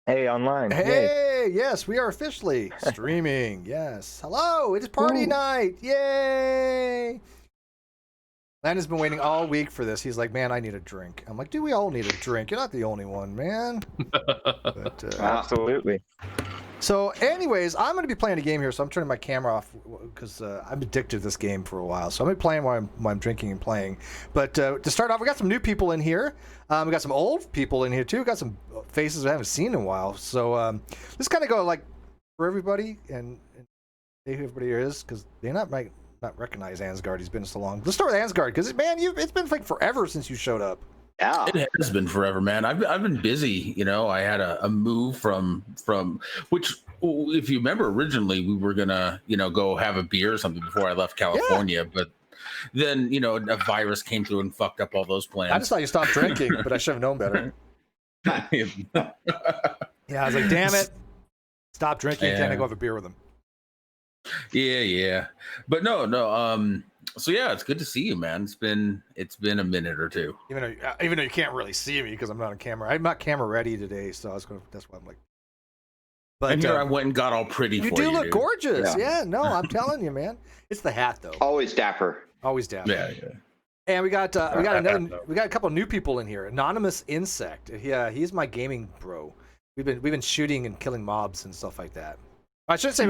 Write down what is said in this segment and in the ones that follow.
Hey, online. Yay. Hey, yes, we are officially streaming. Yes. Hello, it's party night. Yay! Landon's been waiting all week for this. He's like, man, I need a drink. I'm like, do we all need a drink? You're not the only one, man. But, Absolutely. So, anyways, I'm going to be playing a game here, so I'm turning my camera off because I'm addicted to this game for a while. So I'm going to be playing while I'm drinking and playing. But to start off, we got some new people in here. We got some old people in here, too. We got some faces I haven't seen in a while. So let's kind of go, like, for everybody and who everybody here is, because they might not recognize Ansgar. He's been so long. Let's start with Ansgar, because, man, it's been, like, forever since you showed up. Yeah, it has been forever, man. I've been busy. You know, I had a move from which, if you remember, originally we were gonna go have a beer or something before I left California, but then a virus came through and fucked up all those plans. I just thought you stopped drinking, but I should have known better. Yeah, I was like, damn it, stop drinking. Can't I go have a beer with him? Yeah, but no. So yeah, it's good to see you, man. It's been a minute or two. Even though you can't really see me because I'm not on camera. I'm not camera ready today, so that's why I'm like. But and here I went and got all pretty. You for do you, look dude. gorgeous. Yeah, no, I'm telling you, man. It's the hat though. always dapper. Always dapper. Yeah. And we got a couple of new people in here. Anonymous Insect. Yeah, he's my gaming bro. We've been shooting and killing mobs and stuff like that. I shouldn't say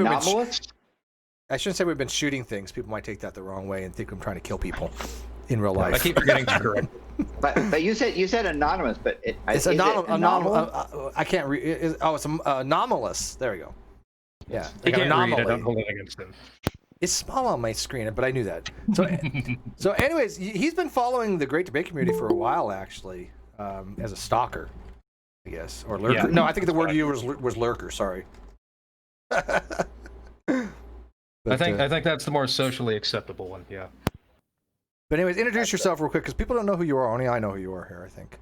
we've been shooting things. People might take that the wrong way and think I'm trying to kill people in real life. I keep forgetting to correct. But you said anonymous, but it's anomalous. I can't read. It's anomalous. There we go. Yeah, He like can't read. I don't hold it against him. It's small on my screen, but I knew that. So anyways, he's been following the Great Debate community for a while, actually, as a stalker, I guess, or lurker. Yeah. No, I think the word you was lurker. Sorry. I think that's the more socially acceptable one. Yeah. But anyways, introduce yourself real quick because people don't know who you are. Only I know who you are here, I think.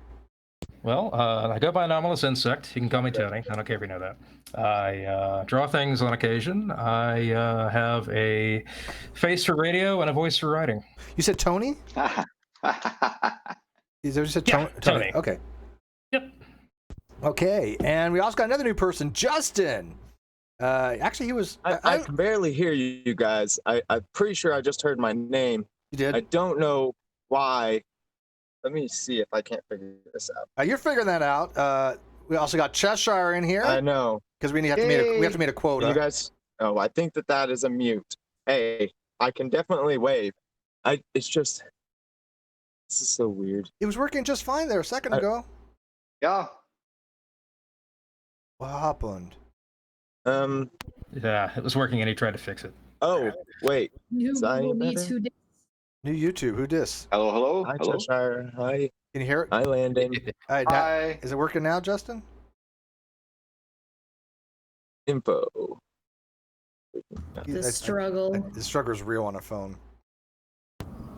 Well, I go by Anomalous Insect. You can call me Tony. I don't care if you know that. I draw things on occasion. I have a face for radio and a voice for writing. You said Tony? Is there just a Tony? Okay. Yep. Okay, and we also got another new person, Justin. Actually, he was. I can barely hear you guys. I'm pretty sure I just heard my name. You did? I don't know why. Let me see if I can't figure this out. You're figuring that out. We also got Cheshire in here. I know. Because we have to meet a quota. You guys. Oh, I think that is a mute. Hey, I can definitely wave. It's just. This is so weird. It was working just fine there a second ago. Yeah. What happened? Yeah, it was working, and he tried to fix it. Oh, wait. New YouTube. Who dis? Hello. Hi, Cheshire. Hi. Can you hear it? Hi, Landon. Hi. Is it working now, Justin? Info. The struggle. The struggle's real on a phone.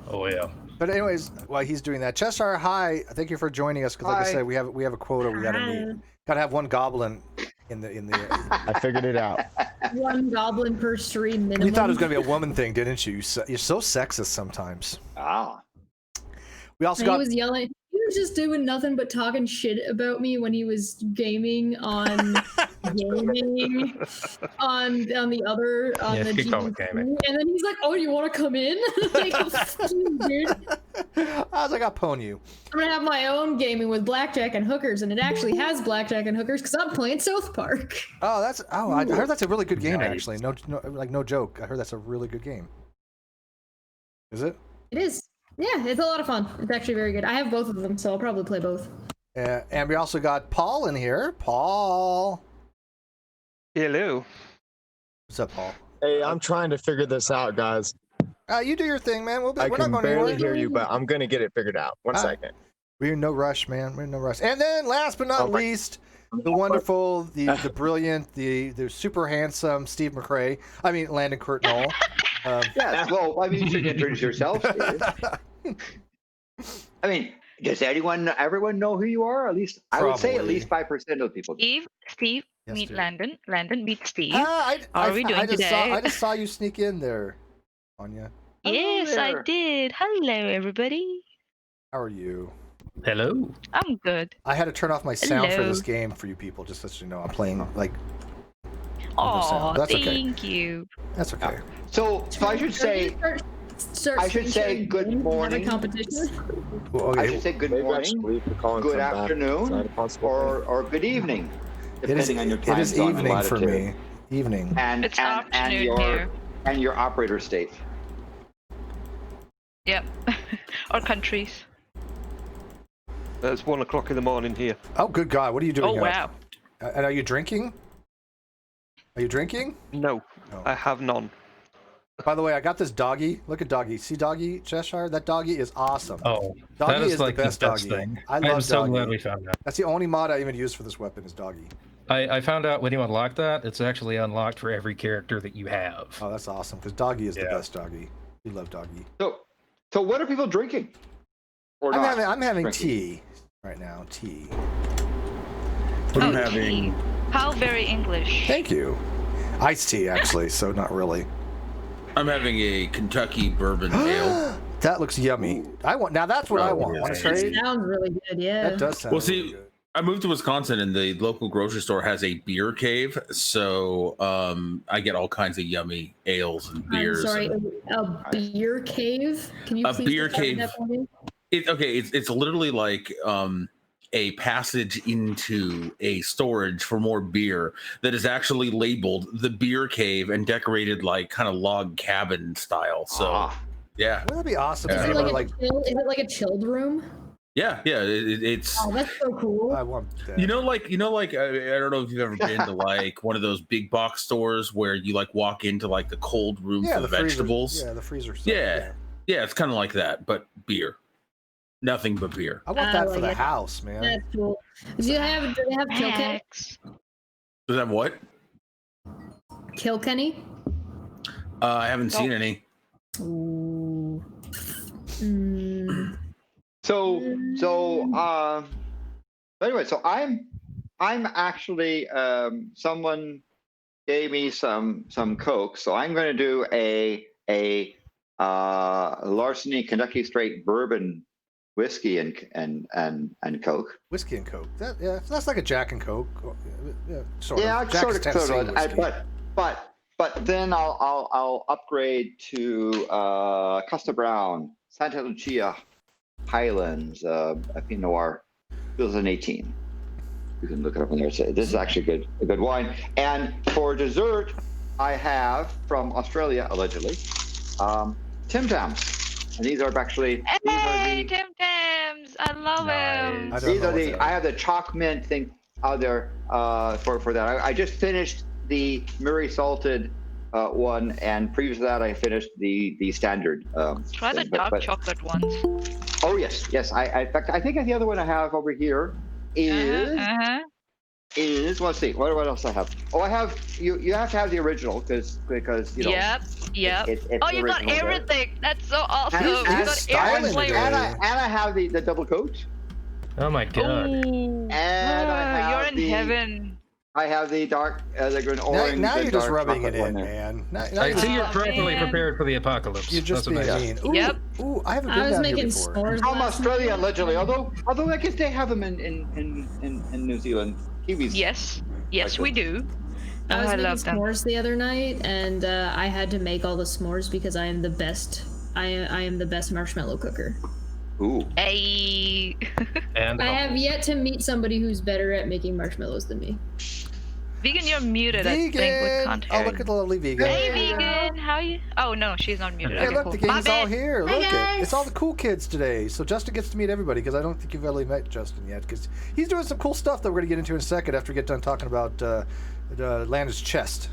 Oh yeah. But anyways, while he's doing that, Cheshire, hi. Thank you for joining us. Because like I said, we have a quota we gotta meet. Gotta have one goblin in the. I figured it out. One goblin per stream minimum. You thought it was gonna be a woman thing, didn't you? You're so sexist sometimes. Ah. We also He was yelling. He was just doing nothing but talking shit about me when he was gaming on gaming on the other the GDC. And then he's like, "Oh, you want to come in?" Like, dude. I was like, "I'll pwn you." I'm gonna have my own gaming with blackjack and hookers, and it actually has blackjack and hookers because I'm playing South Park. Oh, I heard that's a really good game actually. No joke. I heard that's a really good game. Is it? It is. Yeah, it's a lot of fun. It's actually very good. I have both of them, so I'll probably play both. And we also got Paul in here. Paul. Hello. What's up, Paul? Hey, I'm trying to figure this out, guys. You do your thing, man. I can barely hear you, but I'm gonna get it figured out. One second. We're in no rush, man. We're in no rush. And then, last but not least, the wonderful, the brilliant, the super handsome Steve McRae. I mean, Landon Curt Noll. Yeah, well, I mean, you should introduce yourself. I mean, does everyone know who you are? At least, I would say at least 5% of people. Steve, Yes, meet dear. Landon. Landon, meet Steve. How are we doing today? I just saw you sneak in there, Anya. Yes, I did. Hello, everybody. How are you? Hello. I'm good. I had to turn off my sound for Hello. this game for you people, just so you know. I'm playing like. Oh, That's okay. thank you. That's okay. So I should say, I should say good morning. Competition. Well, I okay. should say good Maybe I morning, should leave the calling good from back. Is that a afternoon, possible or good evening, It is. depending on your time It is zone and evening for latitude. me. Evening. And It's and afternoon here. your operator state. Yep. Or countries. It's 1 o'clock in the morning here. Oh, good God! What are you doing? Oh wow. And are you drinking? Are you drinking? No, No. I have none. By the way, I got this doggy. Look at doggy. See doggy Cheshire? That doggy is awesome. Oh, Doggy that is is like the best doggy. thing. I love I'm so doggy. glad we found that. That's the only mod I even use for this weapon is doggy. I found out when you unlock that, it's actually unlocked for every character that you have. Oh, that's awesome because doggy is the Yeah. best doggy. We love doggy. So what are people drinking? Or I'm not having drinking? tea right now. Tea. I'm Oh, having. tea. How very English. Thank you. Iced tea actually, so not really. I'm having a Kentucky bourbon ale. That looks yummy. I want now. That's what I want. Want to That trade? sounds really good. Yeah. That does sound. Well, really see, good. I moved to Wisconsin, and the local grocery store has a beer cave, so I get all kinds of yummy ales and beers. I'm sorry. and- A beer cave. Can you A please beer describe cave. that for me? It's literally like a passage into a storage for more beer that is actually labeled the beer cave and decorated like kind of log cabin style. So yeah, Wouldn't that be awesome? Yeah. to Is be it able to, like is it like a chilled room? yeah. It's Oh, that's so cool. I want that. you know like I don't know if you've ever been to like one of those big box stores where you like walk into like the cold room for the freezer- vegetables. Yeah, the freezer stuff. Yeah. Yeah, it's kind of like that, but beer. Nothing but beer. I want that for like the it. house, man. That's cool. Do they have Kilkenny? Max. Does that what? Kilkenny? I haven't seen any. Ooh. Mm. Anyway, so I'm actually someone gave me some Coke, so I'm going to do a Larceny Kentucky Straight Bourbon whiskey and Coke. Whiskey and Coke. That's like a Jack and Coke. Yeah, sort Yeah, of. Jack is Tennessee sort of. whiskey. But then I'll upgrade to Costa Brown, Santa Lucia Highlands, a Pinot Noir, 2018. You can look it up on there. This is actually a good wine. And for dessert, I have from Australia allegedly, Tim Tams. And these are actually Hey, Tim Tams! I love him. I don't know what's I have the chalk mint thing out there for that. I just finished the Murray salted one, and previous to that, I finished the standard. Try the thing. dark chocolate ones. Oh yes. In fact, I think the other one I have over here is let's see what else I have. Oh, I have you have to have the original because you know. Yep. It's Oh, the you got original there. everything. That's so awesome. And- You and got every styling flavor. today. And I have the double coat. Oh my god. Ooh. And I have You're in the- heaven. I have the dark, the green orange. Now and you're just dark rubbing it chocolate in, one there. man. Now I you're, see you're Oh, properly man. prepared for the apocalypse. you're just That's being amazing. mean. Ooh, Yep. Ooh, I haven't been I was down here making before. s'mores. From last Australia night. allegedly, although I guess they have them in New Zealand. Kiwis. Yes. Yes, Like we do. I was I making love them. s'mores the other night, and I had to make all the s'mores because I am the best. I am the best marshmallow cooker. Ooh. Hey. And I have yet to meet somebody who's better at making marshmallows than me. Vegan, you're muted. I think we Vegan. can't Oh, hear look you. at the lovely vegan. Hey, Vegan. How you? Oh no, she's not muted. Hey, Okay, look, cool. the gang's My all bad. here. Hi, Look it. guys. It's all the cool kids today. So Justin gets to meet everybody because I don't think you've really met Justin yet because he's doing some cool stuff that we're going to get into in a second after we get done talking about Landon's chest.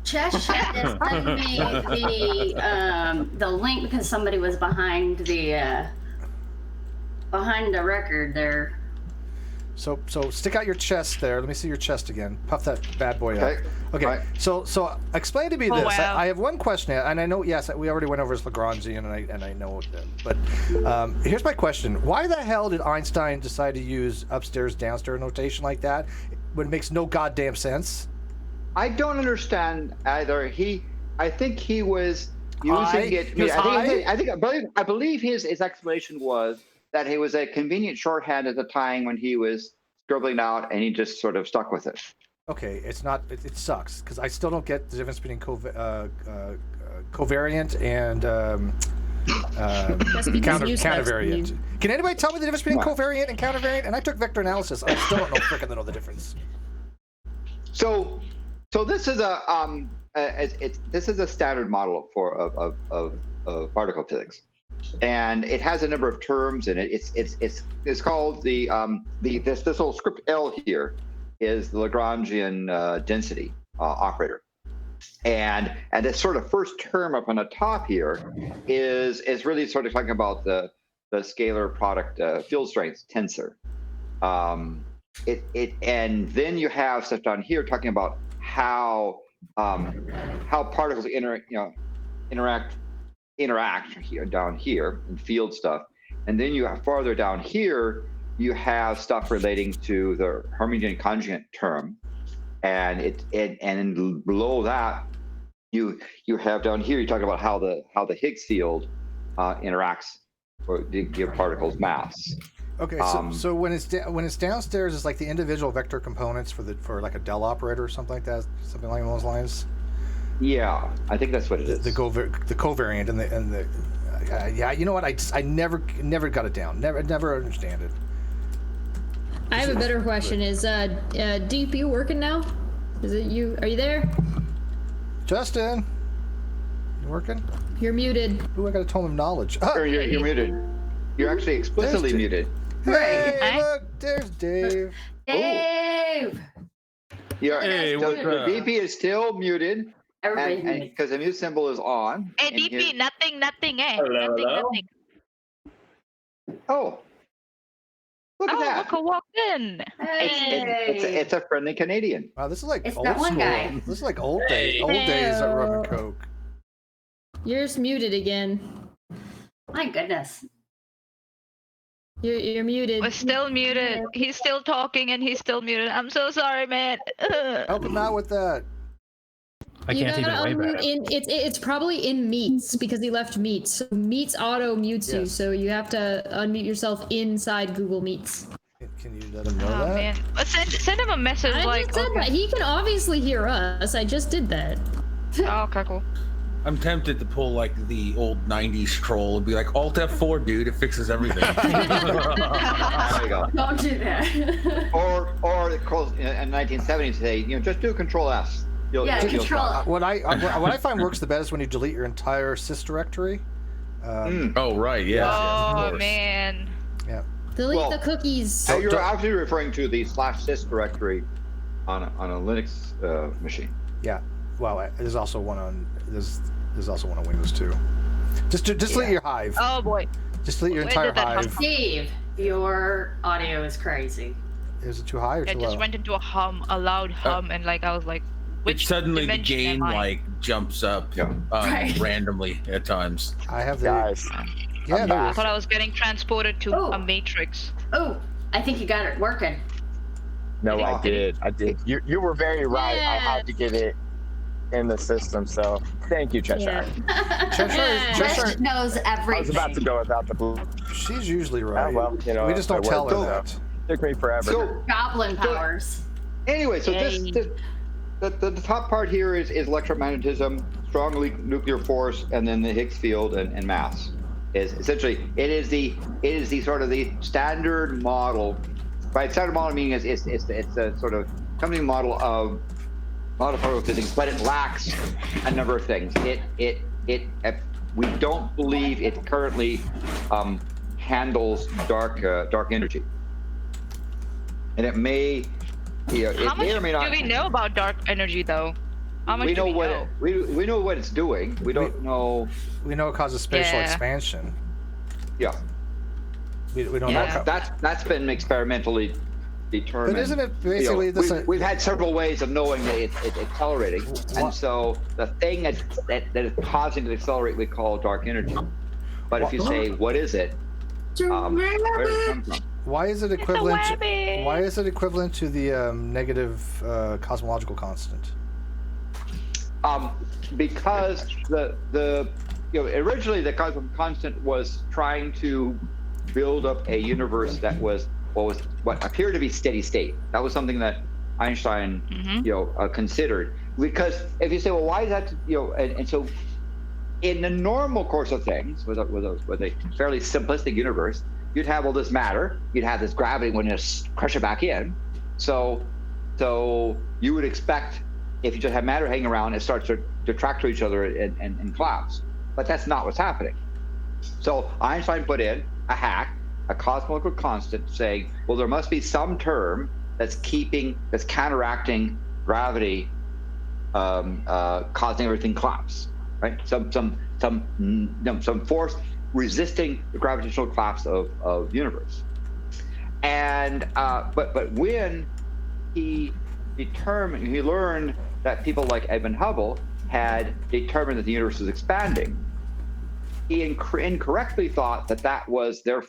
Cheshire just sent me the link because somebody was behind the record there. So stick out your chest there. Let me see your chest again. Puff that bad boy up. Okay. Okay. Right. So explain to me Oh, this. wow. I have one question, and I know yes, we already went over his Lagrangian, and I know, but here's my question: why the hell did Einstein decide to use upstairs downstairs notation like that when it makes no goddamn sense? I don't understand either. I think he was using High? it. He was high? I believe his explanation was that it was a convenient shorthand at the time when he was scribbling out, and he just sort of stuck with it. Okay, it's not. It sucks because I still don't get the difference between covariant and countervariant. Can anybody tell me the difference between covariant and countervariant? And I took vector analysis. I still don't know the difference. So this is a standard model of particle physics, and it has a number of terms in it. It's called this little script L here is the Lagrangian density operator. And this sort of first term up on the top here is really sort of talking about the scalar product field strength tensor. And then you have stuff down here talking about how particles interact here down here in field stuff. And then you have farther down here you have stuff relating to the Hermitian conjugate term. And and below that, you have down here. You talk about how the Higgs field interacts or give particles mass. Okay, so when it's downstairs, it's like the individual vector components for like a Dell operator or something like that, something along those lines. Yeah, I think that's what it is. The covariant and the yeah. You know what? I never got it down. Never understand it. I have a better question. Is DP working now? Is it you? Are you there? Justin, you working? You're muted. Ooh, I got a tome of knowledge. You're muted. You're actually explicitly muted. Hey, look, there's Dave. Dave. Hey, what's up? DP is still muted. Everybody. Because the mute symbol is on. Hey, DP, nothing, eh? Hello, Nothing. Oh. Look at that. Look who walked in. It's a friendly Canadian. Wow, this is like It's old that one school. guy. This is like old days at Rum and Coke. You're just muted again. My goodness. You're muted. We're still muted. He's still talking and he's still muted. I'm so sorry, man. Help him out with that. I can't even wave at it. It's probably in meets because he left meets. So meets auto mutes you, so you have to unmute yourself inside Google Meets. Can you let him know Oh that? man, send him a message I like. just said that. He can obviously hear us. I just did that. Oh, okay, cool. I'm tempted to pull like the old '90s troll and be like, Alt F4, dude, it fixes everything. There you go. Don't do that. Or in 1970s say, just do Control S. You'll Control. stop. What I find works the best is when you delete your entire sys directory. Oh right, yeah. Oh man. Yeah. Delete the cookies. So you're actually referring to the /sys directory on a Linux machine. Yeah. Well, there's also one on Windows too. Just delete your Hive. Oh boy. Just delete your Where entire did that come Hive. Steve, your audio is crazy. Is it too high or I too just low? went into a loud hum, and I was like, which Suddenly the dimension game am I? jumps up Right. randomly at times. I have the Guys, Yeah, I'm there I is. thought I was getting transported to Oh. a matrix. Oh, I think you got it working. no, Yeah. I did. You were very right. I had to get it in the system, so thank you, Cheshire. Cheshire, Rich knows everything. I was about to go without the blue. she's usually right. well, we just don't it tell her worked. that. Took me forever. So Goblin powers. anyway, so Yay. the top part here is electromagnetism, strong nuclear force, and then the Higgs field and mass. Is essentially it is the sort of the standard model. By standard model meaning it's a sort of company model of particle physics, but it lacks a number of things. We don't believe it currently handles dark energy, and it may. How much may or may not. do we know about dark energy, though? How much We do know we what know? we know what it's doing. We don't know. We know it causes spatial Yeah. expansion. Yeah, We don't Yeah. know. that's been experimentally determined. But isn't it basically we've had several ways of knowing that it's accelerating, and so the thing that is causing it to accelerate we call dark energy. But if you say what is it, where does it come from? Why is it equivalent? webby. Why is it equivalent to the negative cosmological constant? Because the originally the cosmic constant was trying to build up a universe that was what appeared to be steady state. That was something that Einstein, considered. Because if you say, well, why is that, and so in the normal course of things, with a fairly simplistic universe, you'd have all this matter, you'd have this gravity when you crush it back in. So you would expect, if you just have matter hanging around, it starts to attract to each other and collapse. But that's not what's happening. So Einstein put in a hack, a cosmological constant, saying, well, there must be some term that's counteracting gravity, causing everything collapse, right? Some force resisting the gravitational collapse of the universe. And but when he learned that people like Edmund Hubble had determined that the universe was expanding, he incorrectly thought that was the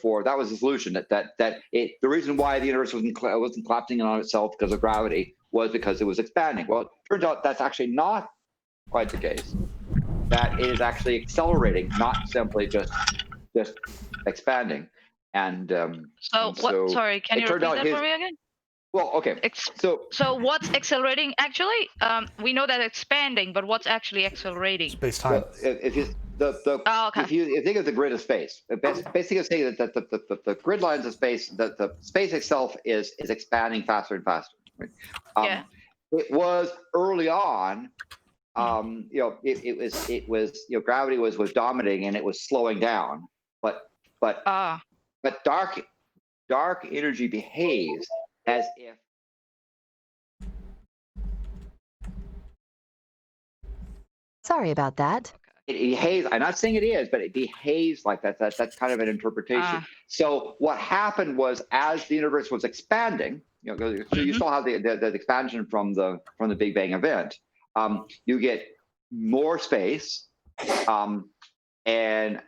solution, the reason why the universe wasn't collapsing on itself because of gravity was because it was expanding. Well, it turns out that's actually not quite the case. That it is actually accelerating, not simply just expanding. And sorry, can you repeat that for me again? Well, okay. So what's accelerating actually? We know that expanding, but what's actually accelerating? Space-time. If you think of the grid of space, basically saying that the grid lines of space, the space itself is expanding faster and faster. Right? It was early on. It was gravity was dominating and it was slowing down. But dark energy behaves as if. Sorry about that. It behaves. I'm not saying it is, but it behaves like that. That's kind of an interpretation. So what happened was, as the universe was expanding, so you saw how the expansion from the Big Bang event. You get more space, and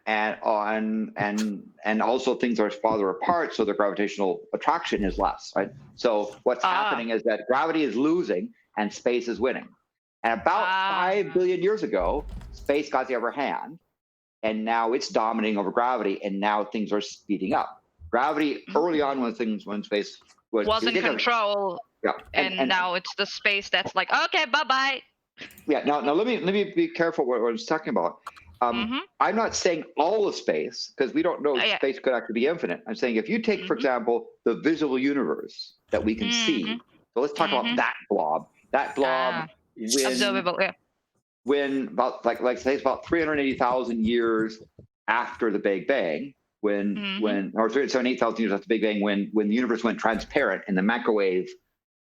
also things are farther apart, so the gravitational attraction is less, right? So what's happening is that gravity is losing and space is winning. And about 5 billion years ago, space got the upper hand, and now it's dominating over gravity, and now things are speeding up. Gravity early on, when space was in control, and now it's the space that's like, okay, bye-bye. Yeah. Now let me be careful what I was talking about. I'm not saying all of space, because we don't know if space could actually be infinite. I'm saying if you take, for example, the visible universe that we can see. So let's talk about that blob. That blob, observable, when about say it's about 380,000 years after the Big Bang, or 378,000 years after the Big Bang, when the universe went transparent and the microwave.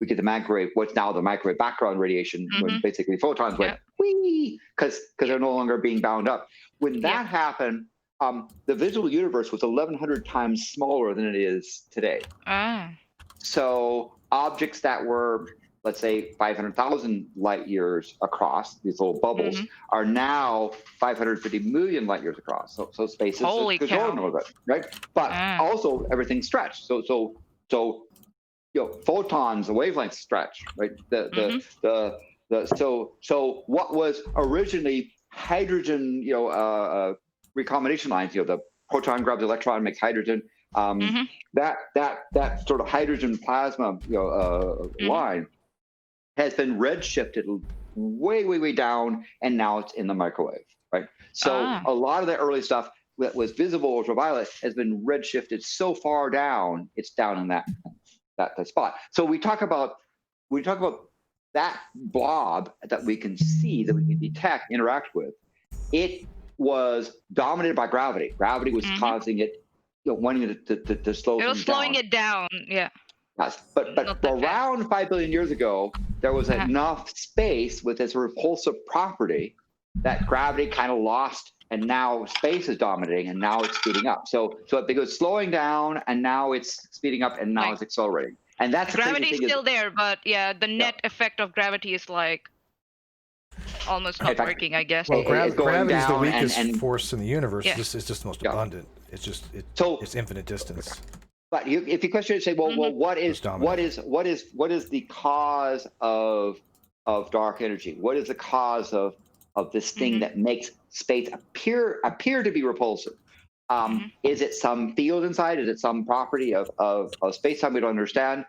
We get the microwave, what's now the microwave background radiation, when basically photons went whee, because they're no longer being bound up. When that happened, the visible universe was 1,100 times smaller than it is today. So objects that were, let's say, 500,000 light years across, these little bubbles, are now 550 million light years across. So space is growing a little bit, right? But also everything's stretched. So photons, the wavelengths stretch, right? So what was originally hydrogen, recombination lines, the proton grabs the electron, makes hydrogen. That sort of hydrogen plasma, line has been redshifted way down, and now it's in the microwave, right? So a lot of the early stuff that was visible ultraviolet has been redshifted so far down, it's down in that spot. So we talk about that blob that we can see, that we can detect, interact with. It was dominated by gravity. Gravity was causing it, wanting it to slow. It was slowing it down. Yeah. Yes, but around 5 billion years ago, there was enough space with its repulsive property that gravity kind of lost. And now space is dominating, and now it's speeding up. So it goes slowing down, and now it's speeding up, and now it's accelerating. And that's gravity is still there, but the net effect of gravity is like almost not working, I guess. Well, gravity is the weakest force in the universe. It's just the most abundant. It's infinite distance. But if you question it, say, well, what is the cause of dark energy? What is the cause of this thing that makes space appear to be repulsive? Is it some field inside? Is it some property of space-time we don't understand?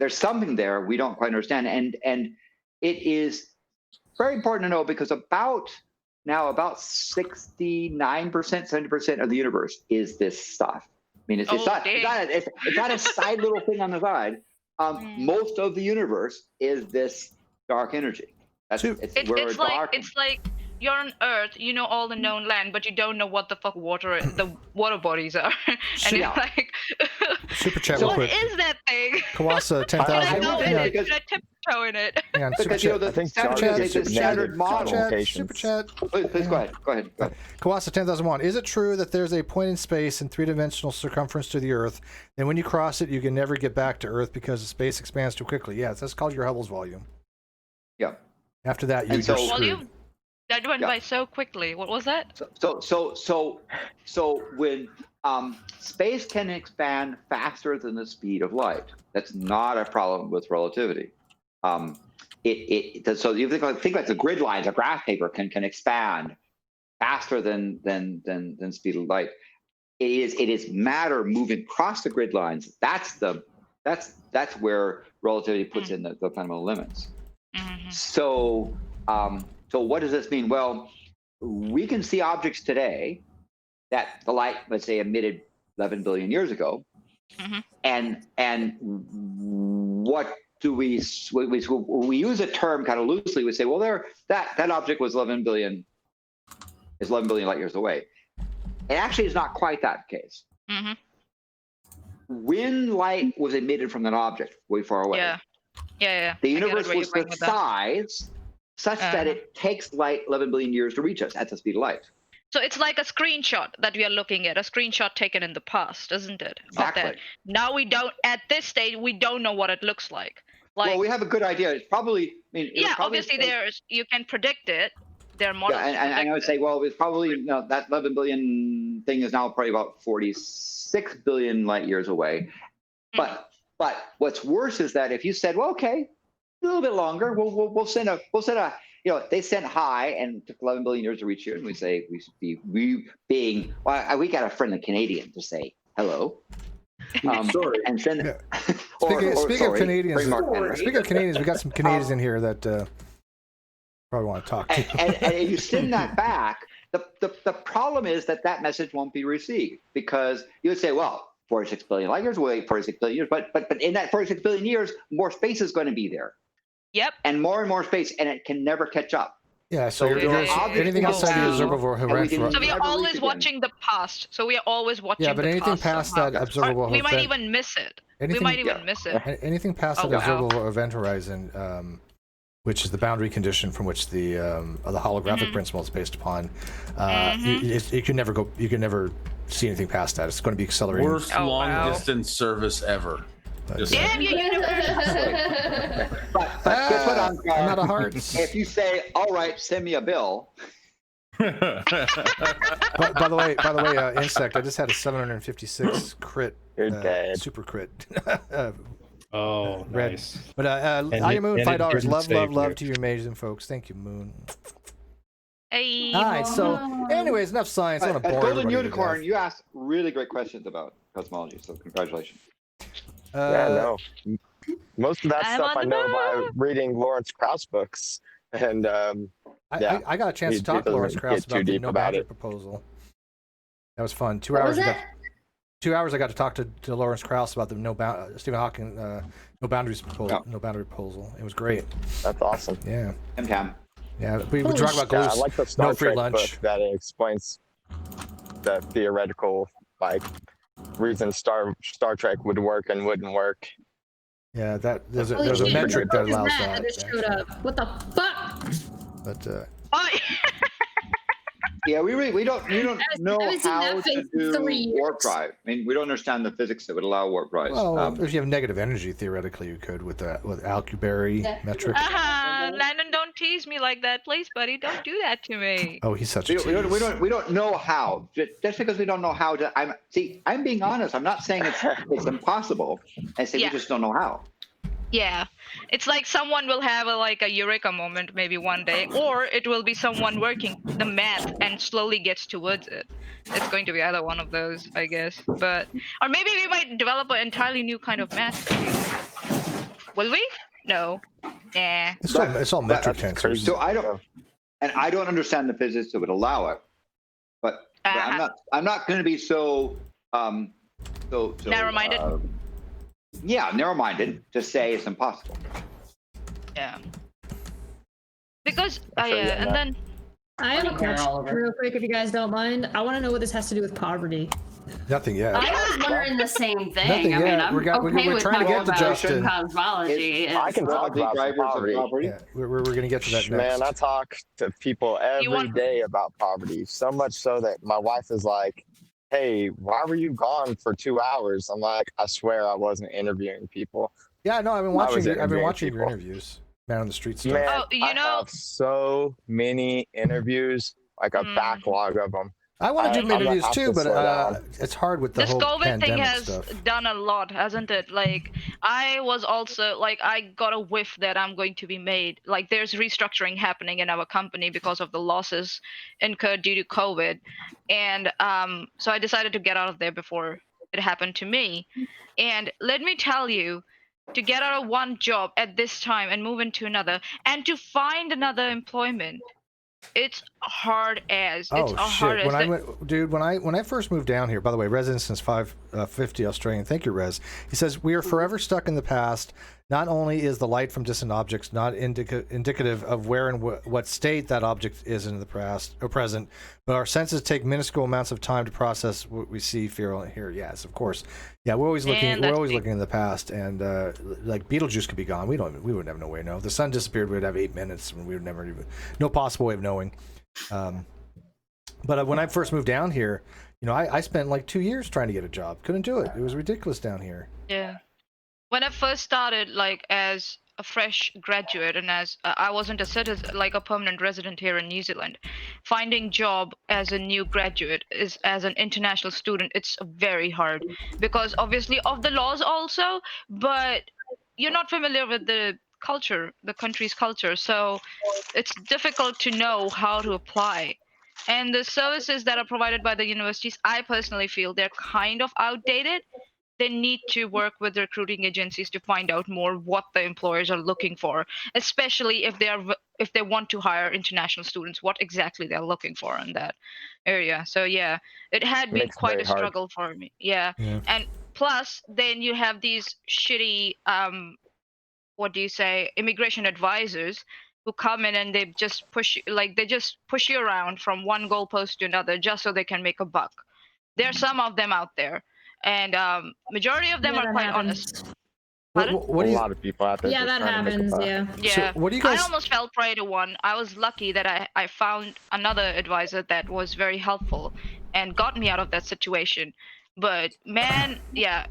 There's something there we don't quite understand, and it is very important to know because about 69%, 70% of the universe is this stuff. I mean, it's not a side little thing on the side. Most of the universe is this dark energy. It's like you're on Earth, you know all the known land, but you don't know what the fuck the water bodies are, and you're like, super chat what real quick. is that thing? Kawasa 10,000. Should I go in it? Should I tiptoe in it? Yeah, because the standard model. Super chat. Please go ahead. Kawasa 10,001. Is it true that there's a point in space in three-dimensional circumference to the Earth, and when you cross it, you can never get back to Earth because the space expands too quickly? Yeah, that's called your Hubble's volume. Yeah. After that, you're screwed. Volume? That went by so quickly. What was that? So when space can expand faster than the speed of light, that's not a problem with relativity. So you think like the grid lines, a graph paper can expand faster than speed of light. It is matter moving across the grid lines. That's where relativity puts in the fundamental limits. So what does this mean? Well, we can see objects today that the light, let's say, emitted 11 billion years ago, and what do we use a term kind of loosely? We say, well, that object was 11 billion light years away. It actually is not quite that case. When light was emitted from that object way far away, the universe was the size such that it takes light 11 billion years to reach us at the speed of light. So it's like a screenshot that we are looking at, a screenshot taken in the past, isn't it? Exactly. Now we don't, at this stage, we don't know what it looks like. Well, we have a good idea. It's probably, obviously you can predict it. There are models. And I would say, well, it's probably, that 11 billion thing is now probably about 46 billion light years away. But what's worse is that if you said, well, okay, a little bit longer, we'll send a, they sent high and it took 11 billion years to reach here, and we say we got a friendly Canadian to say hello. Sorry. And send it. Speaking of Canadians, we got some Canadians in here that probably want to talk to. And you send that back. The problem is that message won't be received because you would say, well, 46 billion light years away, 46 billion years, but in that 46 billion years, more space is going to be there. Yep. And more space, and it can never catch up. Yeah, so anything outside the observable horizon. So we are always watching the past. So we are always watching. Yeah, but anything past that observable we might even miss it. Anything past that observable event horizon, which is the boundary condition from which the holographic principle is based upon, you can never see anything past that. It's going to be accelerating. Worst long distance service ever. Damn you, universe! But guess what, I'm out of hearts. If you say, all right, send me a bill. By the way, Insect, I just had a 756 crit, super crit. Red. Nice. But I Moon, $5. Love to you amazing folks. Thank you, Moon. Hey. All right, so anyways, enough science. I want to bore Golden Unicorn, you asked really great questions about cosmology, so congratulations. Most of that stuff I know by reading Lawrence Krauss books, and I got a chance to talk to Lawrence Krauss about the no boundary proposal. That was fun. 2 hours. 2 hours I got to talk to Lawrence Krauss about the Stephen Hawking no boundaries proposal. No boundary proposal. It was great. That's awesome. Yeah. Yeah, we talk about goals. I like the Star Trek lunch book that explains the theoretical reasons Star Trek would work and wouldn't work. Yeah, there's a metric that allows that. Just showed up. What the fuck? But yeah, we don't know how to do warp drive. I mean, we don't understand the physics that would allow warp drives. Well, if you have negative energy, theoretically you could with Alcubierre metric. Landon, don't tease me like that, please, buddy. Don't do that to me. Oh, he's such a tease. We don't know how. Just because we don't know how to. I'm being honest. I'm not saying it's impossible. I say we just don't know how. Yeah, it's like someone will have like a eureka moment maybe one day, or it will be someone working the math and slowly gets towards it. It's going to be either one of those, I guess. But or maybe we might develop an entirely new kind of math. Will we? No. Nah. It's all metric tensors. So I don't understand the physics that would allow it, but I'm not going to be so narrow-minded. Yeah, narrow-minded to say it's impossible. Yeah. Because and then I have a question real quick, if you guys don't mind. I want to know what this has to do with poverty. Nothing yet. I was wondering the same thing. Nothing I mean, yet. I'm we're okay with trying to get to Justin. Cosmology. I can talk about poverty. Yeah, we're going to get to that next. Man, I talk to people every day about poverty. So much so that my wife is like, "Hey, why were you gone for 2 hours?" I'm like, "I swear I wasn't interviewing people." Yeah, no, I've been watching your interviews. Man on the street stuff. Man, I have so many interviews, like a backlog of them. I want to do interviews too, but it's hard with the whole COVID thing has stuff. done a lot, hasn't it? Like, I was also like, I got a whiff that I'm going to be made. Like, there's restructuring happening in our company because of the losses incurred due to COVID, and so I decided to get out of there before it happened to me. And let me tell you, to get out of one job at this time and move into another, and to find another employment, it's hard as. It's hard as. When I first moved down here, by the way, resident since 550 Australian. Thank you, Rez. He says we are forever stuck in the past. Not only is the light from distant objects not indicative of where and what state that object is in the past or present, but our senses take minuscule amounts of time to process what we see, feel, and hear. Yes, of course. Yeah, we're always looking. We're always looking in the past, and like Beetlejuice could be gone. We would have no way to know. If the sun disappeared, we'd have 8 minutes, and we would never even no possible way of knowing. But when I first moved down here, I spent like 2 years trying to get a job. Couldn't do it. It was ridiculous down here. Yeah. When I first started, like as a fresh graduate, and as I wasn't a citizen, like a permanent resident here in New Zealand, finding job as a new graduate is as an international student, it's very hard because obviously of the laws also, but you're not familiar with the culture, the country's culture, so it's difficult to know how to apply. And the services that are provided by the universities, I personally feel they're kind of outdated. They need to work with recruiting agencies to find out more what the employers are looking for, especially if they want to hire international students, what exactly they're looking for in that area. So yeah, it had been quite a struggle for me. Yeah. And plus then you have these shitty immigration advisors who come in and they just push you around from one goalpost to another just so they can make a buck. There are some of them out there. And majority of them are quite honest. A lot of people out there. Yeah, that happens. Yeah. Yeah. So what do you guys? I almost fell prey to one. I was lucky that I found another advisor that was very helpful and got me out of that situation. But man, yeah,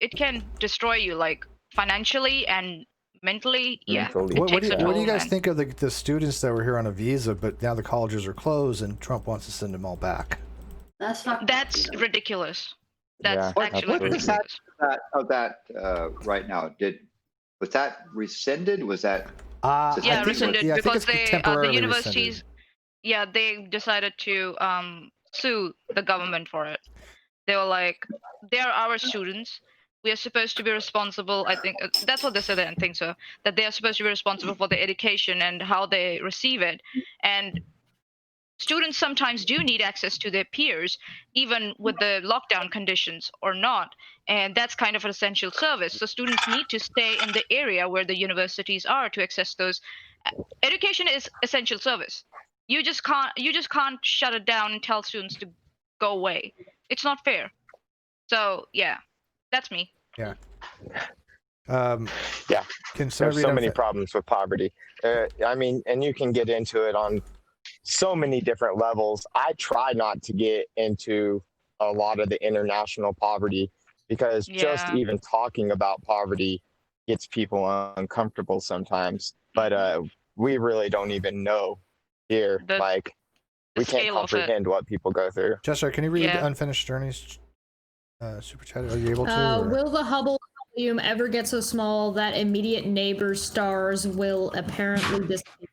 it can destroy you like financially and mentally. Yeah. What do you guys think of the students that were here on a visa, but now the colleges are closed and Trump wants to send them all back? That's ridiculous. That's actually what's that right now? Was that rescinded? Was that rescinded because the universities they decided to sue the government for it. They were like, they're our students. We are supposed to be responsible. I think that's what they said. I didn't think so. That they are supposed to be responsible for their education and how they receive it. And students sometimes do need access to their peers, even with the lockdown conditions or not. And that's kind of an essential service. So students need to stay in the area where the universities are to access those. Education is essential service. You just can't shut it down and tell students to go away. It's not fair. So yeah, that's me. Yeah. There's so many problems with poverty. I mean, and you can get into it on so many different levels. I try not to get into a lot of the international poverty because just even talking about poverty gets people uncomfortable sometimes. But we really don't even know here. We can't comprehend what people go through. Cheshire, can you read Unfinished Journeys super chat? Are you able to? Will the Hubble volume ever get so small that immediate neighbor stars will apparently disappear?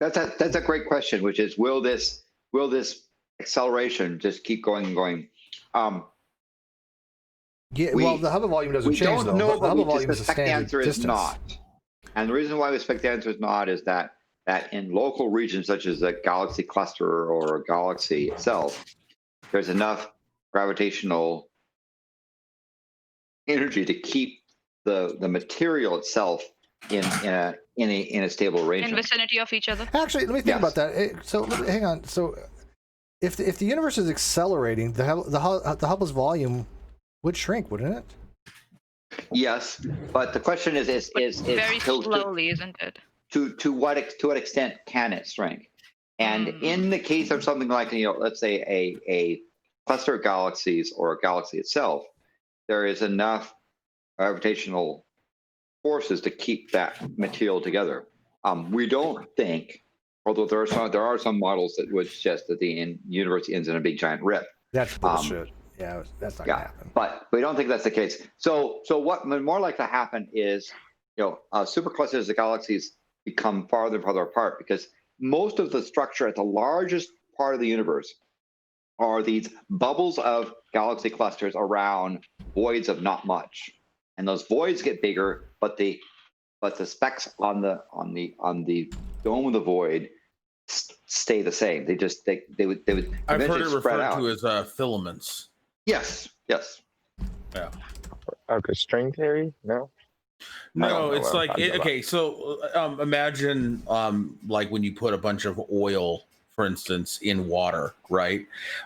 That's a great question, which is will this acceleration just keep going and going? Well, the Hubble volume doesn't we change, don't though. know, The but Hubble we volume is a suspect the standard answer is distance. not. And the reason why we suspect the answer is not is that in local regions such as a galaxy cluster or a galaxy itself, there's enough gravitational energy to keep the material itself in a stable In arrangement. vicinity of each other. Actually, let me think about that. Hang on. So, if the universe is accelerating, the Hubble's volume would shrink, wouldn't it? Yes, but the question is Very slowly, isn't it? To what extent can it shrink? And in the case of something like, let's say a cluster of galaxies or a galaxy itself, there is enough gravitational forces to keep that material together. We don't think, although there are some models that would suggest that the universe ends in a big giant rip. That's bullshit. Yeah, that's not gonna happen. But we don't think that's the case. So what more likely to happen is, superclusters of galaxies become farther and farther apart because most of the structure at the largest part of the universe are these bubbles of galaxy clusters around voids of not much, and those voids get bigger, but the specks on the dome of the void stay the same. They would I've heard eventually it spread referred out. to as filaments. Yes. Yeah. Okay, string theory? No. No, it's like okay. So imagine like when you put a bunch of oil, for instance, in water, right?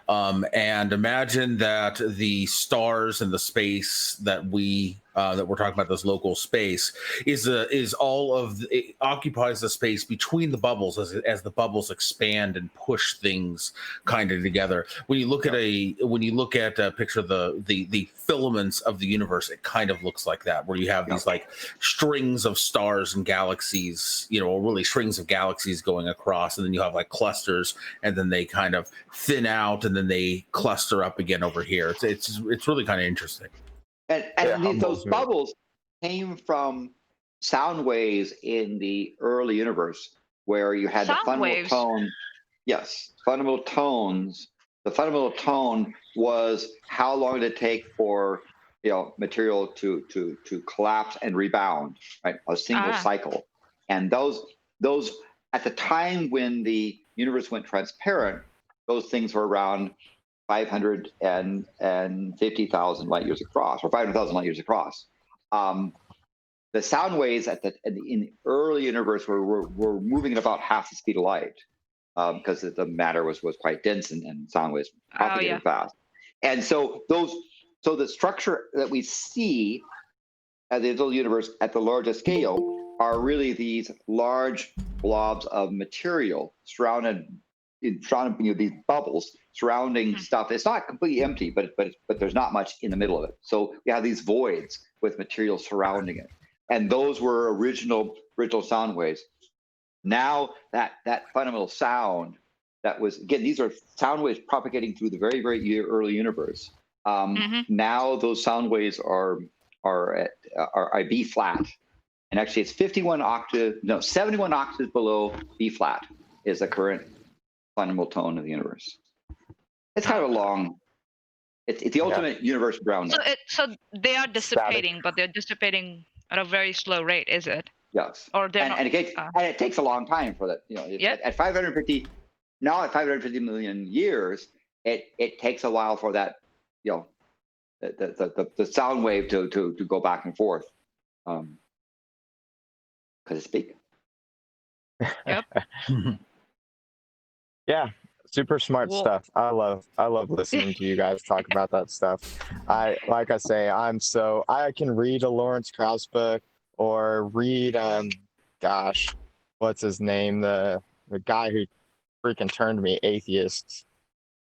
And imagine that the stars and the space that we're talking about, this local space, is all of it occupies the space between the bubbles as the bubbles expand and push things kind of together. When you look at a picture of the filaments of the universe, it kind of looks like that, where you have these like strings of stars and galaxies, or really strings of galaxies going across, and then you have like clusters, and then they kind of thin out, and then they cluster up again over here. It's really kind of interesting. And those bubbles came from sound waves in the early universe, where you had the fundamental tone. Yes, fundamental tones. The fundamental tone was how long did it take for material to collapse and rebound, right? A single cycle. And those at the time when the universe went transparent, those things were around 550,000 light years across, or 500,000 light years across. The sound waves in the early universe were moving at about half the speed of light, because the matter was quite dense and sound waves propagated fast. And so the structure that we see at the little universe at the largest scale are really these large blobs of material surrounding these bubbles surrounding stuff. It's not completely empty, but there's not much in the middle of it. So we have these voids with material surrounding it, and those were original sound waves. Now that fundamental sound that was, again, these are sound waves propagating through the very, very early universe. Now those sound waves are B flat, and actually it's 71 octaves below B flat is the current fundamental tone of the universe. It's kind of a long. It's the ultimate universe brownness. So they are dissipating, but they're dissipating at a very slow rate, is it? Yes. Or they're and it takes a long time for that. At 550 million years, it takes a while for that. The sound wave to go back and forth, because it's big. Yep. Yeah, super smart stuff. I love listening to you guys talk about that stuff. I can read a Lawrence Krauss book or read what's his name, the guy who freaking turned me atheist.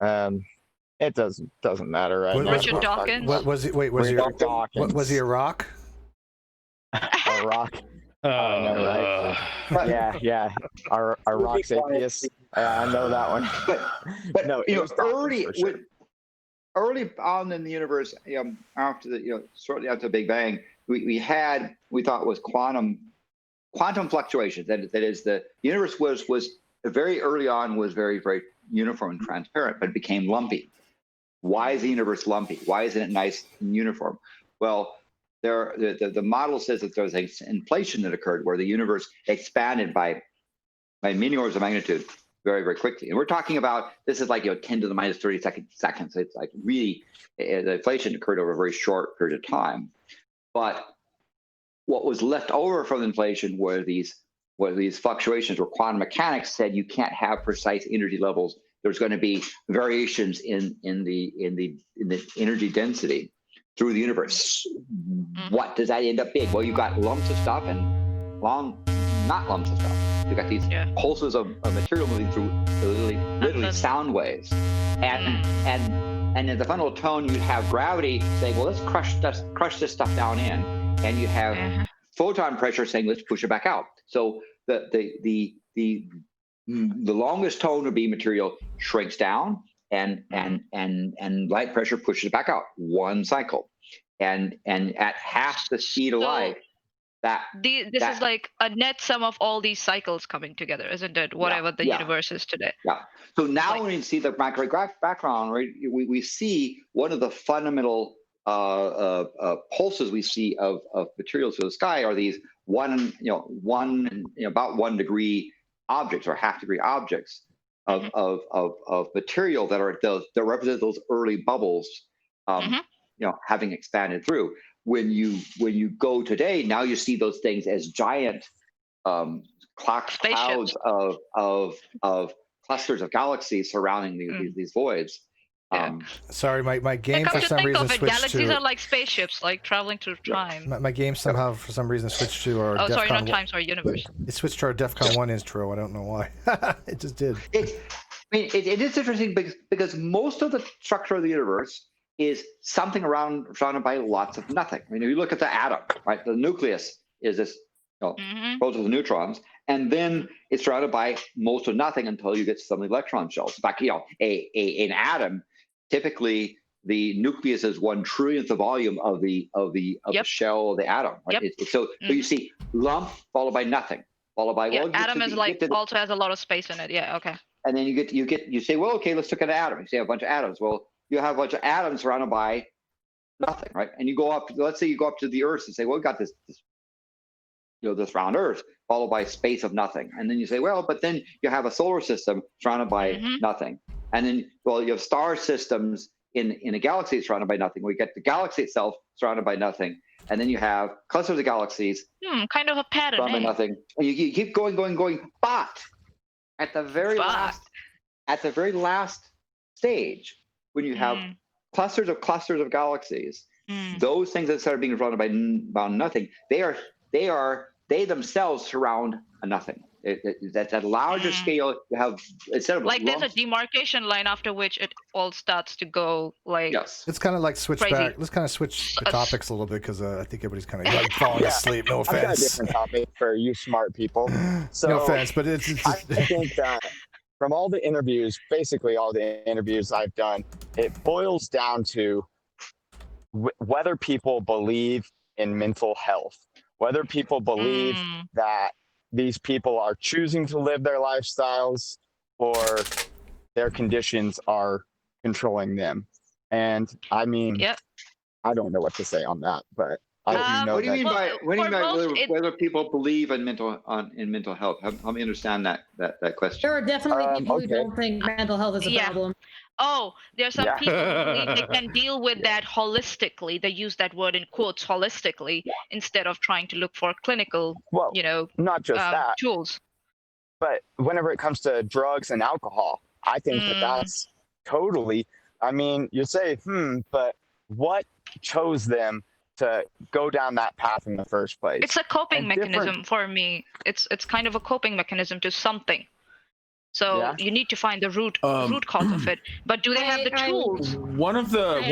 It doesn't matter right now. Richard Dawkins. Was he a rock? A rock. I know, right? Yeah. Our rock's atheist. I know that one. But no, early on in the universe, after the shortly after the Big Bang, we thought was quantum fluctuations. That is, the universe was very early on was very, very uniform and transparent, but it became lumpy. Why is the universe lumpy? Why isn't it nice and uniform? Well, the model says that there was an inflation that occurred where the universe expanded by many orders of magnitude very, very quickly. And we're talking about, this is like 10 to the minus 30 seconds. It's like really, the inflation occurred over a very short period of time. But what was left over from the inflation were these fluctuations where quantum mechanics said you can't have precise energy levels. There's going to be variations in the energy density through the universe. What does that end up being? Well, you've got lumps of stuff and not lumps of stuff. You've got these pulses of material moving through literally sound waves. And in the fundamental tone, you'd have gravity saying, well, let's crush this stuff down in. And you have photon pressure saying, let's push it back out. So the longest tone would be material shrinks down and light pressure pushes it back out, one cycle. And at half the speed of light, this is like a net sum of all these cycles coming together, isn't it? Whatever the universe is today. Yeah. So now when you see the macrographic background, right, we see one of the fundamental pulses we see of materials through the sky are these about 1 degree objects or half degree objects of material that represent those early bubbles, having expanded through. When you go today, now you see those things as giant clouds of clusters of galaxies surrounding these voids. Sorry, my game for some reason switched galaxies to. are like spaceships, like traveling through time. My game somehow for some reason switched to our. Oh, sorry, not time, sorry, universe. It switched to our DEFCON 1 intro. I don't know why. It just did. It is interesting because most of the structure of the universe is something surrounded by lots of nothing. I mean, if you look at the atom, right? The nucleus is this protons and neutrons, and then it's surrounded by most of nothing until you get to some electron shells. In fact, an atom, typically the nucleus is 1/trillionth the volume of the shell of the atom. Right? So you see lump followed by nothing, followed by atom is also has a lot of space in it. Yeah, okay. And then you say, well, okay, let's look at an atom. You say a bunch of atoms. Well, you have a bunch of atoms surrounded by nothing, right? And you go up. Let's say you go up to the Earth and say, well, we've got this round Earth followed by space of nothing. And then you say, well, but then you have a solar system surrounded by nothing. And then, well, you have star systems in a galaxy surrounded by nothing. We get the galaxy itself surrounded by nothing. And then you have clusters of galaxies. Kind of a pattern. Surrounded by nothing. And you keep going. But at the very last stage, when you have clusters of galaxies, those things that started being surrounded by nothing, they themselves surround a nothing. At a larger scale, you have, instead of like there's a demarcation line after which it all starts to go like. Yes. Let's kind of like switch back. Let's kind of switch the topics a little bit because I think everybody's kind of like falling asleep. No offense. I've got a different topic for you smart people. So no offense, but it's I think that from all the interviews, basically all the interviews I've done, it boils down to whether people believe in mental health, whether people believe that these people are choosing to live their lifestyles or their conditions are controlling them. And I mean, I don't know what to say on that, but I do know. What do you mean by whether people believe in mental health? Help me understand that question. There are definitely people who don't think mental health is a problem. Oh, there's some people who believe they can deal with that holistically. They use that word in quotes, holistically, instead of trying to look for clinical, not just that tools. But whenever it comes to drugs and alcohol, I think that's totally. I mean, you say, but what chose them to go down that path in the first place? It's a coping mechanism for me. It's kind of a coping mechanism to something. So you need to find the root cause of it. But do they have the tools? I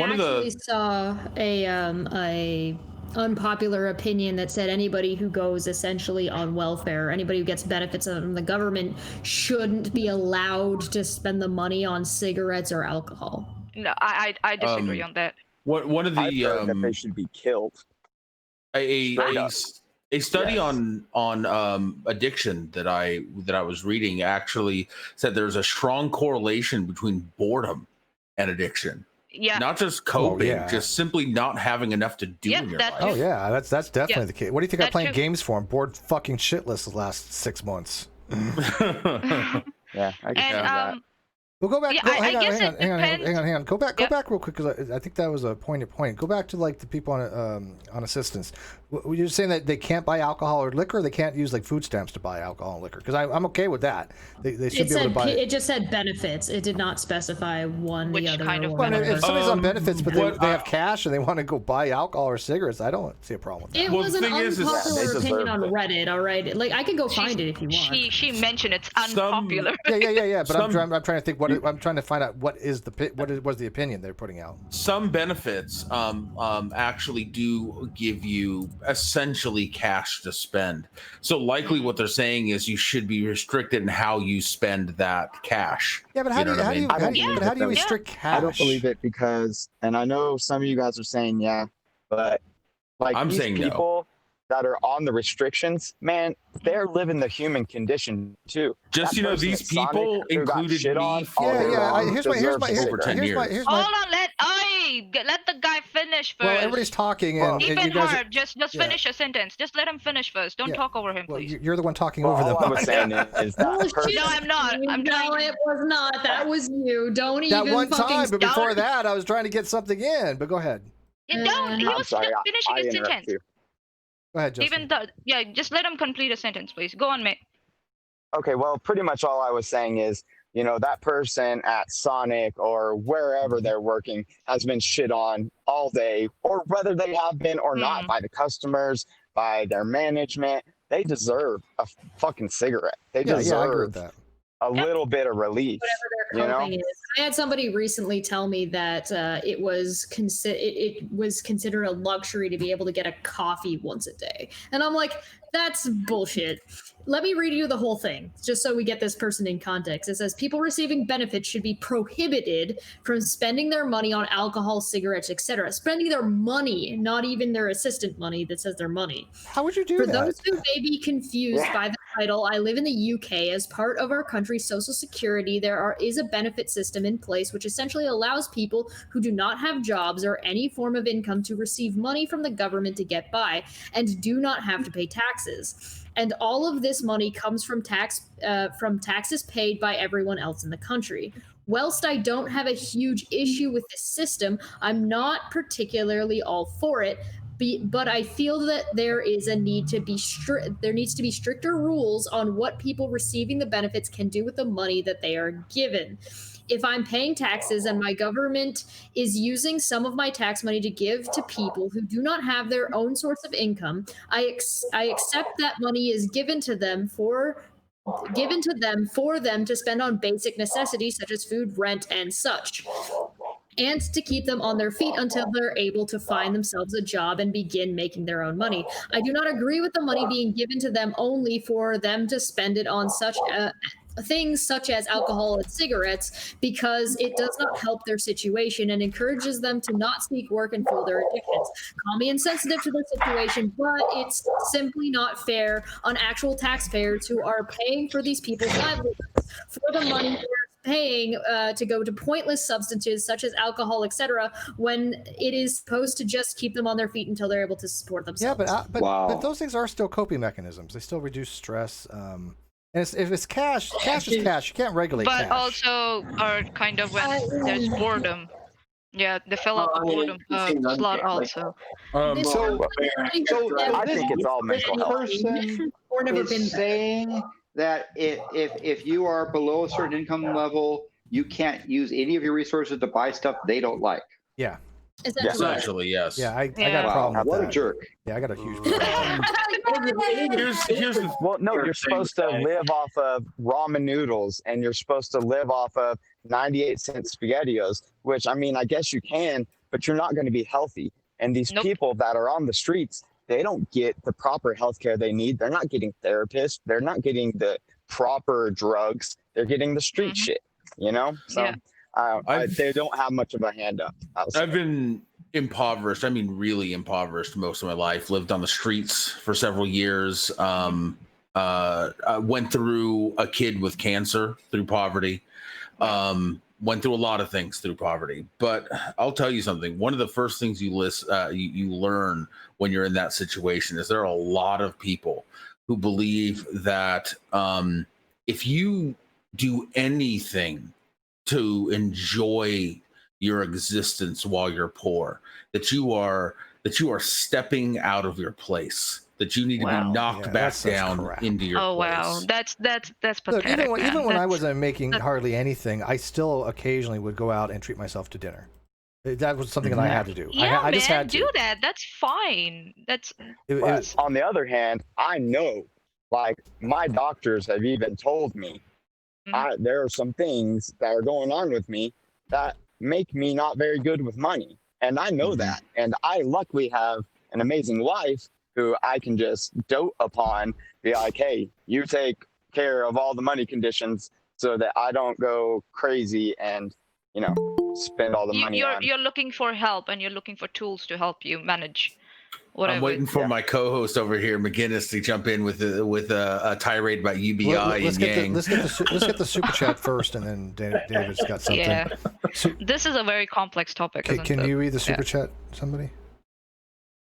actually saw a unpopular opinion that said anybody who goes essentially on welfare, anybody who gets benefits from the government, shouldn't be allowed to spend the money on cigarettes or alcohol. No, I disagree on that. One of I the heard that they should be killed. A study on addiction that I was reading actually said there's a strong correlation between boredom and addiction. Yeah. Not just coping, just simply not having enough to do in your life. Oh yeah, that's definitely the case. What do you think I'm playing true. games for? I'm bored fucking shitless the last 6 months. Yeah, I can see that. We'll go back. Yeah, hang I on. Go back real quick because I think that was a pointed point. Go back to like the people on assistance. You're saying that they can't buy alcohol or liquor. They can't use like food stamps to buy alcohol and liquor because I'm okay with that. They should be able to buy. It just said benefits. It did not specify one the other. Kind of Well, if somebody's on benefits but they have cash and they want to go buy alcohol or cigarettes, I don't see a problem with that. It was an unpopular opinion on Reddit. All right, like I can go find it if you want. She mentioned it's unpopular. Yeah. But I'm trying to think I'm trying to find out what was the opinion they're putting out. Some benefits actually do give you essentially cash to spend. So likely what they're saying is you should be restricted in how you spend that cash. Yeah, but how do you restrict cash? I don't believe it because, and I know some of you guys are saying but like I'm these saying people that are on the restrictions, man, they're living the human condition too. Just that these people included me. Here's my Hold on, let the guy finish first. Well, everybody's talking, and even you guys just finish a sentence. Just let him finish first. Don't talk over him, please. You're the one talking over them. All I was saying is that person. No, I'm not. No, it was not. That was you. Don't even. That one time, but start. before that, I was trying to get something in. But go ahead. You don't. He was sorry, finishing his sentence. You. Go ahead, Justin. Just let him complete a sentence, please. Go on, mate. Okay, well, pretty much all I was saying is, that person at Sonic or wherever they're working has been shit on all day, or whether they have been or not by the customers, by their management. They deserve a fucking cigarette. They deserve I agree with that. A little bit of relief. Whatever their coping is. I had somebody recently tell me that it was considered a luxury to be able to get a coffee once a day, and I'm like, that's bullshit. Let me read you the whole thing, just so we get this person in context. It says, people receiving benefits should be prohibited from spending their money on alcohol, cigarettes, etc. Spending their money, not even their assistant money that says their money. How would you do that? For that? those who may be confused by the title, I live in the UK. As part of our country's social security, there is a benefit system in place which essentially allows people who do not have jobs or any form of income to receive money from the government to get by and do not have to pay taxes. And all of this money comes from taxes paid by everyone else in the country. Whilst I don't have a huge issue with this system, I'm not particularly all for it. But I feel that there needs to be stricter rules on what people receiving the benefits can do with the money that they are given. If I'm paying taxes and my government is using some of my tax money to give to people who do not have their own source of income, I accept that money is given to them for them to spend on basic necessities such as food, rent, and such, and to keep them on their feet until they're able to find themselves a job and begin making their own money. I do not agree with the money being given to them only for them to spend it on such things such as alcohol and cigarettes, because it does not help their situation and encourages them to not seek work and fuel their addictions. Call me insensitive to their situation, but it's simply not fair on actual taxpayers who are paying for these people's livelihoods for the money they're paying to go to pointless substances such as alcohol, etc., when it is supposed to just keep them on their feet until they're able to support themselves. Yeah, but those things are still coping mechanisms. They still reduce stress. And if it's cash is cash. You can't regulate cash. But also are kind of when there's boredom. Yeah, they fill out the boredom slot also. I think it's all mental health. Person is saying that if you are below a certain income level, you can't use any of your resources to buy stuff they don't like. Yeah. Essentially, yes. Yeah, I got a problem with what that. a jerk. Yeah, I got a huge problem. You're supposed to live off of ramen noodles, and you're supposed to live off of 98-cent SpaghettiOs, which, I mean, I guess you can, but you're not going to be healthy. And these people that are on the streets, they don't get the proper health care they need. They're not getting therapists. They're not getting the proper drugs. They're getting the street shit, So, they don't have much of a hand up. I've been impoverished. I mean, really impoverished most of my life. Lived on the streets for several years. Went through a kid with cancer through poverty. Went through a lot of things through poverty. But I'll tell you something. One of the first things you learn when you're in that situation is there are a lot of people who believe that if you do anything to enjoy your existence while you're poor, that you are stepping out of your place, that you need to be knocked back down into your place. Wow, that's pathetic. Look, even when I wasn't making that's... hardly anything, I still occasionally would go out and treat myself to dinner. That was something that I had to do. Yeah, I just had to do that. That's fine. But on the other hand, I know, like, my doctors have even told me there are some things that are going on with me that make me not very good with money. And I know that. And I luckily have an amazing wife who I can just dote upon, be like, hey, you take care of all the money conditions so that I don't go crazy and, spend all the money on. You're looking for help, and you're looking for tools to help you manage whatever. I'm waiting for my co-host over here, McGinnis, to jump in with a tirade about UBI and gang. Let's get the super chat first, and then David's got something. Yeah. This is a very complex topic. Can you read the super chat, somebody?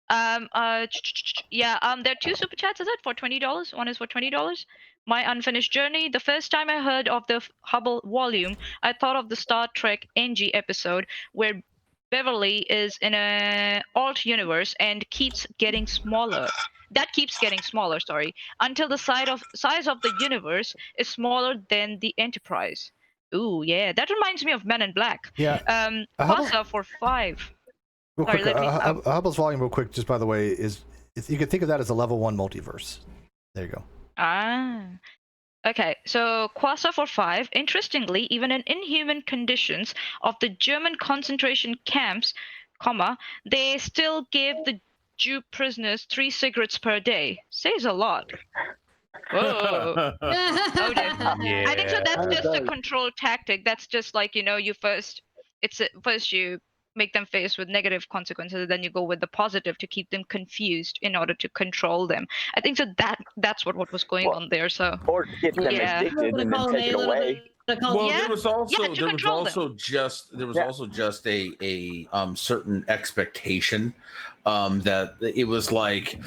There are 2 super chats, is it, for $20? One is for $20. My Unfinished Journey. The first time I heard of the Hubble volume, I thought of the Star Trek NG episode where Beverly is in a alt universe and keeps getting smaller. That keeps getting smaller, until the size of the universe is smaller than the Enterprise. Ooh, yeah, that reminds me of Men in Black. Yeah. Quasar for 5. Real quick, Hubble's volume, real quick, just by the way, is you could think of that as a level 1 multiverse. There you go. Okay, so Quasar for 5. Interestingly, even in inhuman conditions of the German concentration camps, they still gave the Jew prisoners 3 cigarettes per day. Says a lot. Whoa. I think so. That's just a control tactic. That's just like, you first you make them faced with negative consequences, and then you go with the positive to keep them confused in order to control them. I think so that's what was going on there. So or get them addicted and then take it away. Well, there was also just a certain expectation that it was like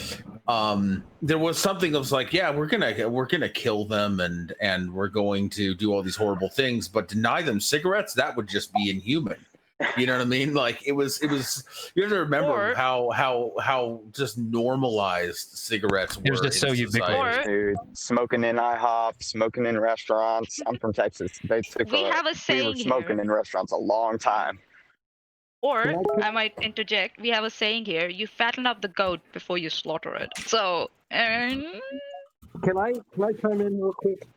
there was something that was like, yeah, we're gonna kill them and we're going to do all these horrible things, but deny them cigarettes, that would just be inhuman. You know what I mean? Like it was. You have to remember how just normalized cigarettes were. It was just so ubiquitous. Dude, smoking in IHOP, smoking in restaurants. I'm from Texas. We have a saying we were smoking here. in restaurants a long time. Or I might interject. We have a saying here: you fatten up the goat before you slaughter it. So. Can I chime in real quick?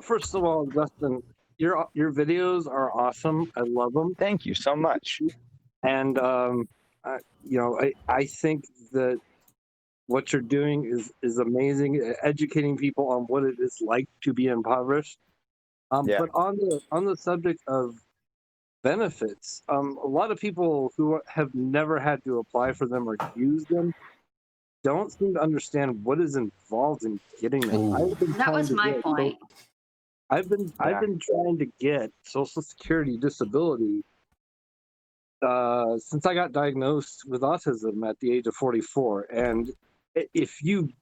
First of all, Justin, your videos are awesome. I love them. Thank you so much. And I think that what you're doing is amazing, educating people on what it is like to be impoverished. But on the subject of benefits, a lot of people who have never had to apply for them or use them don't seem to understand what is involved in getting them. That was my point. I've been trying to get Social Security disability since I got diagnosed with autism at the age of 44, and if you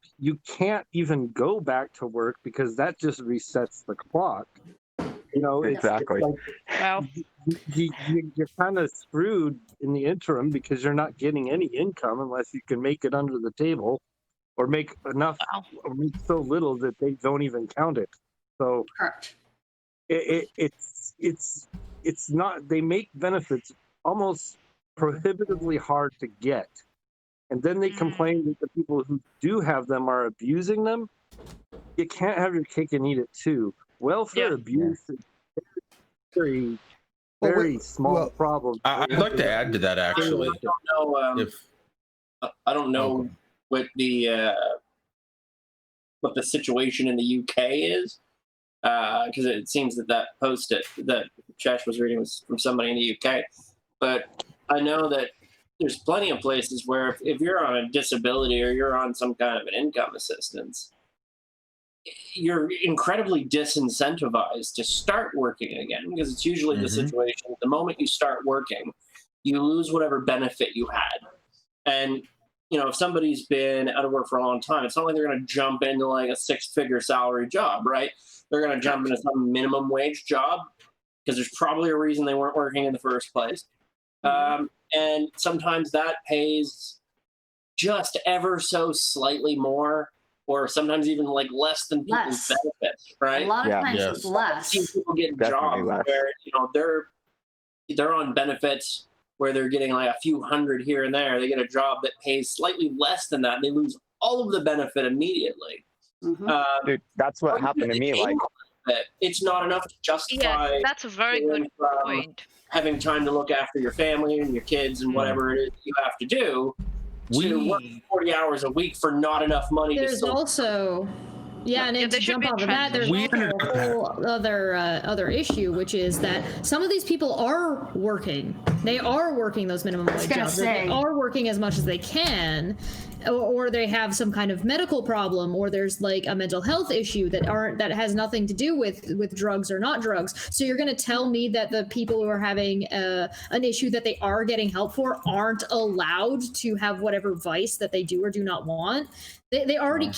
can't even go back to work because that just resets the clock. Exactly. You're kind of screwed in the interim because you're not getting any income unless you can make it under the table, or make enough, or make so little that they don't even count it. So it's not. They make benefits almost prohibitively hard to get, and then they complain that the people who do have them are abusing them. You can't have your cake and eat it too. Welfare abuse is very small problem. I'd like to add to that, actually. I don't know what the situation in the UK is, because it seems that post that Chesh was reading was from somebody in the UK. But I know that there's plenty of places where if you're on a disability or you're on some kind of an income assistance, you're incredibly disincentivized to start working again, because it's usually the situation. The moment you start working, you lose whatever benefit you had. And, you know, if somebody's been out of work for a long time, it's not like they're going to jump into like a 6-figure salary job, right? They're going to jump into some minimum wage job because there's probably a reason they weren't working in the first place. And sometimes that pays just ever so slightly more, or sometimes even like less than people's benefits, right? A lot of times it's less. People get jobs where, you know, they're on benefits where they're getting like a few hundred here and there. They get a job that pays slightly less than that. They lose all of the benefit immediately. Dude, that's what happened to me. Like, it's not enough to justify. Yeah, that's a very good point. Having time to look after your family and your kids and whatever it is you have to do. To work 40 hours a week for not enough money. There's also, and to jump off of that, there's also a whole other issue, which is that some of these people are working. They are working those minimum wage jobs. They are working as much as they can, or they have some kind of medical problem, or there's like a mental health issue that has nothing to do with drugs or not drugs. So you're going to tell me that the people who are having an issue that they are getting help for aren't allowed to have whatever vice that they do or do not want? They already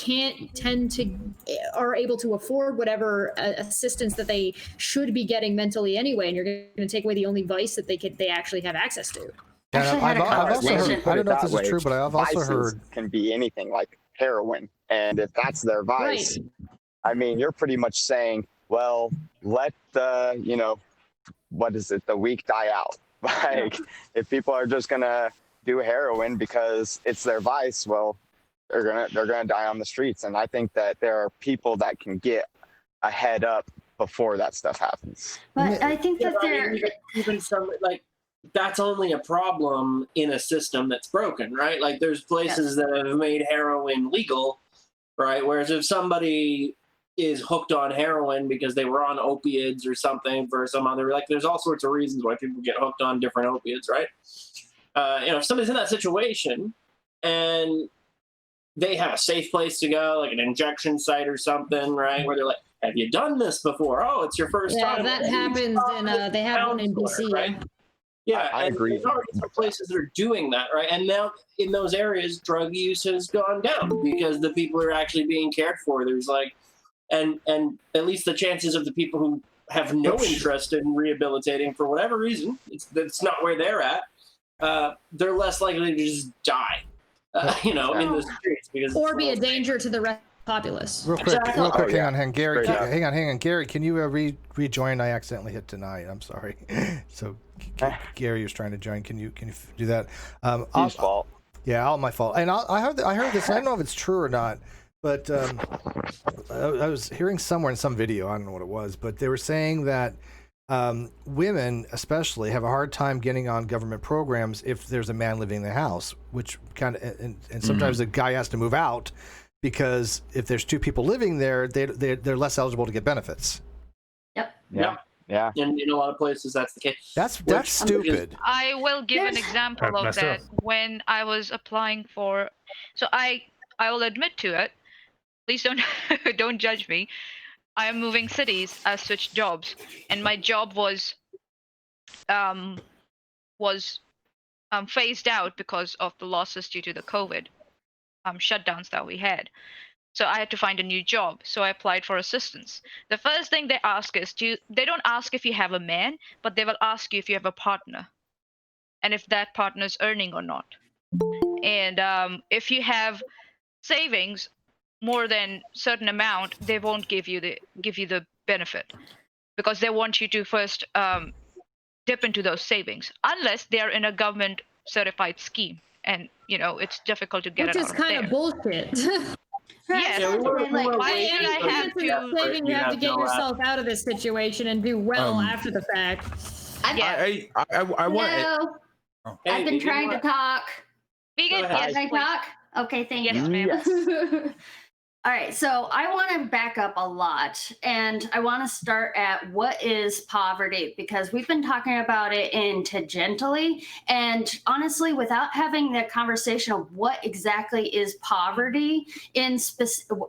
are able to afford whatever assistance that they should be getting mentally anyway, and you're going to take away the only vice that they actually have access to. Yeah, I've also heard, I don't know if this is true, but I've also heard can be anything like heroin, and if that's their vice, I mean, you're pretty much saying, well, let the, you know, what is it, the weak die out. Like, if people are just gonna do heroin because it's their vice, well, they're gonna die on the streets. And I think that there are people that can get a head up before that stuff happens. But I think that even some like. That's only a problem in a system that's broken, right? Like there's places that have made heroin legal, right? Whereas if somebody is hooked on heroin because they were on opiates or something for some other, like there's all sorts of reasons why people get hooked on different opiates, right? You know, if somebody's in that situation and they have a safe place to go, like an injection site or something, right? Where they're like, have you done this before? Oh, it's your first time. Yeah, that happens they have one in BC, right? Yeah, I agree. There's already some places that are doing that, right? And now in those areas, drug use has gone down because the people are actually being cared for. There's like, and at least the chances of the people who have no interest in rehabilitating for whatever reason, it's not where they're at. They're less likely to just die, you know, in the streets because or be a danger to the rest of the populace. Real quick, hang on, Gary. Hang on, Gary. Can you rejoin? I accidentally hit deny. I'm sorry. So. Gary was trying to join. Can you do that? His fault. Yeah, all my fault. And I heard this. I don't know if it's true or not, but I was hearing somewhere in some video. I don't know what it was, but they were saying that women, especially, have a hard time getting on government programs if there's a man living in the house, which kind of and sometimes the guy has to move out because if there's two people living there, they're less eligible to get benefits. Yeah. And in a lot of places, that's the case. That's stupid. I will give an example of that. When I was applying for, so I will admit to it. Please don't judge me. I am moving cities. I switched jobs, and my job was phased out because of the losses due to the COVID shutdowns that we had. So I had to find a new job. So I applied for assistance. The first thing they ask is, they don't ask if you have a man, but they will ask you if you have a partner and if that partner is earning or not. And if you have savings more than certain amount, they won't give you the benefit because they want you to first dip into those savings unless they're in a government certified scheme. And, you know, it's difficult to get it out of there. Which is kind of bullshit. Yes. You have to get yourself out of this situation and do well after the fact. I want. I've been trying to talk. Vegan, yes, I talk. Okay, thank you. Yes, ma'am. All right, so I want to back up a lot, and I want to start at what is poverty, because we've been talking about it tangentially, and honestly, without having the conversation of what exactly is poverty in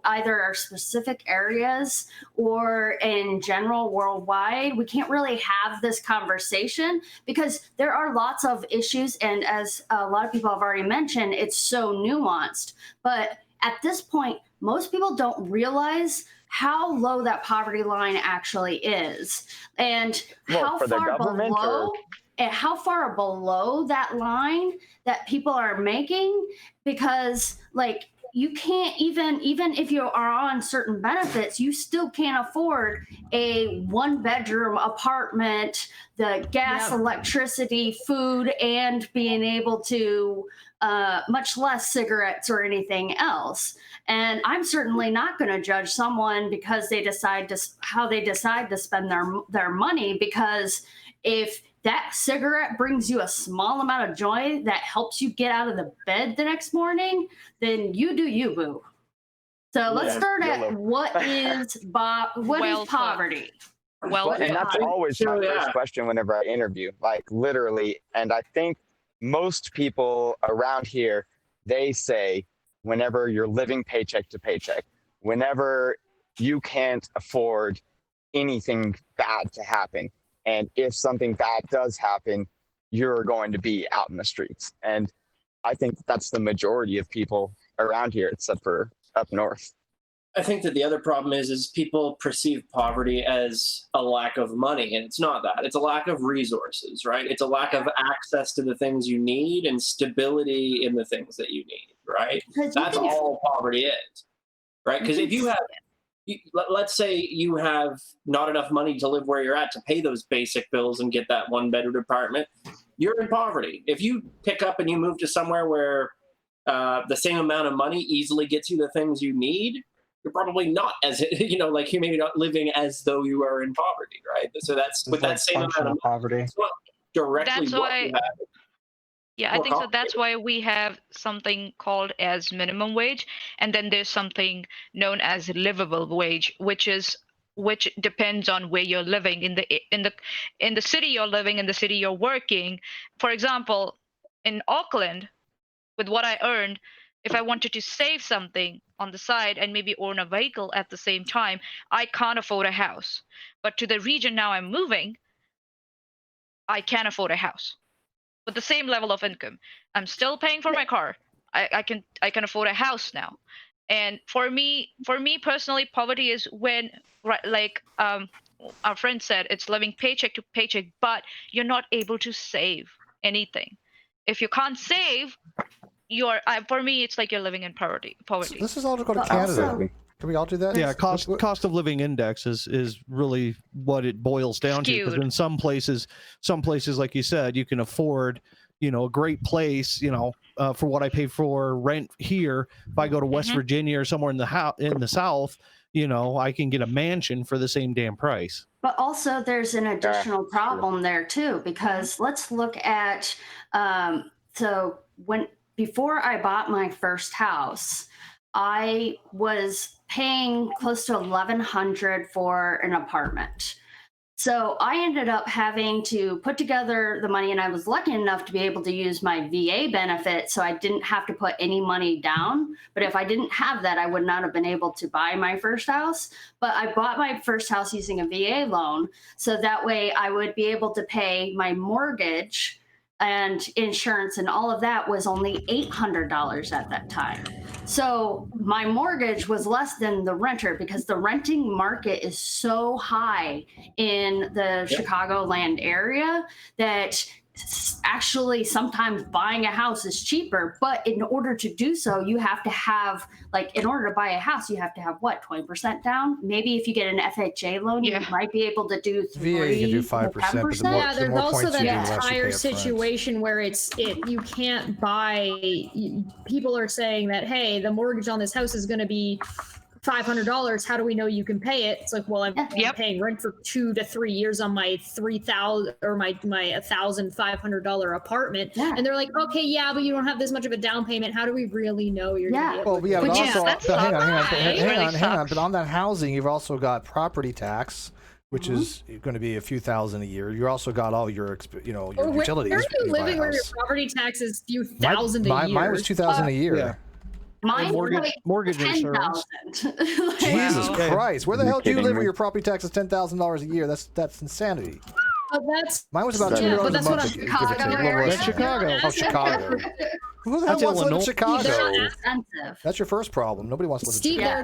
either our specific areas or in general worldwide, we can't really have this conversation because there are lots of issues, and as a lot of people have already mentioned, it's so nuanced. But at this point, most people don't realize how low that poverty line actually is, and how far below that line that people are making, because like you can't even if you are on certain benefits, you still can't afford a 1-bedroom apartment, the gas, electricity, food, and being able to much less cigarettes or anything else. And I'm certainly not going to judge someone because they decide to spend their money, because if that cigarette brings you a small amount of joy that helps you get out of the bed the next morning, then you do you, boo. So let's start at what is poverty? Well, and that's always my first question whenever I interview, like literally. And I think most people around here, they say, whenever you're living paycheck to paycheck, whenever you can't afford anything bad to happen, and if something bad does happen, you're going to be out in the streets. And I think that's the majority of people around here, except for up north. I think that the other problem is people perceive poverty as a lack of money, and it's not that. It's a lack of resources, right? It's a lack of access to the things you need and stability in the things that you need, right? That's all poverty is, right? Because if you have, let's say you have not enough money to live where you're at to pay those basic bills and get that 1-bedroom apartment, you're in poverty. If you pick up and you move to somewhere where the same amount of money easily gets you the things you need, you're probably not as, like you're maybe not living as though you are in poverty, right? So that's with that same amount of poverty. It's not directly that's what why, you have. Yeah, I think so. That's why we have something called as minimum wage, and then there's something known as livable wage, which depends on where you're living in the city you're living, in the city you're working. For example, in Auckland, with what I earned, if I wanted to save something on the side and maybe own a vehicle at the same time, I can't afford a house. But to the region now I'm moving, I can afford a house with the same level of income. I'm still paying for my car. I can afford a house now. And for me personally, poverty is when, like our friend said, it's living paycheck to paycheck, but you're not able to save anything. If you can't save, for me, it's like you're living in poverty. This is all to go to Canada. Can we all do that? Yeah, cost of living index is really what it boils down to. Because in some places, like you said, you can afford, a great place, for what I pay for rent here. If I go to West Virginia or somewhere in the South, I can get a mansion for the same damn price. But also, there's an additional problem there too, because let's look at before I bought my first house, I was paying close to $1,100 for an apartment. So I ended up having to put together the money, and I was lucky enough to be able to use my VA benefit, so I didn't have to put any money down. But if I didn't have that, I would not have been able to buy my first house. But I bought my first house using a VA loan, so that way I would be able to pay my mortgage and insurance, and all of that was only $800 at that time. So my mortgage was less than the renter, because the renting market is so high in the Chicagoland area that actually sometimes buying a house is cheaper. But in order to do so, you have to have, in order to buy a house, you have to have 20% down? Maybe if you get an FHA loan, you might be able to do 3%. VA, you can do 5%. But there's also that entire situation where you can't buy. People are saying that, hey, the mortgage on this house is going to be $500. How do we know you can pay it? It's like, well, I'm paying rent for 2 to 3 years on my $3,000 or my $1,500 apartment. Yeah. And they're like, okay, yeah, but you don't have this much of a down payment. How do we really know you're Yeah. gonna be able Well, to yeah, but pay it? also, that's but hang on, really hang on. sucks. But on that housing, you've also got property tax, which is going to be a few thousand a year. You also got all your, your utilities. Where are you if buy a living where your house. property tax is few thousand a year? Mine was $2,000 a year. Yeah. Mine mortgage $10,000. insurance. Jesus Wow. Christ! Where the You're hell do you kidding live me. where your property tax is $10,000 a year? That's insanity. But that's Mine was about Yeah, $200 but a that's what month. I'm- give or take. Chicago A little area. less That's than that. Chicago. Oh, Chicago. Who the hell That's wants to live in Illinois. Chicago? They're Expensive. That's your first problem. Nobody wants to live in Steve, Chicago.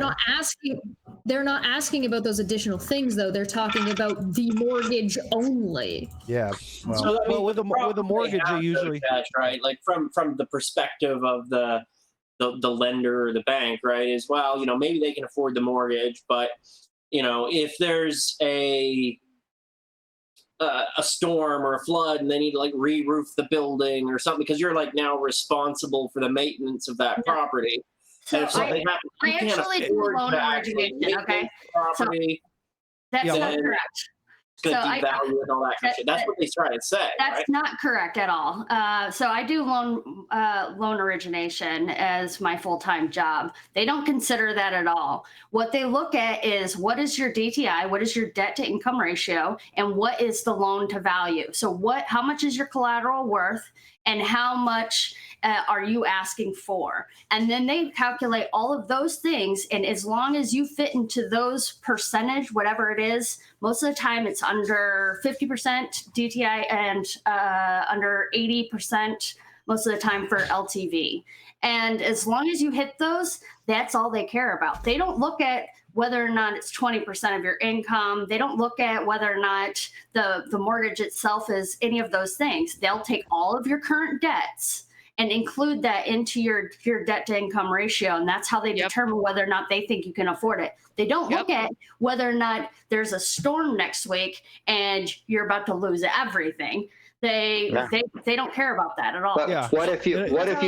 they're not asking about those additional things though. They're talking about the mortgage only. Yeah. Well, So, I mean, with a problem mortgage, they they have, though, usually- Josh, right? Like from the perspective of the lender or the bank, right? Is, well, maybe they can afford the mortgage, but if there's a storm or a flood and they need to like re-roof the building or something, because you're like now responsible for the maintenance of that property. So And if something happens, you I can't actually do afford loan to actually origination, maintain okay? the property. That's Yeah. not correct. It's going So to devalue and all that kind of shit. That's what they try to say, That's right? not correct at all. So I do loan origination as my full-time job. They don't consider that at all. What they look at is what is your DTI, what is your debt to income ratio, and what is the loan to value. So how much is your collateral worth, and how much are you asking for? And then they calculate all of those things. And as long as you fit into those percentage, whatever it is, most of the time it's under 50% DTI and under 80% most of the time for LTV. And as long as you hit those, that's all they care about. They don't look at whether or not it's 20% of your income. They don't look at whether or not the mortgage itself is any of those things. They'll take all of your current debts and include that into your debt to income ratio. And that's how they determine whether or not they think you can afford it. They don't look at whether or not there's a storm next week and you're about to lose everything. They don't care about that at all. But what if you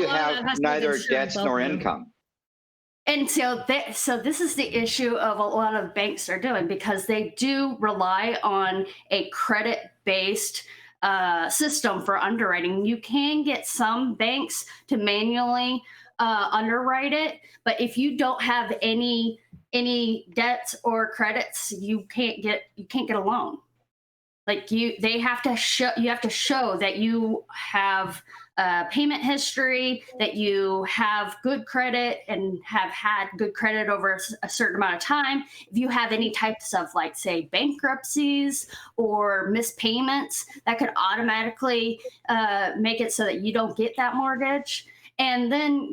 have neither debts nor income? income? And so this is the issue of a lot of banks are doing, because they do rely on a credit-based system for underwriting. You can get some banks to manually underwrite it, but if you don't have any debts or credits, you can't get a loan. Like you have to show that you have payment history, that you have good credit and have had good credit over a certain amount of time. If you have any types of, like, say, bankruptcies or missed payments, that could automatically make it so that you don't get that mortgage. And then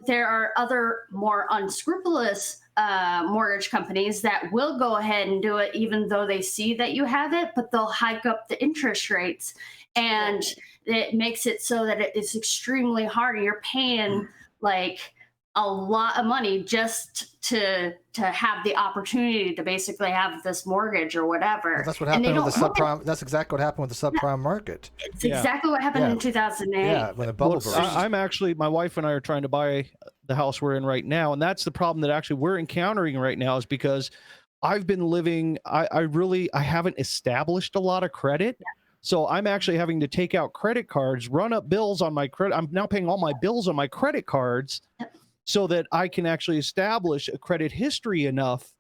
there are other more unscrupulous mortgage companies that will go ahead and do it even though they see that you have it, but they'll hike up the interest rates, and it makes it so that it's extremely hard. You're paying like a lot of money just to have the opportunity to basically have this mortgage or whatever. Well, that's what happened with the subprime. That's exactly what happened with the subprime market. It's exactly what happened in 2008. Yeah, when the bubble burst. I'm actually, my wife and I are trying to buy the house we're in right now, and that's the problem that actually we're encountering right now, is because I've been living. I haven't established a lot of credit. Yeah. So I'm actually having to take out credit cards, run up bills on my credit. I'm now paying all my bills on my credit cards so that I can actually establish a credit history enough.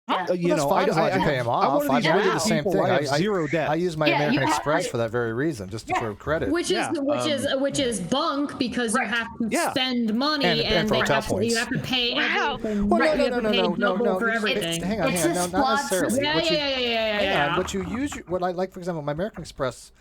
That's fine as long as you pay them off. I did the same thing. I have zero debt. I use my American Express for that very reason, just for credit. Which is bunk, because you have to spend money and for hotel you have to pay everything. Well, no. For everything. Hang on. No, not necessarily. Yeah. What you use, what I like, for example, my American Express,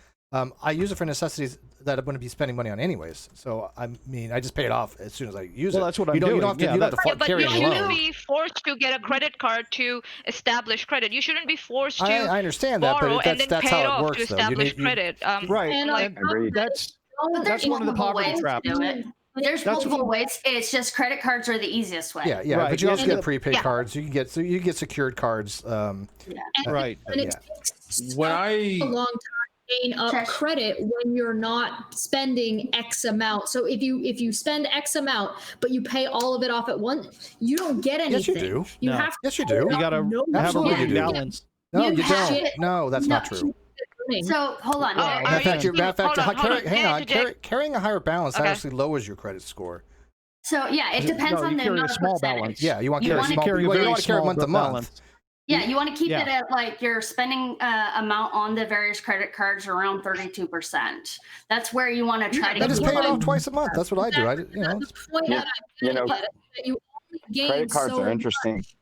I use it for necessities that I'm going to be spending money on anyways. So I mean, I just pay it off as soon as I use it. Well, that's what I'm doing. You don't have to carry a loan. But you shouldn't be forced to get a credit card to establish credit. You shouldn't be forced to I understand that, borrow but and then that's pay it how it off works, to though. establish credit. Right. And that's one of the poverty traps. There's multiple ways. It's just credit cards are the easiest way. Yeah. Right. But you also get prepaid cards. You can get secured cards. Right. And it takes a long time gain up credit when you're not spending X amount. So if you spend X amount, but you pay all of it off at once, you don't get anything. Yes, you do. You No. have Yes, you do. You gotta have a Absolutely right you do. balance. No, You you have don't. to- No, that's not true. So hold on. Oh, Matter of fact, hang on. Jake. Carrying a higher balance Okay. actually lowers your credit score. So yeah, it depends No, on you the carry a amount of small percentage. balance. Yeah, you want to You carry wanna small. carry a You very want to carry small month to month. balance. Yeah, you want to keep Yeah. it at like your spending amount on the various credit cards around 32%. That's where you want to try to I just keep pay it it. off twice a month. That's what I do. That's the point Yeah, that you know, that you only gain credit cards so are interesting. much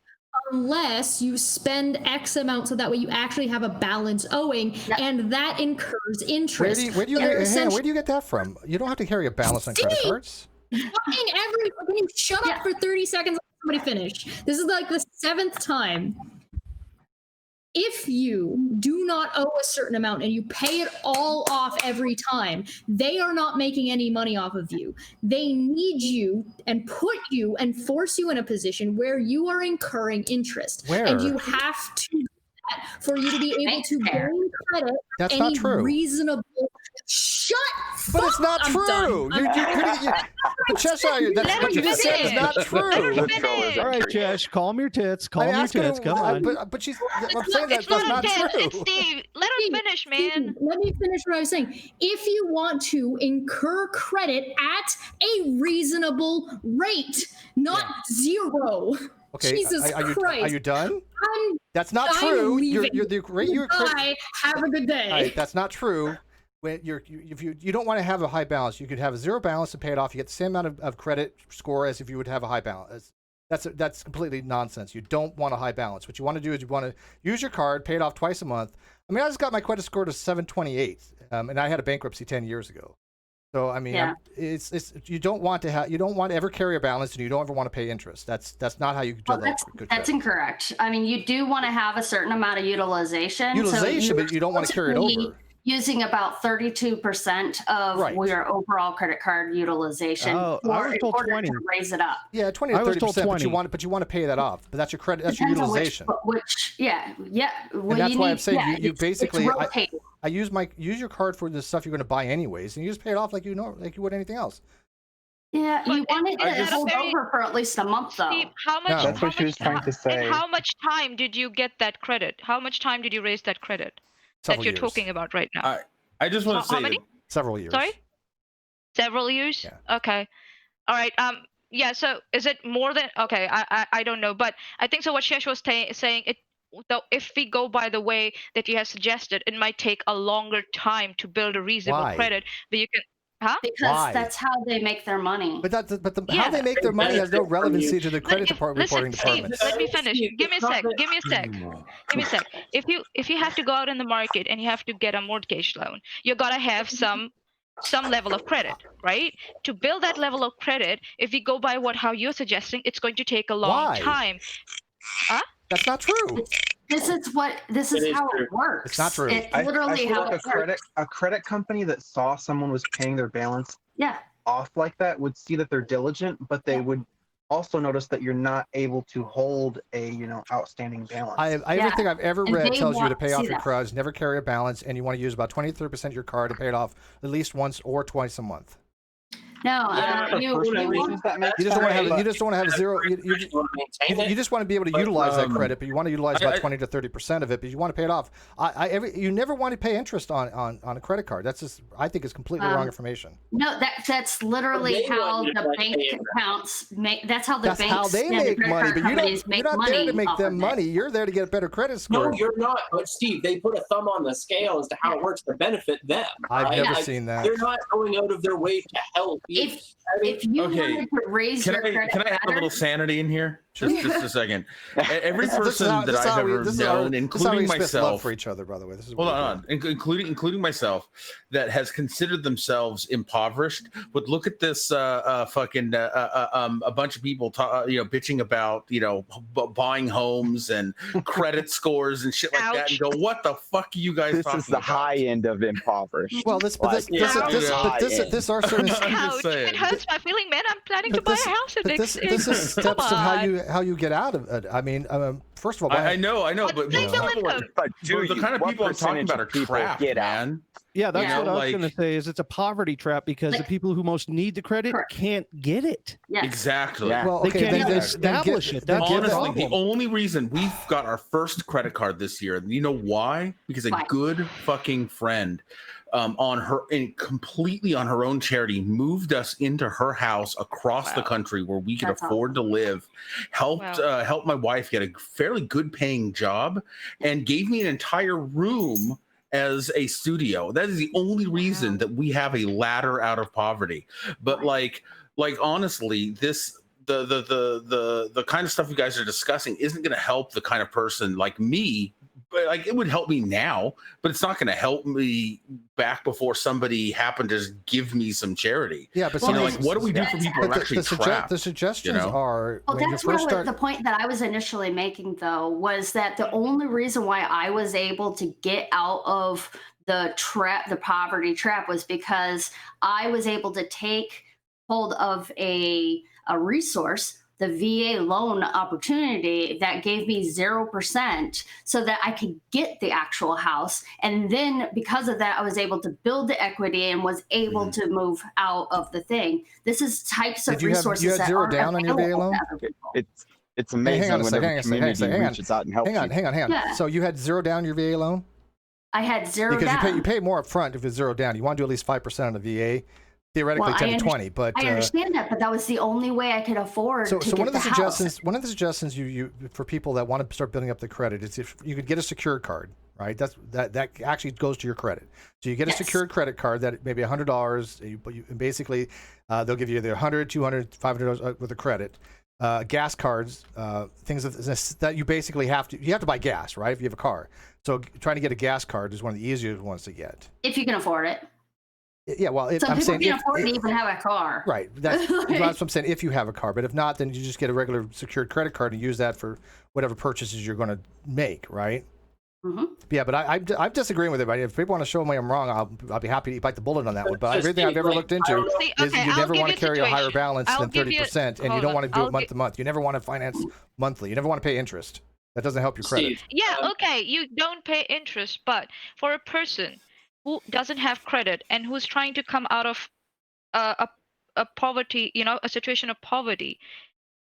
unless you spend X amount, so that way you actually have a balance owing, and that incurs interest. Where do you get that from? You don't have to carry a balance on credit cards. Fucking can you shut up for 30 seconds and let somebody finish? This is like the 7th time. If you do not owe a certain amount and you pay it all off every time, they are not making any money off of you. They need you and put you and force you in a position where you are incurring interest. Where? And you have to do that for you to be able to gain credit. That's any not true. Reasonable. Shut. But it's not I'm true. done. The Cheshire, that's what you just said is not true. All right, Chesh, calm your tits. Calm your tits. Come on. But she's. I'm saying that's not It's true. Steve. Let her finish, man. Let me finish what I was saying. If you want to incur credit at a reasonable rate, not zero. Okay, Jesus Christ. Are you done? That's not I'm true. leaving. You're the rate you're. Bye. Have a good day. All right, that's not true. When if you don't want to have a high balance, you could have a zero balance and pay it off. You get the same amount of credit score as if you would have a high balance. That's completely nonsense. You don't want a high balance. What you want to do is you want to use your card, pay it off twice a month. I mean, I just got my credit score to 728, and I had a bankruptcy 10 years ago. So I mean, it's you don't want to ever carry a balance, and you don't ever want to pay interest. That's not how you develop good That's credit. incorrect. I mean, you do want to have a certain amount of utilization. But you don't want to carry it over. Using about 32% of your overall credit card utilization I was told 20. to raise it up. Yeah, 20 to 30%. But you want to pay that off. But that's your credit. That's your utilization. And that's why I'm saying you basically. It's I use your card for the stuff you're going to buy anyways, and you just pay it off like you would anything else. Yeah, you want it to hold over for at least a month, though. Steve, how much? No. That's what she was trying to say. And how much time did you get that credit? How much time did you raise that credit that you're talking about right now? I just want to say how many? Several years. Sorry? Several years? Yeah. Okay. All right. Yeah, so is it more than okay, I don't know. But I think so what Shesh was saying, though if we go by the way that you have suggested, it might take a longer time to build a reasonable credit, but you can Because that's how they make their money. But how they make their money has no relevancy to the credit reporting department. Let me finish. Give me a sec. Give me a sec. If you have to go out in the market and you have to get a mortgage loan, you gotta have some level of credit, right? To build that level of credit, if we go by how you're suggesting, it's going to take a long time. Huh? That's not true. This is how it works. It's not true. It's literally how it works. A credit company that saw someone was paying their balance off like that would see that they're diligent, but they would also notice that you're not able to hold a outstanding balance. Everything I've ever read tells you to pay off your cards, never carry a balance, and you want to use about 20-30% of your card to pay it off at least once or twice a month. No, you just don't want to have zero. You just want to be able to utilize that credit, but you want to utilize about 20 to 30% of it. But you want to pay it off. You never want to pay interest on a credit card. That's just I think is completely wrong information. No, that's literally how the bank accounts make. That's how the banks. That's how they make money. But you're not there to make them money. You're there to get a better credit score. No, you're not. But Steve, they put a thumb on the scale as to how it works to benefit them. I've never seen that. They're not going out of their way to help. If you wanted to raise your credit, can I have a little sanity in here? Just a second. Every person that I've ever known, including myself, love for each other, by the way. This is hold on, including myself, that has considered themselves impoverished, would look at this fucking a bunch of people bitching about buying homes and credit scores and shit like that, and go, "What the fuck are you guys?" This is the high end of impoverished. Well, this our certain. It hurts my feeling, man. I'm planning to buy a house in next. This is steps of how you get out of it. I mean, first of all, I know, but do the kind of people I'm talking about are trapped, get man. Yeah, that's what I was like- going to say. Is it's a poverty trap because the people who most need the credit can't get it. Yes. Exactly. Well, They okay, can't then even get- establish it. then That's get the Honestly, the problem. only reason we've got our first credit card this year, you know why? Because a Why? good fucking friend completely on her own charity moved us into her house across the country where we could That's afford to live, helped my wife get a fairly good paying job, and gave me an entire room as a studio. That is the only reason that we have a ladder out of poverty. But like honestly, the kind of stuff you guys are discussing isn't going to help the kind of person like me. But like, it would help me now, but it's not going to help me back before somebody happened to just give me some charity. Yeah, but like, what do we do for people who are actually trapped? The suggestions are Well, when you that's first start. the point that I was initially making, though, was that the only reason why I was able to get out of the poverty trap, was because I was able to take hold of a resource, the VA loan opportunity, that gave me 0% so that I could get the actual house. And then because of that, I was able to build the equity and was able to move out of the thing. This is types of resources you had that zero aren't down on your VA available loan? to other people. It's amazing hang on a when second, the hang on a community second, hang on. reaches out and helps Hang on, you. hang on. Yeah. So you had zero down your VA loan? I had zero Because down. you pay more up front if it's zero down. You want to do at least 5% on the VA, theoretically Well, 10 to 20. But I understand that, but that was the only way I could afford to so get one of the house. suggestions you for people that want to start building up the credit is if you could get a secured card, right? That actually goes to your credit. So you get a secured credit card that maybe $100. And basically, they'll give you either $100, $200, $500 with a credit. Gas cards, things that you basically have to buy gas, right? If you have a car. So trying to get a gas card is one of the easiest ones to get. If you can afford it. Yeah, well, Some I'm people saying can afford to even have a car. right. That's what I'm saying. If you have a car, but if not, then you just get a regular secured credit card and use that for whatever purchases you're going to make, right? Mm-hmm. Yeah, but I'm disagreeing with it. If people want to show me I'm wrong, I'll be happy to bite the bullet on that one. But everything I've ever looked into is you never want to carry a higher balance than 30%, and you don't want to do it month to month. You never want to finance monthly. You never want to pay interest. That doesn't help your credit. Yeah, okay, you don't pay interest, but for a person who doesn't have credit and who's trying to come out of a poverty, a situation of poverty,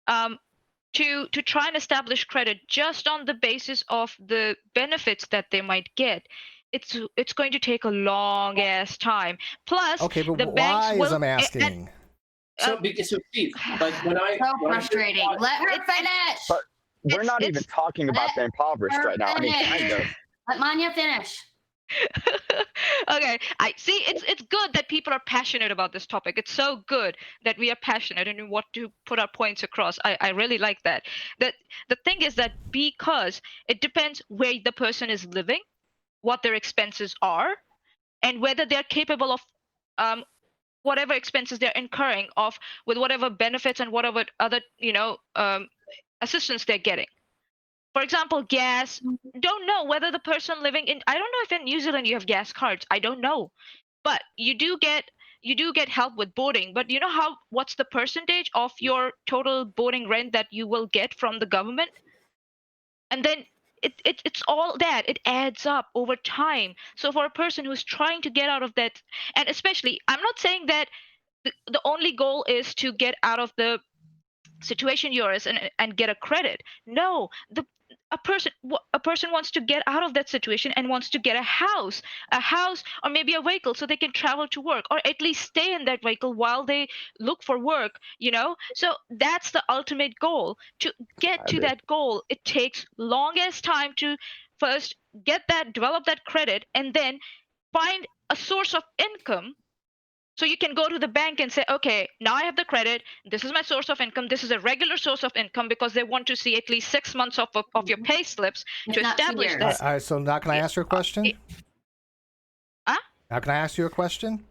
to try and establish credit just on the basis of the benefits that they might get, it's going to take a long ass time. Plus, okay, but the banks will, I'm asking? Because Steve, like when I frustrating. Let her finish. But we're not even talking about the impoverished right now. I mean, kind of. Let Manya finish. Okay, I see. It's good that people are passionate about this topic. It's so good that we are passionate and we want to put our points across. I really like that. That the thing is that because it depends where the person is living, what their expenses are, and whether they're capable of whatever expenses they're incurring with whatever benefits and whatever other assistance they're getting. For example, gas. Don't know whether the person living in, I don't know if in New Zealand you have gas cards. I don't know, but you do get help with boarding. But you know what's the percentage of your total boarding rent that you will get from the government? And then it's all that. It adds up over time. So for a person who's trying to get out of that, and especially, I'm not saying that the only goal is to get out of the situation you're in and get a credit. No, a person wants to get out of that situation and wants to get a house or maybe a vehicle so they can travel to work, or at least stay in that vehicle while they look for work, so that's the ultimate goal. To get to that goal, it takes longest time to first develop that credit and then find a source of income. So you can go to the bank and say, okay, now I have the credit. This is my source of income. This is a regular source of income, because they want to see at least 6 months of your pay slips to establish that. All right, so now can I ask you a question? Now can I ask you a question?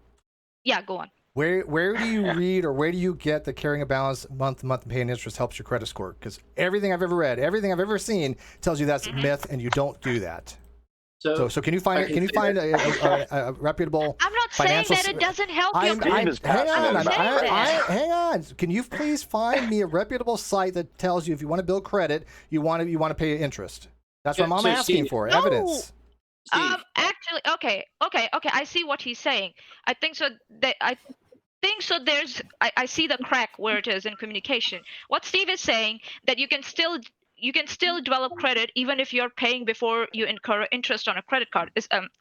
Yeah, go on. Where do you read, or where do you get the carrying a balance month to month and paying interest helps your credit score? Because everything I've ever read, everything I've ever seen tells you that's a myth, and you don't do that. So can you find a reputable? I'm not saying that it doesn't help your credit. Hang on. Can you please find me a reputable site that tells you if you want to build credit, you want to pay interest? That's what I'm asking for. Evidence. Actually, okay. I see what he's saying. I think so. I see the crack where it is in communication. What Steve is saying, that you can still develop credit even if you're paying before you incur interest on a credit card,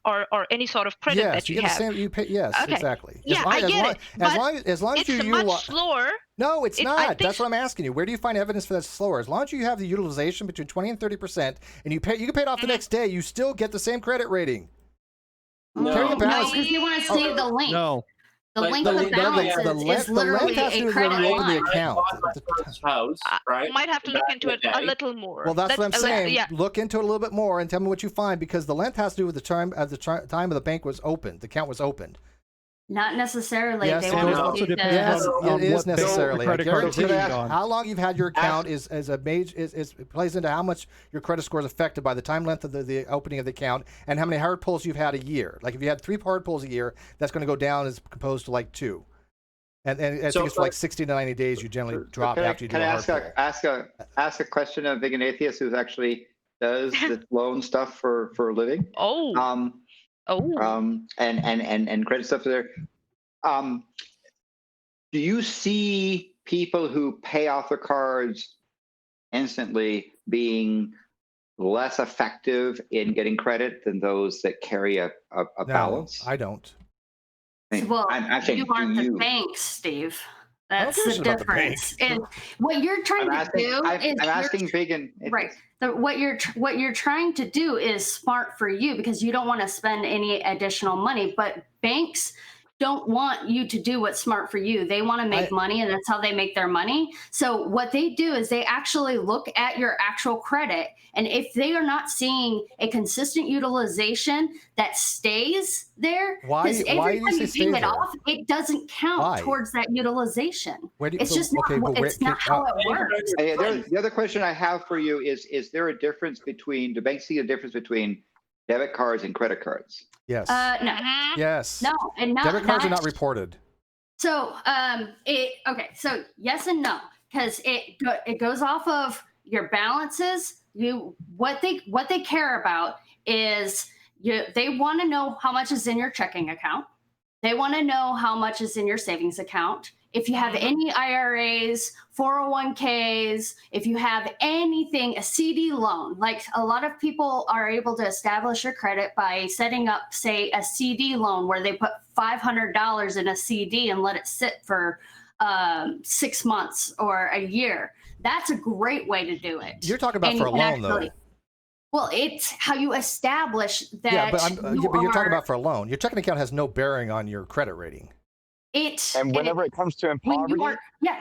or any sort of credit that you have. Yes, okay. Exactly. Yeah, I get it. As long as it's much slower. No, it's not. That's what I'm asking you. Where do you find evidence for that slower? As long as you have the utilization between 20 and 30%, and you can pay it off the next day, you still get the same credit rating. No, because you want to see the link. No. The link of the balance is literally a credit line. Right? Might have to look into it a little more. Well, that's what I'm saying. Yeah. Look into it a little bit more and tell me what you find, because the length has to do with the time of the bank was opened, the account was opened. Not necessarily. Yes, they want to it is necessarily. I guarantee you on. how long you've had your account is plays into how much your credit score is affected by the time length of the opening of the account, and how many hard pulls you've had a year. Like if you had 3 hard pulls a year, that's going to go down as opposed to like 2. And I think it's like 60 to 90 days you generally drop after you do a hard pull. Can I ask a question of being an atheist who actually does the loan stuff for a living? And credit stuff there. Do you see people who pay off their cards instantly being less effective in getting credit than those that carry a balance? I don't. Well, you aren't the banks, Steve. That's the difference. And what you're trying to do is I'm asking vegan. Right. What you're trying to do is smart for you, because you don't want to spend any additional money. But banks don't want you to do what's smart for you. They want to make money, and that's how they make their money. So what they do is they actually look at your actual credit, and if they are not seeing a consistent utilization that stays there, because every time you pay it off, it doesn't count towards that utilization. It's just not how it works. The other question I have for you is there a difference between, do banks see a difference between debit cards and credit cards? Yes. No. Yes. No, and not debit cards are not reported. So, so yes and no, because it goes off of your balances. What they care about is they want to know how much is in your checking account. They want to know how much is in your savings account. If you have any IRAs, 401ks, if you have anything, a CD loan, like a lot of people are able to establish your credit by setting up, say, a CD loan where they put $500 in a CD and let it sit for 6 months or a year. That's a great way to do it. You're talking about for a loan, though. Well, it's how you establish that. Yeah, but you're talking about for a loan. Your checking account has no bearing on your credit rating. And whenever it comes to poverty,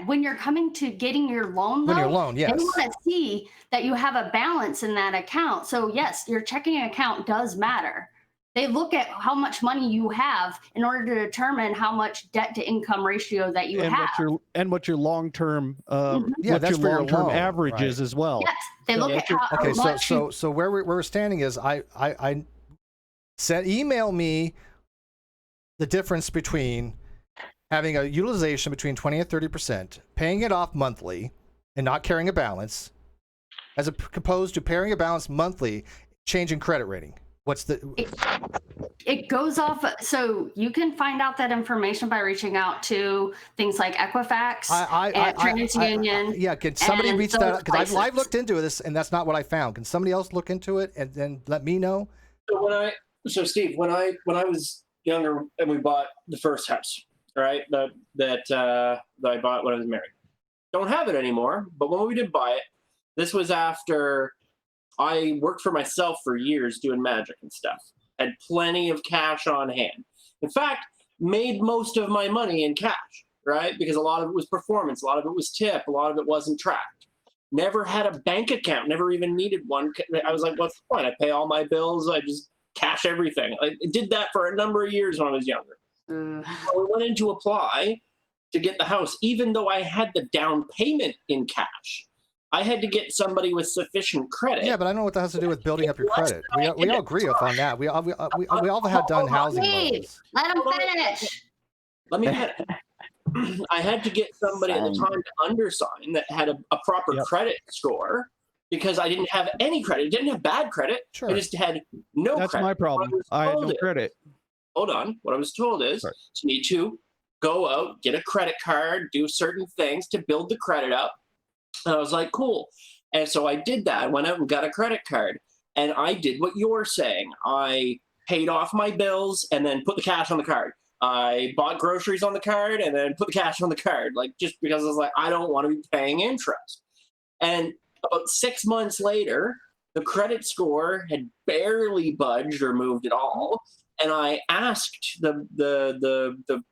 when you're coming to getting your loan, they want to see that you have a balance in that account. So yes, your checking account does matter. They look at how much money you have in order to determine how much debt to income ratio that you have, what your long term average is as well. Yes, they look at how so where we're standing is I said email me the difference between having a utilization between 20 and 30%, paying it off monthly and not carrying a balance, as opposed to paying a balance monthly, changing credit rating. It goes off. So you can find out that information by reaching out to things like Equifax and TransUnion. Can somebody reach that out? Because I've looked into this and that's not what I found. Can somebody else look into it and then let me know? So Steve, when I was younger and we bought the first house, right, that I bought when I was married, don't have it anymore. But when we did buy it, this was after I worked for myself for years doing magic and stuff. Had plenty of cash on hand. In fact, made most of my money in cash, right? Because a lot of it was performance, a lot of it was tip, a lot of it wasn't tracked. Never had a bank account, never even needed one. I was like, what's the point? I pay all my bills, I just cash everything. I did that for a number of years when I was younger. So I went in to apply to get the house, even though I had the down payment in cash. I had to get somebody with sufficient credit. Yeah, but I don't know what that has to do with building up your credit. We all agree upon that. We all have done housing loans. Let him finish. Let me finish. I had to get somebody at the time to undersign that had a proper credit score because I didn't have any credit. I didn't have bad credit. Sure. I just had no credit. That's my problem. I had no credit. Hold on. What I was told is you need to go out, get a credit card, do certain things to build the credit up. And I was like, cool. And so I did that. I went out and got a credit card. And I did what you're saying. I paid off my bills and then put the cash on the card. I bought groceries on the card and then put the cash on the card, like just because I was like, I don't want to be paying interest. And about 6 months later, the credit score had barely budged or moved at all. And I asked the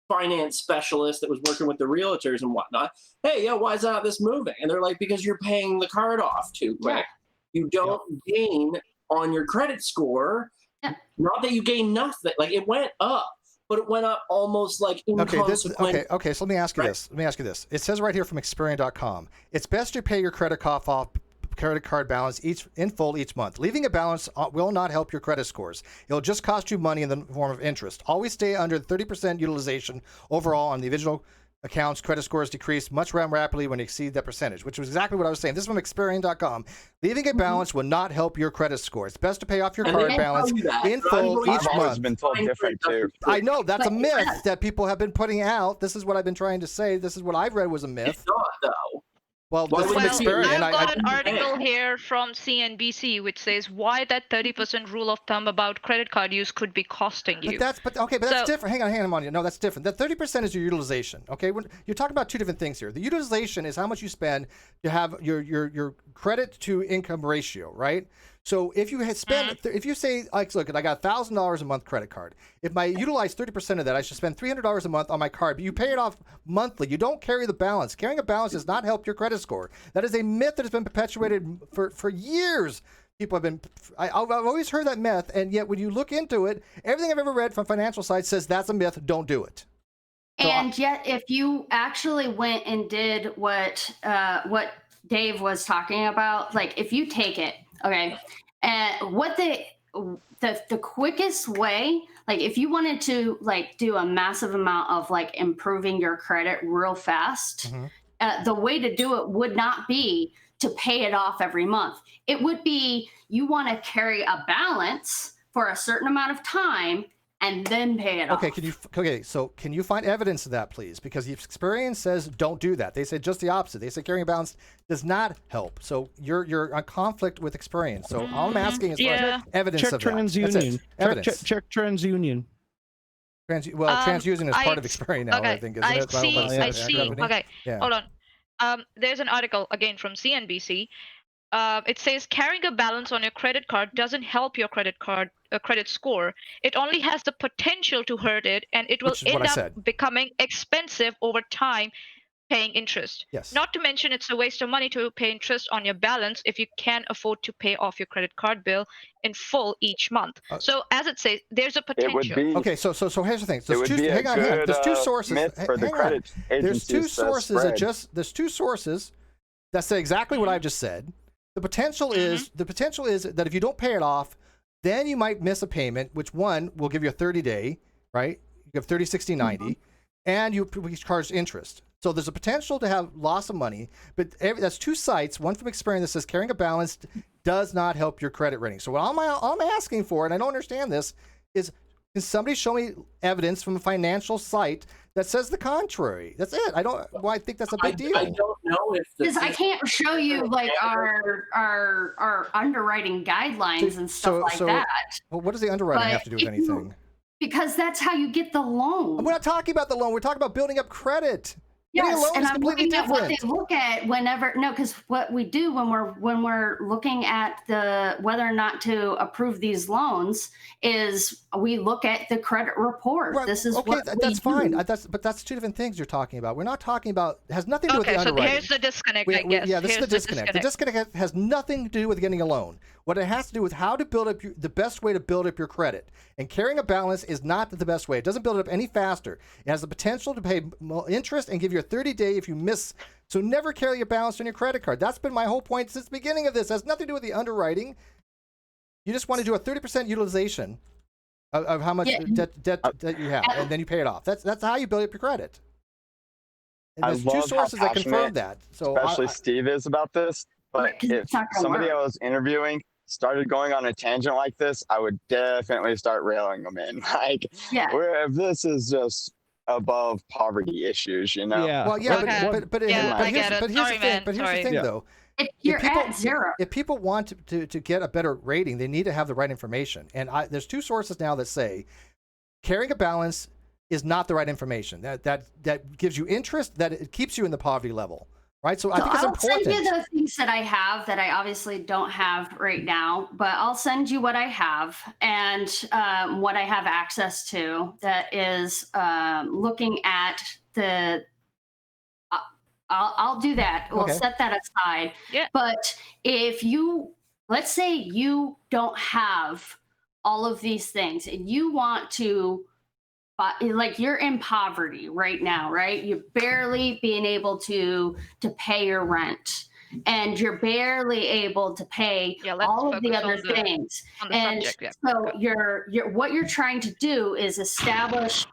finance specialist that was working with the realtors and whatnot, hey, why is not this moving? And they're like, because you're paying the card off too quick. You don't gain on your credit score. Not that you gain nothing. Like it went up, but it went up almost like inconsequential. Okay. So let me ask you this. It says right here from Experian.com, it's best to pay your credit card balance in full each month. Leaving a balance will not help your credit scores. It'll just cost you money in the form of interest. Always stay under 30% utilization overall on the individual accounts. Credit scores decrease much more rapidly when you exceed that percentage, which was exactly what I was saying. This is from Experian.com. Leaving a balance will not help your credit score. It's best to pay off your card balance in full each month. I've always been told different too. I know that's a myth that people have been putting out. This is what I've been trying to say. This is what I've read was a myth. It's not though. Well, I've got an article here from CNBC which says why that 30% rule of thumb about credit card use could be costing you. But that's different. Hang on. No, that's different. That 30% is your utilization. Okay, you're talking about two different things here. The utilization is how much you spend to have your credit to income ratio, right? So if you had spent, if you say, like, look, I got $1,000 a month credit card. If I utilize 30% of that, I should spend $300 a month on my card. But you pay it off monthly. You don't carry the balance. Carrying a balance does not help your credit score. That is a myth that has been perpetuated for years. People have been, I've always heard that myth, and yet when you look into it, everything I've ever read from financial sites says that's a myth. Don't do it. And yet, if you actually went and did what Dave was talking about, like if you take it, okay, and what the quickest way, like if you wanted to like do a massive amount of like improving your credit real fast, the way to do it would not be to pay it off every month. It would be you want to carry a balance for a certain amount of time and then pay it off. So can you find evidence of that, please? Because the experience says don't do that. They say just the opposite. They say carrying a balance does not help. So you're a conflict with experience. So all I'm asking is for evidence of that. Check TransUnion. TransUnion is part of Experian now, I think, isn't it? I see. Okay, hold on. There's an article again from CNBC. It says carrying a balance on your credit card doesn't help your credit score. It only has the potential to hurt it, and it will end up becoming expensive over time, paying interest. Yes. Not to mention, it's a waste of money to pay interest on your balance if you can't afford to pay off your credit card bill in full each month. So as it says, there's a potential. Okay, so here's the thing. There's two sources. There's two sources that say exactly what I've just said. The potential is that if you don't pay it off, then you might miss a payment, which one will give you a 30-day, right? You have 30, 60, 90, and you charge interest. So there's a potential to have loss of money, but that's two sites, one from Experian that says carrying a balance does not help your credit rating. So what I'm asking for, and I don't understand this, is can somebody show me evidence from a financial site that says the contrary? That's it. I think that's a big deal. I don't know if because I can't show you like our underwriting guidelines and stuff like that. Well, what does the underwriting have to do with anything? Because that's how you get the loan. We're not talking about the loan. We're talking about building up credit. Yes, and I'm looking at what they look at because what we do when we're looking at whether or not to approve these loans is we look at the credit report. Right. This is that's fine. But that's two different things you're talking about. We're not talking about has nothing to do with the underwriting. Okay, so here's the disconnect. I guess. This is the disconnect. The disconnect has nothing to do with getting a loan. What it has to do with how to build up the best way to build up your credit. And carrying a balance is not the best way. It doesn't build it up any faster. It has the potential to pay interest and give you a 30-day if you miss. So never carry a balance on your credit card. That's been my whole point since the beginning of this. It has nothing to do with the underwriting. You just want to do a 30% utilization of how much debt you have, and then you pay it off. That's how you build up your credit. And there's two sources that confirm that. So especially Steve is about this. But if somebody I was interviewing started going on a tangent like this, I would definitely start railing them in. Like, if this is just above poverty issues, you know? Yeah. Well, yeah, but here's the thing, though. If you're at zero. If people want to get a better rating, they need to have the right information. And there's two sources now that say carrying a balance is not the right information. That gives you interest, that it keeps you in the poverty level. Right, so I think it's important. I'll send you the things that I have that I obviously don't have right now, but I'll send you what I have and what I have access to. That is looking at the. I'll do that. We'll set that aside. Yeah. But if let's say you don't have all of these things and you want to. Like you're in poverty right now, right? You're barely being able to pay your rent, and you're barely able to pay all of the other things. And so you're what you're trying to do is establish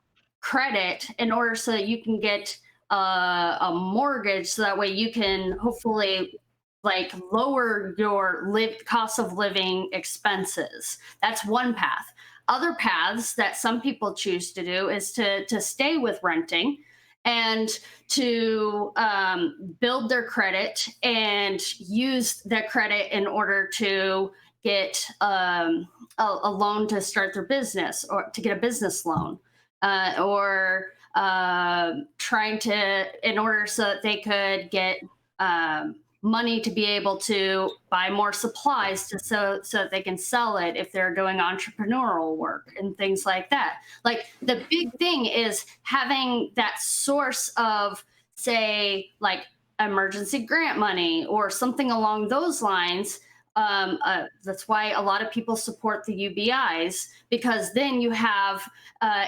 credit in order so that you can get a mortgage, so that way you can hopefully like lower your cost of living expenses. That's one path. Other paths that some people choose to do is to stay with renting and to build their credit and use their credit in order to get a loan to start their business, or to get a business loan, or trying to, in order so that they could get money to be able to buy more supplies so that they can sell it if they're doing entrepreneurial work and things like that. Like the big thing is having that source of, say, like emergency grant money or something along those lines. That's why a lot of people support the UBIs, because then you have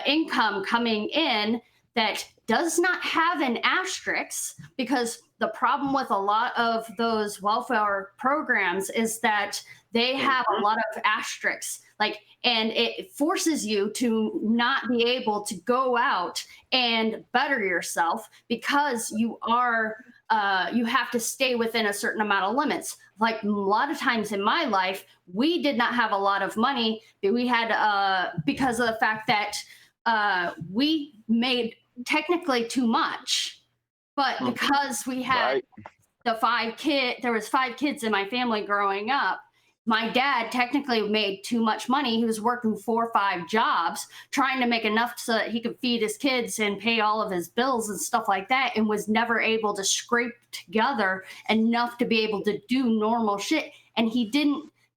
income coming in that does not have an asterisk, because the problem with a lot of those welfare programs is that they have a lot of asterisks, and it forces you to not be able to go out and better yourself because you have to stay within a certain amount of limits. Like a lot of times in my life, we did not have a lot of money, but we had because of the fact that we made technically too much, but because we had there was 5 kids in my family growing up. My dad technically made too much money. He was working 4 or 5 jobs, trying to make enough so that he could feed his kids and pay all of his bills and stuff like that, and was never able to scrape together enough to be able to do normal shit. And he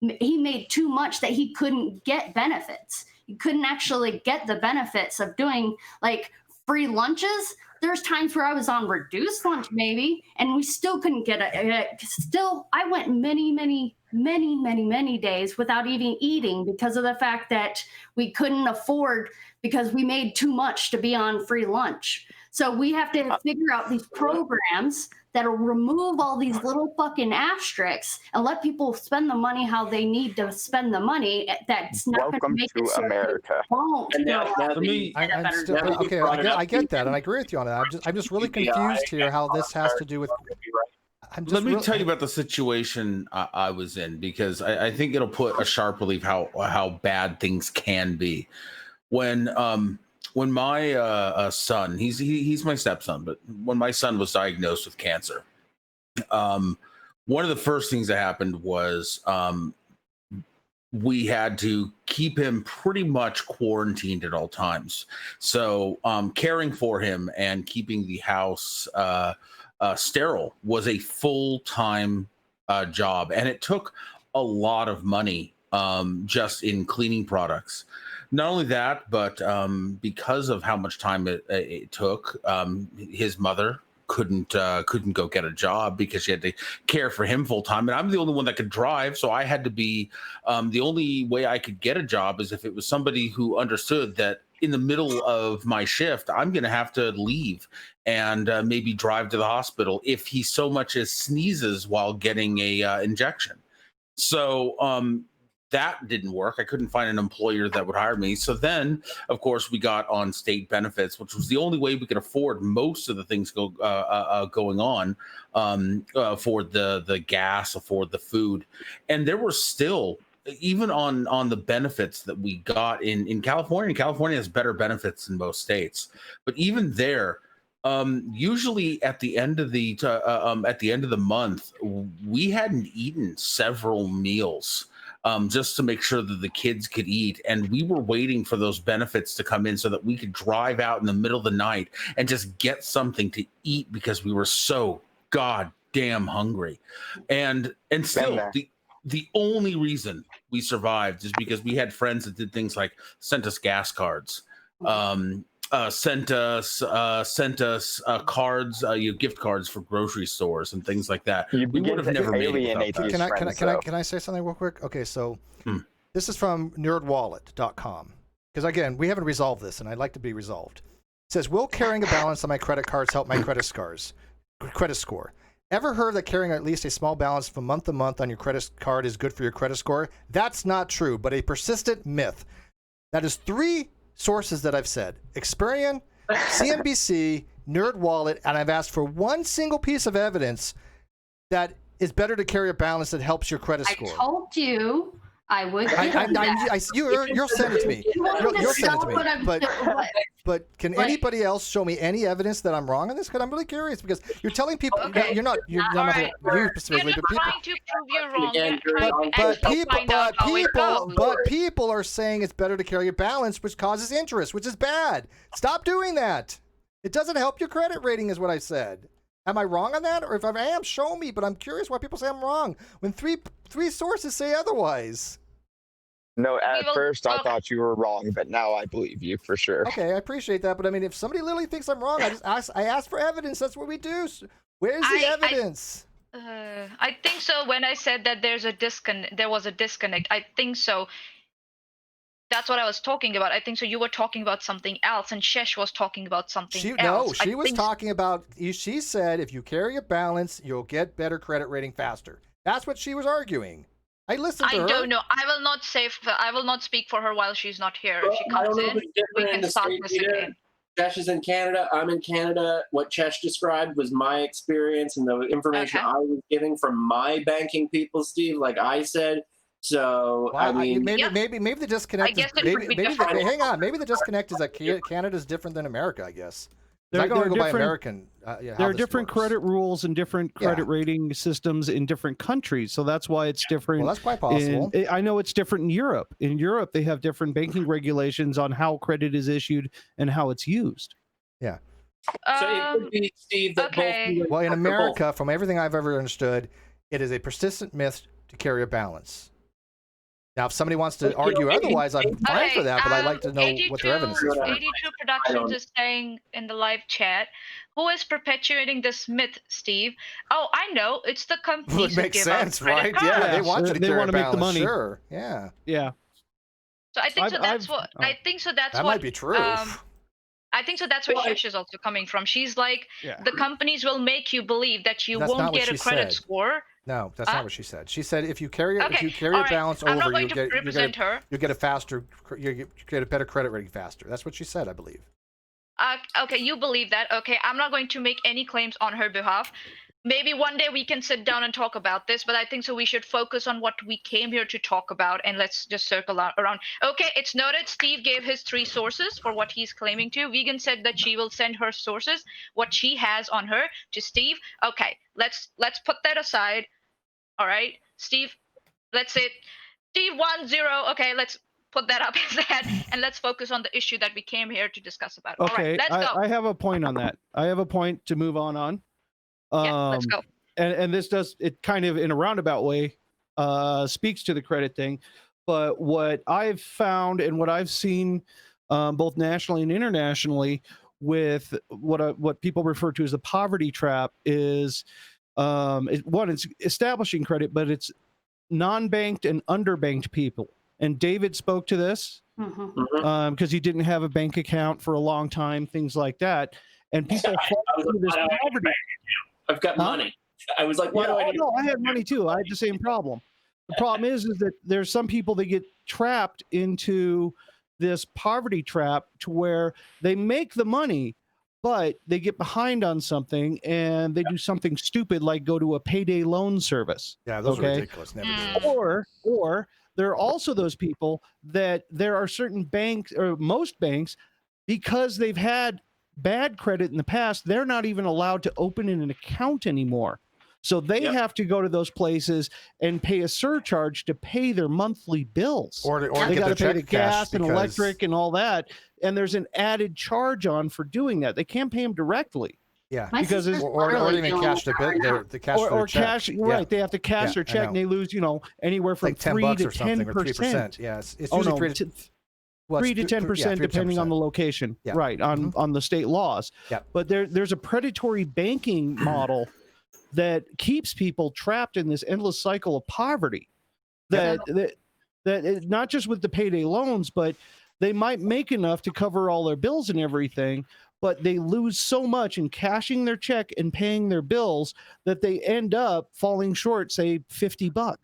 made too much that he couldn't get benefits. He couldn't actually get the benefits of doing like free lunches. There's times where I was on reduced lunch maybe, and we still couldn't get it. Still, I went many days without even eating because of the fact that we couldn't afford, because we made too much to be on free lunch. So we have to figure out these programs that'll remove all these little fucking asterisks and let people spend the money how they need to spend the money. That's not going to make it so America. I get that, and I agree with you on that. I'm just really confused here how this has to do with. Let me tell you about the situation I was in, because I think it'll put a sharp relief how bad things can be. When my son, he's my stepson, but when my son was diagnosed with cancer, one of the first things that happened was we had to keep him pretty much quarantined at all times. So caring for him and keeping the house sterile was a full-time job, and it took a lot of money just in cleaning products. Not only that, but because of how much time it took, his mother couldn't go get a job because she had to care for him full time, and I'm the only one that could drive, so I had to be the only way I could get a job is if it was somebody who understood that in the middle of my shift I'm going to have to leave and maybe drive to the hospital if he so much as sneezes while getting a injection. So that didn't work. I couldn't find an employer that would hire me. So then, of course, we got on state benefits, which was the only way we could afford most of the things going on for the gas, for the food. And there were still, even on the benefits that we got in California, California has better benefits than most states. But even there, usually at the end of the month, we hadn't eaten several meals just to make sure that the kids could eat, and we were waiting for those benefits to come in so that we could drive out in the middle of the night and just get something to eat because we were so goddamn hungry. And still, the only reason we survived is because we had friends that did things like sent us gas cards, sent us cards, gift cards for grocery stores and things like that. We would have never made it without that. Can I say something real quick? Okay, so this is from nerdwallet.com, because again, we haven't resolved this, and I'd like to be resolved. It says, will carrying a balance on my credit cards help my credit score? Ever heard that carrying at least a small balance from month to month on your credit card is good for your credit score? That's not true, but a persistent myth. That is 3 sources that I've said: Experian, CNBC, NerdWallet, and I've asked for one single piece of evidence that it's better to carry a balance that helps your credit score. I told you I would. You'll send it to me. You'll send it to me. But can anybody else show me any evidence that I'm wrong on this? Because I'm really curious, because you're telling people you're not you specifically, but people. Trying to prove you're wrong. But people are saying it's better to carry a balance, which causes interest, which is bad. Stop doing that. It doesn't help your credit rating, is what I said. Am I wrong on that? Or if I am, show me. But I'm curious why people say I'm wrong when three sources say otherwise. No, at first I thought you were wrong, but now I believe you for sure. Okay, I appreciate that, but I mean, if somebody literally thinks I'm wrong, I ask for evidence. That's what we do. Where's the evidence? I think so. When I said that there was a disconnect. I think so. That's what I was talking about. I think so. You were talking about something else, and Shesh was talking about something else. No, she was talking about. She said if you carry a balance, you'll get better credit rating faster. That's what she was arguing. I listened to her. I don't know. I will not speak for her while she's not here. If she comes in, we can start this again. Chesh is in Canada. I'm in Canada. What Chesh described was my experience and the information I was getting from my banking people, Steve. Like I said. So well, I mean, maybe the disconnect. Hang on. Maybe the disconnect is that Canada is different than America. I guess. I can only go by American. There are different credit rules and different credit rating systems in different countries, so that's why it's different. Well, that's quite possible. I know it's different in Europe. In Europe, they have different banking regulations on how credit is issued and how it's used. Yeah. So it could be, Steve, that well, in America, from everything I've ever understood, it is a persistent myth to carry a balance. Now, if somebody wants to argue otherwise, I'm fine for that, but I'd like to know what their evidence is. 82 Productions is saying in the live chat, who is perpetuating this myth, Steve? Oh, I know. It's the companies. It makes sense, right? Yeah, they want you to carry a balance. Make the money. Sure. Yeah. Yeah. So I think that's what. I think so. That's that what. Might be true. I think so. That's where Shesh is also coming from. She's like, the companies will make you believe that you won't get a credit score. No, that's not what she said. She said if you carry a balance over, you get a better credit rating faster. That's what she said, I believe. Okay, you believe that. Okay, I'm not going to make any claims on her behalf. Maybe one day we can sit down and talk about this, but I think so we should focus on what we came here to talk about, and let's just circle around. Okay, it's noted. Steve gave his 3 sources for what he's claiming to. Vegan said that she will send her sources, what she has on her, to Steve. Okay, let's put that aside. All right, Steve, let's say Steve 10. Okay, let's put that up as that, and let's focus on the issue that we came here to discuss about. Okay, all right, let's go. I have a point on that. I have a point to move on. Let's go. And this does, it kind of in a roundabout way speaks to the credit thing. But what I've found and what I've seen both nationally and internationally, with what people refer to as the poverty trap is it's establishing credit, but it's non-banked and underbanked people. And David spoke to this because he didn't have a bank account for a long time, things like that. And people fall into this poverty. I've got money. I was like, why do I? No, I had money too. I had the same problem. The problem is that there's some people that get trapped into this poverty trap to where they make the money, but they get behind on something and they do something stupid like go to a payday loan service. Yeah, those are ridiculous. Never do. Or there are also those people that there are certain banks, or most banks, because they've had bad credit in the past, they're not even allowed to open an account anymore. So they have to go to those places and pay a surcharge to pay their monthly bills. Or they got to pay the gas and because... electric and all that. And there's an added charge on for doing that. They can't pay them directly. Yeah, because or even cash the bill, the cash or check. Cash, right? They have to cash their check, and they lose, anywhere from like $10 3 to or something, 10%. or 3%. Yeah, it's usually 3 to 10% depending on the location, right? On the state laws. Yeah. But there's a predatory banking model that keeps people trapped in this endless cycle of poverty. That not just with the payday loans, but they might make enough to cover all their bills and everything, but they lose so much in cashing their check and paying their bills that they end up falling short, say $50. Yeah.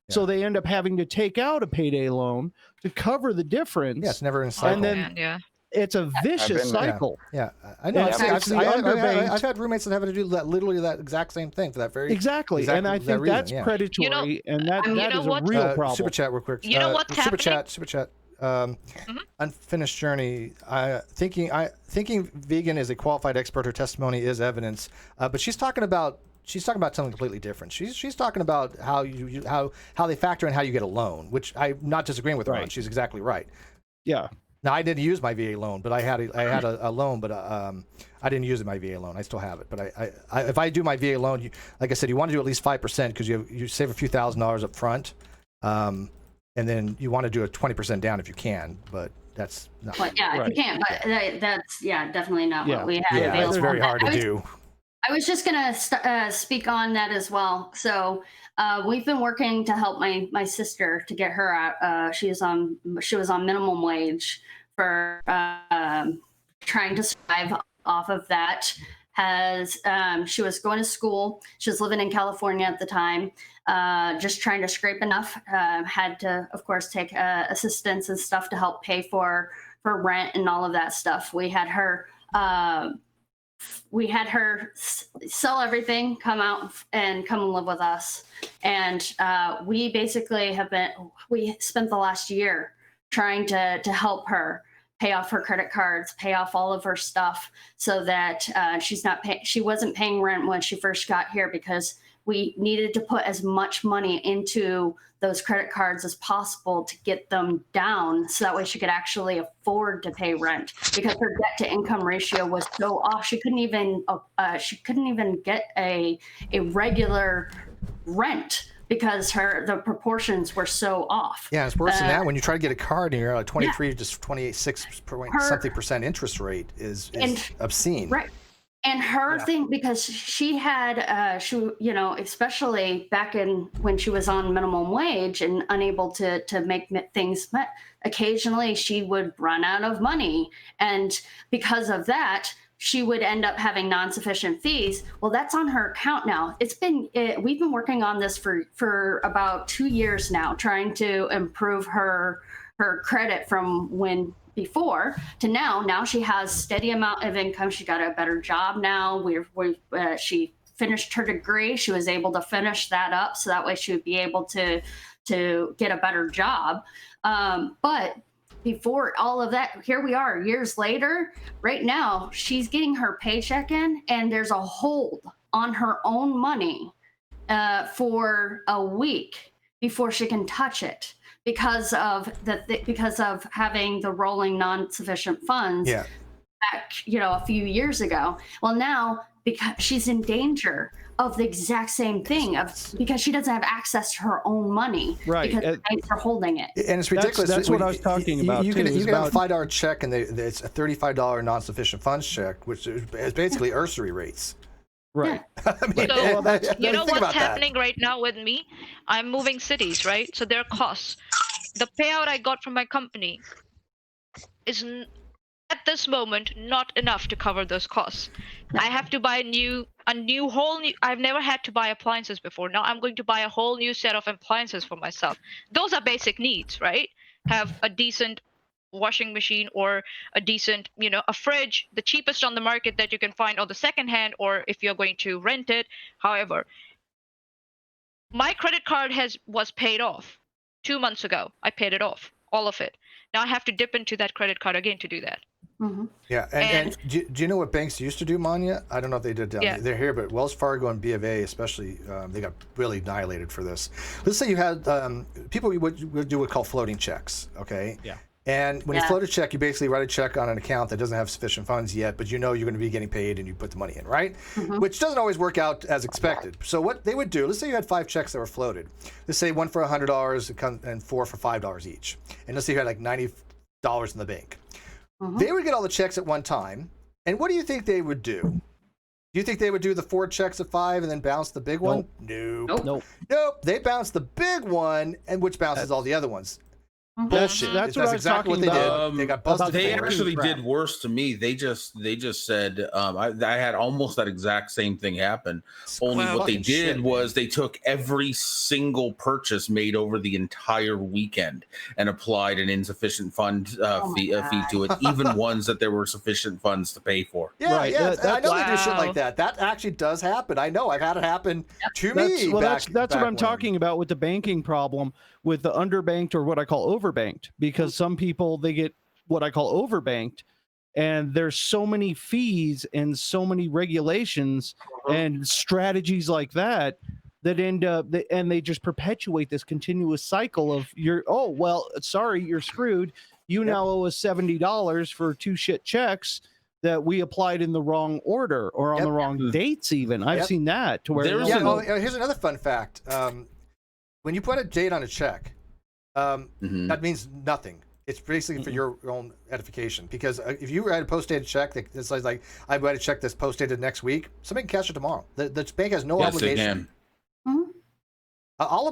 So they end up having to take out a payday loan to cover the difference. Yeah, it's never in a cycle. And then it's a vicious cycle. Yeah, I know. I've had roommates that have to do literally that exact same thing for that very and I think that's predatory, and that is a real problem. Super chat, real quick. You know what's happening? Super chat. Unfinished journey. Thinking vegan is a qualified expert. Her testimony is evidence, but she's talking about something completely different. She's talking about how they factor in how you get a loan, which I'm not disagreeing with her on. She's exactly right. Yeah. Now I didn't use my VA loan, but I had a loan, but I didn't use my VA loan. I still have it, but I if I do my VA loan, like I said, you want to do at least 5% because you save a few $1,000s up front, and then you want to do a 20% down if you can, but that's not. Well, yeah, if you can, but that's definitely not what we have. Yeah, that's very hard to do. I was just gonna speak on that as well. So we've been working to help my sister to get her out. She was on minimum wage for trying to survive off of that. She was going to school. She was living in California at the time, just trying to scrape enough. Had to, of course, take assistance and stuff to help pay for rent and all of that stuff. We had her sell everything, come out and come and live with us. And we basically we spent the last year trying to help her pay off her credit cards, pay off all of her stuff so that she wasn't paying rent when she first got here, because we needed to put as much money into those credit cards as possible to get them down, so that way she could actually afford to pay rent, because her debt to income ratio was so off. She couldn't even get a regular rent because the proportions were so off. Yeah, it's worse than that. When you try to get a card and you're at 23 to 26% interest rate is obscene. Right. And her thing, because she had, especially back when she was on minimum wage and unable to make things, occasionally she would run out of money. And because of that, she would end up having non-sufficient fees. Well, that's on her account now. We've been working on this for about 2 years now, trying to improve her credit from when before to now. Now she has steady amount of income. She got a better job now. She finished her degree. She was able to finish that up, so that way she would be able to get a better job. But before all of that, here we are years later. Right now, she's getting her paycheck in, and there's a hold on her own money for a week before she can touch it, because of having the rolling non-sufficient funds back, a few years ago. Well, now, because she's in danger of the exact same thing because she doesn't have access to her own money, right? Because the banks are holding it. And it's ridiculous. That's what I was talking about. You too, can have a $5 check, and it's a $35 non-sufficient funds check, which is basically usury rates. Right. So, you know what's happening right now with me? I'm moving cities, right? So there are costs. The payout I got from my company is at this moment not enough to cover those costs. I have to buy I've never had to buy appliances before. Now I'm going to buy a whole new set of appliances for myself. Those are basic needs, right? Have a decent washing machine or a decent, a fridge, the cheapest on the market that you can find on the second hand, or if you're going to rent it. However, my credit card was paid off 2 months ago. I paid it off, all of it. Now I have to dip into that credit card again to do that. Mm-hmm. Yeah, and do you know what banks used to do, Manya? I don't know if they did down there. They're here, but Wells Fargo and B of A especially, they got really annihilated for this. Let's say you had people would do what called floating checks, okay? Yeah. And when you float a check, you basically write a check on an account that doesn't have sufficient funds yet, but you know you're going to be getting paid, and you put the money in, right? Mm-hmm. Which doesn't always work out as expected. So what they would do, let's say you had 5 checks that were floated. Let's say one for $100 and 4 for $5 each. And let's say you had like $90 in the bank. Mm-hmm. They would get all the checks at one time. And what do you think they would do? Do you think they would do the 4 checks at 5 and then bounce the big one? Nope. They bounce the big one, and which bounces all the other ones. Bullshit. That's what exactly what they did. They got busted. They actually did worse to me. They just said I had almost that exact same thing happen. Only what they did was they took every single purchase made over the entire weekend and applied an insufficient fund fee to it, even ones that there were sufficient funds to pay for. Yeah, right. I know they do shit like that. That actually does happen. I know. I've had it happen to me. Well, that's what I'm talking about with the banking problem, with the underbanked, or what I call overbanked, because some people, they get what I call overbanked, and there's so many fees and so many regulations and strategies like that end up, and they just perpetuate this continuous cycle of you're screwed. You now owe us $70 for 2 shit checks that we applied in the wrong order or on the wrong dates even. I've seen that to where here's another fun fact. When you put a date on a check, that means nothing. It's basically for your own edification. Because if you write a post-dated check that's like, I write a check that's post-dated next week, somebody can cash it tomorrow. The bank has no obligation. All a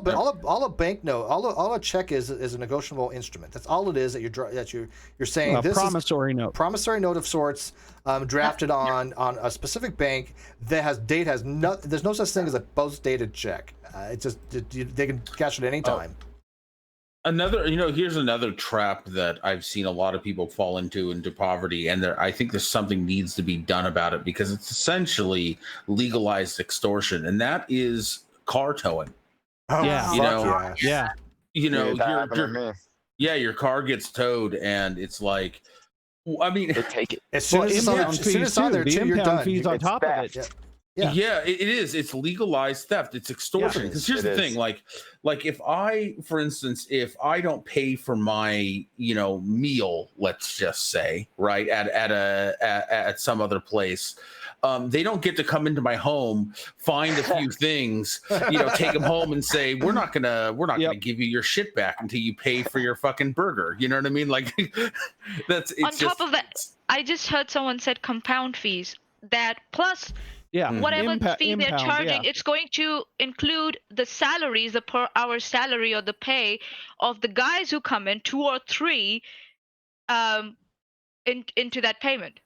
bank all a check is a negotiable instrument. That's all it is that you're saying. This promissory is note. Promissory note of sorts, drafted on a specific bank that has there's no such thing as a post-dated check. They can cash it at any time. Here's another trap that I've seen a lot of people fall into poverty, and I think there's something needs to be done about it, because it's essentially legalized extortion, and that is car towing. Oh, yeah. Your car gets towed, and it's like, I mean, they take it as soon as it's on there, you're done. Fees on top of it. Yeah, it is. It's legalized theft. It's extortion. Because here's the thing: like if I, for instance, if I don't pay for my meal, let's just say, right, at some other place, they don't get to come into my home, find a few things, take them home and say, we're not gonna give you your shit back until you pay for your fucking burger. You know what I mean? Like top of that, I just heard someone said compound fees. That plus. Yeah, whatever fee they're charging, it's going to include the salaries, the per hour salary or the pay of the guys who come in, 2 or 3, into that payment.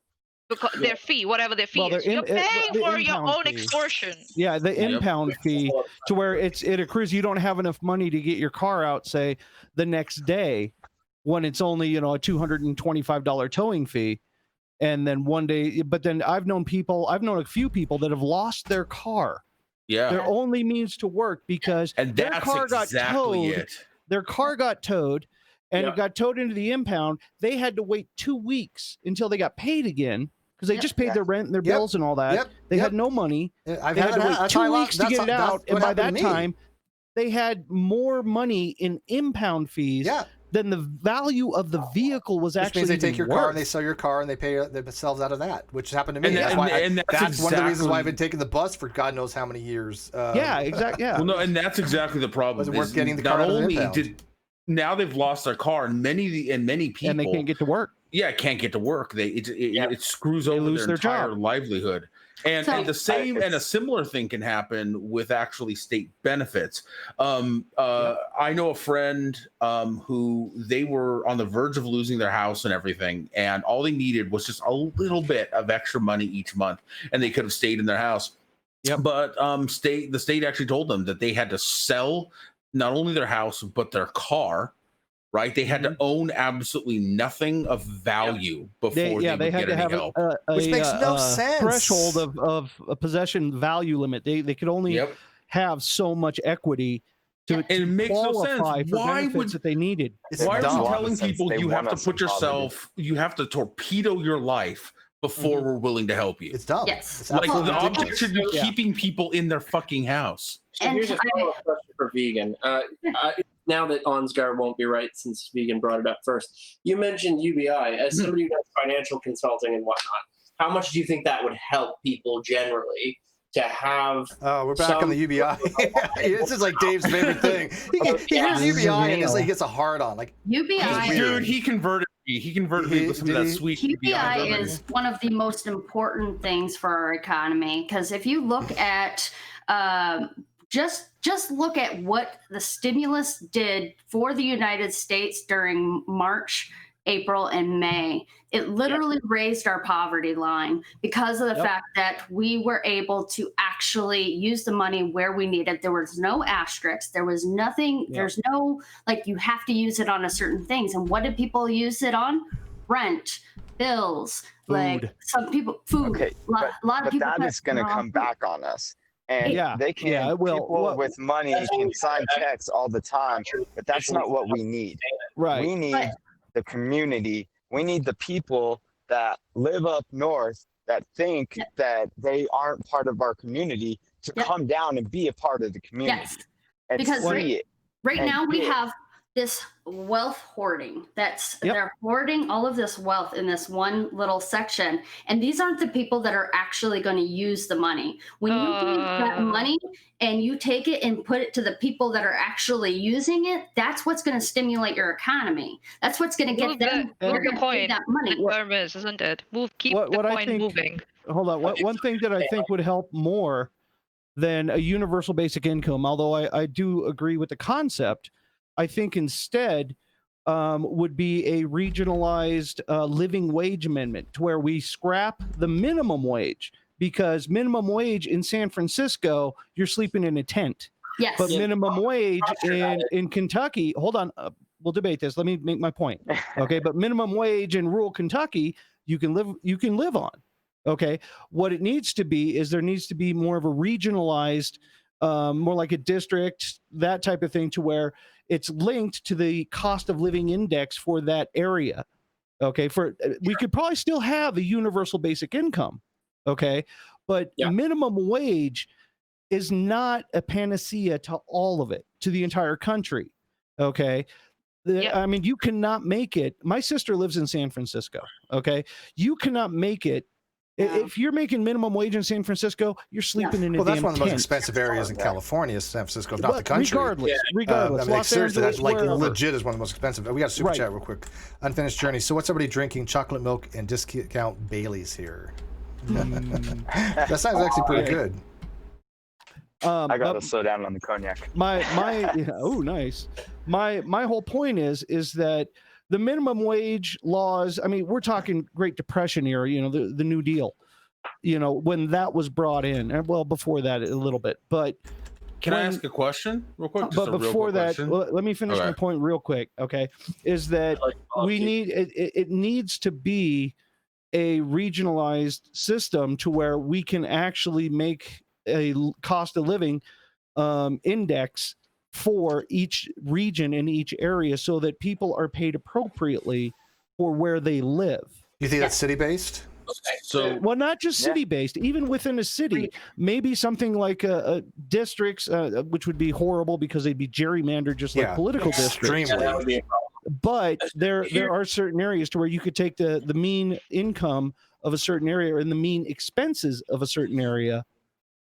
Because their fee, whatever their fee is, you're paying for your own extortion. Yeah, the impound fee, to where it accrues. You don't have enough money to get your car out, say, the next day, when it's only a $225 towing fee. And then one day, but then I've known a few people that have lost their car. Yeah. Their only means to work, because their car got towed. Their car got towed, and it got towed into the impound. They had to wait 2 weeks until they got paid again, because they just paid their rent and their bills and all that. They had no money. They had to wait 2 weeks to get it out. And by that time, they had more money in impound fees then the value of the vehicle was actually means they take your car worse. and they sell your car and they pay themselves out of that, which happened to me. And that's that's one of the reasons why I've been taking the bus for God knows how many years. Yeah, exactly. Yeah. Well, no, and that's exactly the problem. Was it worth getting the car not out of the only impound? now they've lost their car, and many people and they can't get to work. Yeah, can't get to work. It screws over their entire livelihood. And a similar thing can happen with actually state benefits. I know a friend who they were on the verge of losing their house and everything, and all they needed was just a little bit of extra money each month, and they could have stayed in their house. Yeah, but the state actually told them that they had to sell not only their house but their car. Right, they had to own absolutely nothing of value before they would had get to any have help. Which makes no sense. Threshold of a possession value limit. They could only have so much equity to it makes no sense. For why would that they needed? Why are you telling people you have to put yourself, you have to torpedo your life before we're willing to help you? It's dumb. Yes. It's Like the absolutely object should be Yeah. keeping people in their fucking house. So here's a follow-up question for vegan. Now that Ansgar won't be right since vegan brought it up first, you mentioned UBI as somebody who does financial consulting and whatnot. How much do you think that would help people generally to have? Oh, we're back on the UBI. This is like Dave's favorite thing. He hears UBI and he gets a hard on. Like UBI, dude, he converted me. He converted me with some of that sweet UBI is one of the most important things for our economy, because if you look at just look at what the stimulus did for the United States during March, April, and May. It literally raised our poverty line because of the fact that we were able to actually use the money where we needed. There was no asterisks. There was nothing. There's no, like, you have to use it on a certain things. And what did people use it on? Rent, bills, food. Like some people, food. Okay, a lot of people. That is going to come back on us. And they can, it will. people with money can sign checks all the time, but that's not what we need. Right. We need the community. We need the people that live up north that think that they aren't part of our community to come down and be a part of the community. Yes. And Because see it. Right and now we get it. have this wealth hoarding. They're hoarding all of this wealth in this one little section, and these aren't the people that are actually going to use the money. When you take that money and you take it and put it to the people that are actually using it, that's what's going to stimulate your economy. That's what's going to get them. They're going to pay that money. Is, isn't it? Keep the coin moving. Hold on. One thing that I think would help more than a universal basic income, although I do agree with the concept, I think instead would be a regionalized living wage amendment to where we scrap the minimum wage, because minimum wage in San Francisco, you're sleeping in a tent. Yes. But minimum wage in Kentucky, hold on, we'll debate this. Let me make my point. Okay, but minimum wage in rural Kentucky, you can live on. Okay, what it needs to be is there needs to be more of a regionalized, more like a district, that type of thing, to where it's linked to the cost of living index for that area. Okay, we could probably still have a universal basic income. Okay, but minimum wage is not a panacea to all of it, to the entire country. Okay. I mean, you cannot make it. My sister lives in San Francisco. Okay. You cannot make it. If you're making minimum wage in San Francisco, you're sleeping in a damn that's one of the most tent. expensive areas in California, is San Francisco, if not the country. Regardless. I mean, like, seriously, that's like wherever. legit is one of the most expensive. We got a super chat real quick. Unfinished Journey. So what's everybody drinking? Chocolate milk and discount Bailey's here. That sounds actually pretty good. I got to slow down on the cognac. Oh, nice. My whole point is that the minimum wage laws, I mean, we're talking Great Depression era, the New Deal, when that was brought in, and well, before that a little bit, but can I ask a question real quick? But before that, let me finish my point real quick. Okay. Is that we need, it needs to be a regionalized system to where we can actually make a cost of living index for each region in each area, so that people are paid appropriately for where they live. You think that's city-based? Well, not just city-based, even within a city, maybe something like districts, which would be horrible because they'd be gerrymandered just like political districts. But there are certain areas to where you could take the mean income of a certain area and the mean expenses of a certain area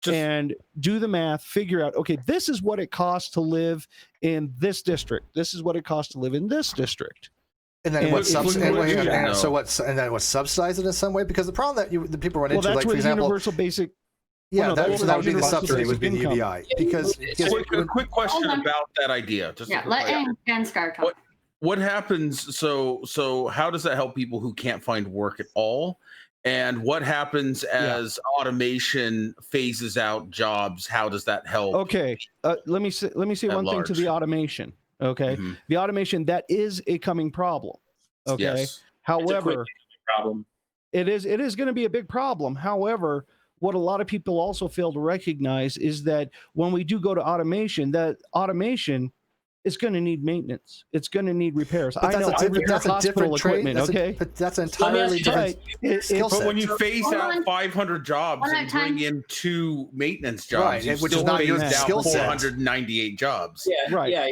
and do the math, figure out, okay, this is what it costs to live in this district. This is what it costs to live in this district. And then what subsidize it in some way? Because the problem that the people run into, like for example, universal basic. Yeah, that would be the subsidy, would be the UBI. Because a quick question about that idea. Let Ansgar talk. What happens? So how does that help people who can't find work at all? And what happens as automation phases out jobs? How does that help? Okay, let me say one thing to the automation. Okay, the automation, that is a coming problem. Okay, yes. However, problem. It is going to be a big problem. However, what a lot of people also fail to recognize is that when we do go to automation, that automation is going to need maintenance. It's going to need repairs. But that's a different equipment, okay? But that's entirely different skill set. But when you phase out 500 jobs and bring in 2 maintenance jobs, which is not your skill set. 498 jobs. Yeah, right. Yeah.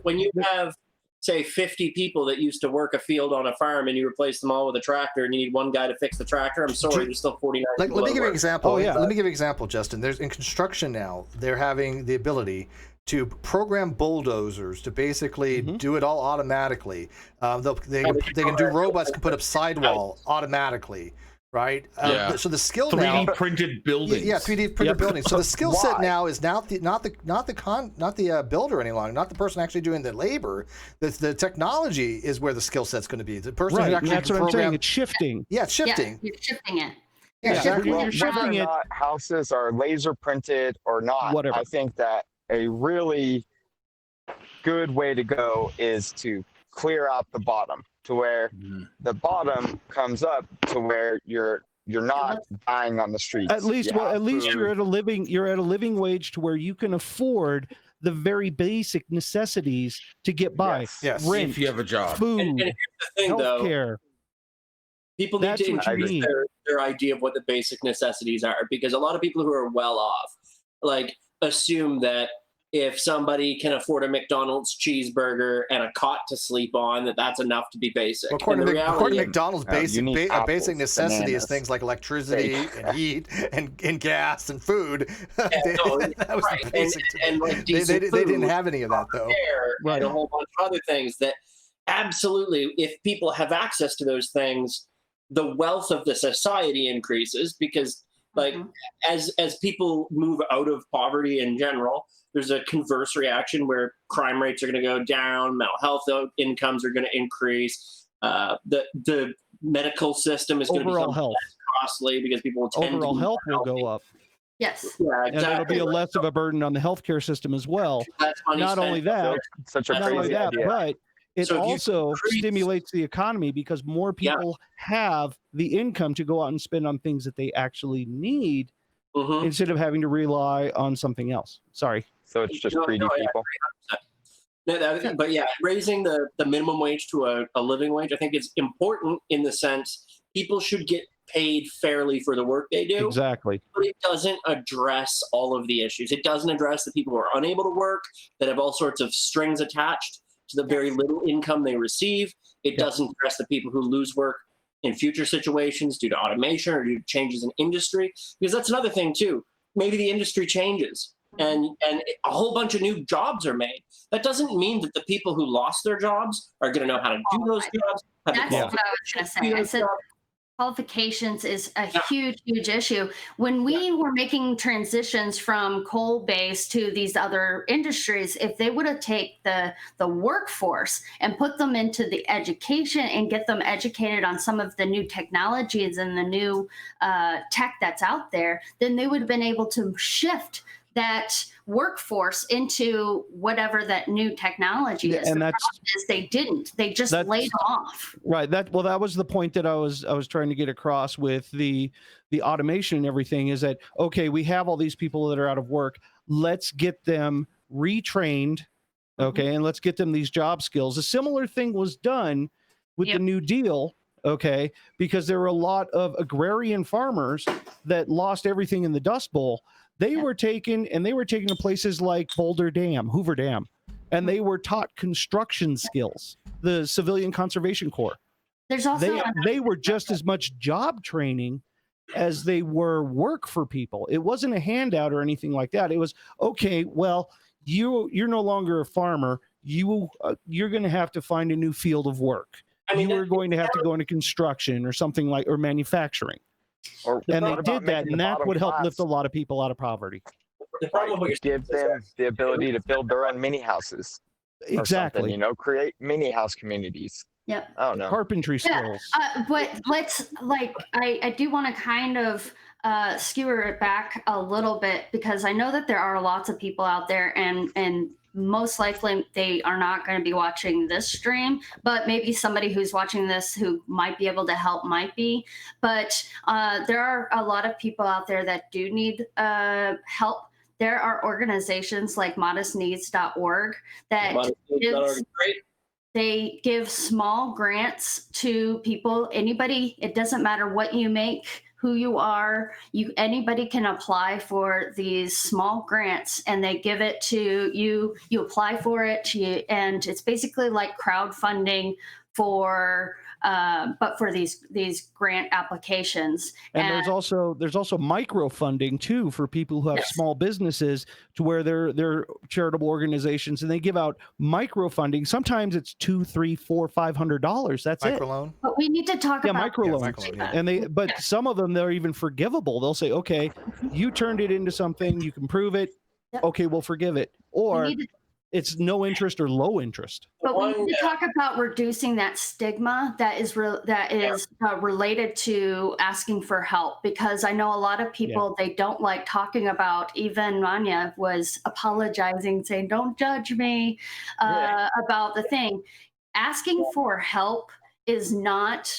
When you have say 50 people that used to work a field on a farm and you replace them all with a tractor and you need one guy to fix the tractor, I'm sorry, there's still 49 let me give you an example. Oh, yeah. Let me give you an example, Justin. There's in construction now, they're having the ability to program bulldozers to basically do it all automatically. They can do robots can put up sidewall automatically, right? So the skill 3D now, printed buildings. Yeah, 3D printed buildings. So the skill set now is not the builder any longer, not the person actually doing the labor. The technology is where the skill set's going to be. The person who actually that's what I'm saying. It's shifting. Yeah, it's shifting. Yeah, you're shifting it. You're shifting it. Houses are laser printed or not. Whatever. I think that a really good way to go is to clear out the bottom to where the bottom comes up to where you're not dying on the streets. At least you're at a living wage to where you can afford the very basic necessities to get by. Yes. Rent, if you have a job, food, and here's the thing, healthcare. People need to introduce their idea of what the basic necessities are, because a lot of people who are well off, like, assume that if somebody can afford a McDonald's cheeseburger and a cot to sleep on, that's enough to be basic. Well, according to McDonald's, basic necessity is things like electricity and heat and gas and food. That was the basic. And like they didn't have any of that though. And a whole bunch of other things that absolutely, if people have access to those things, the wealth of the society increases, because like as people move out of poverty in general, there's a converse reaction where crime rates are going to go down, mental health incomes are going to increase, the medical system is going to become less costly because people will tend overall health will go up. Yes. Yeah, exactly. And it'll be a less of a burden on the healthcare system as well. Not only that, but it also stimulates the economy because more people have the income to go out and spend on things that they actually need instead of having to rely on something else. Sorry. So it's just greedy people. But yeah, raising the minimum wage to a living wage, I think it's important in the sense people should get paid fairly for the work they do. Exactly. But it doesn't address all of the issues. It doesn't address the people who are unable to work, that have all sorts of strings attached to the very little income they receive. It doesn't address the people who lose work in future situations due to automation or due to changes in industry. Because that's another thing too. Maybe the industry changes and a whole bunch of new jobs are made. That doesn't mean that the people who lost their jobs are going to know how to do those jobs. That's what I was going to say. I said qualifications is a huge issue. When we were making transitions from coal-based to these other industries, if they would have taken the workforce and put them into the education and get them educated on some of the new technologies and the new tech that's out there, then they would have been able to shift that workforce into whatever that new technology is. And the problem is they didn't. They just laid off. Right. That was the point that I was trying to get across with the automation and everything, is that, okay, we have all these people that are out of work. Let's get them retrained, okay, and let's get them these job skills. A similar thing was done with the New Deal, okay, because there were a lot of agrarian farmers that lost everything in the Dust Bowl. They were taken to places like Boulder Dam, Hoover Dam, and they were taught construction skills the Civilian Conservation Corps. There's also they were just as much job training as they were work for people. It wasn't a handout or anything like that. It was, okay, well, you're no longer a farmer. You're going to have to find a new field of work. You are going to have to go into construction or something like, or manufacturing. And they did that, and that would help lift a lot of people out of poverty. The problem with give them the ability to build their own mini houses. Exactly. You know, create mini house communities. Yep. I don't know. Carpentry skills. But let's I do want to kind of skewer it back a little bit, because I know that there are lots of people out there, and most likely they are not going to be watching this stream, but maybe somebody who's watching this who might be able to help might be. But there are a lot of people out there that do need help. There are organizations like modestneeds.org that they give small grants to people, anybody. It doesn't matter what you make, who you are, anybody can apply for these small grants, and they give it to you. You apply for it, and it's basically like crowdfunding for but for these grant applications. And there's also micro funding too for people who have small businesses, to where they're charitable organizations, and they give out micro funding. Sometimes it's $200, $300, $400, $500. That's microloan. But we need to talk about microloans. And but some of them, they're even forgivable. They'll say, okay, you turned it into something, you can prove it. Okay, we'll forgive it. Or it's no interest or low interest. But we need to talk about reducing that stigma that is related to asking for help, because I know a lot of people, they don't like talking about. Even Manya was apologizing, saying, "Don't judge me," about the thing. Asking for help is not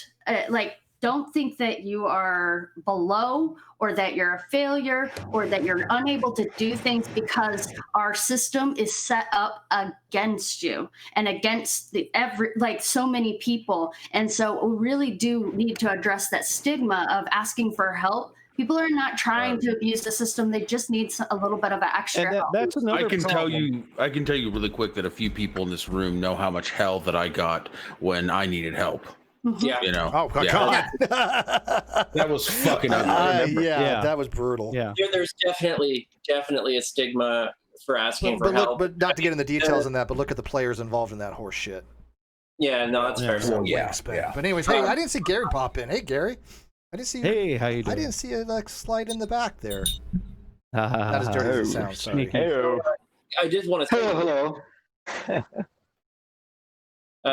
don't think that you are below, or that you're a failure, or that you're unable to do things, because our system is set up against you and against so many people. And so we really do need to address that stigma of asking for help. People are not trying to abuse the system. They just need a little bit of extra help. That's another I can tell you really quick that a few people in this room know how much hell that I got when I needed help. Yeah. You know. Oh God. That was fucking ugly. That was brutal. Yeah. There's definitely a stigma for asking for help. But not to get in the details on that, but look at the players involved in that horse shit. Yeah, no, that's fair. But anyways, hey, I didn't see Gary pop in. Hey, Gary. I didn't see. Hey, how you doing? I didn't see a slide in the back there. Not as dirty as it sounds. Sorry. I just want to say hello.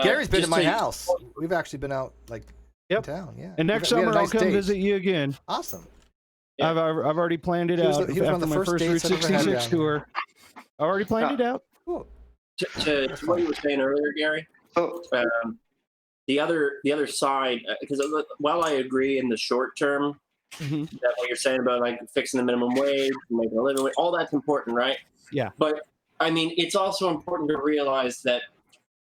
Gary's been to my house. We've actually been out in town. Yeah. And next summer I'll come visit you again. Awesome. Yeah. I've already planned it out. He was after my first Route 66 tour. I already planned it out. Cool. To what you were saying earlier, Gary. The other side, because while I agree in the short term that what you're saying about fixing the minimum wage, making a living, all that's important, right? Yeah. But I mean, it's also important to realize that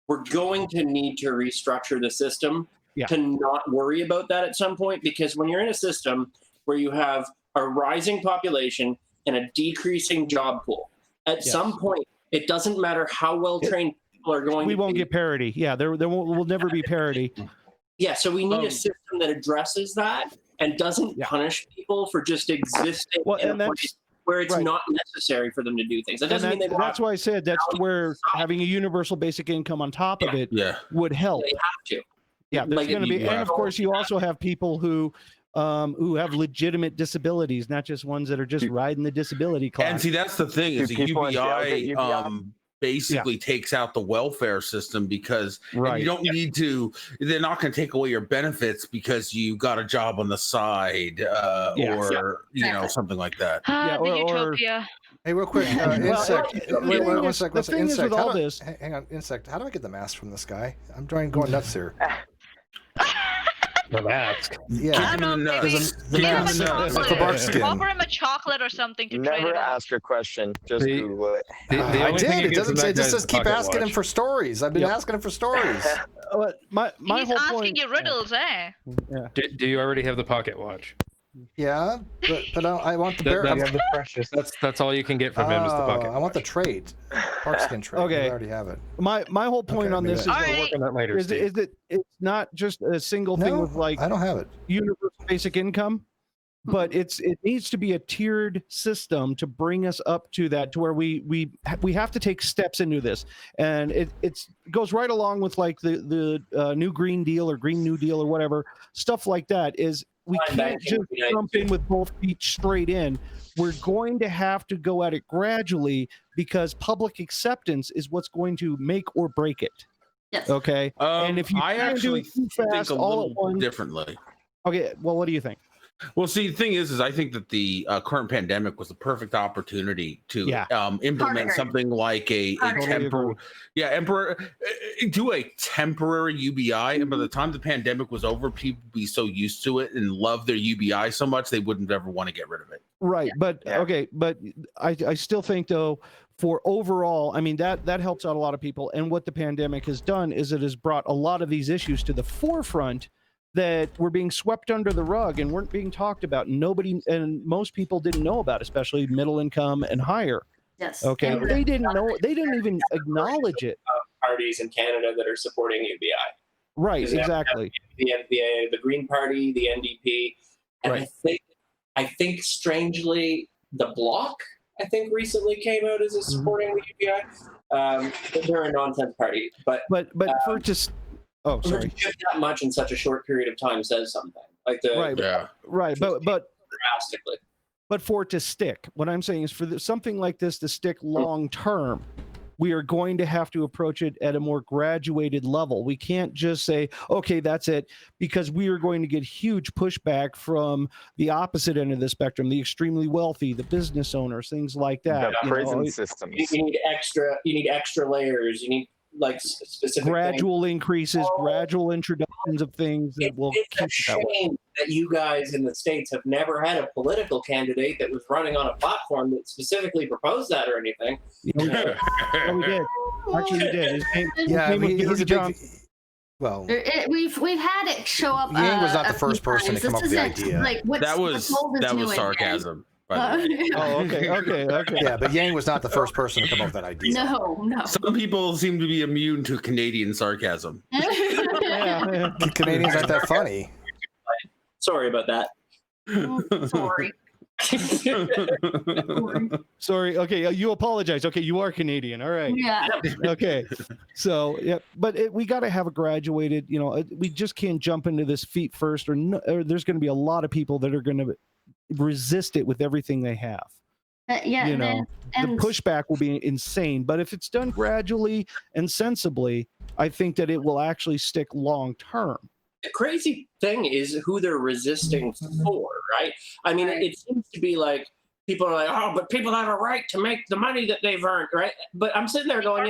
we're going to need to restructure the system to not worry about that at some point, because when you're in a system where you have a rising population and a decreasing job pool, at some point, it doesn't matter how well trained people are going. We won't get parity. Yeah, there will never be parity. Yeah, so we need a system that addresses that and doesn't punish people for just existing in a place where it's not necessary for them to do things. That doesn't mean that's why I said that's where having a universal basic income on top of it would help. They have to. Yeah, there's going to be, and of course, you also have people who have legitimate disabilities, not just ones that are just riding the disability class. And see, that's the thing is the UBI basically takes out the welfare system, because you don't need to. They're not going to take away your benefits because you got a job on the side or you know, something like that. The utopia. Hey, real quick, Insect. Wait, one sec. Insect. Insect. Hang on, Insect. How do I get the mask from this guy? I'm going nuts here. The mask. Yeah. I don't know. Maybe the mask. Offer him a chocolate or something to trade. Never ask a question. Just Google it. I did. It doesn't say. It just says keep asking him for stories. I've been asking him for stories. My He's whole asking point, you riddles, eh? Do you already have the pocket watch? Yeah, but I want the bear. The precious. That's all you can get from him is the bucket. I want the trait. Parkskin trait. Okay. I already have it. My whole point on this is, work on that later, is that it's not just a single thing with like I don't have it. Universal basic income, but it needs to be a tiered system to bring us up to that, to where we have to take steps into this, and it goes right along with like the new Green Deal or Green New Deal or whatever stuff like that. Is we can't just jump in with both feet straight in. We're going to have to go at it gradually, because public acceptance is what's going to make or break it. Yes. Okay. And if you I actually do it too fast, think a all little at once, differently. Okay. Well, what do you think? Well, see, the thing is I think that the current pandemic was the perfect opportunity to implement something like a temporary, do a temporary UBI. And by the time the pandemic was over, people would be so used to it and love their UBI so much they wouldn't ever want to get rid of it. Right. But okay. But I still think, though, for overall, I mean, that helps out a lot of people. And what the pandemic has done is it has brought a lot of these issues to the forefront that were being swept under the rug and weren't being talked about. Nobody and most people didn't know about, especially middle income and higher. Yes. Okay. They didn't know. They didn't even acknowledge it. Parties in Canada that are supporting UBI. Right. Exactly. The NPA, the Green Party, the NDP, and right. I think strangely the Bloc recently came out as a supporting the UBI. But they're a nonsense party. But for just. Oh, sorry. To shift that much in such a short period of time says something. Like right, but drastically. But for it to stick, what I'm saying is for something like this to stick long term, we are going to have to approach it at a more graduated level. We can't just say, okay, that's it, because we are going to get huge pushback from the opposite end of the spectrum, the extremely wealthy, the business owners, things like that. The prison systems. You need extra layers. You need like specific gradual increases, gradual introductions of things that will keep it that way. That you guys in the States have never had a political candidate that was running on a platform that specifically proposed that or anything. Yeah, we did. Actually, we did. He was a big. Well, we've had it show up. Yang was not the first person to come up with the idea. Like that was sarcasm. Okay. Yeah, but Yang was not the first person to come up with that idea. No. Some people seem to be immune to Canadian sarcasm. Canadians aren't that funny. Sorry about that. Sorry. Sorry. Okay, you apologize. Okay, you are Canadian. All right. Yeah. Okay. So but we got to have a graduated. We just can't jump into this feet first, or there's going to be a lot of people that are going to resist it with everything they have. The pushback will be insane, but if it's done gradually and sensibly, I think that it will actually stick long term. The crazy thing is who they're resisting for, right? I mean, it seems to be like people are like, oh, but people have a right to make the money that they've earned, right? But I'm sitting there going,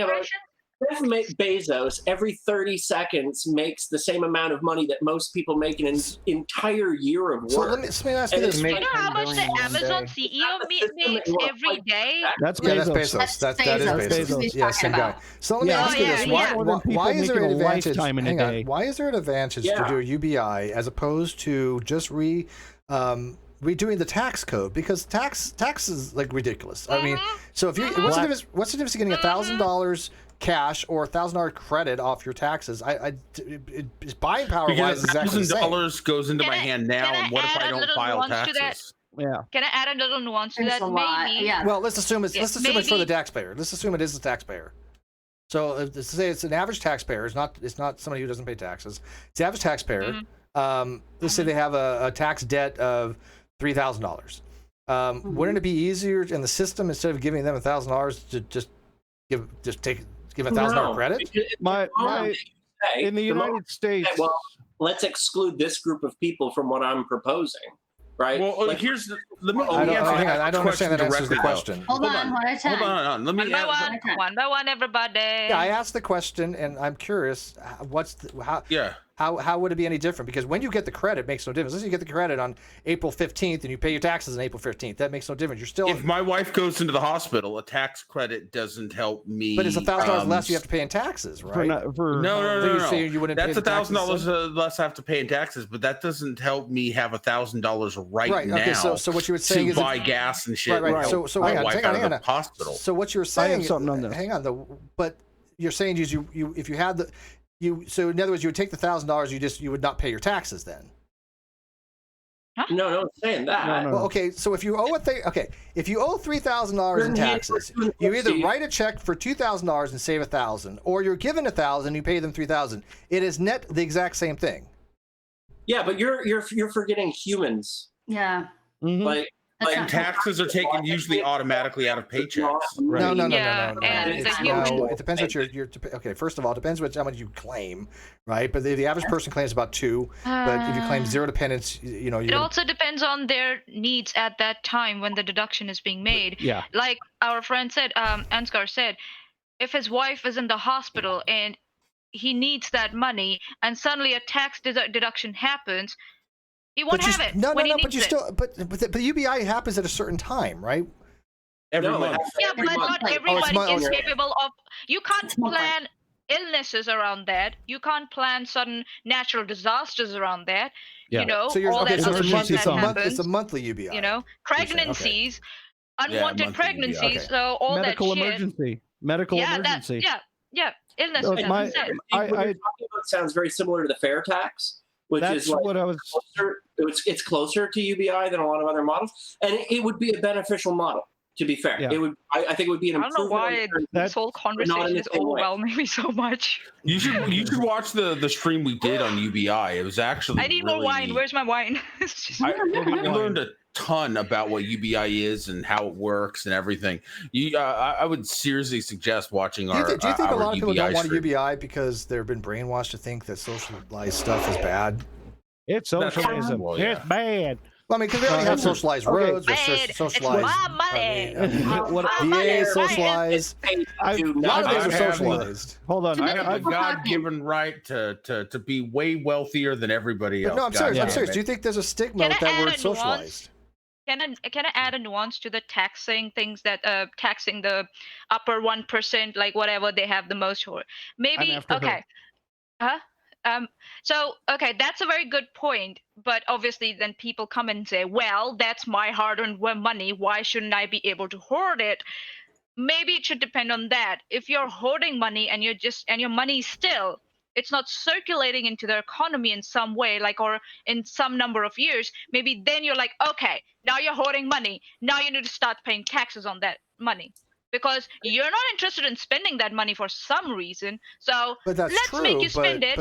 Jeff Bezos every 30 seconds makes the same amount of money that most people make in an entire year of work. So let me ask you this. You know how much the Amazon CEO makes every day? That's Bezos. That is Bezos. Yeah, same guy. So let me ask you this. Why is there an advantage? Hang on. Why is there an advantage to do a UBI as opposed to just redoing the tax code? Because tax is like ridiculous. I mean, so if you what's the difference in getting $1,000 cash or $1,000 credit off your taxes? It's buying power wise exactly the same. $1,000 goes into my hand now, and what if I don't file taxes? Yeah. Can I add a little nuance to that? Maybe. Yeah. Well, let's assume it's for the taxpayer. Let's assume it is the taxpayer. So say it's an average taxpayer. It's not somebody who doesn't pay taxes. It's the average taxpayer. Let's say they have a tax debt of $3,000. Wouldn't it be easier in the system, instead of giving them $1,000, to just give $1,000 credit? In the United States. Well, let's exclude this group of people from what I'm proposing, right? Well, like, I don't understand that answers the question. Hold on. Let me one by one, everybody. Yeah, I asked the question, and I'm curious. How would it be any different? Because when you get the credit, it makes no difference. Unless you get the credit on April 15th and you pay your taxes on April 15th, that makes no difference. You're still. If my wife goes into the hospital, a tax credit doesn't help me. But it's $1,000 less you have to pay in taxes, right? No. You wouldn't That's pay the $1,000 less I have to pay in taxes, but that doesn't help me have $1,000 right now. Okay, so what you were saying to is buy gas and shit. Right. So hang on. Hospital. So what you're saying? I have something on this. Hang on, though. But you're saying is you if you had the so in other words you would take the $1,000 you would not pay your taxes then. No, I'm saying that. Well, okay, so if you owe if you owe $3,000 in taxes, you either write a check for $2,000 and save $1,000, or you're given $1,000, you pay them $3,000. It is net the exact same thing. Yeah, but you're forgetting humans. Yeah. Mm-hmm. Like taxes are taken usually automatically out of paychecks. Right. No. And it depends what you're. Okay, first of all, it depends how much you claim, right? But the average person claims about 2. But if you claim 0 dependents, it also depends on their needs at that time when the deduction is being made. Yeah. Like our friend said, Ansgar said, if his wife is in the hospital and he needs that money, and suddenly a tax deduction happens. He won't have it. No. But you still. But the UBI happens at a certain time, right? Every month. Yeah, but not everyone is capable of. You can't plan illnesses around that. You can't plan sudden natural disasters around that. Yeah. So you're all that so other shit that happens. it's a monthly UBI. Pregnancies, unwanted pregnancies, so all medical that shit. emergency. Medical emergency. Illness. What you're talking about sounds very similar to the fair tax. Which That's is like what I was. It's closer to UBI than a lot of other models, and it would be a beneficial model. To be fair, it would. I think it would be an improvement. I don't know why this whole conversation is overwhelming me so much. You should watch the stream we did on UBI. It was actually. I need more wine. Where's my wine? I learned a ton about what UBI is and how it works and everything. I would seriously suggest watching our. Do you think a lot of people don't want a stream. UBI because they've been brainwashed to think that socialized stuff is bad? It's socialism. It's bad. Well, I mean, because we already have socialized roads, socialized. It's my money. VA socialized. A lot of things are socialized. Hold on. I have a God-given right to be way wealthier than everybody else. No, I'm serious. Do you think there's a stigma with that word socialized? Can I add a nuance to the taxing things that taxing the upper 1%, like whatever they have the most for? Maybe okay. So that's a very good point, but obviously then people come and say, well, that's my hard-earned money, why shouldn't I be able to hoard it? Maybe it should depend on that. If you're hoarding money and your money still, it's not circulating into the economy in some way, like, or in some number of years, maybe then you're like, okay, now you're hoarding money, now you need to start paying taxes on that money. Because you're not interested in spending that money for some reason, so let's make you spend it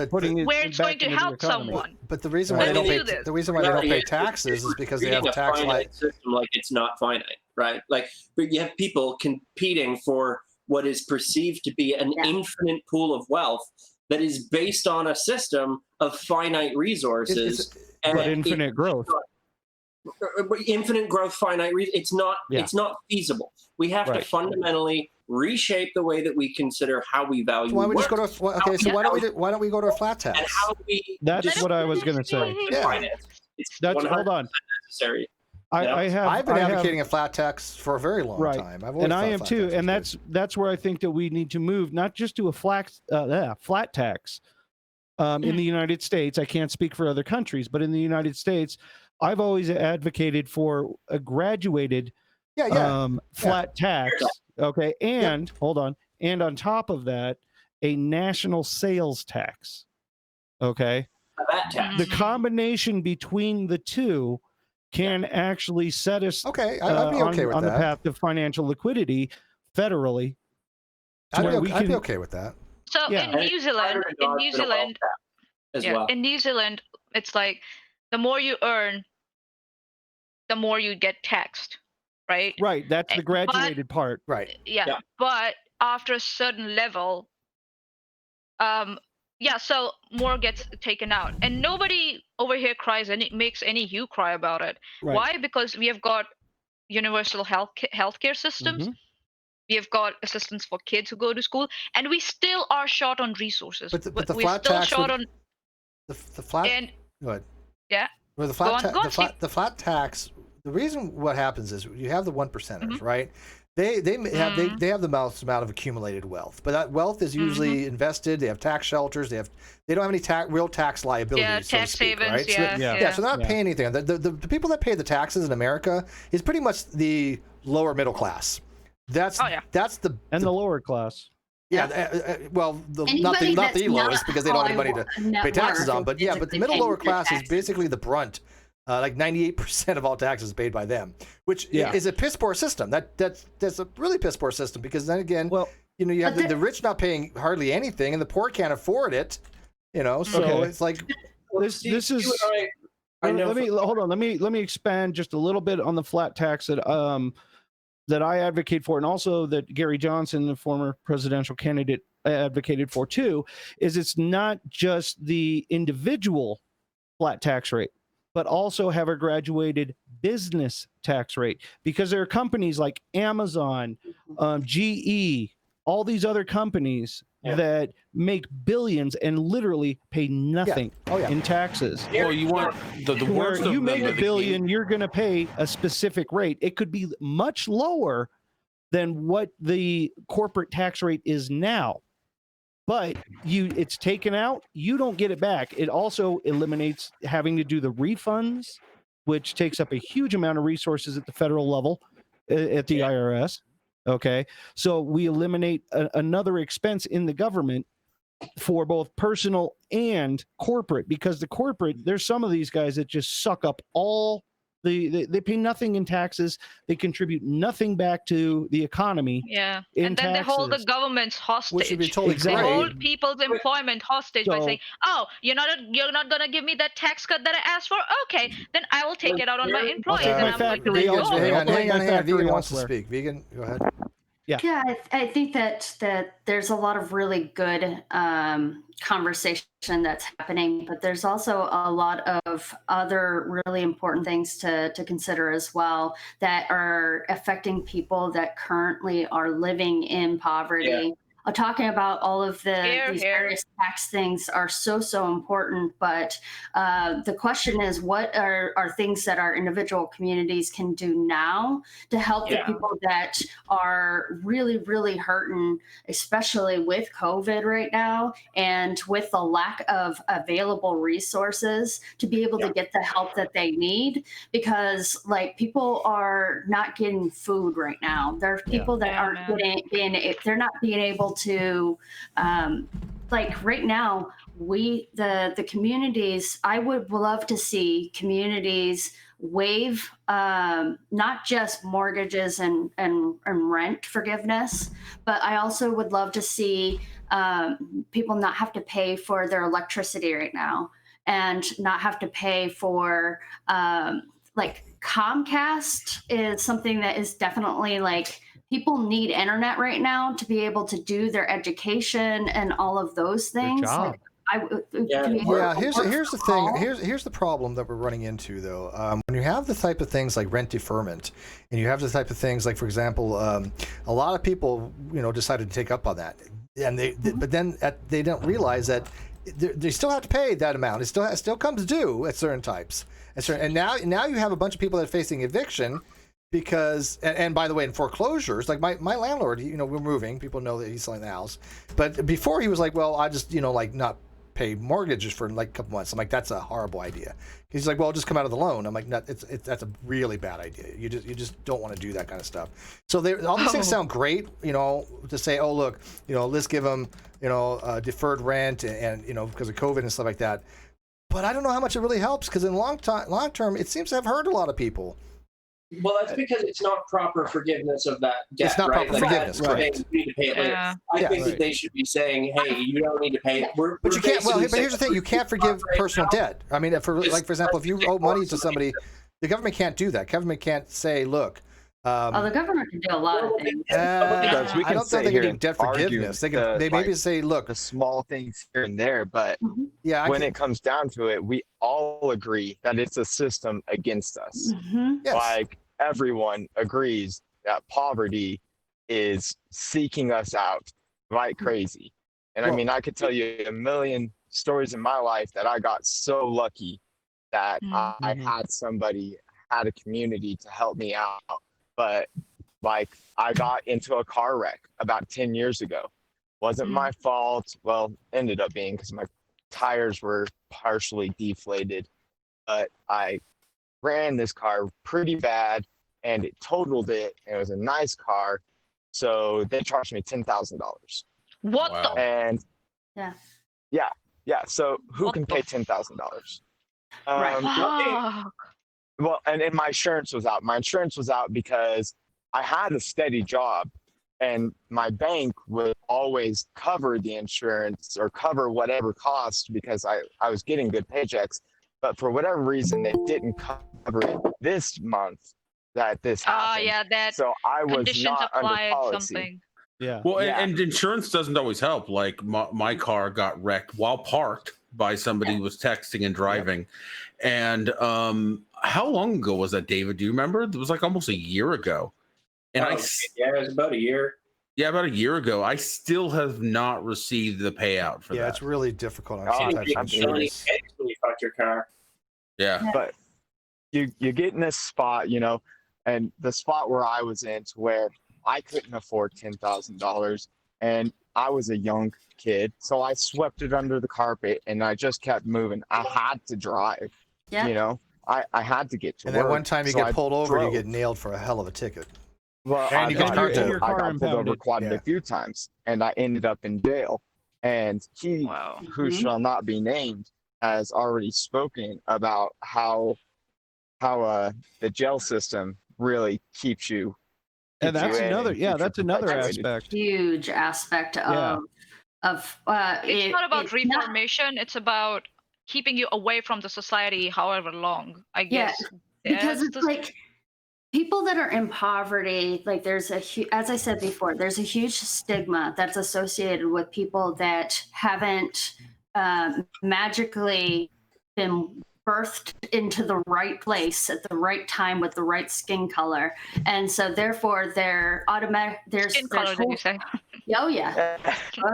where it's going to help someone. But the reason why they don't pay taxes is because they have a tax system like it's not finite, right? Like, but you have people competing for what is perceived to be an infinite pool of wealth that is based on a system of finite resources but infinite growth. Infinite growth, finite. It's not. Yeah. It's not feasible. We have to fundamentally reshape the way that we consider how we value. Why don't we just go to why don't we go to a flat tax? And how we. That's what I was going to say. That's hold on. Necessary. I've been advocating a flat tax for a very long time. And I am too. And that's where I think that we need to move, not just to a flat tax. In the United States, I can't speak for other countries, but in the United States, I've always advocated for a graduated flat tax. Okay. And hold on. And on top of that, a national sales tax. Okay. The combination between the two can actually set us I'd be okay with on that. the path of financial liquidity federally. I'd be okay with that. So in New Zealand, in New Zealand, it's like the more you earn, the more you get taxed, right? Right. That's the graduated part. Right. Yeah. But after a certain level, so more gets taken out, and nobody over here makes any hue cry about it. Right. Why? Because we have got universal healthcare systems. Mm-hmm. We have got assistance for kids who go to school, and we still are short on resources. But the we're flat still tax short on. the flat. And go ahead. Yeah. Well, the flat tax. The reason what happens is you have the 1%ers, right? They have the most amount of accumulated wealth, but that wealth is usually invested. They have tax shelters. They don't have any real tax liabilities. Yeah, so tax to speak, havens. right? So they're not paying anything. The people that pay the taxes in America is pretty much the lower middle class. That's the lower class. Well, not the lowest because they don't have any money to pay taxes on. But but the middle lower class is basically the brunt. Like 98% of all taxes paid by them, which is a piss poor system. That's a really piss poor system because then again, you have the rich not paying hardly anything and the poor can't afford it. So it's like this is. Let me hold on. Let me expand just a little bit on the flat tax that I advocate for, and also that Gary Johnson, the former presidential candidate, advocated for too. Is it's not just the individual flat tax rate, but also have a graduated business tax rate, because there are companies like Amazon, GE, all these other companies that make billions and literally pay nothing in taxes. Well, you want the worst where you of make them $1 billion, you're going to pay a specific rate. It could be much lower than what the corporate tax rate is now. But it's taken out, you don't get it back. It also eliminates having to do the refunds, which takes up a huge amount of resources at the federal level, at the IRS. Okay, so we eliminate another expense in the government for both personal and corporate, because the corporate, there's some of these guys that just suck up all they pay nothing in taxes. They contribute nothing back to the economy. Yeah, and then they hold the government's hostage. Which would be totally They great. hold people's employment hostage by saying, "Oh, you're not gonna give me that tax cut that I asked for? Okay, then I will take it out on my employees." And I'm going to hang on. Vegan wants to speak. Vegan, go ahead. Yeah, I think that there's a lot of really good conversation that's happening, but there's also a lot of other really important things to consider as well that are affecting people that currently are living in poverty. Talking about all of these various tax things are so important, but the question is, what are things that our individual communities can do now to help the people that are really hurting, especially with COVID right now and with the lack of available resources to be able to get the help that they need, because like people are not getting food right now. There's people that aren't they're not being able to like right now the communities, I would love to see communities waive not just mortgages and rent forgiveness, but I also would love to see people not have to pay for their electricity right now and not have to pay for like Comcast is something that is definitely like people need internet right now to be able to do their education and all of those things. Like, here's the thing. Here's the problem that we're running into though. When you have the type of things like rent deferment, and you have the type of things like, for example, a lot of people decided to take up on that, and but then they don't realize that they still have to pay that amount. It still comes due at certain types. And now you have a bunch of people that are facing eviction because, and by the way, in foreclosures, like my landlord, we're moving. People know that he's selling the house, but before he was like, well, I just like not pay mortgages for like a couple months. I'm like, that's a horrible idea. He's like, well, just come out of the loan. I'm like, no, that's a really bad idea. You just don't want to do that kind of stuff. So all these things sound great, to say, oh look, let's give them, deferred rent and because of COVID and stuff like that. But I don't know how much it really helps, because in long term, it seems to have hurt a lot of people. Well, that's because it's not proper forgiveness of that debt. It's not proper forgiveness, correct? You need to pay it later. I think that they should be saying, "Hey, you don't need to pay it." But you can't. Well, but here's the thing: you can't forgive personal debt. I mean, for example, if you owe money to somebody, the government can't do that. Government can't say, "Look." The government can do a lot of things. I don't think they can do debt forgiveness. They maybe say, "Look, the small things here and there," but when it comes down to it, we all agree that it's a system against us. Yes. Like everyone agrees that poverty is seeking us out like crazy. And I mean, I could tell you a million stories in my life that I got so lucky that I had a community to help me out. But like, I got into a car wreck about 10 years ago. Wasn't my fault. Well, ended up being, because my tires were partially deflated. But I ran this car pretty bad, and it totaled it. And it was a nice car, so they charged me $10,000. What? Wow. And yeah. So who What can pay $10,000? Right. Well, and my insurance was out. My insurance was out because I had a steady job, and my bank would always cover the insurance or cover whatever cost because I was getting good paychecks. But for whatever reason, they didn't cover it this month that this happened. Yeah, that so I was conditions not under applied policy. something. Yeah. Well, and insurance doesn't always help. Like my car got wrecked while parked by somebody who was texting and driving. And how long ago was that, David? Do you remember? It was like almost a year ago. And it was about a year. Yeah, about a year ago. I still have not received the payout for that. Yeah, it's really difficult on Oh, some types of insurance. When you fucked your car. Yeah. But you get in this spot, and the spot where I was in, to where I couldn't afford $10,000, and I was a young kid, so I swept it under the carpet, and I just kept moving. I had to drive. Yeah. I had to get to And work. then one time you so get I pulled over, drove. you get nailed for a hell of a ticket. Well, And I you get got your car pulled over impounded. quite a few times, and I ended up in jail. And he, who shall not be named, has already spoken about how the jail system really keeps you. And that's you in another, and yeah, keeps you that's another perpetuated. aspect. Huge aspect of It's not about it's reformation. It's about keeping you away from the society, however long. I guess. Because it's it's like people that are in poverty, like there's as I said before, there's a huge stigma that's associated with people that haven't magically been birthed into the right place at the right time with the right skin color, and so therefore they're automatic. There's skin color, did you say? Oh yeah.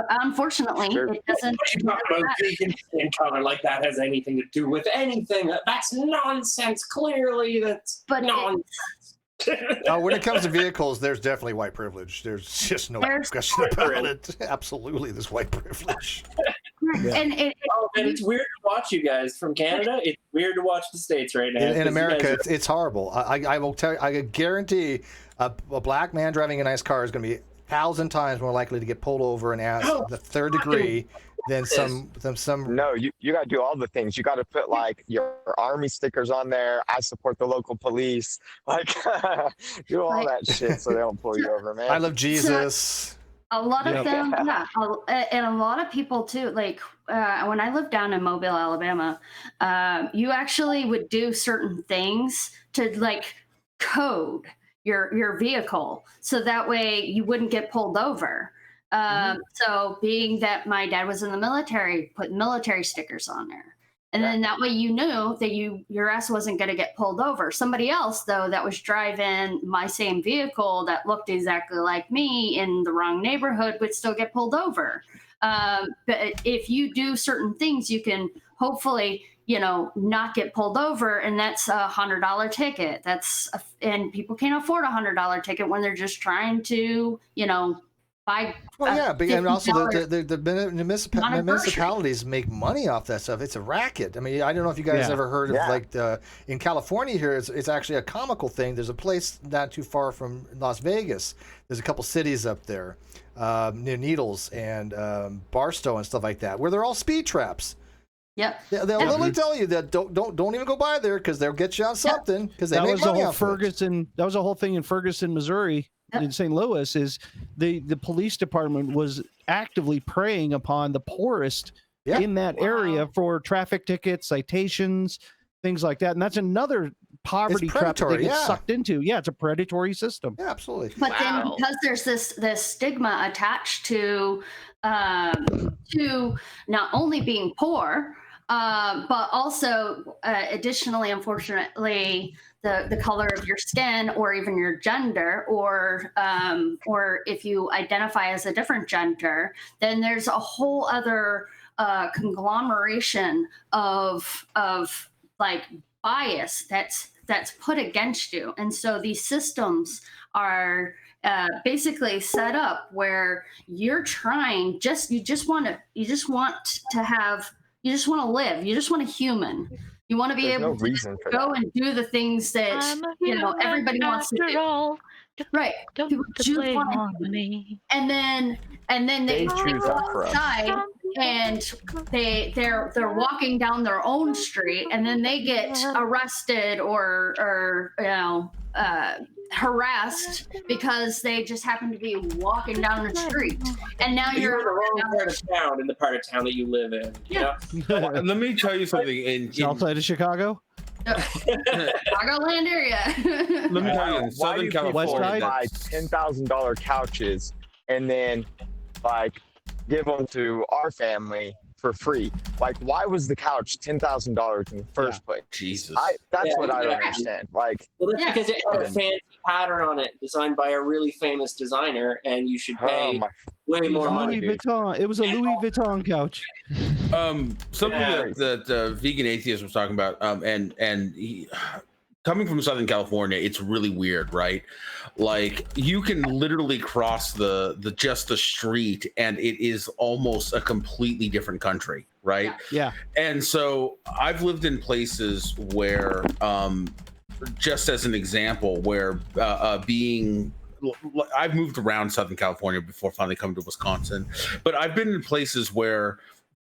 Unfortunately, it doesn't. What you talk about vegan skin color like that has anything to do with anything? That's nonsense. Clearly, that's nonsense. When it comes to vehicles, there's definitely white privilege. There's just no question about it. Absolutely, there's white privilege. And it's weird to watch you guys from Canada. It's weird to watch the States right now. In America, it's horrible. I will tell you, I guarantee a black man driving a nice car is going to be 1,000 times more likely to get pulled over and asked the third degree than some. No, you got to do all the things. You got to put like your army stickers on there. I support the local police. Like do all that shit so they don't pull you over, man. I love Jesus. A lot of them, and a lot of people too. Like when I lived down in Mobile, Alabama, you actually would do certain things to like code your vehicle so that way you wouldn't get pulled over. So being that my dad was in the military, put military stickers on there. And then that way you knew that your ass wasn't going to get pulled over. Somebody else, though, that was driving my same vehicle that looked exactly like me in the wrong neighborhood would still get pulled over. But if you do certain things, you can hopefully, not get pulled over. And that's $100 ticket. And people can't afford $100 ticket when they're just trying to, buy. And also the municipalities make money off that stuff. It's a racket. I mean, I don't know if you guys ever heard of in California here, it's actually a comical thing. There's a place not too far from Las Vegas. There's a couple cities up there, near Needles and Barstow and stuff like that, where they're all speed traps. Yep. They'll literally tell you that don't even go by there because they'll get you on something because they make money off Ferguson. That was a whole thing in Ferguson, Missouri. In St. Louis, is the police department was actively preying upon the poorest in that area for traffic tickets, citations, things like that. And that's another poverty trap that they get sucked into. Yeah, it's a predatory system. Yeah, absolutely. But then because there's this stigma attached to not only being poor, but also additionally, unfortunately, the color of your skin or even your gender or if you identify as a different gender, then there's a whole other conglomeration of like bias that's put against you, and so these systems are basically set up where you're trying you just want to live, you just want a human. You want to be able to go and do the things that everybody wants to do. Right. People just want to, and then they go outside and they're walking down their own street, and then they get arrested or harassed because they just happen to be walking down the street, and now you're in the wrong part of town, in the part of town that you live in. Let me tell you something. In south side of Chicago, Chicagoland area. Let me tell you, in Southern California, buy $10,000 couches and then like give them to our family for free. Like, why was the couch $10,000 in the first place? Jesus, that's what I don't understand. Like, well, that's because it had a fancy pattern on it, designed by a really famous designer, and you should pay way more money. Louis Vuitton. It was a Louis Vuitton couch. Something that Vegan Atheist was talking about, and he, coming from Southern California, it's really weird, right? Like, you can literally cross the street and it is almost a completely different country, right? Yeah. And so I've lived in places where, just as an example, where I've moved around Southern California before finally coming to Wisconsin, but I've been in places where,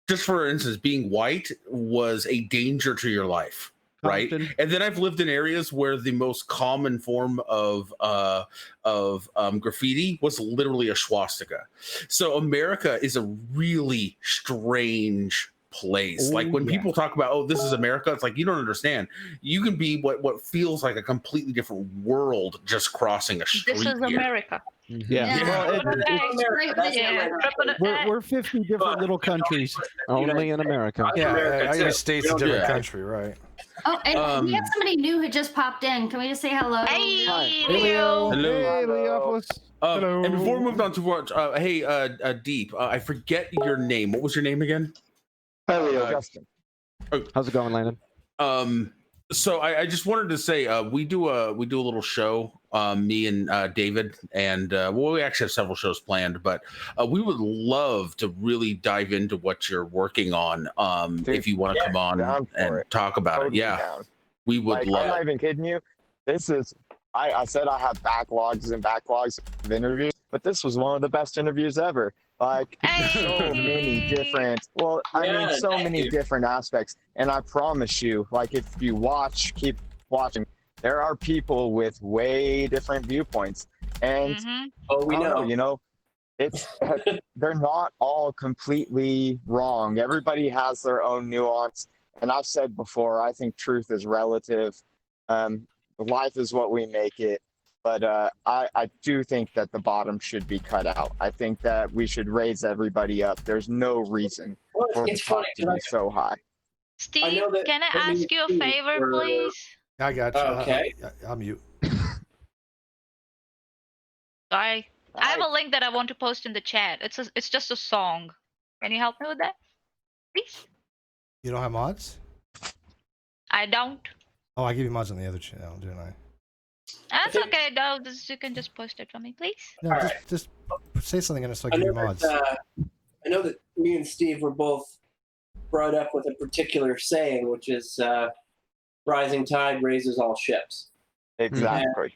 just for instance, being white was a danger to your life. Right, and then I've lived in areas where the most common form of graffiti was literally a swastika. So America is a really strange place. Like, when people talk about, oh, this is America, it's like, you don't understand. You can be what feels like a completely different world just crossing a street. This is America. We're 50 different little countries. Only in America. Yeah, every state's a different country, right? Oh, and we have somebody new who just popped in. Can we just say hello? Hey, Leo. Hello. Hey, Leopolis. Hello. And before we move on to what, Deep, I forget your name. What was your name again? Hi, Leo. Justin. How's it going, Landon? So I just wanted to say we do a little show, me and David, and we actually have several shows planned, but we would love to really dive into what you're working on. If you want to come on and talk about it, we would love. I'm not even kidding you. This is. I said I have backlogs and backlogs of interviews, but this was one of the best interviews ever. Like, so many different, so many different aspects. And I promise you, like, if you keep watching, there are people with way different viewpoints. And it's they're not all completely wrong. Everybody has their own nuance. And I've said before, I think truth is relative. Life is what we make it. But I do think that the bottom should be cut out. I think that we should raise everybody up. There's no reason for the top to be so high. Steve, can I ask you a favor, please? I got you. Okay. I'll mute. Sorry. I have a link that I want to post in the chat. It's just a song. Can you help me with that, please? You don't have mods? I don't. Oh, I give you mods on the other channel, didn't I? That's okay, though. You can just post it for me, please. No, just say something and so I give you mods. I know that me and Steve were both brought up with a particular saying, which is rising tide raises all ships. Exactly.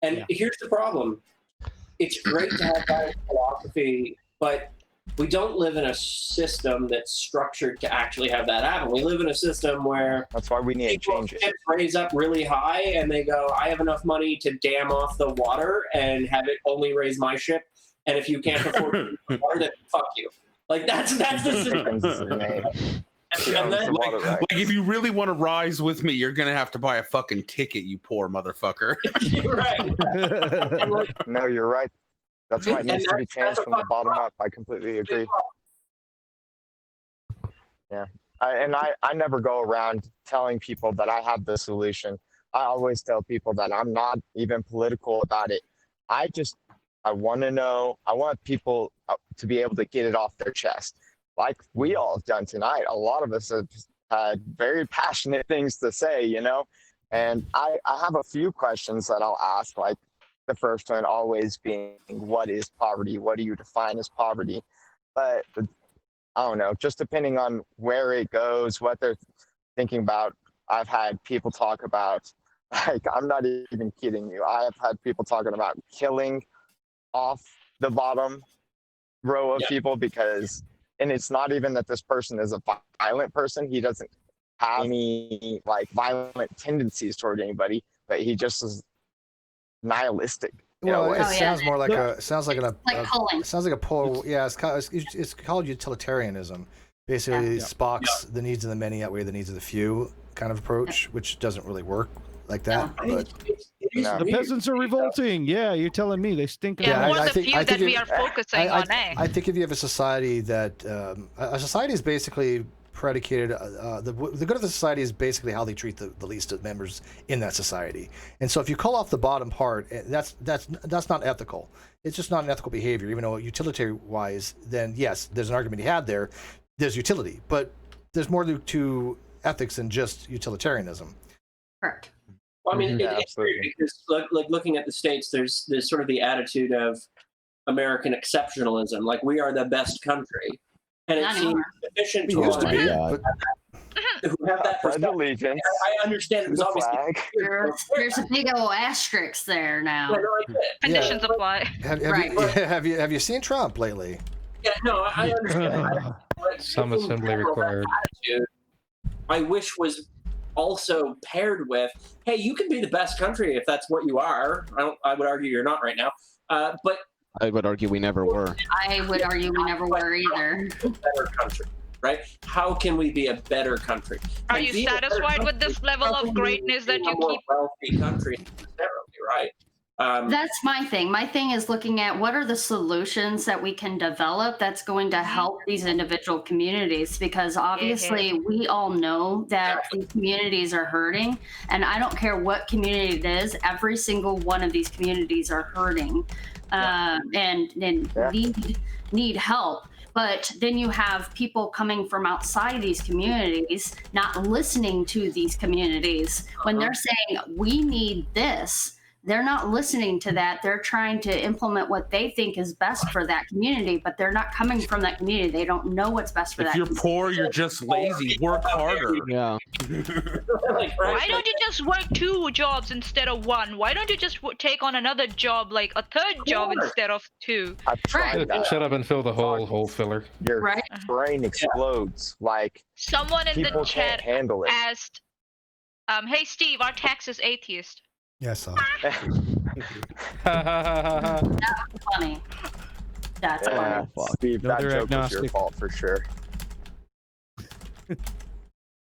And here's the problem. It's great to have that philosophy, but we don't live in a system that's structured to actually have that happen. We live in a system where that's why we need to change it. Raise up really high and they go, I have enough money to dam off the water and have it only raise my ship. And if you can't afford the water, then fuck you. Like, that's the system. And then, like, if you really want to rise with me, you're gonna have to buy a fucking ticket, you poor motherfucker. You're right. No, you're right. That's why it needs to be changed from the bottom up. I completely agree. Yeah. I never go around telling people that I have the solution. I always tell people that I'm not even political about it. I want to know, I want people to be able to get it off their chest. like we all have done tonight, a lot of us have had very passionate things to say, you know? And I have a few questions that I'll ask, like the first one always being, what is poverty? What do you define as poverty? But I don't know, just depending on where it goes, what they're thinking about. I've had people talk about, like, I'm not even kidding you. I have had people talking about killing off the bottom row of people because, and it's not even that this person is a violent person. He doesn't have any like violent tendencies toward anybody, but he just is nihilistic. Well, it sounds more like it's called utilitarianism. Basically, Spock's the needs of the many outweigh the needs of the few kind of approach, which doesn't really work like that. But the peasants are revolting. Yeah, you're telling me they stink. Yeah, more the few that we are focusing on. I think if you have a society that a society is basically predicated, the good of the society is basically how they treat the least of members in that society. And so if you call off the bottom part, that's not ethical. It's just not an ethical behavior, even though utilitarian wise, then yes, there's an argument you had there. There's utility, but there's more to ethics than just utilitarianism. Correct. Well, I mean, it's weird because like looking at the States, there's sort of the attitude of American exceptionalism, like we are the best country. And it seems sufficient to who have that perspective. I understand it was obviously there's a big old asterisk there now. Conditions apply. Have you seen Trump lately? Yeah, no, I understand. Some assembly required. I wish was also paired with, hey, you can be the best country if that's what you are. I would argue you're not right now, but I would argue we never were. I would argue we never were either. Better country, right? How can we be a better country? Are you satisfied with this level of greatness that you keep? Wealthy country necessarily, right? That's my thing. My thing is looking at what are the solutions that we can develop that's going to help these individual communities, because obviously we all know that these communities are hurting, and I don't care what community it is, every single one of these communities are hurting and need help. But then you have people coming from outside these communities not listening to these communities when they're saying we need this. They're not listening to that. They're trying to implement what they think is best for that community, but they're not coming from that community. They don't know what's best for that community. If you're poor, you're just lazy. Work harder. Yeah. Why don't you just work 2 jobs instead of 1? Why don't you just take on another job, like a 3rd job instead of 2? Shut up and fill the hole filler. Your brain explodes. Like someone in the chat handle it. asked, "Hey Steve, our tax is atheist." Yes, That's funny. That's funny. Steve, that joke was your fault for sure.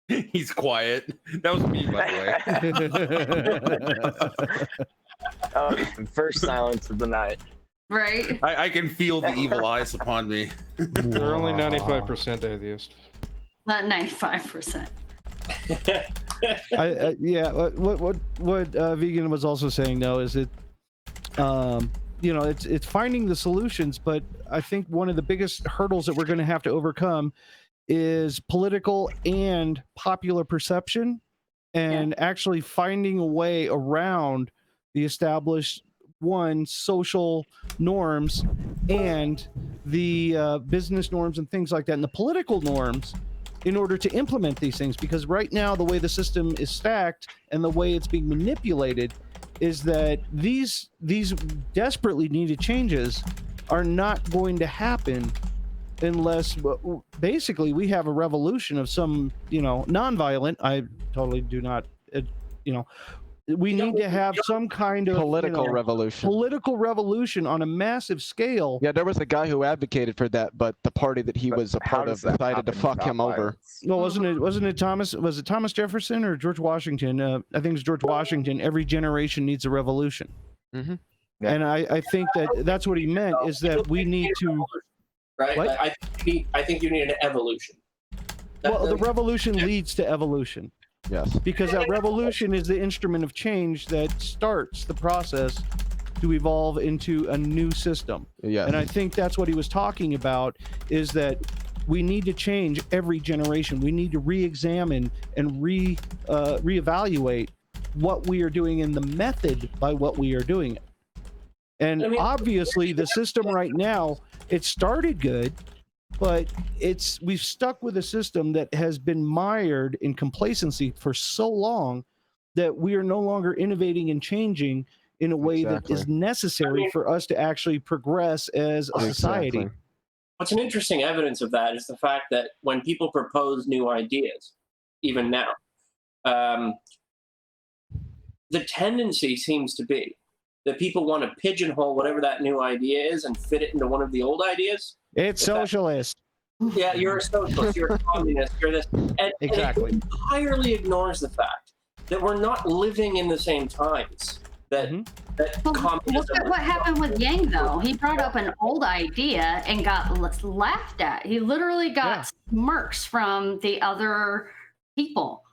He's quiet. That was me, by the way. First silence of the night. Right. I can feel the evil eyes upon me. They're only 95% atheist. Not 95%. What Vegan was also saying though is that it's finding the solutions, but I think one of the biggest hurdles that we're going to have to overcome is political and popular perception, and actually finding a way around the established social norms and the business norms and things like that, and the political norms, in order to implement these things. Because right now, the way the system is stacked and the way it's being manipulated is that these desperately needed changes are not going to happen unless basically we have a revolution of some, nonviolent. I totally do not, we need to have some kind of political revolution on a massive scale. Yeah, there was a guy who advocated for that, but the party that he was a part of decided to fuck him over. Well, wasn't it Thomas? Was it Thomas Jefferson or George Washington? I think it was George Washington. Every generation needs a revolution. Mm-hmm. Yeah. And I think that's what he meant, is that we need to. Right. What? I think you need an evolution. The revolution leads to evolution. Yes. Because that revolution is the instrument of change that starts the process to evolve into a new system. Yes. And I think that's what he was talking about, is that we need to change every generation. We need to re-examine and reevaluate what we are doing in the method by what we are doing it. And obviously the system right now, it started good, but we've stuck with a system that has been mired in complacency for so long that we are no longer innovating and changing in a way that is necessary for us to actually progress as a society. What's an interesting evidence of that is the fact that when people propose new ideas, even now, the tendency seems to be that people want to pigeonhole whatever that new idea is and fit it into one of the old ideas. It's socialist. Yeah, you're a socialist, you're a communist, you're this. And exactly. And it entirely ignores the fact that we're not living in the same times that communism. Look at what happened with Yang, though. He brought up an old idea and got laughed at. He literally got smirks from the other people.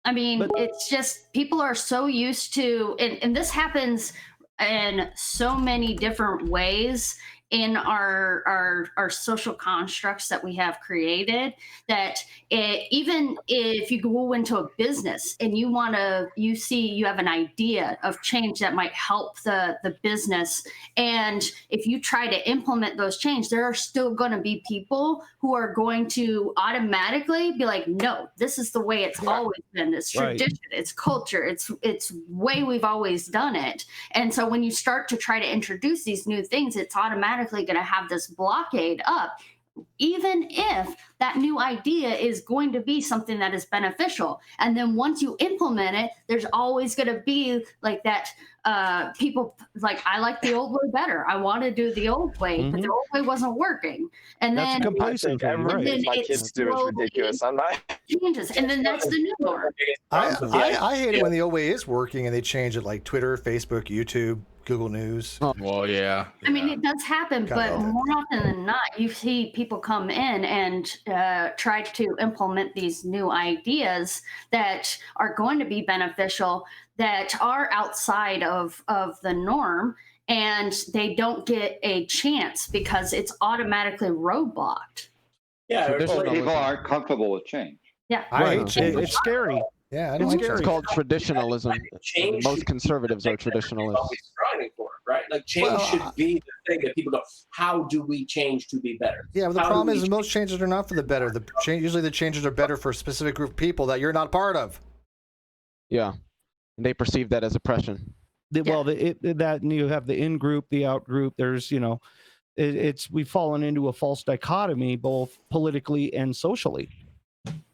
I mean, it's just people are so used to, and this happens in so many different ways in our social constructs that we have created, that even if you go into a business and you have an idea of change that might help the business, and if you try to implement those changes, there are still going to be people who are going to automatically be like, no, this is the way it's always been. It's tradition, it's culture, it's way we've always done it. And so when you start to try to introduce these new things, it's automatically going to have this blockade up, even if that new idea is going to be something that is beneficial. And then once you implement it, there's always going to be like that people like, I like the old way better. I want to do the old way, but the old way wasn't working. And that's then complacent. Everything my kids do is ridiculous. I'm not changes, and then that's the new norm. I hate it when the old way is working and they change it, like Twitter, Facebook, YouTube, Google News. Well, yeah. I mean, it does happen, but more often than not, you see people come in and try to implement these new ideas that are going to be beneficial, that are outside of the norm, and they don't get a chance because it's automatically roadblocked. Yeah, people aren't comfortable with change. Yeah, It's scary. Yeah, it's called traditionalism. Most conservatives are traditionalists. Striving for it, right? Like change should be the thing that people go, how do we change to be better? Yeah, but the problem is most changes are not for the better. Usually the changes are better for a specific group of people that you're not part of. Yeah, and they perceive that as oppression. That you have the in group, the out group. There's, we've fallen into a false dichotomy, both politically and socially.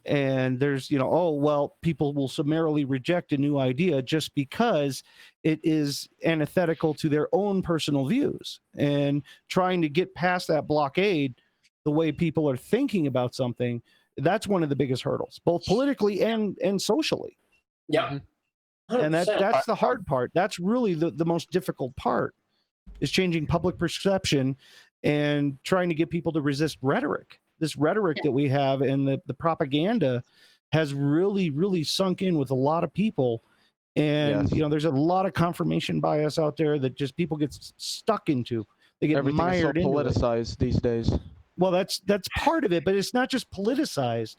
And there's, people will summarily reject a new idea just because it is antithetical to their own personal views. And trying to get past that blockade, the way people are thinking about something, that's one of the biggest hurdles, both politically and socially. Yeah. 100%. And that's the hard part. That's really the most difficult part, is changing public perception and trying to get people to resist rhetoric. This rhetoric that we have and the propaganda has really, really sunk in with a lot of people. And, there's a lot of confirmation bias out there that just people get stuck into. They get mired into. Everything is so politicized these days. Well, that's part of it, but it's not just politicized.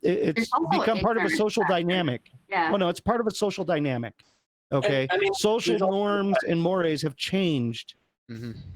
It's become part of a social dynamic. Yeah. Well, no, it's part of a social dynamic. Okay. Social norms and mores have changed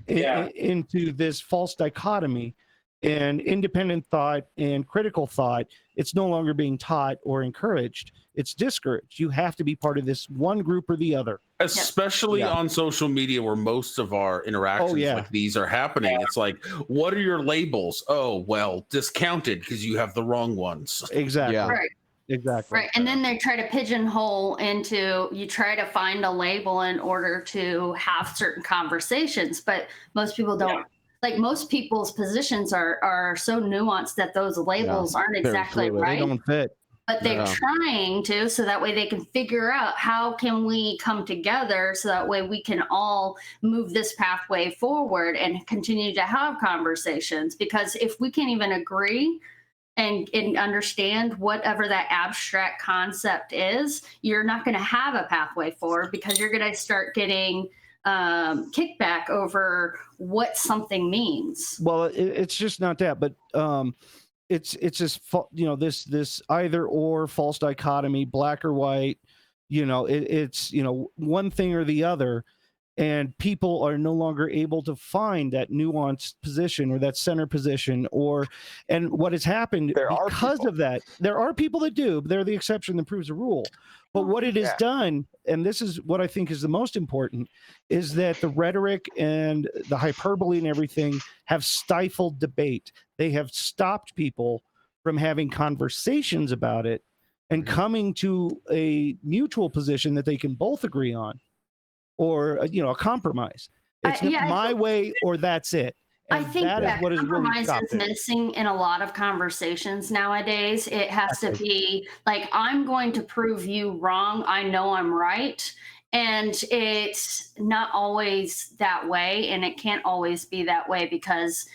into this false dichotomy. And independent thought and critical thought, it's no longer being taught or encouraged. It's discouraged. You have to be part of this one group or the other. Especially on social media, where most of our interactions like these are happening. It's like, what are your labels? Oh, well, discounted because you have the wrong ones. Exactly. Yeah. Right. Exactly. Right. And then they try to pigeonhole into, you try to find a label in order to have certain conversations, but most people don't. Like, most people's positions are so nuanced that those labels aren't exactly right. They don't fit. But they're trying to, so that way they can figure out how can we come together so that way we can all move this pathway forward and continue to have conversations. Because if we can't even agree and understand whatever that abstract concept is, you're not going to have a pathway forward, because you're going to start getting kickback over what something means. Well, it's just not that, but it's just this either or false dichotomy, black or white. It's one thing or the other, and people are no longer able to find that nuanced position or that center position. And what has happened because of that, there are people that do, but they're the exception that proves the rule. But what it has done, and this is what I think is the most important, is that the rhetoric and the hyperbole and everything have stifled debate. They have stopped people from having conversations about it and coming to a mutual position that they can both agree on, or a compromise. It's my way or that's it. And I think that what is compromise really is missing in a lot of conversations nowadays. It has to be like, I'm going to prove you wrong. I know I'm right. And it's not always that way. And it can't always be that way because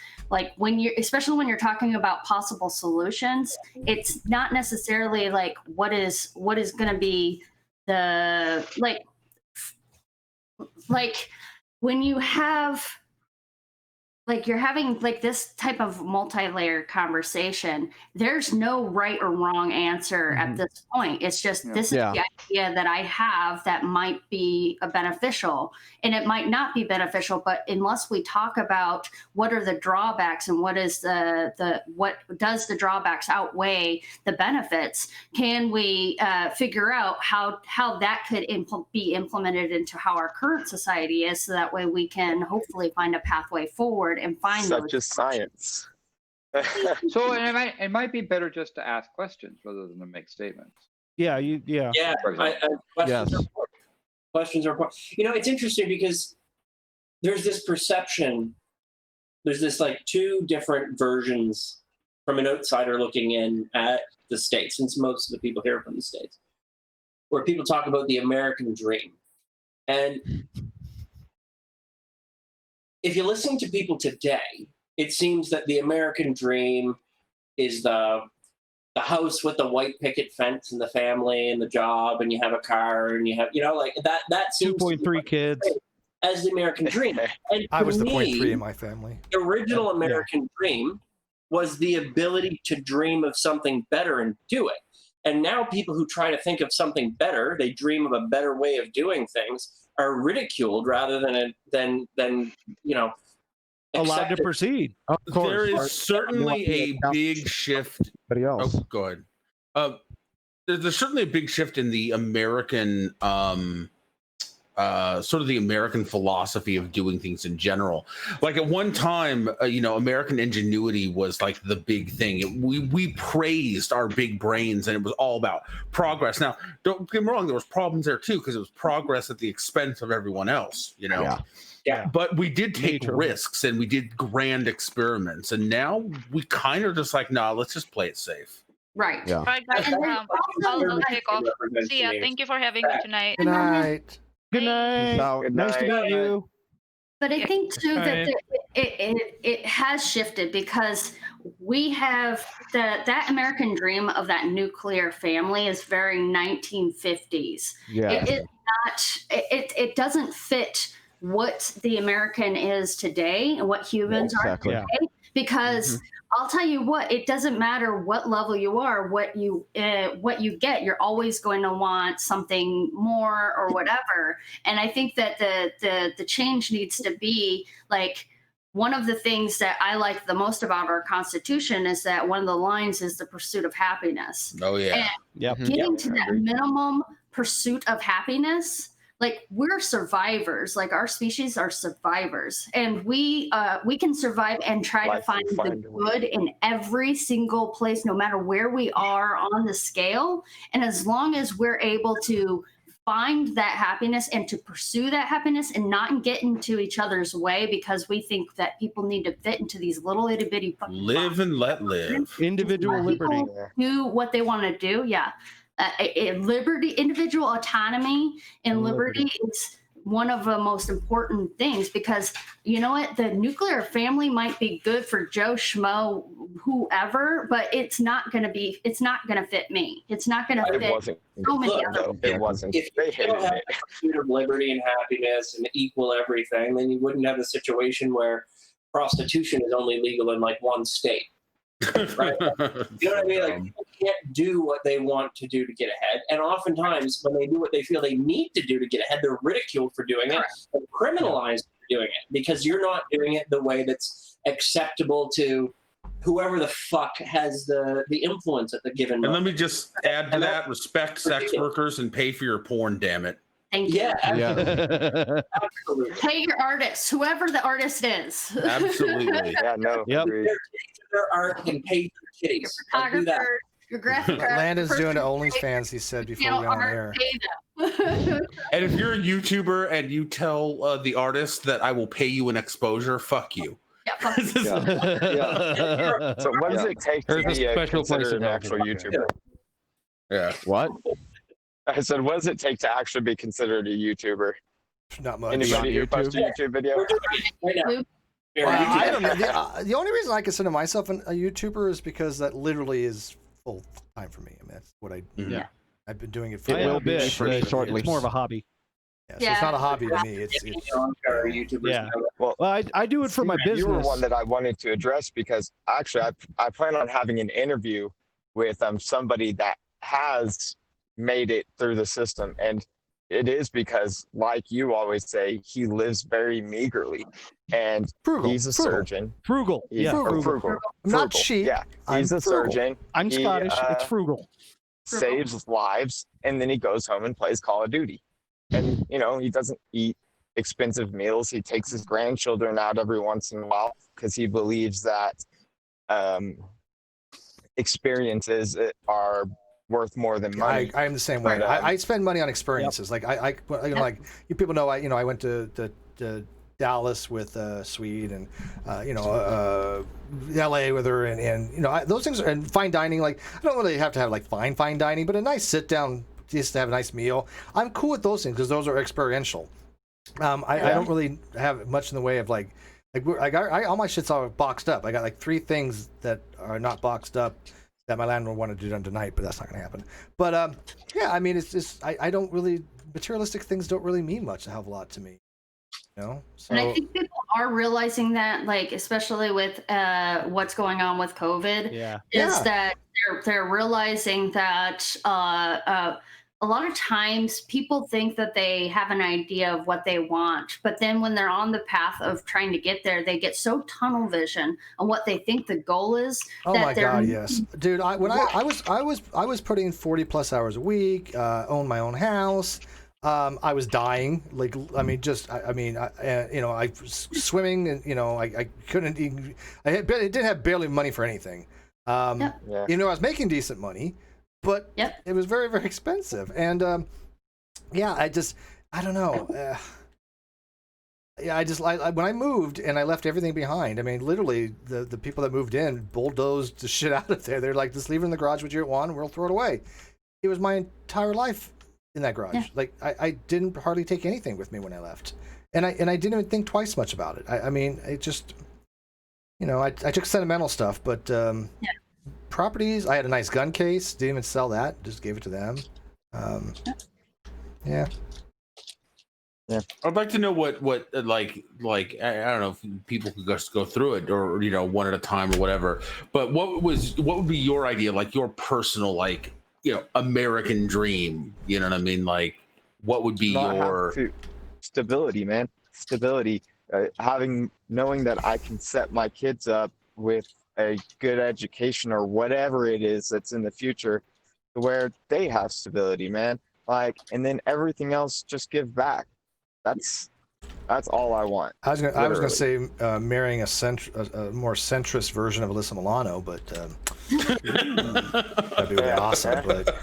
especially when you're talking about possible solutions, it's not necessarily like what is going to be the, like when you have, you're having this type of multi-layered conversation, there's no right or wrong answer at this point. It's just, this is the idea that I have that might be beneficial, and it might not be beneficial, but unless we talk about what are the drawbacks and what is what does the drawbacks outweigh the benefits, can we figure out how that could be implemented into how our current society is, so that way we can hopefully find a pathway forward and find such as science. So it might be better just to ask questions rather than to make statements. Yeah. Questions are important. It's interesting because there's this perception. There's this two different versions from an outsider looking in at the States, since most of the people here are from the States, where people talk about the American dream. And if you listen to people today, it seems that the American dream is the house with the white picket fence and the family and the job, and you have a car and you have, that seems 2.3 kids as the American dream. And I was the 0.3 in my family. The original American dream was the ability to dream of something better and do it. And now people who try to think of something better, they dream of a better way of doing things, are ridiculed rather than allowed to proceed. Of course. There is certainly a big shift. Oh, go ahead. There's certainly a big shift in the American sort of the American philosophy of doing things in general. Like at one time, American ingenuity was like the big thing. We praised our big brains, and it was all about progress. Now, don't get me wrong, there was problems there too, because it was progress at the expense of everyone else. Yeah. But we did take risks and we did grand experiments, and now we kind of just nah, let's just play it safe. Right. Yeah. All right, guys. I'll take off. See ya. Thank you for having me tonight. Good night. Good night. Nice to meet you. But I think too that it has shifted, because we have that American dream of that nuclear family is very 1950s. Yeah. It is not. It doesn't fit what the American is today and what humans are today. Because I'll tell you what, it doesn't matter what level you are, what you get, you're always going to want something more or whatever. And I think that the change needs to be one of the things that I like the most about our Constitution is that one of the lines is the pursuit of happiness. Oh yeah. And getting to that minimum pursuit of happiness. We're survivors. Our species are survivors, and we can survive and try to find the good in every single place, no matter where we are on the scale. And as long as we're able to find that happiness and to pursue that happiness and not get into each other's way, because we think that people need to fit into these little itty bitty live and let live, individual liberty, do what they want to do. Yeah. Liberty, individual autonomy, and liberty is one of the most important things, because you know what, the nuclear family might be good for Joe Schmo whoever, but it's not going to fit me. It's not going to fit so many other people. It wasn't. If you don't have a pursuit of liberty and happiness and equal everything, then you wouldn't have a situation where prostitution is only legal in like one state. Right? You know what I mean? Like, people can't do what they want to do to get ahead. And oftentimes, when they do what they feel they need to do to get ahead, they're ridiculed for doing it and criminalized for doing it because you're not doing it the way that's acceptable to whoever the fuck has the influence at the given moment. And let me just add to that: respect sex workers and pay for your porn. Damn it. Thank you. Absolutely. Pay your artists, whoever the artist is. Absolutely. Yeah, no. Yep. Their art and pay for kitties. Photographer, your graphic artist. Landon's doing the OnlyFans, he said before we went on air. And if you're a YouTuber and you tell the artist that I will pay you an exposure, fuck you. So what does it take to be considered an actual YouTuber? Yeah. What? I said, what does it take to actually be considered a YouTuber? Not much. Anybody who posts a YouTube video? I don't know. The only reason I consider myself a YouTuber is because that literally is full time for me. I mean, that's what I do. Yeah. I've been doing it for a bit. shortly. It's more of a hobby. Yeah, so it's not a hobby to me. It's yeah. Well, I do it for my business. You were one that I wanted to address because actually I plan on having an interview with somebody that has made it through the system, and it is because, like you always say, he lives very meagerly, and he's a surgeon. Frugal. Frugal. Not cheap. Yeah, he's a surgeon. I'm Scottish. It's frugal. Saves lives, and then he goes home and plays Call of Duty. And he doesn't eat expensive meals. He takes his grandchildren out every once in a while because he believes that experiences are worth more than money. I am the same way. I spend money on experiences. Like like you people know, I went to Dallas with Swede and LA with her and those things are, and fine dining. Like I don't really have to have like fine dining, but a nice sit down just to have a nice meal. I'm cool with those things because those are experiential. I don't really have much in the way of like all my shit's all boxed up. I got like 3 things that are not boxed up that my landlord wanted to do done tonight, but that's not going to happen. But yeah, I mean, it's just I don't really, materialistic things don't really mean much a hell of a lot to me. So, and I think people are realizing that, like, especially with what's going on with COVID, that they're realizing that a lot of times people think that they have an idea of what they want, but then when they're on the path of trying to get there, they get so tunnel vision on what they think the goal is. Oh my God, yes, dude. I was putting in 40+ hours a week, own my own house. I was dying. Like, I mean, I was swimming, and I couldn't even. I didn't have barely money for anything. I was making decent money, but it was very, very expensive. And I don't know. When I moved and I left everything behind, I mean, literally the people that moved in bulldozed the shit out of there. They're like, just leave it in the garage with you want, and we'll throw it away. It was my entire life in that garage. Like I didn't hardly take anything with me when I left, and I didn't even think twice much about it. I mean, it just, I took sentimental stuff, but properties. I had a nice gun case. Didn't even sell that. Just gave it to them. Yeah. I'd like to know what like I don't know if people could just go through it or one at a time or whatever. But what would be your idea, like your personal American dream? You know what I mean? Like, what would be your stability, man? Stability. Knowing that I can set my kids up with a good education or whatever it is that's in the future, to where they have stability, man. Like, and then everything else just give back. That's all I want. I was gonna say marrying a more centrist version of Alyssa Milano, but that'd be really awesome. But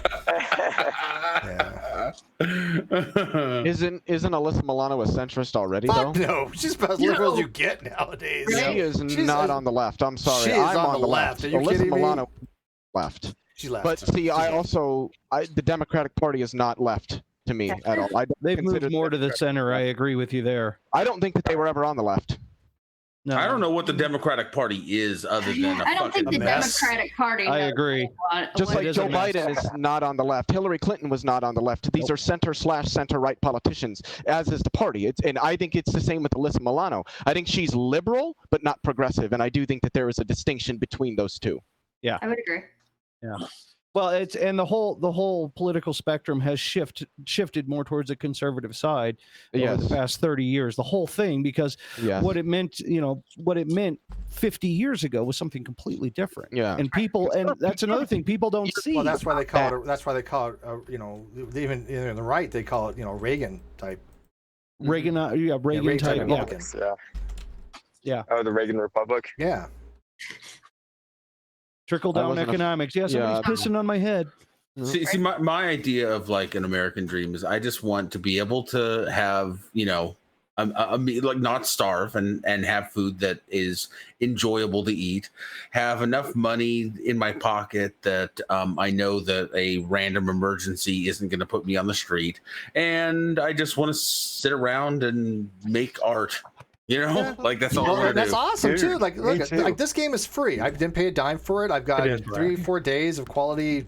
Isn't Alyssa Milano a centrist already, though? No, she's about as liberal as you get nowadays. She is not on the left. I'm sorry. She is on the left. Are you Alyssa kidding me? Milano left. She left. But see, the Democratic Party is not left to me at all. They've moved more to the center. I agree with you there. I don't think that they were ever on the left. No. I don't know what the Democratic Party is other than a I don't think fucking the mess. Democratic Party. I knows agree. Just what like Joe Biden is not on the left, Hillary Clinton was not on the left. These are center/center-right politicians, as is the party. And I think it's the same with Alyssa Milano. I think she's liberal, but not progressive, and I do think that there is a distinction between those two. Yeah, I would agree. Yeah. Well, the whole political spectrum has shifted more towards the conservative side over the past 30 years. The whole thing, because what it meant, what it meant 50 years ago was something completely different. Yeah. And that's another thing people don't see. Well, that's why they call it. That's why they call it. Even in the right, they call it. Reagan type. Reagan type. Republicans. Yeah. Oh, the Reagan Republic. Yeah. Trickle down economics. Yeah, somebody's pissing on my head. See, my idea of like an American dream is I just want to be able to have, like not starve and have food that is enjoyable to eat, have enough money in my pocket that I know that a random emergency isn't going to put me on the street, and I just want to sit around and make art. Like that's all. That's awesome. Dude, too. Like, look, like this game is free. I didn't pay a dime for it. I've got 3-4 days of quality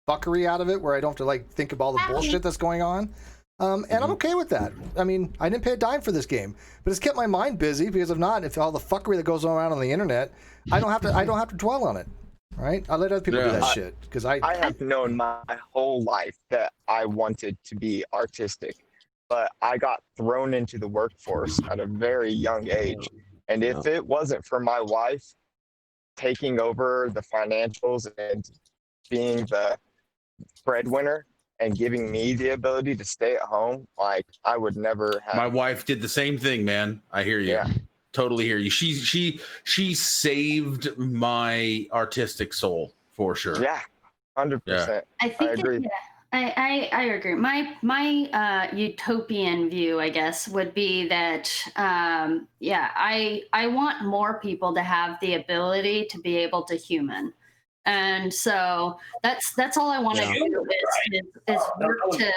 fuckery out of it, where I don't have to like think of all the bullshit that's going on. And I'm okay with that. I mean, I didn't pay a dime for this game, but it's kept my mind busy because if all the fuckery that goes around on the internet, I don't have to dwell on it. Right? I let other people do that shit because I have known my whole life that I wanted to be artistic. But I got thrown into the workforce at a very young age. And if it wasn't for my wife taking over the financials and being the breadwinner and giving me the ability to stay at home, like I would never have. My wife did the same thing, man. I hear you. Yeah. Totally hear you. She saved my artistic soul for sure. Yeah, 100%. I think I agree. I agree. My utopian view, I guess, would be that I want more people to have the ability to be able to human, and so that's all I want to do is work to.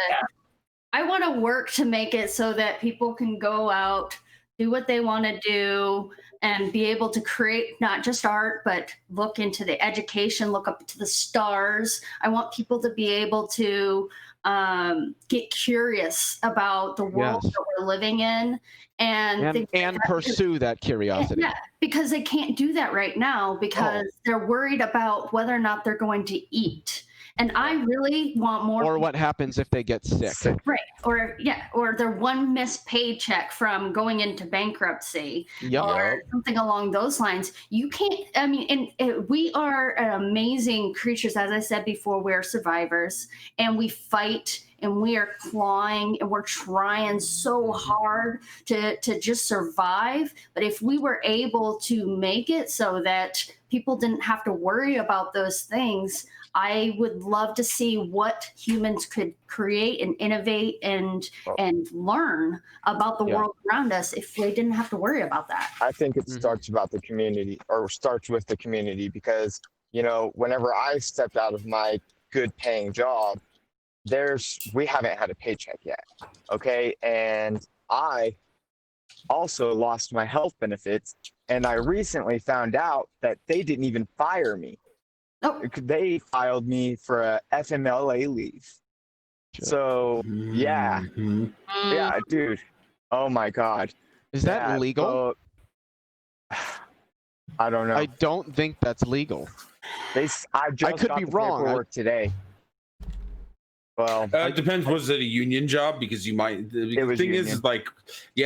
I want to work to make it so that people can go out, do what they want to do, and be able to create not just art, but look into the education, look up to the stars. I want people to be able to get curious about the world that we're living in and pursue that curiosity. Yeah, because they can't do that right now because they're worried about whether or not they're going to eat. And I really want more. Or what happens if they get sick. Right. Or their one missed paycheck from going into bankruptcy or something along those lines. You can't, I mean, we are amazing creatures. As I said before, we're survivors and we fight and we are clawing and we're trying so hard to just survive. But if we were able to make it so that people didn't have to worry about those things, I would love to see what humans could create and innovate and learn about the world around us if they didn't have to worry about that. I think it starts about the community, or starts with the community, because whenever I stepped out of my good paying job, we haven't had a paycheck yet. Okay. And I also lost my health benefits, and I recently found out that they didn't even fire me. They filed me for a FMLA leave. So yeah, dude. Oh my God. Is that legal? I don't know. I don't think that's legal. I could be wrong. Paperwork today. Well, it depends. Was it a union job? Because you might. The thing is, like,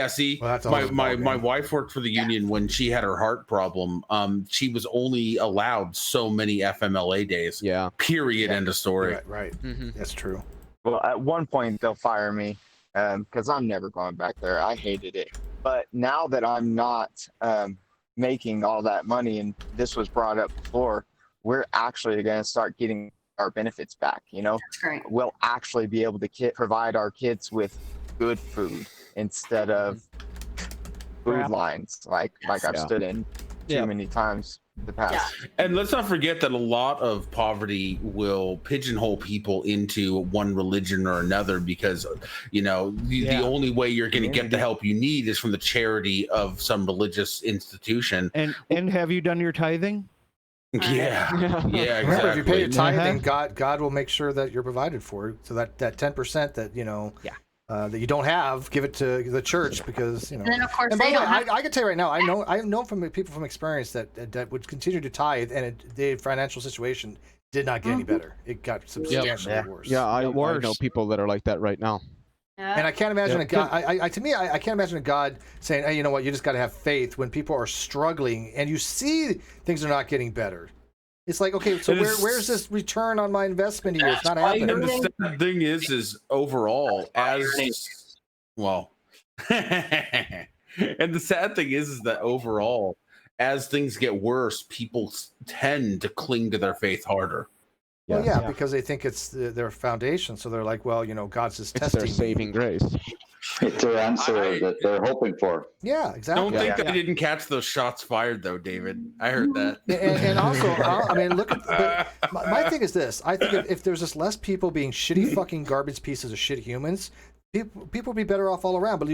see, my wife worked for the union when she had her heart problem. She was only allowed so many FMLA days. Yeah. Period. End of story. Right. That's true. Well, at one point they'll fire me because I'm never going back there. I hated it. But now that I'm not making all that money, and this was brought up before, we're actually going to start getting our benefits back. That's great. We'll actually be able to provide our kids with good food instead of food lines like I've stood in too many times. the past. And let's not forget that a lot of poverty will pigeonhole people into one religion or another, because the only way you're going to get the help you need is from the charity of some religious institution. And have you done your tithing? Yeah, exactly. Remember, if you pay your tithing, God will make sure that you're provided for. So that 10% that that you don't have, give it to the church, because And then of course And by they the way, don't have. I can tell you right now, I know from people from experience that would continue to tithe, and their financial situation did not get any better. It got substantially worse. Yeah, I know people that are like that right now. And I can't imagine a God. I can't imagine a God saying, "Hey, you know what? You just got to have faith when people are struggling, and you see things are not getting better." It's like, okay, so where's this return on my investment here? It's not happening. And the sad thing is overall, and the sad thing is that overall, as things get worse, people tend to cling to their faith harder. Well, because they think it's their foundation. So they're like, well, God's just testing. It's their saving grace. It's their answer that they're hoping for. Yeah, exactly. Don't think that they didn't catch those shots fired, though, David. I heard that. And also, I mean, my thing is this. I think if there's just less people being shitty fucking garbage pieces of shit humans, people would be better off all around. But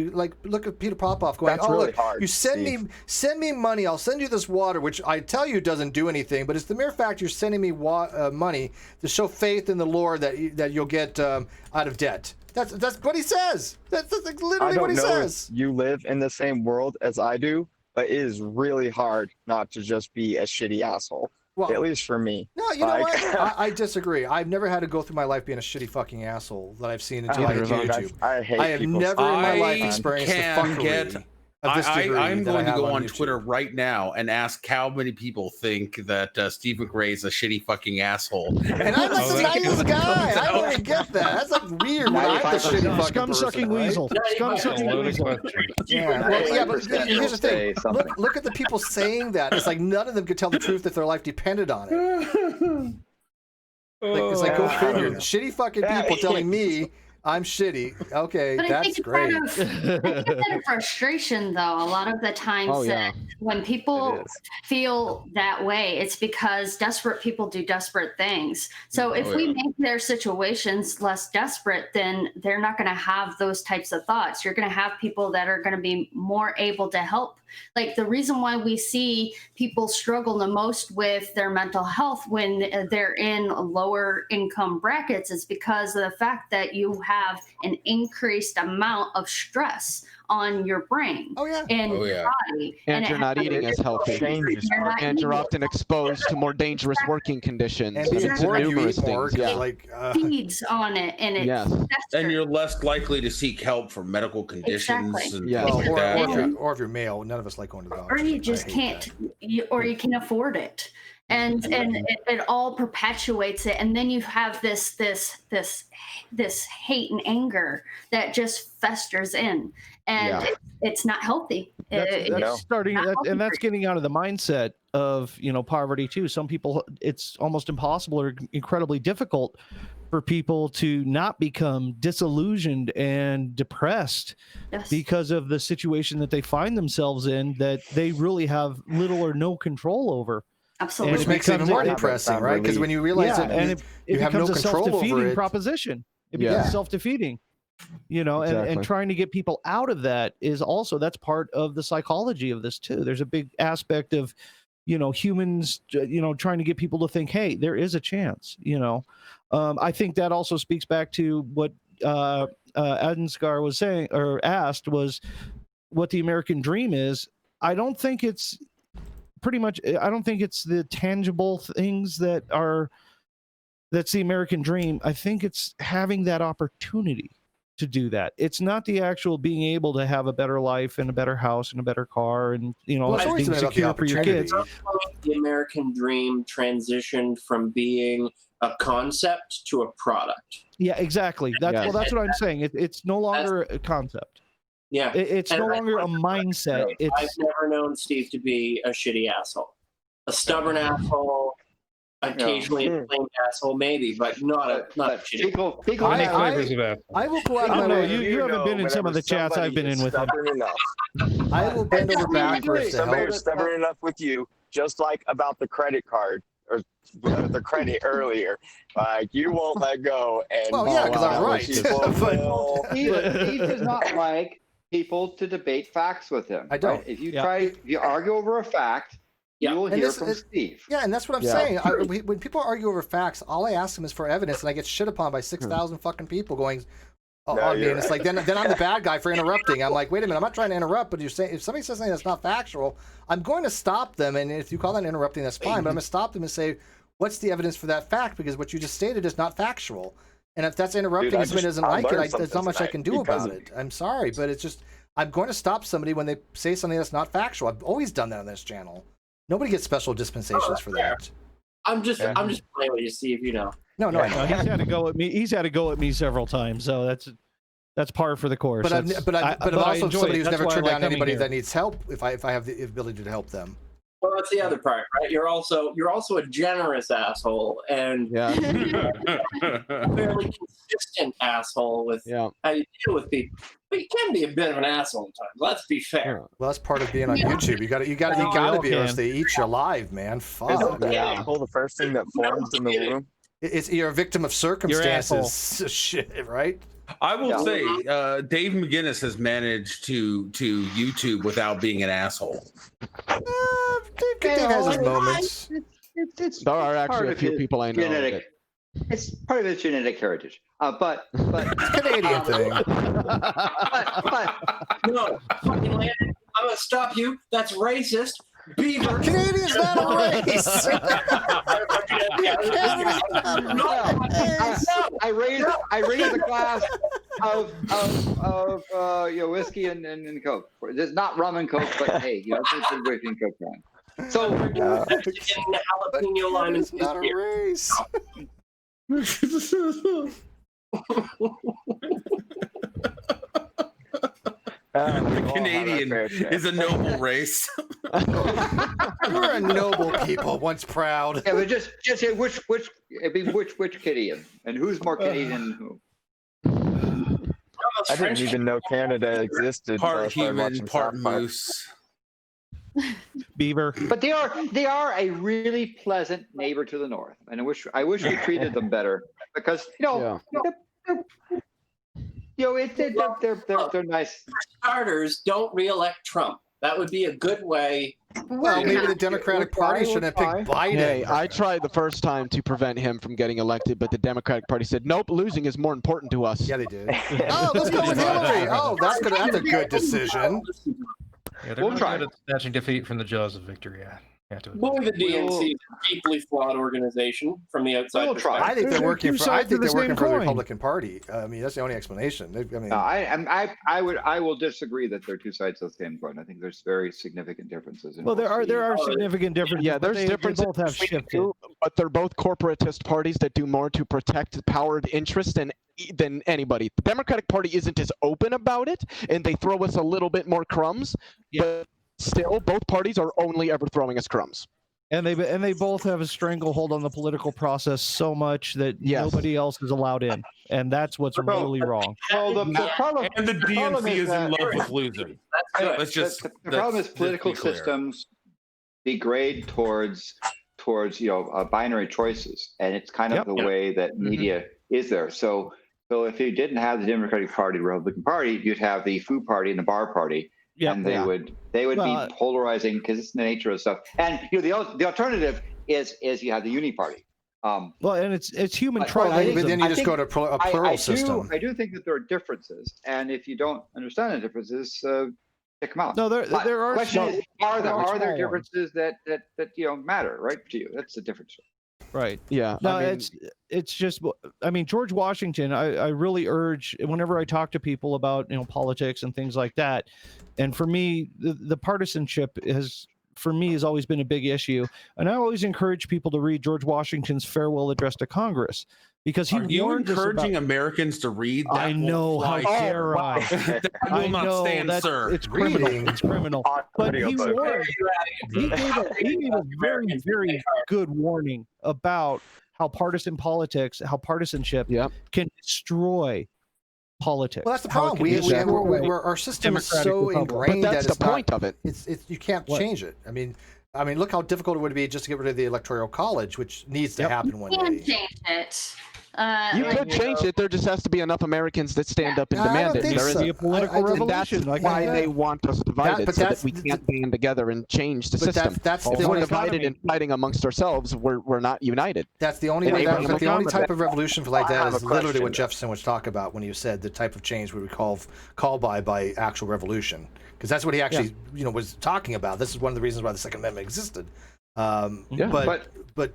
look at Peter Popoff going, That's really hard, you send me money, I'll send you this water, which I tell you doesn't do anything, but it's the mere fact you're sending me money to show faith in the Lord that you'll get out of debt. That's what he says. That's literally what he says. You live in the same world as I do, but it is really hard not to just be a shitty asshole. Well, at least for me. No, you know what? I disagree. I've never had to go through my life being a shitty fucking asshole that I've seen until I get to YouTube. I have never in my life experienced the fuckery of this degree. I'm going to go on YouTube. Twitter right now and ask how many people think that Steve McRae is a shitty fucking asshole. And I'm like the nicest guy. I don't even get that. That's like weird when I'm the shitty fucking scum-sucking weasel. Scum-sucking weasel. Yeah, but here's the thing. Look at the people saying that. It's like none of them could tell the truth if their life depended on it. It's like, go figure. Shitty fucking people telling me I'm shitty. Okay, But that's great. I think it's out of frustration, though. A lot of the times that when people feel that way, it's because desperate people do desperate things. So if we make their situations less desperate, then they're not going to have those types of thoughts. You're going to have people that are going to be more able to help. Like the reason why we see people struggle the most with their mental health when they're in lower income brackets is because of the fact that you have an increased amount of stress on your brain and your body. And you're not eating as healthy. And you're often exposed to more dangerous working conditions. And numerous things. Feeds on it, and and you're less likely to seek help for medical conditions. Exactly. And or if you're male, none of us like going to the doctor. Or you just can't, or you can afford it. And it all perpetuates it, and then you have this hate and anger that just festers in, and it's not healthy. That's starting, and that's getting out of the mindset of poverty too. Some people, it's almost impossible or incredibly difficult for people to not become disillusioned and depressed because of the situation that they find themselves in that they really have little or no control over. Absolutely. Which makes it even more depressing, right? Because when you realize that you have no control over it. It becomes a self-defeating proposition. It becomes self-defeating, and trying to get people out of that is also, that's part of the psychology of this too. There's a big aspect of, humans, trying to get people to think, hey, there is a chance, I think that also speaks back to what Ansgar was saying or asked was what the American dream is. I don't think it's the tangible things that's the American dream. I think it's having that opportunity to do that. It's not the actual being able to have a better life and a better house and a better car and being secure for your kids. The American dream transitioned from being a concept to a product. Yeah, exactly. That's what I'm saying. It's no longer a concept. Yeah, it's no longer a mindset. I've never known Steve to be a shitty asshole. A stubborn asshole, occasionally a plain asshole, maybe, but not a shitty. I will go out of my way. You haven't been in some of the chats I've been in with him. I will bend over backwards. Somebody who's stubborn enough with you just like about the credit card or the credit earlier. Like, you won't let go. And well, yeah, because I'm right. Steve does not like people to debate facts with him. I don't. Right? If you argue over a fact, you will hear from Steve. Yeah, and that's what I'm saying. When people argue over facts, all I ask them is for evidence, and I get shit upon by 6,000 fucking people going on me, and it's like then I'm the bad guy for interrupting. I'm like, wait a minute, I'm not trying to interrupt, but you're saying if somebody says something that's not factual, I'm going to stop them, and if you call that interrupting, that's fine. But I'm going to stop them and say, what's the evidence for that fact? Because what you just stated is not factual. And if that's interrupting, and somebody doesn't like it, there's not much I can do about it. I'm sorry, but it's just I'm going to stop somebody when they say something that's not factual. I've always done that on this channel. Nobody gets special dispensations for that. I'm just playing with you, Steve. You know. No, he's had to go at me. He's had to go at me several times, so that's par for the course. But I'm also somebody who's never turned down anybody here. that needs help if I have the ability to help them. Well, that's the other part, right? You're also a generous asshole and a fairly consistent asshole with how you deal with people. But you can be a bit of an asshole at times. Let's be fair. Well, that's part of being on YouTube. You got to be, or else they eat you alive, man. Fuck. Isn't the asshole the first thing that forms in the womb? You're a victim of circumstances. Shit, right? I will say, Dave McGinnis has managed to YouTube without being an asshole. Dave has his moments. There are actually a few people I know. It's part of his genetic heritage, but it's a Canadian thing. but no, fucking Landon, I'm gonna stop you. That's racist. Beaver. Canadian's not a race. I raised a glass of whiskey and Coke. It's not rum and Coke, but hey, it's a whiskey and Coke brand. So jalapeno lime is not a race. The Canadian is a noble race. We're a noble people, once proud. Yeah, but just say which Canadian and who's more Canadian than who. I didn't even know Canada existed. Part human, part moose. Beaver. But they are a really pleasant neighbor to the north, and I wish we treated them better because they're nice. For starters, don't re-elect Trump. That would be a good way. Well, maybe the Democratic Party shouldn't have picked Biden. Hey, I tried the first time to prevent him from getting elected, but the Democratic Party said, nope, losing is more important to us. Yeah, they did. Oh, let's go with Hillary. Oh, that's a good decision. Yeah, they're good at snatching defeat from the jaws of victory. Yeah. Well, the DNC is a deeply flawed organization from the outside. We'll try. I think they're working for the Republican Party. I mean, that's the only explanation. I will disagree that they're two sides of the same coin. I think there's very significant differences. Well, there are significant differences. Yeah, there's differences. Both have shifted, but they're both corporatist parties that do more to protect powered interests than anybody. The Democratic Party isn't as open about it, and they throw us a little bit more crumbs. Yeah. But still, both parties are only ever throwing us crumbs. And they both have a stranglehold on the political process so much that nobody else is allowed in, and that's what's really wrong. Well, the problem, and the DNC is in love with losing. The problem is political systems degrade towards binary choices, and it's kind of the way that media is there. So if you didn't have the Democratic Party, Republican Party, you'd have the Foo Party and the Bar Party. And they would be polarizing because it's the nature of stuff. And the alternative is you have the Uni Party. Well, and it's human tribalism. But then you just go to a plural system. I do think that there are differences, and if you don't understand the differences, check them out. No, there are. Question is, are there differences that matter, right, to you? That's the difference. Right. Yeah. No, it's just. I mean, George Washington. I really urge whenever I talk to people about politics and things like that, and for me, the partisanship has always been a big issue, and I always encourage people to read George Washington's farewell address to Congress. Because are you encouraging Americans to read that? I know, how dare I? That will not stand, sir. It's criminal. It's criminal. But he warned. He gave a very, very good warning about how partisan politics, how partisanship can destroy politics. Well, that's the problem. Our system is so ingrained. But that's the point of it. You can't change it. I mean, I mean, look how difficult it would be just to get rid of the Electoral College, which needs to happen one You day. can change it. You could change it. There just has to be enough Americans that stand up and demand it. There is a political revolution. That's why they want us divided, so that we can't band together and change the system. If we're divided and fighting amongst ourselves, we're not united. That's the only way. The only type of revolution like that is literally what Jefferson was talking about when he said the type of change we would call by actual revolution, because that's what he actually was talking about. This is one of the reasons why the Second Amendment existed. But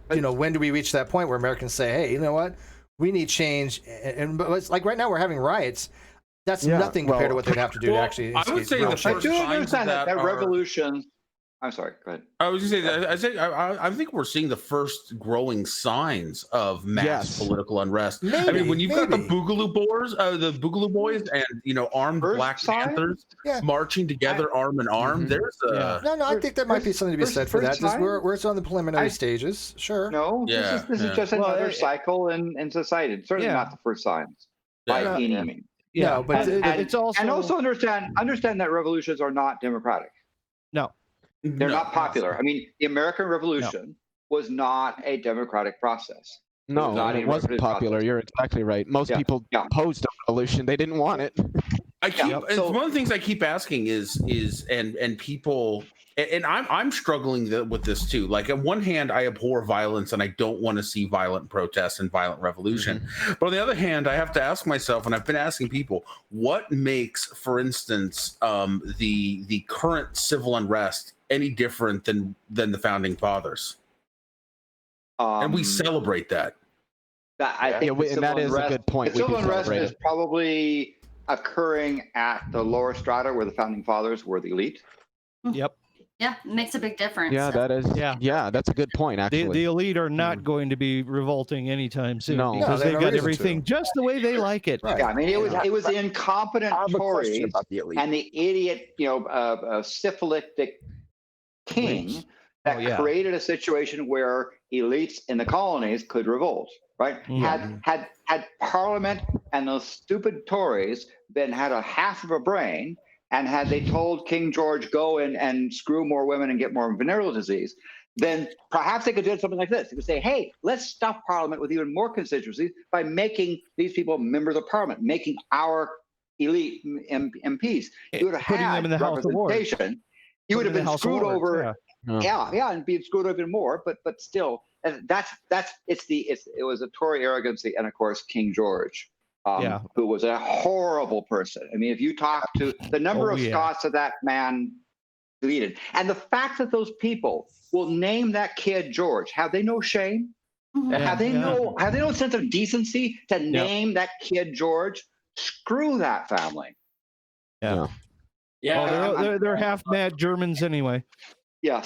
when do we reach that point where Americans say, hey, you know what? We need change, and it's like right now we're having riots. That's nothing compared to what they'd have to do to actually. I would say the first signs of that revolution. I'm sorry. Go ahead. I was going to say, I think we're seeing the first growing signs of mass political unrest. I mean, when you've got the Boogaloo Boys, and armed Black Panthers marching together, arm in arm. There's a no. I think there might be something to be said for that. We're on the preliminary stages. Sure. No. This is just another cycle in society. It's certainly not the first signs by any means. Yeah, but it's also understand that revolutions are not democratic. No. They're not popular. I mean, the American Revolution was not a democratic process. No, it wasn't popular. You're exactly right. Most people opposed a revolution. They didn't want it. One of the things I keep asking is people, and I'm struggling with this too. Like, on one hand, I abhor violence and I don't want to see violent protests and violent revolution. But on the other hand, I have to ask myself, and I've been asking people, what makes, for instance, the current civil unrest any different than the Founding Fathers? And we celebrate that. I think and that is a good point. The civil unrest is probably occurring at the lower strata where the Founding Fathers were the elite. Yep. Yeah, it makes a big difference. Yeah, that is. Yeah, that's a good point. Actually, the elite are not going to be revolting anytime soon because they they've got everything just the way they like it. Right. Yeah, I mean, it was the incompetent Tories and the idiot, syphilitic king that created a situation where elites in the colonies could revolt. Right? Had Parliament and those stupid Tories had a half of a brain, and had they told King George go and screw more women and get more venereal disease, then perhaps they could do something like this. They could say, hey, let's stuff Parliament with even more constituencies by making these people members of Parliament, making our elite MPs. You would have had representation. You would have been screwed over. And being screwed over even more. But still, it was a Tory arrogancy, and of course King George. Who was a horrible person. I mean, if you talk to the number of Scots that man deleted, and the fact that those people will name that kid George, have they no shame? Have they no sense of decency to name that kid George? Screw that family. Yeah. They're half mad Germans anyway. Yes.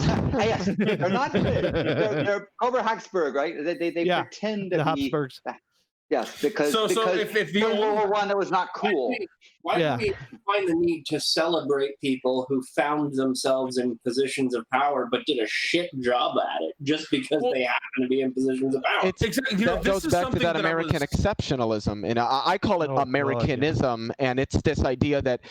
They're not. They're over Habsburg, right? They pretend to be Habsburgs. Yes, because if the World War I, that was not cool. Why do we find the need to celebrate people who found themselves in positions of power but did a shit job at it just because they happen to be in positions of power? That goes back to that American exceptionalism, and I call it Americanism, and it's this idea that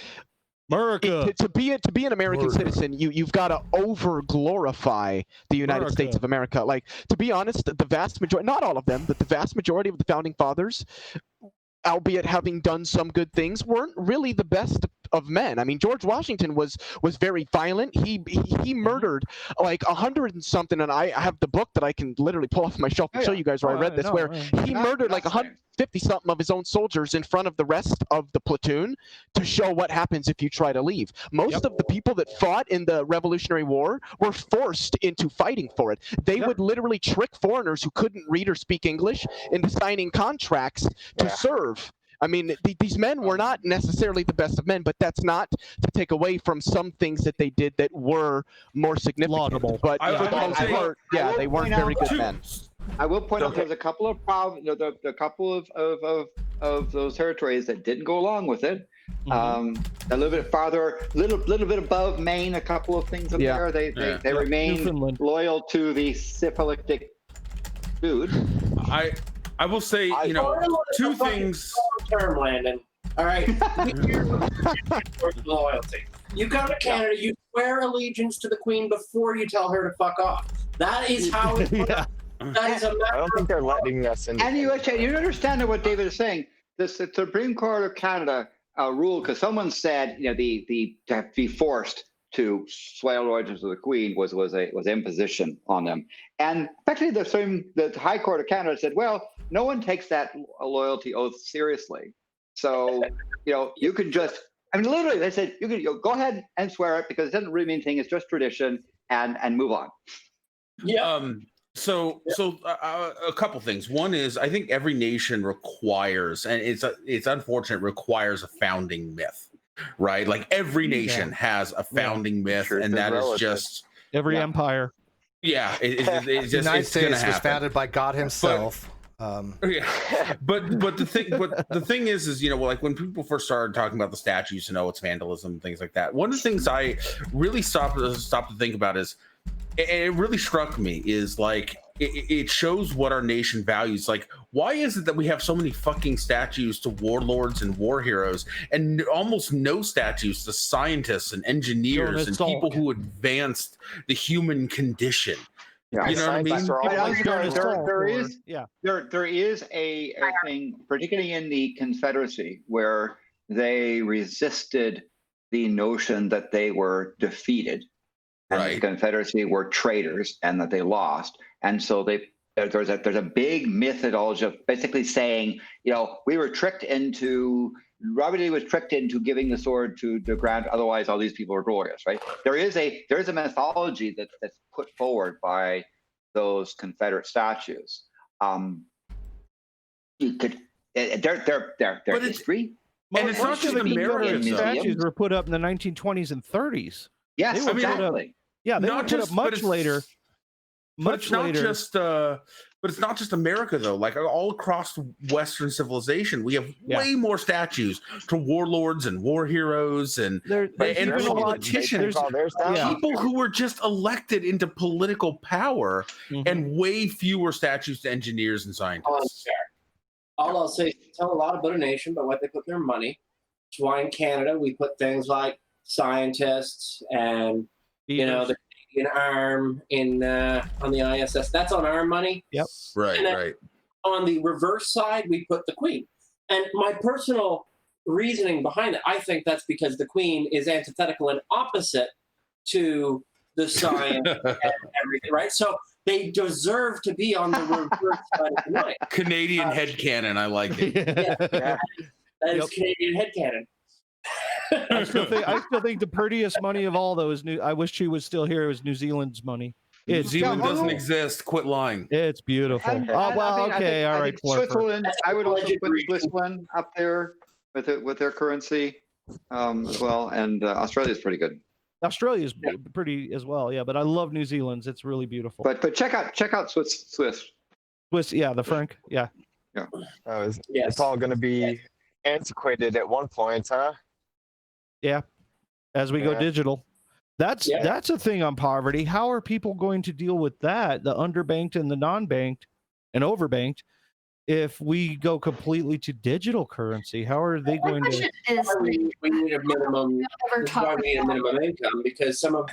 America. To be an American citizen, you've got to over glorify the United States of America. Like, to be honest, the vast majority, not all of them, but the vast majority of the founding fathers, albeit having done some good things, weren't really the best of men. I mean, George Washington was very violent. He murdered like 100 and something, and I have the book that I can literally pull off my shelf and show you guys where I read this, where he murdered like 150 something of his own soldiers in front of the rest of the platoon to show what happens if you try to leave. Most of the people that fought in the Revolutionary War were forced into fighting for it. They would literally trick foreigners who couldn't read or speak English into signing contracts to serve. I mean, these men were not necessarily the best of men, but that's not to take away from some things that they did that were more significant. Laudable. But for the most part, they weren't very good men. I will point out there's a couple of problems. The couple of those territories that didn't go along with it. A little bit farther, little bit above Maine. A couple of things in there. They remained loyal to the syphilitic dude. I will say, two things. Long-term, Landon. All right. Loyalty. You come to Canada, you swear allegiance to the Queen before you tell her to fuck off. That is how it's yeah. That is a matter I don't think they're letting us in. And you understand what David is saying. The Supreme Court of Canada ruled because someone said, the to be forced to swear allegiance to the Queen was imposition on them. And actually, the High Court of Canada said, well, no one takes that loyalty oath seriously. So you can just, literally, they said you can go ahead and swear it because it doesn't really mean anything. It's just tradition, and move on. Yeah. So a couple things. One is I think every nation requires, and it's unfortunate, requires a founding myth, right? Like every nation has a founding myth, and that is just every empire. Yeah, it's just United it's gonna States was happen. founded by God Himself. Yeah, but the thing is like when people first started talking about the statues, it's vandalism and things like that. One of the things I really stopped to think about is. It really struck me is like it shows what our nation values. Like, why is it that we have so many fucking statues to warlords and war heroes and almost no statues to scientists and engineers and people who advanced the human condition? Yeah, you know what I mean? There is a thing, particularly in the Confederacy, where they resisted the notion that they were defeated. And the Confederacy were traitors and that they lost. And so there's a big methodology of basically saying, we were tricked into, Robert E. was tricked into giving the sword to Grant, otherwise all these people are glorious, right? There is a methodology that's put forward by those Confederate statues. You could, their history. And it's not just American statues were put up in the 1920s and 30s. Yes, exactly. Yeah, they were put up much later. But it's not just America though. Like all across Western civilization, we have way more statues to warlords and war heroes and politicians, people who were just elected into political power, and way fewer statues to engineers and scientists. All I'll say is tell a lot about a nation by what they put their money. That's why in Canada we put things like scientists and the Canadian arm on the ISS. That's on our money. Yep. Right. On the reverse side, we put the Queen. And my personal reasoning behind it, I think that's because the Queen is antithetical and opposite to the science and everything, right? So they deserve to be on the reverse side of the money. Canadian headcanon, I like it. That is Canadian headcanon. I still think the prettiest money of all those I wish she was still here. Was New Zealand's money. New Zealand doesn't exist. Quit lying. It's beautiful. All right. Switzerland. I would also put Switzerland up there with their currency as well, and Australia is pretty good. Australia is pretty as well, yeah. But I love New Zealand's. It's really beautiful. But check out Swiss. Yeah, the franc. Yeah. It's all going to be antiquated at one point, huh? Yeah, as we go digital. That's a thing on poverty. How are people going to deal with that, the underbanked and the non-banked and overbanked, if we go completely to digital currency? How are they going to? We need a minimum. Why we need a minimum income, because some of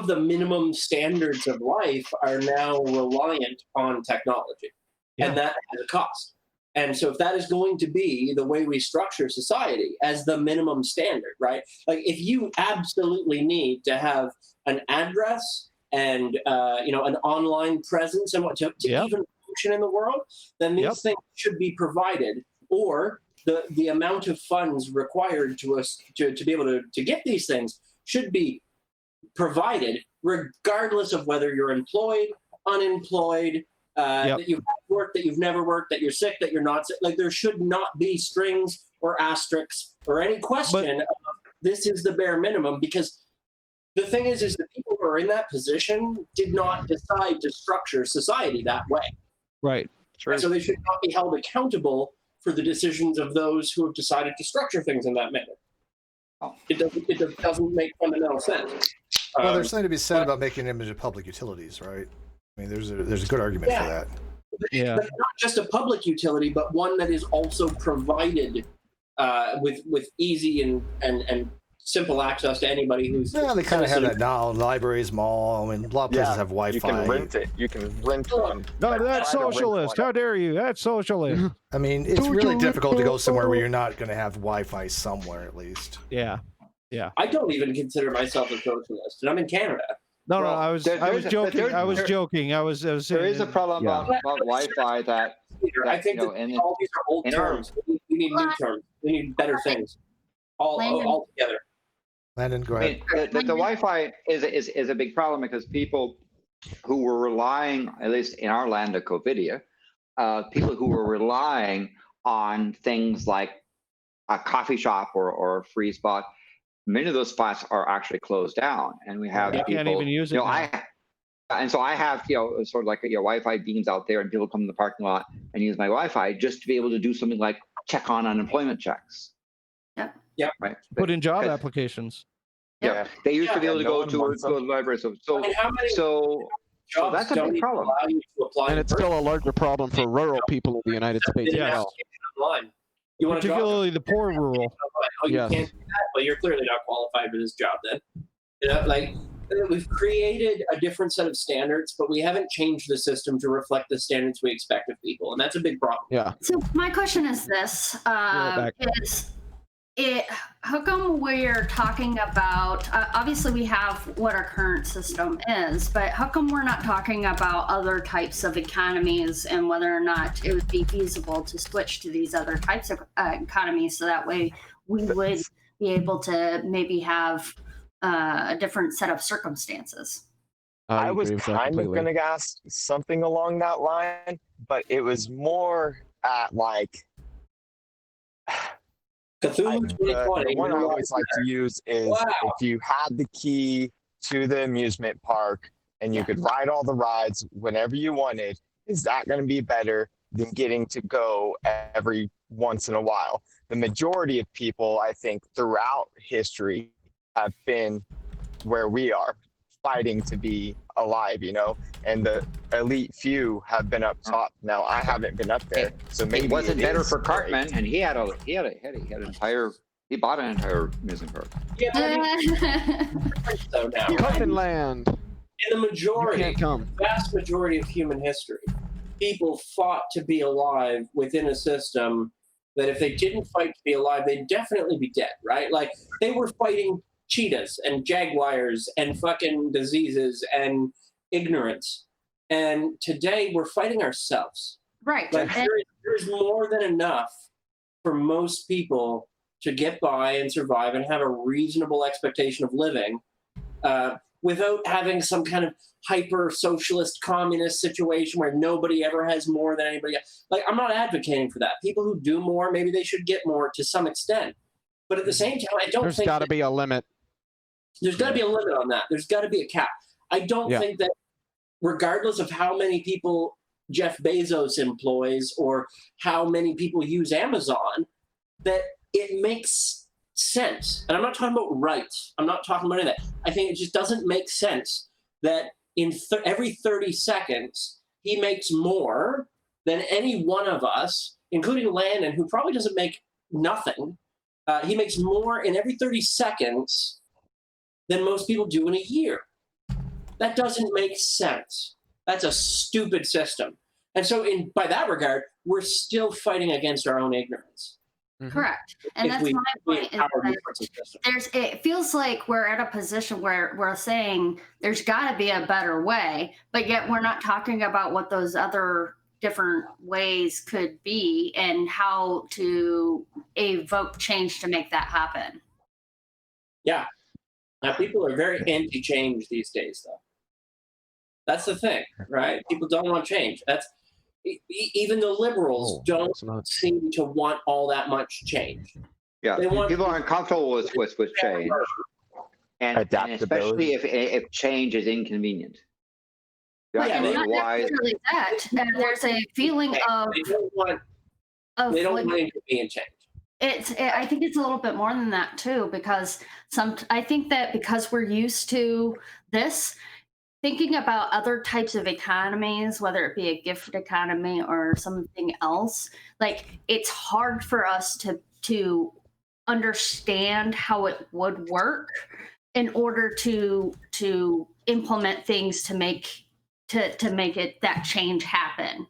the minimum standards of life are now reliant on technology, and that has a cost. And so if that is going to be the way we structure society as the minimum standard, right? Like if you absolutely need to have an address and an online presence and what to even function in the world, then these things should be provided, or the amount of funds required to us to be able to get these things should be provided regardless of whether you're employed, unemployed, that you've worked, that you've never worked, that you're sick, that you're not sick. Like there should not be strings or asterisks or any question of this is the bare minimum, because the thing is the people who are in that position did not decide to structure society that way. Right. True. So they should not be held accountable for the decisions of those who have decided to structure things in that manner. It doesn't make fundamental sense. Well, there's something to be said about making an image of public utilities, right? I mean, there's a good argument for that. Yeah, but not just a public utility, but one that is also provided with easy and simple access to anybody who's. Yeah, they kind of have that now. Libraries, mall, and a lot of places have Wi-Fi. You can rent it. You can rent one. No, that's socialist. How dare you? That's socialist. I mean, it's really difficult to go somewhere where you're not going to have Wi-Fi somewhere, at least. Yeah. I don't even consider myself a socialist, and I'm in Canada. No, I was joking. I was joking. I was saying, there is a problem about Wi-Fi that I think that all these are old terms. We need new terms. We need better things. All together. Landon, go ahead. The Wi-Fi is a big problem because people who were relying, at least in our land of COVIDia, people who were relying on things like a coffee shop or a free spot, many of those spots are actually closed down, and we have people. Can't even use it. And so I have, sort of like Wi-Fi beams out there, and people come in the parking lot and use my Wi-Fi just to be able to do something like check on unemployment checks. Yeah. Right. Put in job applications. Yeah. They used to be able to go to the library. So that's a big problem. And it's still a larger problem for rural people in the United States as well. Particularly the poor rural. Oh, you can't do that, but you're clearly not qualified for this job then. We've created a different set of standards, but we haven't changed the system to reflect the standards we expect of people, and that's a big problem. Yeah. So my question is this: how come we're talking about? Obviously, we have what our current system is, but how come we're not talking about other types of economies and whether or not it would be feasible to switch to these other types of economies, so that way we would be able to maybe have a different set of circumstances? I was kind of going to ask something along that line, but it was more at like Cthulhu 2020. The one I always like to use is if you had the key to the amusement park and you could ride all the rides whenever you wanted, is that going to be better than getting to go every once in a while? The majority of people, I think, throughout history have been where we are, fighting to be alive, and the elite few have been up top. Now I haven't been up there, so maybe it wasn't better for great. Cartman, and he bought an entire amusement park. So now, Cartman Land. In the vast majority of human history, people fought to be alive within a system that if they didn't fight to be alive, they'd definitely be dead, right? Like they were fighting cheetahs and jaguars and fucking diseases and ignorance. And today we're fighting ourselves. Right. Like there's more than enough for most people to get by and survive and have a reasonable expectation of living without having some kind of hyper socialist communist situation where nobody ever has more than anybody else. Like, I'm not advocating for that. People who do more, maybe they should get more to some extent. But at the same time, I don't think there's got to be a limit. There's got to be a limit on that. There's got to be a cap. I don't think that regardless of how many people Jeff Bezos employs or how many people use Amazon, that it makes sense. And I'm not talking about rights. I'm not talking about any of that. I think it just doesn't make sense that in every 30 seconds, he makes more than any one of us, including Landon, who probably doesn't make nothing. He makes more in every 30 seconds than most people do in a year. That doesn't make sense. That's a stupid system. And so by that regard, we're still fighting against our own ignorance. Correct. And that's my point. It feels like we're at a position where we're saying there's got to be a better way, but yet we're not talking about what those other different ways could be and how to evoke change to make that happen. Yeah. Now, people are very anti-change these days, though. That's the thing, right? People don't want change. That's even the liberals don't seem to want all that much change. Yeah, people are uncomfortable with change, and especially if change is inconvenient. Not necessarily that. There's a feeling of they don't want inconvenient change. I think it's a little bit more than that too, because I think that because we're used to this, thinking about other types of economies, whether it be a gift economy or something else, like it's hard for us to understand how it would work in order to implement things to make it that change happen.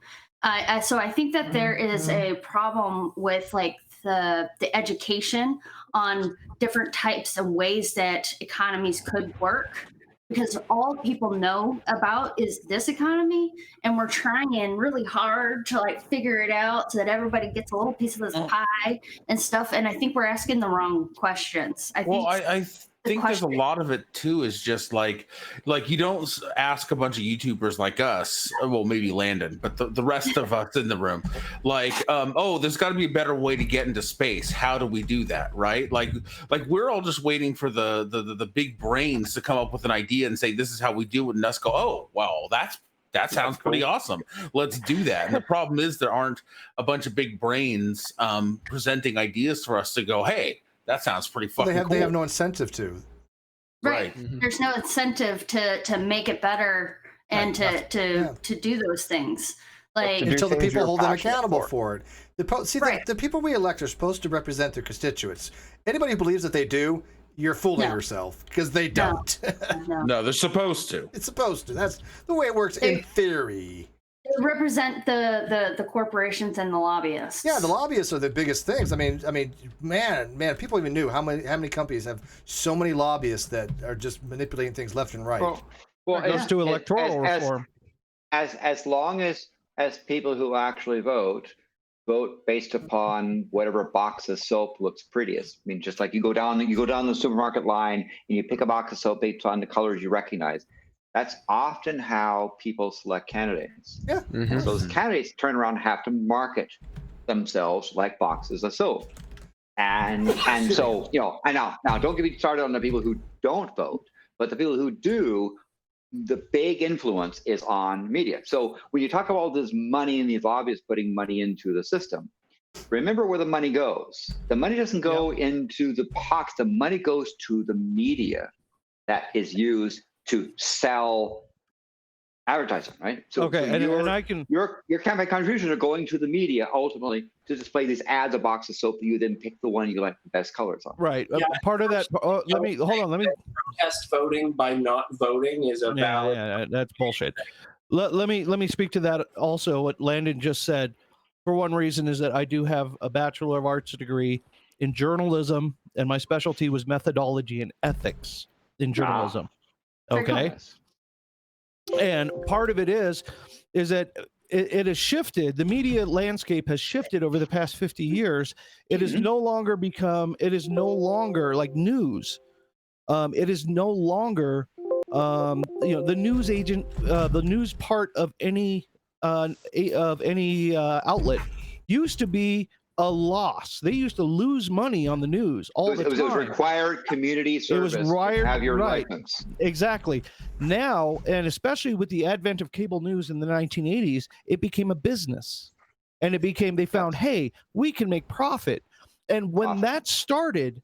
So I think that there is a problem with like the education on different types of ways that economies could work, because all people know about is this economy, and we're trying really hard to like figure it out so that everybody gets a little piece of this pie and stuff. And I think we're asking the wrong questions. I think there's a lot of it too is just like you don't ask a bunch of YouTubers like us, well maybe Landon, but the rest of us in the room, like oh, there's got to be a better way to get into space. How do we do that, right? Like we're all just waiting for the big brains to come up with an idea and say this is how we do it, and us go, oh well, that sounds pretty awesome. Let's do that. And the problem is there aren't a bunch of big brains presenting ideas for us to go, hey, that sounds pretty fucking cool. They have no incentive to. Right. There's no incentive to make it better and to do those things. Like until the people hold them accountable for it. The people we elect are supposed to represent their constituents. Anybody who believes that they do, you're fooling yourself, because they don't. No, they're supposed to. It's supposed to. That's the way it works in theory. They represent the corporations and the lobbyists. Yeah, the lobbyists are the biggest things. I mean, man, people even knew how many companies have so many lobbyists that are just manipulating things left and right. Well, it goes to electoral reform. As long as people who actually vote based upon whatever box of soap looks prettiest. I mean, just like you go down the supermarket line and you pick a box of soap based on the colors you recognize. That's often how people select candidates. Yeah. So those candidates turn around and have to market themselves like boxes of soap. And so, and now don't get me started on the people who don't vote, but the people who do, the big influence is on media. So when you talk about all this money and these lobbyists putting money into the system, remember where the money goes. The money doesn't go into the pockets. The money goes to the media that is used to sell advertising, right? So, and I can your campaign contributions are going to the media ultimately to display these ads, a box of soap. You then pick the one you like the best colors on. Right. Part of that. Let me protest voting by not voting is a valid. Yeah, that's bullshit. Let me speak to that also. What Landon just said. For one reason is that I do have a Bachelor of Arts degree in journalism, and my specialty was methodology and ethics in journalism. Wow. Okay. And part of it is that it has shifted. The media landscape has shifted over the past 50 years. It is no longer like news. It is no longer, the news agent, the news part of any outlet used to be a loss. They used to lose money on the news all the time. It was required community service. It was required, to have your license. Exactly. Now, and especially with the advent of cable news in the 1980s, it became a business. And they found, hey, we can make profit. And when that started,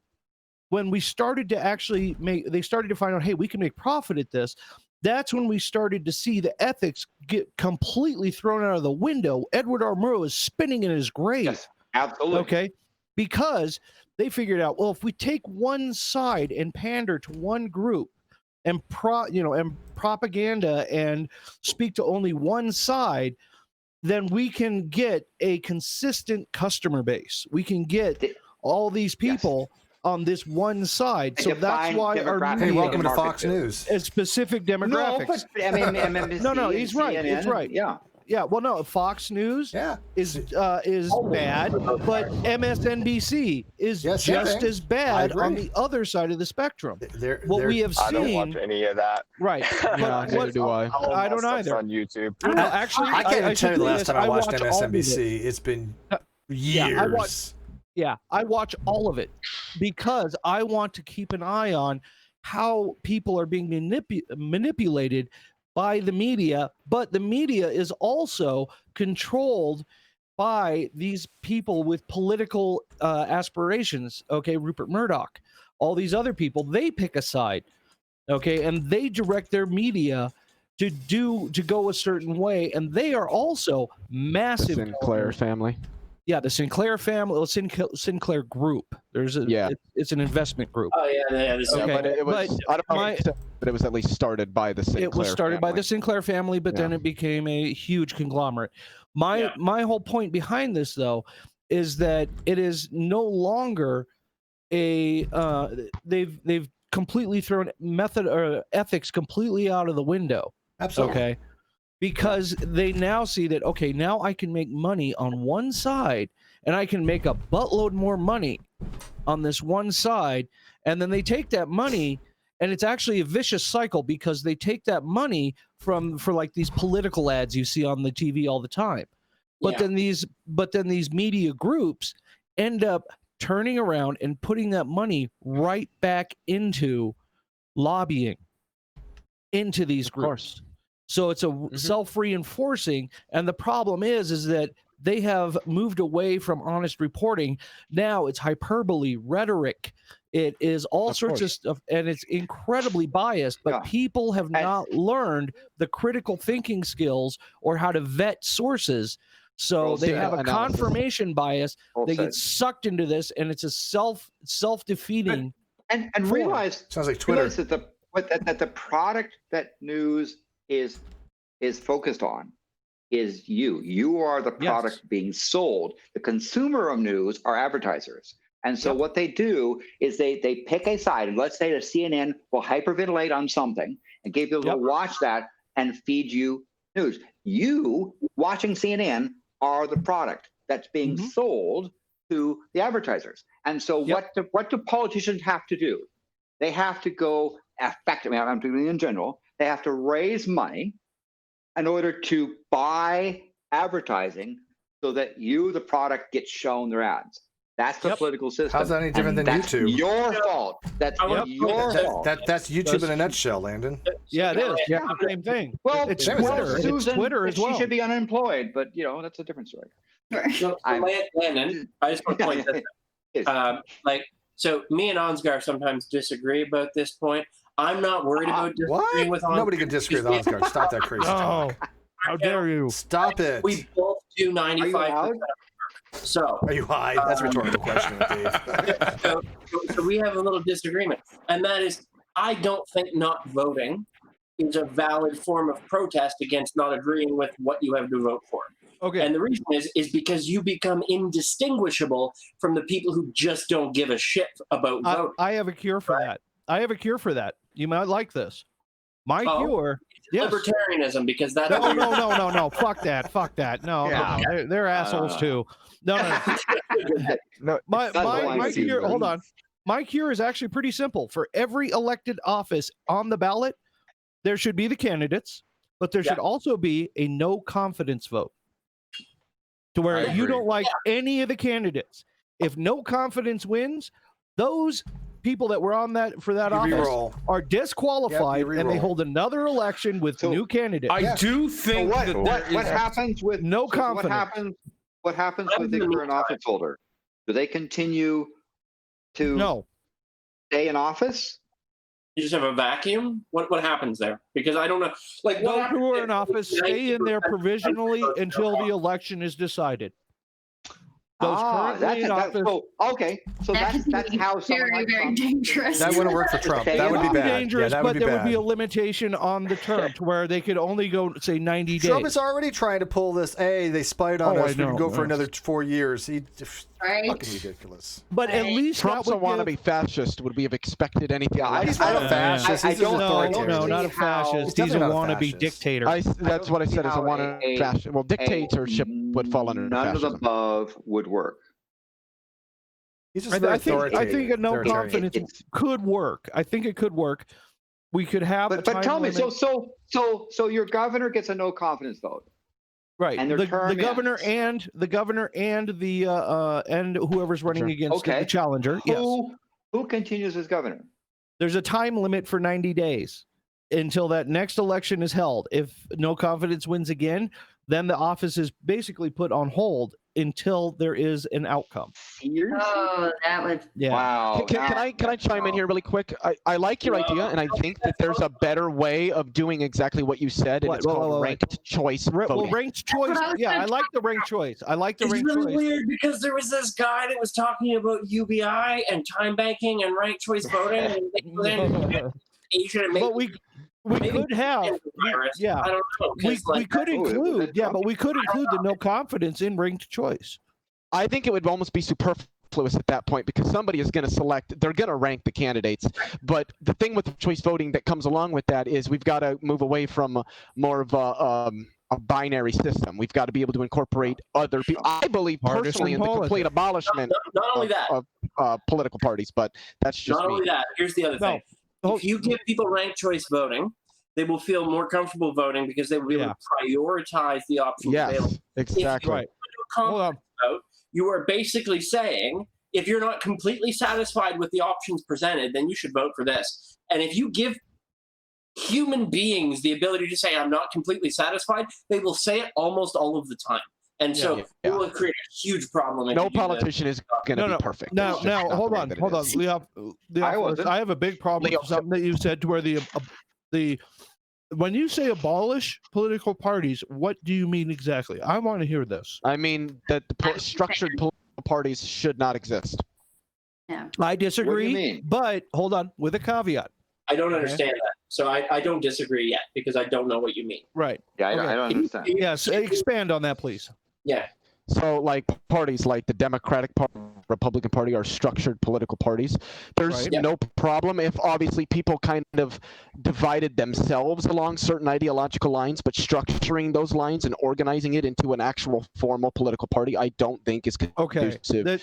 when we started to actually they started to find out, hey, we can make profit at this. That's when we started to see the ethics get completely thrown out of the window. Edward R. Murrow is spinning in his grave. Yes. Absolutely. Okay. Because they figured out, well, if we take one side and pander to one group and propaganda and speak to only one side, then we can get a consistent customer base. We can get all these people on this one side. So that's why our media, hey, welcome to Fox News. A specific demographics. No, he's right. He's right. Yeah, well, no, Fox News is bad, but MSNBC is just as bad on the other side of the spectrum. We have seen. I don't watch any of that. Right. Neither do I. I don't either. On YouTube. Actually, I can't even tell you the last time I watched MSNBC. It's been years. I watch all of it because I want to keep an eye on how people are being manipulated by the media, but the media is also controlled by these people with political aspirations. Okay, Rupert Murdoch, all these other people, they pick a side. Okay, and they direct their media to go a certain way, and they are also massive. The Sinclair family. Yeah, the Sinclair family, Sinclair Group. There's a it's an investment group. Oh yeah. But it was I don't know, but it was at least started by the Sinclair. It was started family. by the Sinclair family, but then it became a huge conglomerate. My whole point behind this, though, is that it is no longer a they've completely thrown method or ethics completely out of the window. Absolutely. Okay. Because they now see that, okay, now I can make money on one side and I can make a buttload more money on this one side. And then they take that money, and it's actually a vicious cycle because they take that money for like these political ads you see on the TV all the time. But then these media groups end up turning around and putting that money right back into lobbying into these groups. So it's a self-reinforcing, and the problem is that they have moved away from honest reporting. Now it's hyperbole, rhetoric. It is all sorts of stuff, and it's incredibly biased. But people have not learned the critical thinking skills or how to vet sources. So they have a confirmation bias. They get sucked into this, and it's a self-defeating. And realize sounds like Twitter. Realize that the product that news is focused on is you. You are the product being sold. The consumer of news are advertisers. And so what they do is they pick a side, and let's say the CNN will hyperventilate on something and get people to watch that and feed you news. You watching CNN are the product that's being sold to the advertisers. And so what do politicians have to do? They have to go effectively, I'm doing in general, they have to raise money in order to buy advertising so that you, the product, gets shown their ads. That's the political system. How's that any different than that's YouTube? Your fault. That's your fault. That's YouTube in a nutshell, Landon. Yeah, it is. Yeah, same thing. Well, it's Twitter. Susan, it's Twitter as well. She should be unemployed, but that's a different story. So, Landon, I just want to point this out. So me and Ansgar sometimes disagree about this point. I'm not worried about disagreeing with Ansgar. Nobody can disagree with Ansgar. Stop that crazy talk. How dare you? Stop it. We both do 95%. So are you high? That's a rhetorical question, Dave. So we have a little disagreement, and that is, I don't think not voting is a valid form of protest against not agreeing with what you have to vote for. Okay. And the reason is because you become indistinguishable from the people who just don't give a shit about voting. I have a cure for that. I have a cure for that. You might like this. My cure. Libertarianism, because that's no. Fuck that. No. They're assholes too. No. My cure. Hold on. My cure is actually pretty simple. For every elected office on the ballot, there should be the candidates, but there should also be a no confidence vote. To where you don't like any of the candidates. If no confidence wins, those people that were on that for that office are disqualified, and they hold another election with new candidates. I do think what happens with no confidence. What happens with the current office holder? Do they continue to stay in office? You just have a vacuum? What happens there? Because I don't know. Like, those who are in office stay in there provisionally until the election is decided. Those currently in office. So that's how very dangerous. That wouldn't work for Trump. That would be bad. Dangerous, that but would be there bad. would be a limitation on the term to where they could only go, say, 90 days. Trump is already trying to pull this. Hey, they spied on us. We can go for another 4 years. Fucking ridiculous. But at least Trump's a wannabe fascist. Would we have expected anything? He's not a fascist. He's no, not a fascist. He's a wannabe dictator. That's what I said. Is a wannabe fascist. Well, dictatorship would fall under none fascism. of the above would work. He's just I think a no confidence could work. I think it could work. We could have. But tell me, so your governor gets a no confidence vote, right? And the governor and whoever's running against the challenger. Who continues as governor? There's a time limit for 90 days until that next election is held. If no confidence wins again, then the office is basically put on hold until there is an outcome. Oh, that would. Yeah. Wow. Can I chime in here really quick? I like your idea, and I think that there's a better way of doing exactly what you said, and it's called ranked choice voting. Well, ranked choice. Yeah, I like the ranked choice. I like the ranked choice. It's really weird because there was this guy that was talking about UBI and time banking and ranked choice voting, and Asian and but we could have, yeah. I don't know. We could include, but we could include the no confidence in ranked choice. I think it would almost be superfluous at that point because somebody is going to select, they're going to rank the candidates. But the thing with choice voting that comes along with that is we've got to move away from more of a binary system. We've got to be able to incorporate other people. I believe personally in the complete abolishment of political parties, but that's just not only that. Here's the other thing. If you give people ranked choice voting, they will feel more comfortable voting because they will be able to prioritize the options available. Exactly. Right. You are basically saying, if you're not completely satisfied with the options presented, then you should vote for this. And if you give human beings the ability to say, I'm not completely satisfied, they will say it almost all of the time. And so it will create a huge problem. No politician is going to be perfect. Now, hold on. I have a big problem with something that you said to where the when you say abolish political parties, what do you mean exactly? I want to hear this. I mean that the structured political parties should not exist. Yeah. I disagree, What do you mean? but hold on, with a caveat. I don't understand that. So I don't disagree yet because I don't know what you mean. Right. Yeah, I don't understand. Yes, expand on that, please. Yeah. So, like parties like the Democratic Party, Republican Party are structured political parties. There's no problem if obviously people kind of divided themselves along certain ideological lines, but structuring those lines and organizing it into an actual formal political party, I don't think is conducive to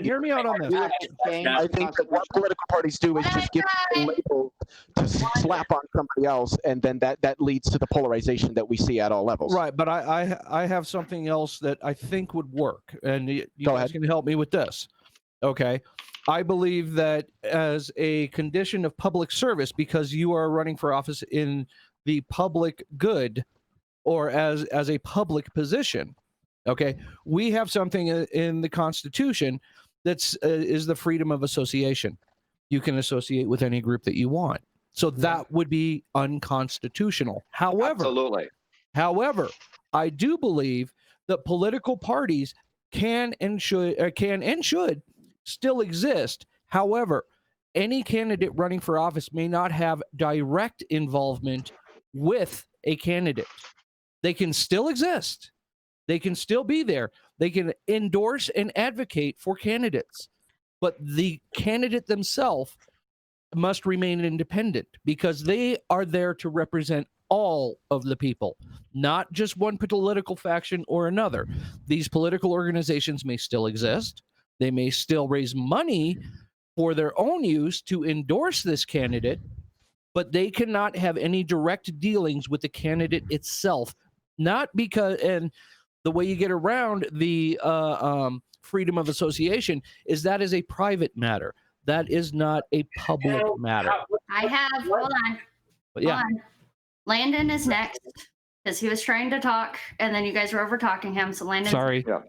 Hear me out on this. I think that what political parties do is just give labels to slap on somebody else, and then that leads to the polarization that we see at all levels. Right, but I have something else that I think would work, and you guys can help me with this. Okay, I believe that as a condition of public service, because you are running for office in the public good or as a public position, okay, we have something in the Constitution that's is the freedom of association. You can associate with any group that you want. So that would be unconstitutional. However, I do believe that political parties can and should still exist. However, any candidate running for office may not have direct involvement with a candidate. They can still exist. They can still be there. They can endorse and advocate for candidates. But the candidate themselves must remain independent because they are there to represent all of the people, not just one political faction or another. These political organizations may still exist. They may still raise money for their own use to endorse this candidate, but they cannot have any direct dealings with the candidate itself. Not because, and the way you get around the freedom of association is that is a private matter. That is not a public matter. Hold on. Hold on. Landon is next because he was trying to talk, and then you guys were over talking him. So Landon. Sorry. Yeah.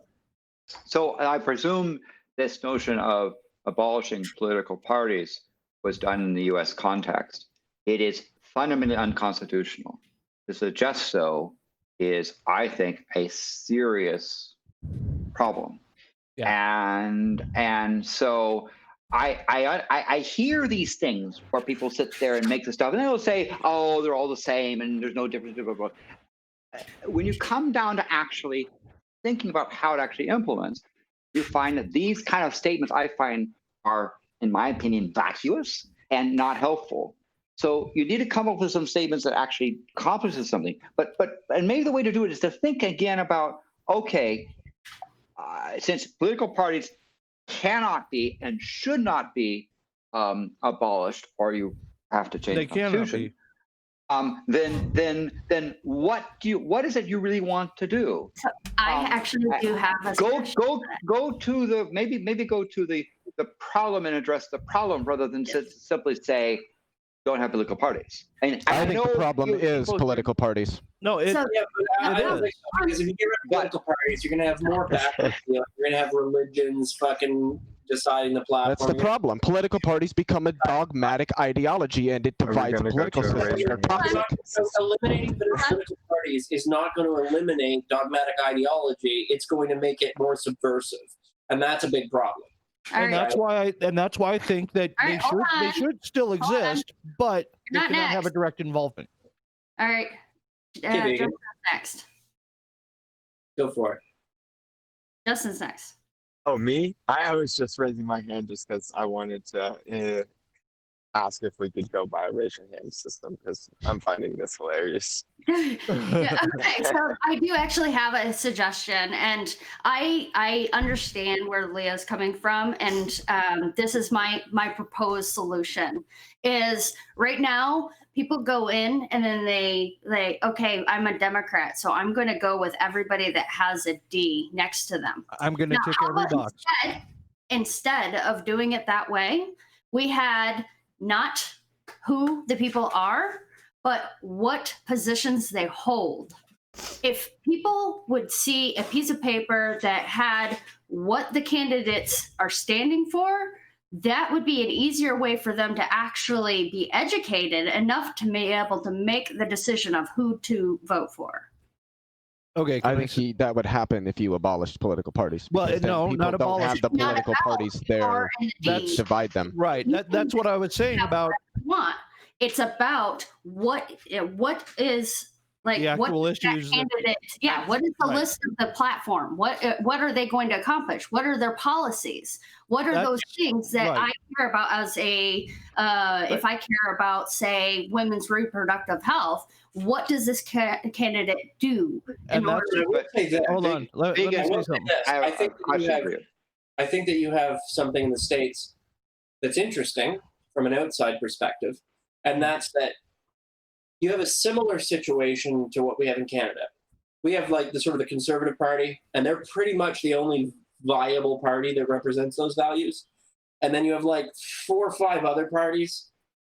So I presume this notion of abolishing political parties was done in the U.S. context. It is fundamentally unconstitutional. To suggest so is, I think, a serious problem. Yeah. And so I hear these things where people sit there and make the stuff, and they'll say, "Oh, they're all the same, and there's no difference." Blah, blah, blah. When you come down to actually thinking about how it actually implements, you find that these kind of statements I find are, in my opinion, vacuous and not helpful. So you need to come up with some statements that actually accomplishes something. And maybe the way to do it is to think again about, okay, since political parties cannot be and should not be abolished, or you have to change the Constitution. Then what is it you really want to do? So I actually do have a go to the problem and address the problem rather than simply say don't have political parties. And I think the problem is political parties. No, I don't think so, because if you get rid of political parties, you're going to have more backwards. You're going to have religions fucking deciding the platform. That's the problem. Political parties become a dogmatic ideology, and it divides the political system. They're toxic. So eliminating political parties is not going to eliminate dogmatic ideology. It's going to make it more subversive, and that's a big problem. And that's why I think that they should still exist, but they cannot have a direct involvement. All right. Justin's next. Go for it. Justin's next. Oh, me? I was just raising my hand just because I wanted to ask if we could go by a raise your hand system because I'm finding this hilarious. Okay, so I do actually have a suggestion, and I understand where Leah's coming from, and this is my proposed solution. Is right now people go in and then they okay, I'm a Democrat, so I'm going to go with everybody that has a D next to them. I'm going to tick every box. Instead of doing it that way, we had not who the people are, but what positions they hold. If people would see a piece of paper that had what the candidates are standing for, that would be an easier way for them to actually be educated enough to be able to make the decision of who to vote for. Okay, I think that would happen if you abolished political parties. Well, no, not abolish. Don't have the political parties there that divide them. Right. That's what I was saying about. It's about what is like the actual what issues. What is the list of the platform? What are they going to accomplish? What are their policies? What are those things that I care about as a if I care about, say, women's reproductive health? What does this candidate do? Hold on. Let me say something. I think that you have something in the States that's interesting from an outside perspective, and that's that you have a similar situation to what we have in Canada. We have like the sort of the Conservative Party, and they're pretty much the only viable party that represents those values. And then you have like 4 or 5 other parties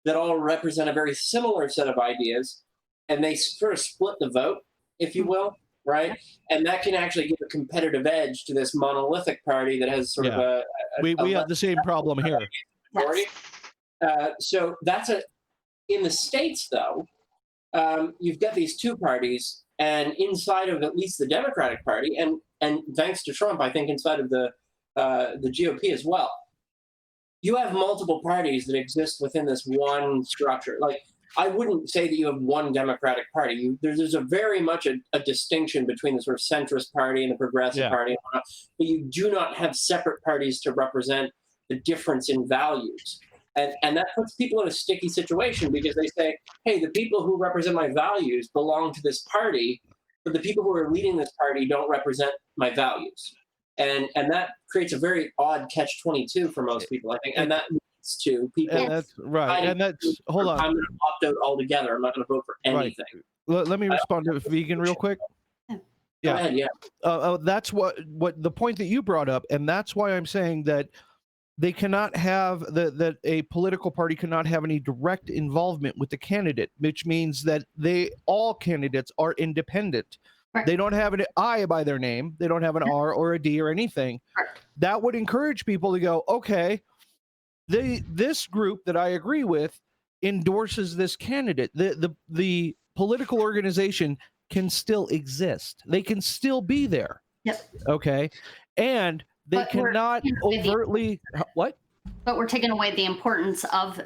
that all represent a very similar set of ideas, and they sort of split the vote, if you will, right? And that can actually give a competitive edge to this monolithic party that has sort of a we have the same problem here. So that's in the States, though, you've got these 2 parties, and inside of at least the Democratic Party, and thanks to Trump, I think inside of the GOP as well, you have multiple parties that exist within this one structure. Like, I wouldn't say that you have one Democratic Party. There's a very much a distinction between the sort of centrist party and the progressive party, but you do not have separate parties to represent the difference in values. And that puts people in a sticky situation because they say, hey, the people who represent my values belong to this party, but the people who are leading this party don't represent my values. And that creates a very odd catch-22 for most people, I think. And that leads to people. And that's right. And that's, hold on. I'm going to opt out altogether. I'm not going to vote for anything. Right. Let me respond to vegan real quick. Go ahead, that's what the point that you brought up. And that's why I'm saying that they cannot have that a political party cannot have any direct involvement with the candidate, which means that all candidates are independent. Right. They don't have an I by their name. They don't have an R or a D or anything. Right. That would encourage people to go, okay, this group that I agree with endorses this candidate. The political organization can still exist. They can still be there. Yep. Okay. And they cannot overtly what? But we're taking away the importance of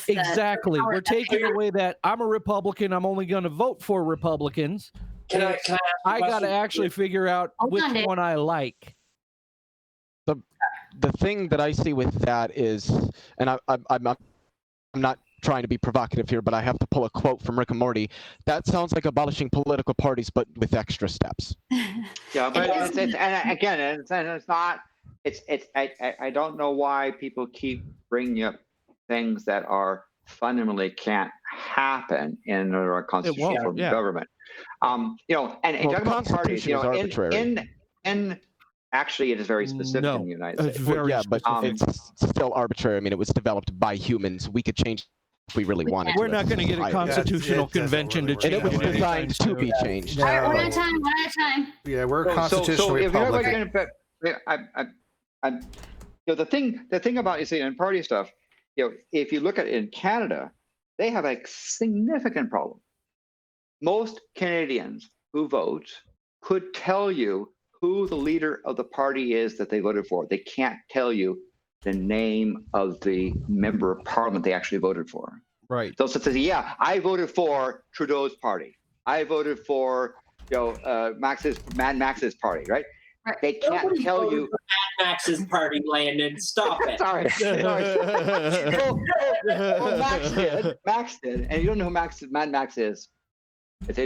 exactly. We're taking away that I'm a Republican. I'm only going to vote for Republicans. I got to actually figure out which one I like. The thing that I see with that is, and I'm not trying to be provocative here, but I have to pull a quote from Rick and Morty. That sounds like abolishing political parties, but with extra steps. Yeah, but it's not. I don't know why people keep bringing up things that are fundamentally can't happen in a constitutional government. And talking about parties, actually, it is very specific in the United States. But it's still arbitrary. I mean, it was developed by humans. We could change if we really wanted. We're not going to get a constitutional convention to change. And it was designed to be changed. All right, one at a time. Yeah, we're a constitutional republic. The thing about in party stuff, if you look at it in Canada, they have a significant problem. Most Canadians who vote could tell you who the leader of the party is that they voted for. They can't tell you the name of the member of parliament they actually voted for. Right. So say, yeah, I voted for Trudeau's party. I voted for Mad Max's party, right? They can't tell you Mad Max's party, Landon. Stop it. Sorry. Well, Max did, and you don't know who Mad Max is. But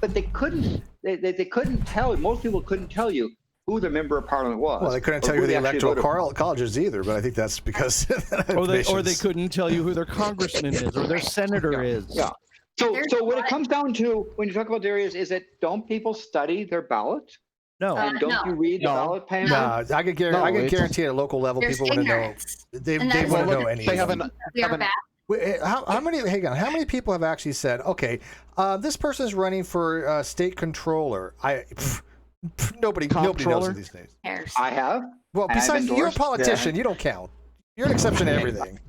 they couldn't. They couldn't tell. Most people couldn't tell you who the member of parliament was. Well, they couldn't tell you who the electoral college is either. But I think that's because or they couldn't tell you who their congressman is or their senator is. Yeah. So what it comes down to when you talk about areas is that don't people study their ballot? No. And don't you read the ballot panel? No, I can guarantee at a local level people want to know. They want to know anything. They haven't. How many people have actually said, okay, this person's running for state controller? Nobody knows it these days. I have. Well, besides you're a politician, you don't count. You're an exception to everything.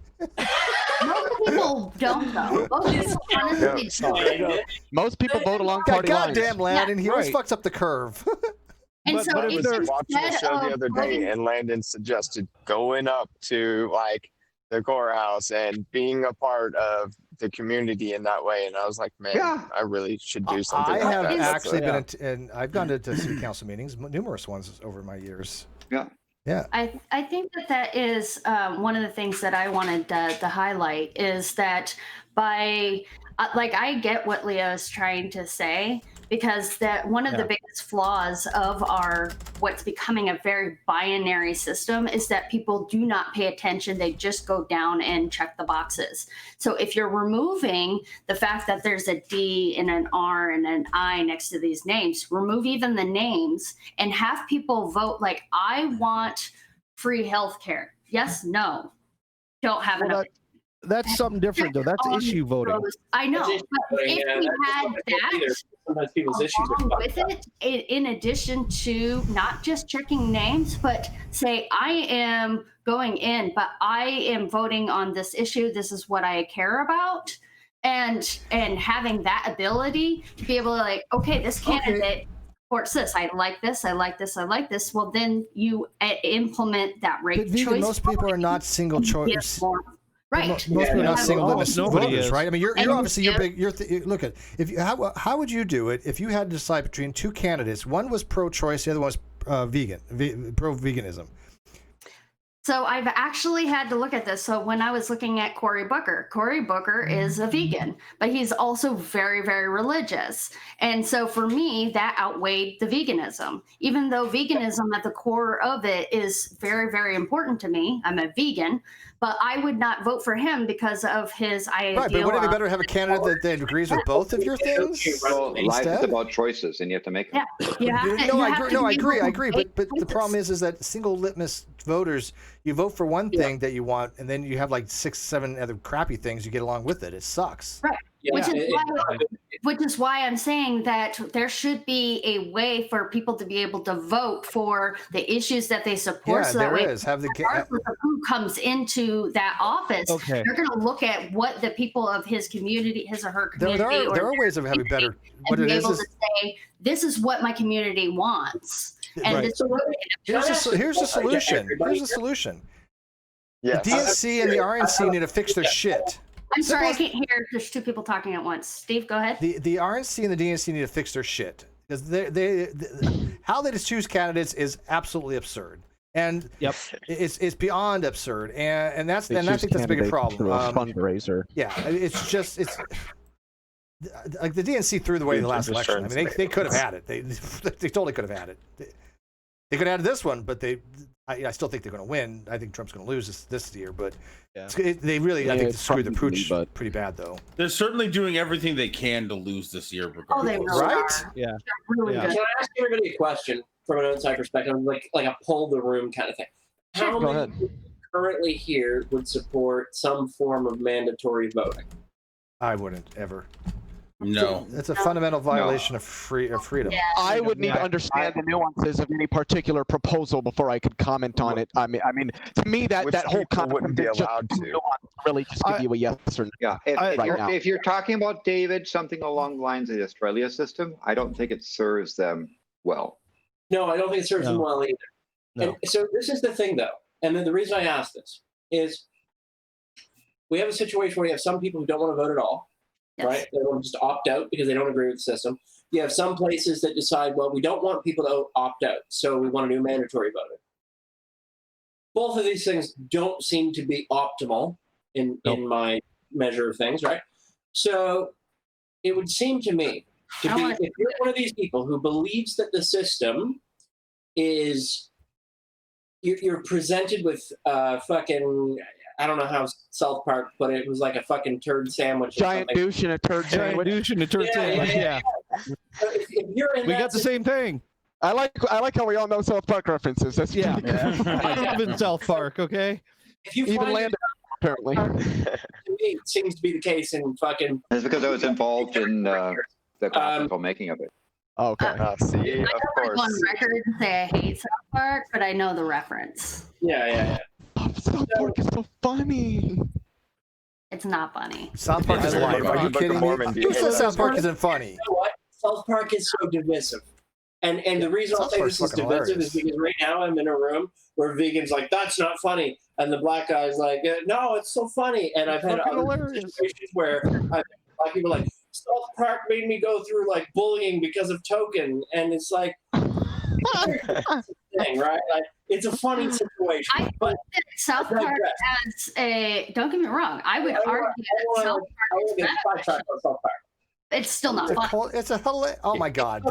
Most people don't though. Most people vote along party lines. Goddamn Landon, he always fucks up the curve. And I was watching the show the other day, and Landon suggested going up to the courthouse and being a part of the community in that way, and I was like, man, I really should do something. I have like that. actually been, and I've gone to city council meetings, numerous ones over my years. Yeah. I think that is one of the things that I wanted to highlight is that by I get what Leo is trying to say, because that one of the biggest flaws of what's becoming a very binary system is that people do not pay attention. They just go down and check the boxes. So if you're removing the fact that there's a D and an R and an I next to these names, remove even the names and have people vote like, I want free healthcare. Yes, no. Don't have enough. That's something different, though. That's issue voting. I know. But if we had that along with it, in addition to not just checking names, but say, I am going in, but I am voting on this issue. This is what I care about. And having that ability to be able to okay, this candidate supports this. I like this. I like this. I like this. Well, then you implement that rape choice. Most people are not single choice. Right. Most people are not single limit voters, right? I mean, you're obviously you're big. Look at how would you do it if you had to decide between two candidates? One was pro-choice, the other one was pro-veganism. So I've actually had to look at this. So when I was looking at Cory Booker is a vegan, but he's also very, very religious. And so for me, that outweighed the veganism. Even though veganism at the core of it is very, very important to me. I'm a vegan, but I would not vote for him because of his idea. Right, but wouldn't it be better to have a candidate that agrees with both of your things? Well, life is about choices, and you have to make them. Yeah, I agree. But the problem is that single litmus voters, you vote for one thing that you want, and then you have 6, 7 other crappy things you get along with it. It sucks. Right. Which is why I'm saying that there should be a way for people to be able to vote for the issues that they support. Yeah, so there that way, is. Have the regardless of who comes into that office, they're going to look at what the people of his community, his or her community, there are ways of having better. What it is able to say, this is what my community wants. And right. Here's the solution. Here's the solution. Yes. The DNC and the RNC need to fix their shit. I'm sorry, I can't hear. There's two people talking at once. Steve, go ahead. The RNC and the DNC need to fix their shit because how they just choose candidates is absolutely absurd, and it's beyond absurd, and I think that's a bigger problem. Fundraiser. Yeah, it's like the DNC threw away the last election. I mean, they could have had it. They totally could have had it. They could have had this one, but I still think they're going to win. I think Trump's going to lose this year, but they really, I think, screwed the pooch pretty bad, though. They're certainly doing everything they can to lose this year, regardless. Oh, they really are. Yeah. They're really good. Can I ask everybody a question from an outside perspective, like a poll the room kind of thing? How many currently here would support some form of mandatory voting? I wouldn't ever. No. It's a fundamental violation of freedom. Yeah. I would need to understand the nuances of any particular proposal before I could comment on it. I mean, to me, that whole concept wouldn't be allowed to really just give you a yes or no. Yeah, if you're talking about, David, something along the lines of the Australia system, I don't think it serves them well. No, I don't think it serves them well either. No. And so this is the thing, though, and then the reason I ask this is we have a situation where you have some people who don't want to vote at all. Yes. Right? They want to just opt out because they don't agree with the system. You have some places that decide, well, we don't want people to opt out, so we want to do mandatory voting. Both of these things don't seem to be optimal in my measure of things, right? So it would seem to me to be, if you're one of these people who believes that the system is, you're presented with fucking, I don't know how South Park put it. It was like a fucking turd sandwich. Giant douche and a turd sandwich. Douche and a turd sandwich. Yeah. So if you're in We that got the same thing. I like how we all know South Park references. That's Yeah. pretty cool. I live in South Park. Okay. If you Even find Landon, apparently. to me, it seems to be the case in fucking. It's because I was involved in the graphical making of it. Okay. See, of I course. on record and say I hate South Park, but I know the reference. Yeah. Oh, South Park is so funny. It's not funny. South Park is Yeah, life. Are you Book of kidding Mormon, me? do you Who hate says that? South Park isn't funny? You know what? South Park is so divisive. And the reason I'll South say Park's this is fucking divisive hilarious. is because right now I'm in a room where vegan's like, that's not funny. And the black guy's like, no, it's so funny. And I've had Fucking other hilarious. situations where I've black people like, South Park made me go through like bullying because of Token. And it's like, thing, right? Like, it's a funny situation. I but think that South Park as a, don't get me wrong, I would argue that South Park is better. It's still not fun. It's a oh my god.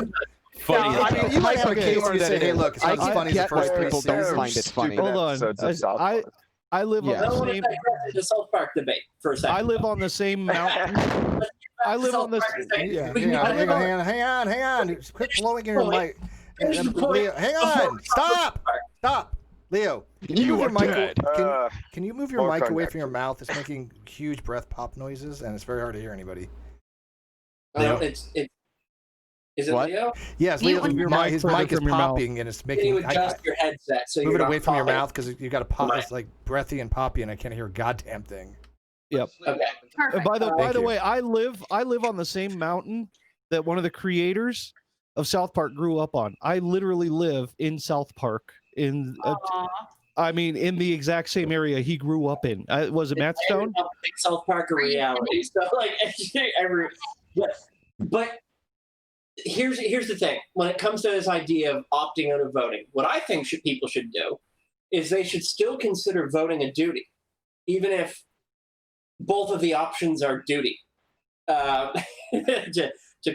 Funny. No, I mean, you might have a case where you say, hey, look, it's not as funny as the get why first three people don't seasons. find it funny. Hold on. episodes of South Park. I live Yeah. on I the want to same. digress into South Park debate for a second. I live on the same mountain. I live on this. Yeah, hang on. Quit blowing your mic. Leo, hang on. Stop. Leo, can you move your mic? Can you move your mic away from your mouth? It's making huge breath pop noises, and it's very hard to hear anybody. Leo? Is it What? Leo? Yes, Leo, his mic is popping, and it's Can making. you adjust your headset so move you're it away not from your popping? mouth because you got to pop. It's like breathy and poppy, and I can't hear a goddamn thing. Yep. Okay. Perfect. By Thank the you. way, I live on the same mountain that one of the creators of South Park grew up on. I literally live in South Park in in the exact same area he grew up in. Was it Matt Stone? South Park a reality. So like but here's the thing. When it comes to this idea of opting out of voting, what I think people should do is they should still consider voting a duty, even if both of the options are duty. To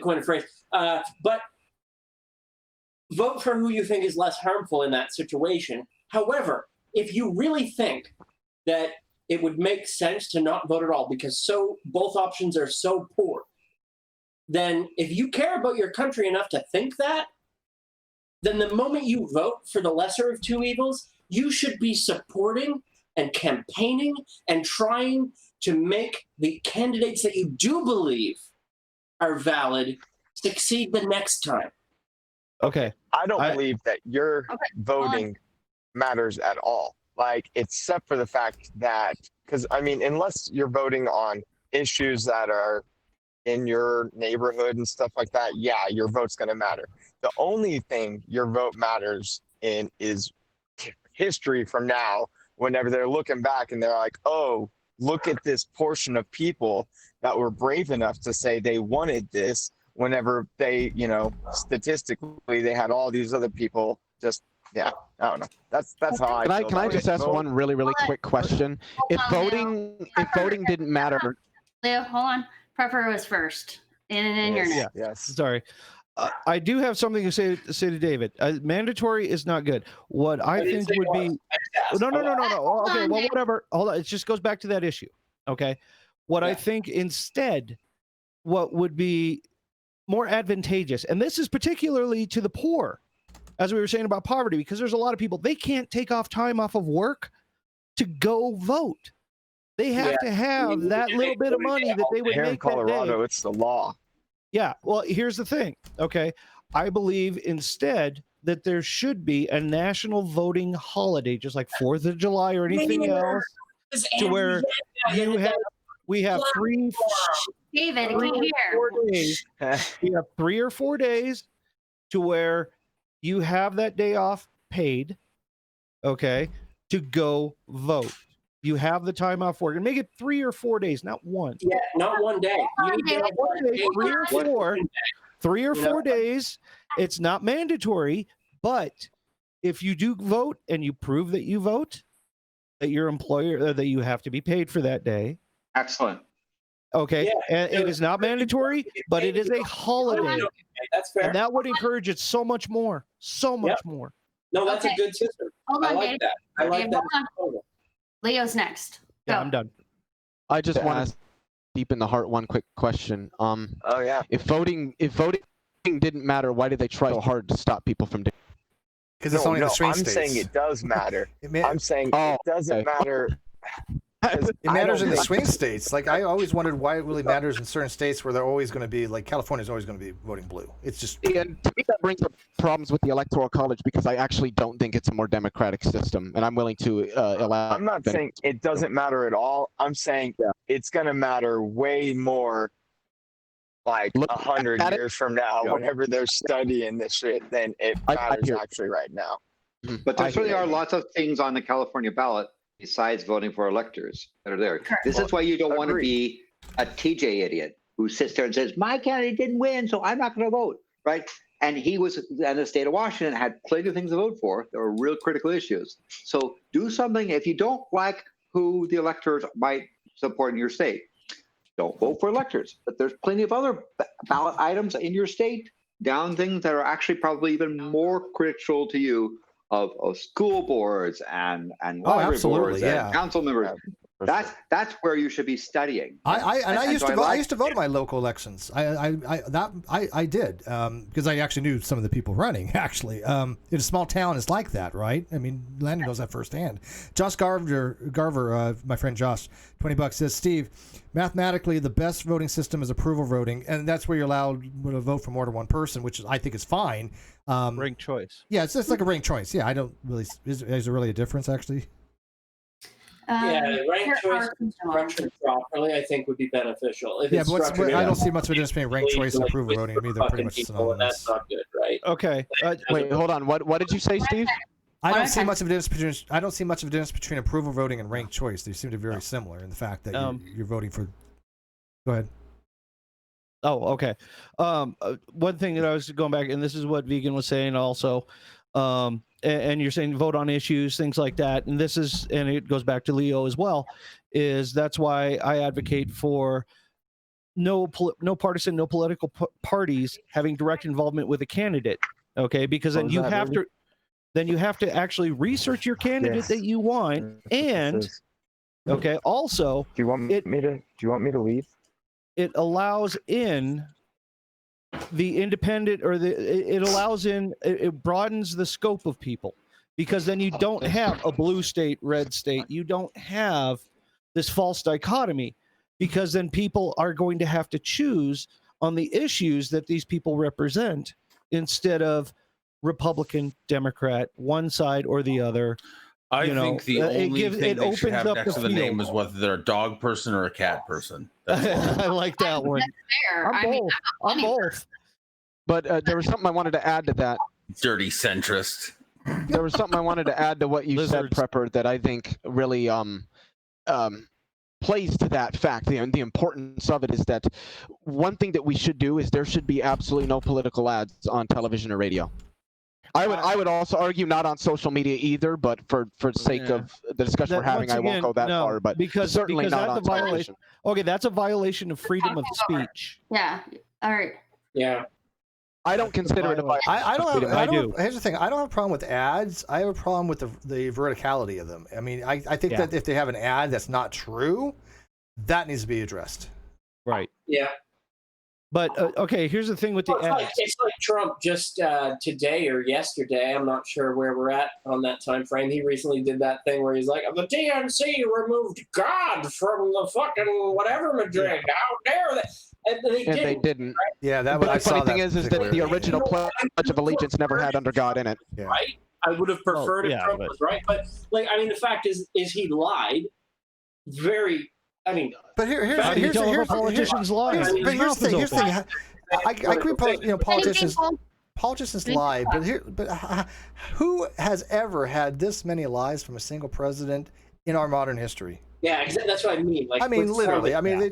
coin a phrase. But vote for who you think is less harmful in that situation. However, if you really think that it would make sense to not vote at all because both options are so poor, then if you care about your country enough to think that, then the moment you vote for the lesser of two evils, you should be supporting and campaigning and trying to make the candidates that you do believe are valid succeed the next time. Okay. I don't believe that your voting matters at all. Like, except for the fact that, because I mean, unless you're voting on issues that are in your neighborhood and stuff like that, yeah, your vote's going to matter. The only thing your vote matters in is history from now, whenever they're looking back and they're like, oh, look at this portion of people that were brave enough to say they wanted this, whenever they, statistically, they had all these other people just, I don't know. That's how I feel. Can I just ask one really quick question? If voting didn't matter. Leo, hold on. Prepper was first. In your name. Yes. Sorry. I do have something to say to David. Mandatory is not good. What I think would be no. Okay, well, whatever. Hold on. It just goes back to that issue. Okay. What I think instead, what would be more advantageous, and this is particularly to the poor, as we were saying about poverty, because there's a lot of people, they can't take time off of work to go vote. They have to have that little bit of money that they would Here make in Colorado, that day. it's the law. Yeah, well, here's the thing, okay? I believe instead that there should be a national voting holiday, just like 4th of July or anything else, to where we have three, David, three or 4 days. We have 3 or 4 days to where you have that day off paid, okay, to go vote. You have the time off work and make it 3 or 4 days, not one. Yeah, not one day. You need to have 1 day, 3 or 4. 3 or 4 days. It's not mandatory, but if you do vote and you prove that you vote, that your employer that you have to be paid for that day. Excellent. Okay, Yeah, and it is not mandatory, but it is a holiday. That's fair. And that would encourage it so much more, more. No, that's a good system. Hold on, I like Dave. that. I like Dave, that. hold on. Leo's next. Yeah, Go. I'm done. I just want to deep in the heart one quick question. Oh yeah. If voting didn't matter, why did they try so hard to stop people from doing? Because it's only the swing I'm states. saying it does matter. I'm saying Oh, it doesn't matter. It matters in the think- swing states. Like I always wondered why it really matters in certain states where they're always going to be like California's always going to be voting blue. It's just And to me, that brings up problems with the Electoral College because I actually don't think it's a more democratic system, and I'm willing to allow. I'm not saying it doesn't matter at all. I'm saying it's going to matter way more, like 100 years from now, whenever they're studying this shit, than it matters actually right now. But there certainly are lots of things on the California ballot besides voting for electors that are there. This is why you don't want to be a TJ idiot who sits there and says, my candidate didn't win, so I'm not going to vote, right? And he was in the state of Washington, had plenty of things to vote for. There were real critical issues. So do something. If you don't like who the electors might support in your state, don't vote for electors. But there's plenty of other ballot items in your state, down things that are actually probably even more critical to you of school boards and library boards and council members. That's where you should be studying. I used to vote. I used to vote in my local elections. I did because I actually knew some of the people running. Actually, in a small town, it's like that, right? I mean, Landon knows that firsthand. Josh Garver, my friend Josh, $20 says, Steve, mathematically, the best voting system is approval voting, and that's where you're allowed to vote for more than one person, which I think is fine. Ranked choice. Yeah, it's like a ranked choice. Yeah, I don't really. Is there really a difference actually? Ranked choice structured properly, I think, would be beneficial. If yeah, but I don't see much of a difference between ranked choice and approval voting. I mean, they're pretty much synonymous. That's not good, right? Okay. Wait, hold on. What did you say, Steve? I don't see much of a difference between approval voting and ranked choice. They seem to be very similar in the fact that you're voting for. Go ahead. Oh, okay. One thing that I was going back, and this is what Vegan was saying also, and you're saying vote on issues, things like that, and it goes back to Leo as well, is that's why I advocate for no partisan, no political parties having direct involvement with a candidate. Okay, because then you have to actually research your candidate that you want, and okay, also do you want me to leave? It allows in the independent, or it broadens the scope of people, because then you don't have a blue state, red state. You don't have this false dichotomy, because then people are going to have to choose on the issues that these people represent instead of Republican, Democrat, one side or the other. I think the only thing they should have next to the name is whether they're a dog person or a cat person. I like that one. I'm both. But there was something I wanted to add to that. Dirty centrist. There was something I wanted to add to what you said, Prepper, that I think really plays to that fact. The importance of it is that one thing that we should do is there should be absolutely no political ads on television or radio. I would also argue not on social media either, but for sake of the discussion we're having, I won't go that far. But certainly not on television. Okay, that's a violation of freedom of speech. Yeah. All right. Yeah. I don't consider it a violation. Here's the thing. I don't have a problem with ads. I have a problem with the verticality of them. I mean, I think that if they have an ad that's not true, that needs to be addressed. Right. Yeah. But okay, here's the thing with the ads. It's like Trump just today or yesterday. I'm not sure where we're at on that time frame. He recently did that thing where he's like, "The DNC removed God from the fucking whatever Madrid. How dare they?" And they didn't. Right? Yeah, that. But I the funny saw thing that is that the original Pledge of Allegiance never had under God in it. Yeah. Right? I would have preferred if Trump was right, but like, I mean, the fact is he lied. Very. I mean, but here's the politicians lie. But here's the thing. I agree. Politicians lie, but who has ever had this many lies from a single president in our modern history? Yeah, exactly. That's what I mean. Like, I mean, literally. I mean, they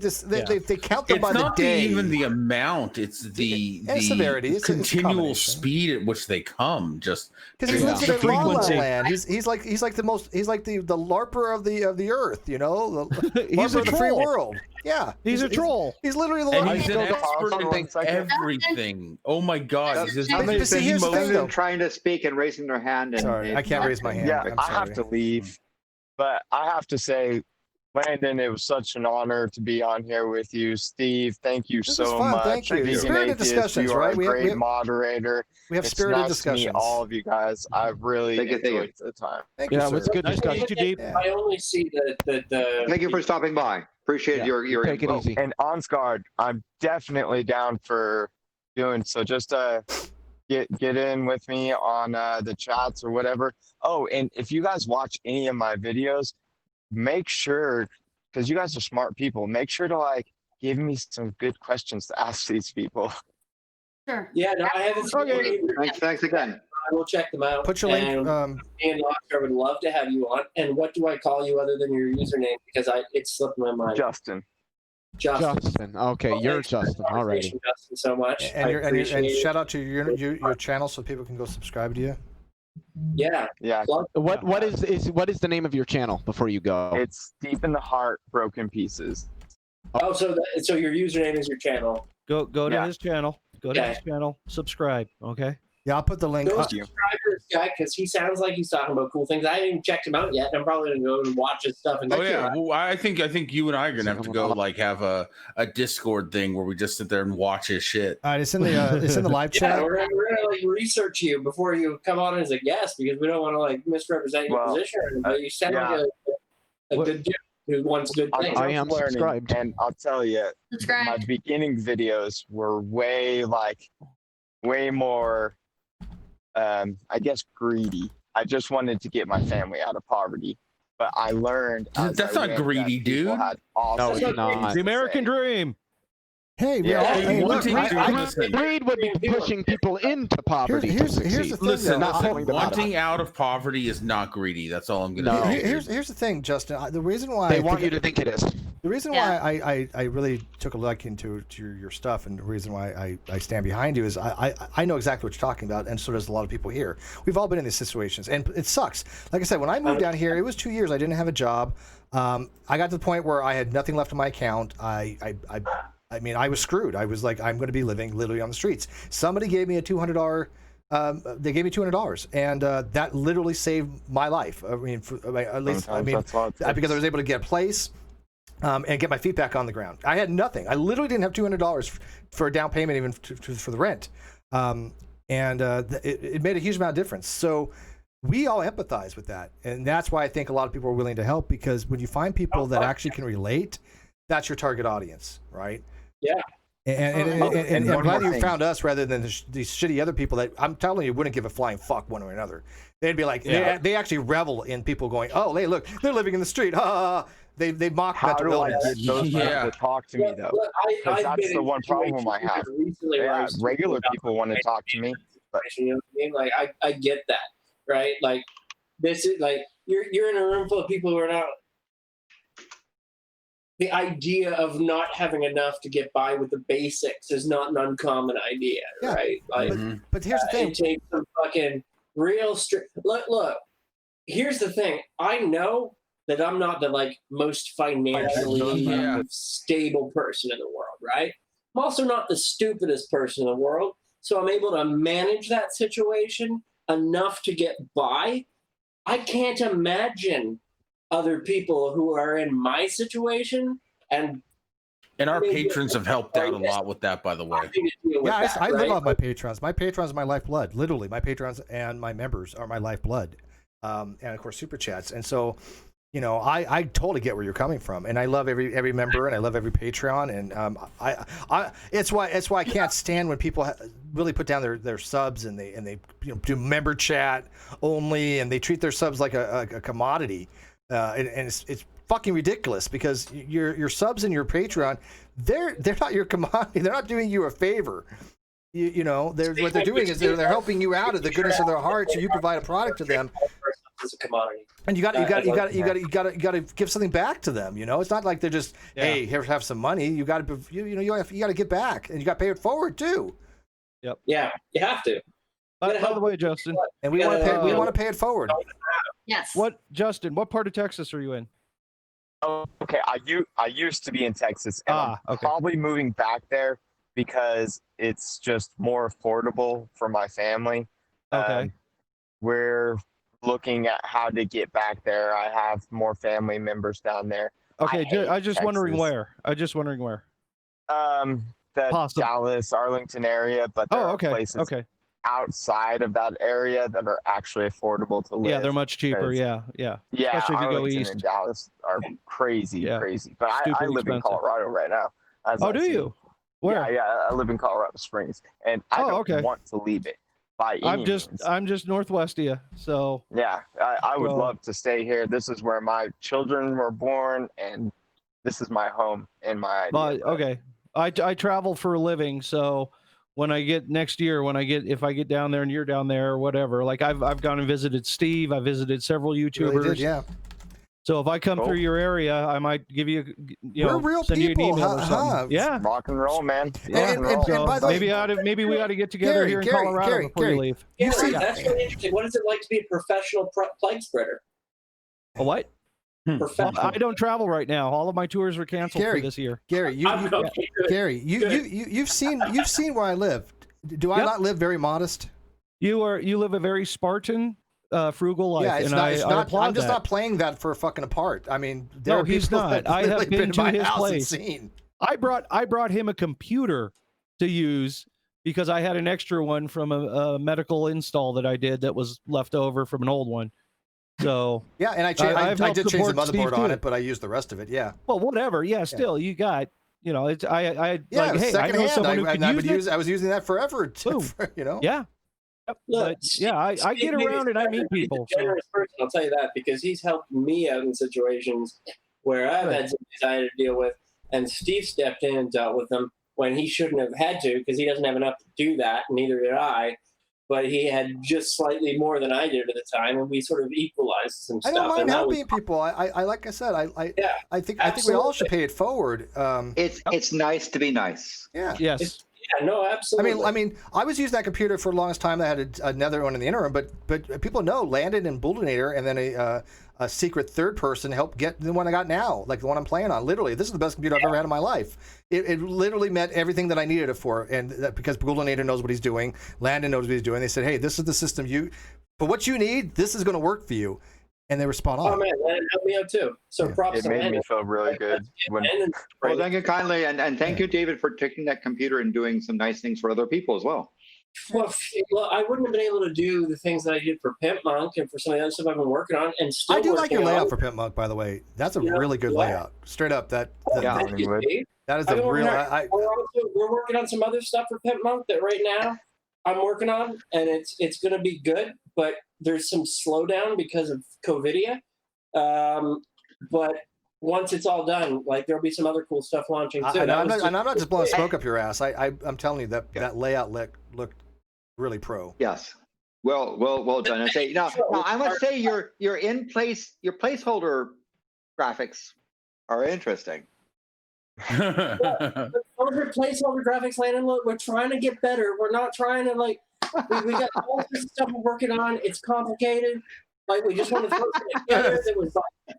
count them by the day. It's not even the amount; it's the severity, it's continual speed at which they come. Just because he lives in La La Land. He's like the LARPer of the earth. You know, the he's LARPer of the free world. Yeah, he's a troll. He's literally the and LARPer. he's an expert in everything. Oh my God! Here's the thing, though. Trying to speak and raising their hand. And sorry, I can't raise my hand. Yeah, I have to leave, but I have to say, Landon, it was such an honor to be on here with you. Steve, thank you so much. Thank you. Spirited discussions, right? You are a great moderator. We have spirited discussions. To meet all of you guys. I really enjoyed the time. Thank you, it was good discussion. I only see the. Thank you for stopping by. Appreciate your take it easy. And Ansgar, I'm definitely down for doing so. Just get in with me on the chats or whatever. Oh, and if you guys watch any of my videos, make sure, because you guys are smart people, make sure to give me some good questions to ask these people. Sure. Yeah, no, I haven't. Okay. Thanks again. I will check them out. Put your link. And Oscar, would love to have you on. And what do I call you other than your username? Because it slipped my mind. Justin. Okay, you're Justin. Alrighty. Justin, so much. And shout out to your channel so people can go subscribe to you. Yeah. What is the name of your channel before you go? It's Deep in the Heart, Broken Pieces. Oh, so your username is your channel. Go to his channel. Go to his channel. Subscribe. Okay. Yeah, I'll put the link. Go subscribe to this guy because he sounds like he's talking about cool things. I haven't even checked him out yet. I'm probably gonna go and watch his stuff. And well, I think you and I are gonna have to go have a Discord thing where we just sit there and watch his shit. All right, it's in the live chat. We're gonna research you before you come on as a guest because we don't want to misrepresent your position. But you sound like a good dude who wants good things. I am subscribed, and I'll tell you, my beginning videos were way more. I guess greedy. I just wanted to get my family out of poverty, but I learned that's not greedy, dude. No, it's not. The American dream. Hey, greed would be pushing people into poverty. Here's the thing. Listen, wanting out of poverty is not greedy. That's all I'm going to say. Here's the thing, Justin. The reason why they want you to think it is. The reason why I really took a look into your stuff, and the reason why I stand behind you is I know exactly what you're talking about, and so does a lot of people here. We've all been in these situations, and it sucks. Like I said, when I moved down here, it was 2 years. I didn't have a job. I got to the point where I had nothing left in my account. I mean, I was screwed. I was like, I'm going to be living literally on the streets. Somebody gave me a $200. They gave me $200, and that literally saved my life. I mean, at least because I was able to get a place and get my feet back on the ground. I had nothing. I literally didn't have $200 for a down payment, even for the rent, and it made a huge amount of difference. So we all empathize with that, and that's why I think a lot of people are willing to help, because when you find people that actually can relate, that's your target audience, right? Yeah. And I'm glad you found us rather than these shitty other people that I'm telling you wouldn't give a flying fuck one way or another. They'd be like, they actually revel in people going, oh, hey, look, they're living in the street. They mock mental illness. How do I get those people to talk to me, though? Because that's the one problem I have. Regular people want to talk to me. But you know what I mean? Like, I get that, right? Like, this is like, you're in a room full of people who are not. The idea of not having enough to get by with the basics is not an uncommon idea, right? Like, but here's the thing: it takes some fucking real Look, here's the thing. I know that I'm not the most financially stable person in the world, right? I'm also not the stupidest person in the world, so I'm able to manage that situation enough to get by. I can't imagine other people who are in my situation and And our patrons have helped out a lot with that, by the way. Yeah, I live off my patrons. My patrons are my lifeblood. Literally, my patrons and my members are my lifeblood. And of course, super chats. And so, you know, I totally get where you're coming from, and I love every member, and I love every Patreon, and it's why I can't stand when people really put down their subs and they do member chat only, and they treat their subs like a commodity, and it's fucking ridiculous, because your subs and your Patreon, they're not your commodity. They're not doing you a favor. You know, what they're doing is they're helping you out of the goodness of their heart, so you provide a product to them. As a commodity, and you got to give something back to them. You know, it's not like they're just hey, here, have some money. You got to you got to give back, and you got to pay it forward too. Yep. Yeah, you have to. By the way, Justin, and we want to pay it forward. Yes. Justin? What part of Texas are you in? Oh, okay. I used to be in Texas, and I'm probably moving back there because it's just more affordable for my family. Okay. We're looking at how to get back there. I have more family members down there. Okay, I just wondering where. The Dallas, Arlington area, but there are places outside of that area that are actually affordable to live. Yeah, they're much cheaper. Yeah. Especially if you go east. And Dallas are crazy. But I live in Colorado right now. Do you? Where? Yeah, I live in Colorado Springs, and I don't want to leave it. I'm just northwest of you, so yeah, I would love to stay here. This is where my children were born, and this is my home and my idea. I travel for a living, so when I get next year, if I get down there and you're down there or whatever, like I've gone and visited Steve, I visited several YouTubers. Really did, yeah. So if I come through your area, I might give you, we're real send people, you an email or something. Yeah, rock and roll, man. And by the way, maybe we ought to get together here in Colorado before you leave. That's really interesting. What is it like to be a professional plague spreader? A what? I don't travel right now. All of my tours were canceled for this year. Gary, you've seen where I live. Do I not live very modest? You live a very Spartan, frugal life. Yeah, it's not. I'm just not playing that for fucking apart. I mean, he's not. I have been to his place. Seen. I brought him a computer to use because I had an extra one from a medical install that I did that was left over from an old one. So yeah, and I did change the motherboard on it, but I used the rest of it. Yeah. Well, whatever. Yeah. Still, you got. You know, it's I was using that forever. Yeah. Look, I get around and I meet people. He's a generous person, I'll tell you that, because he's helped me out in situations where I've had some anxiety to deal with, and Steve stepped in and dealt with them when he shouldn't have had to, because he doesn't have enough to do that, and neither did I. But he had just slightly more than I did at the time, and we sort of equalized some stuff. I don't mind helping people. I like I said, I think we all should pay it forward. It's nice to be nice. Yeah. Yes. Yeah, no, absolutely. I mean, I was using that computer for the longest time. I had another one in the interim, but people know Landon and Bulldonator, and then a secret third person helped get the one I got now, like the one I'm playing on. Literally, this is the best computer I've ever had in my life. It literally met everything that I needed it for, and because Bulldonator knows what he's doing, Landon knows what he's doing. They said, "Hey, this is the system for what you need. This is going to work for you." And they were spot on. Oh man, that helped me out too. So props. It made me feel really good. Well, thank you kindly, and thank you, David, for taking that computer and doing some nice things for other people as well. Well, I wouldn't have been able to do the things that I did for Pimp Monk and for some of the other stuff I've been working on, and still. I do like your layout for Pimp Monk, by the way. That's a really good layout. Straight up, that is a real. We're working on some other stuff for Pimp Monk that right now I'm working on, and it's going to be good, but there's some slowdown because of COVIDia. But once it's all done, like there'll be some other cool stuff launching too. And I'm not just blowing smoke up your ass. I'm telling you that layout looked really pro. Yes. Well done. And say now I must say your placeholder graphics are interesting. Those are placeholder graphics, Landon. Look, we're trying to get better. We're not trying to we got all this stuff we're working on. It's complicated. Like we just want to throw it together that was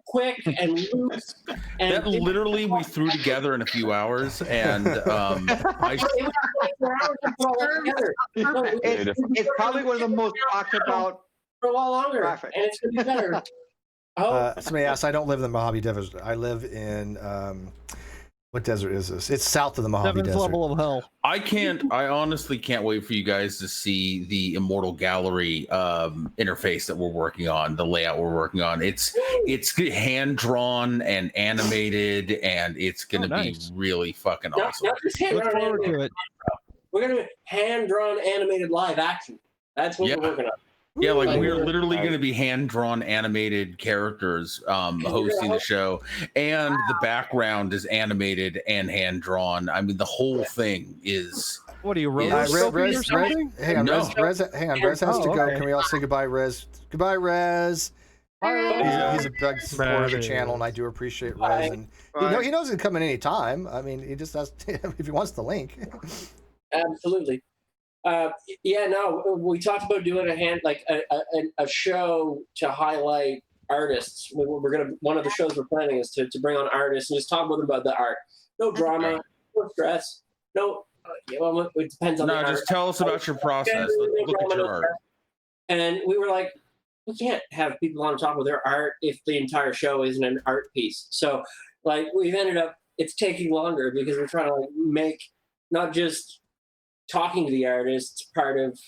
quick and loose. And that literally we threw together in a few hours, and it was like 4 hours to put all that together. It's probably one of the most talked about for a lot longer, graphics. And it's gonna be better. Somebody asked, I don't live in the Mojave Desert. I live in What desert is this? It's south of the Mojave Desert. Level of hell. I honestly can't wait for you guys to see the Immortal Gallery interface that we're working on, the layout we're working on. It's hand drawn and animated, and it's going to be really fucking awesome. Not just hand Look drawn forward to it. We're going to do hand drawn animated live action. That's what we're working on. Yeah, like we're literally going to be hand-drawn animated characters hosting the show, and the background is animated and hand-drawn. I mean, the whole thing is. What are you, Rez? Hang on, Rez has to go. Can we all say goodbye, Rez? Goodbye, Rez. He's a big supporter of the channel, and I do appreciate Rez. And he knows he can come in any time. I mean, he just has to, if he wants the link. Absolutely. We talked about doing a show to highlight artists. One of the shows we're planning is to bring on artists and just talk with them about the art. No drama, no stress, no. It depends on. No, the just art. tell us about your process. Let's look at your art. And we were like, we can't have people on talk about their art if the entire show isn't an art piece. So, we've ended up. It's taking longer because we're trying to make not just talking to the artists part of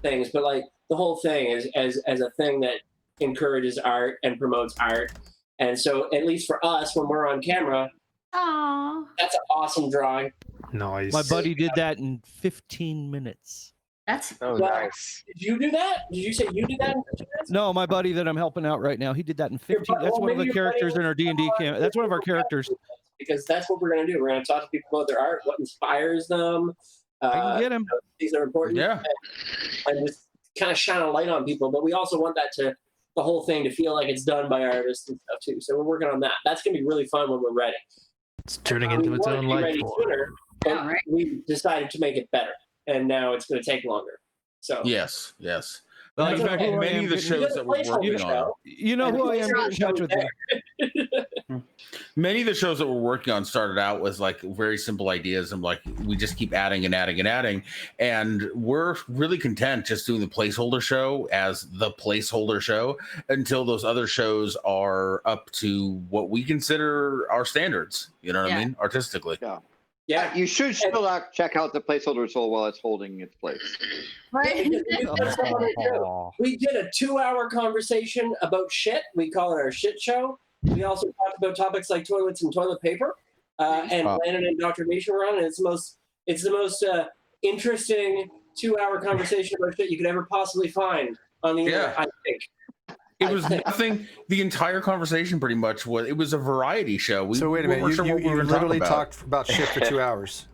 things, but the whole thing is as a thing that encourages art and promotes art. And so at least for us, when we're on camera, that's an awesome drawing. Nice. My buddy did that in 15 minutes. That's nice. Did you do that? Did you say you did that in 15 minutes? No, my buddy that I'm helping out right now, he did that in 15. That's one of the characters in our D&D camp. That's one of our characters. Because that's what we're going to do. We're going to talk to people about their art, what inspires them. I can get him. These are important. Yeah. And just kind of shine a light on people. But we also want the whole thing to feel like it's done by artists and stuff too. So we're working on that. That's going to be really fun when we're ready. It's turning into its own life form. We decided to make it better. And now it's going to take longer. So Yes. Well, in fact, many of the shows that we're working on. You know who I am. Get in touch with me. Many of the shows that we're working on started out with very simple ideas, and we just keep adding and adding and adding. And we're really content just doing the placeholder show as the placeholder show until those other shows are up to what we consider our standards. You know what I mean? Artistically. Yeah, you should still check out the placeholder soul while it's holding its place. Right. We did a 2-hour conversation about shit. We call it our shit show. We also talked about topics like toilets and toilet paper. And Landon and Dr. Misha were on, and it's the most interesting 2-hour conversation about shit you could ever possibly find on the internet, I think. It was nothing. The entire conversation pretty much was. It was a variety show. So wait a minute. You literally talked about shit for 2 hours.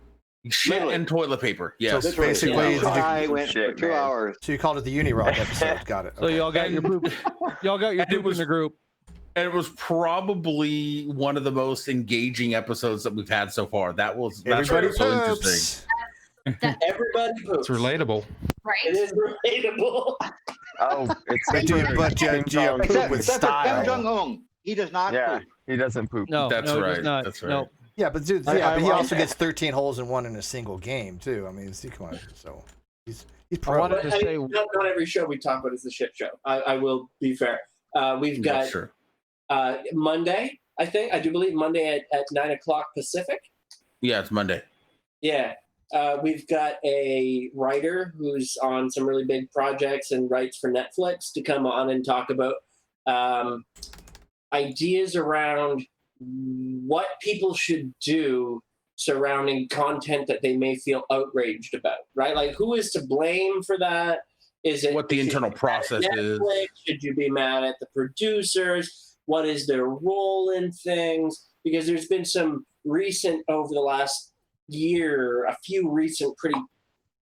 Shit and toilet paper. Yes. So basically, I went for 2 hours. So you called it the Unirock episode. Got it. So y'all got your poop. Y'all got your poop in the group. And it was probably one of the most engaging episodes that we've had so far. That's Everybody so poops. interesting. Everybody poops. It's relatable. Right. It is relatable. Oh, it's poop with style. Kim Jong-un. He does not poop. He doesn't poop. No, that's right. That's right. No. Yeah, but dude, but he also gets 13 holes in one in a single game too. I mean, come on. So he's pro. I wanted to say not every show we talk about is the shit show. I will be fair. We've got Monday. I do believe Monday at 9:00 Pacific. Yeah, it's Monday. Yeah. We've got a writer who's on some really big projects and writes for Netflix to come on and talk about ideas around what people should do surrounding content that they may feel outraged about, right? Like, who is to blame for that? Is it what the internal process is? Should you be mad at the producers? What is their role in things? Because there's been some recent, over the last year, a few recent pretty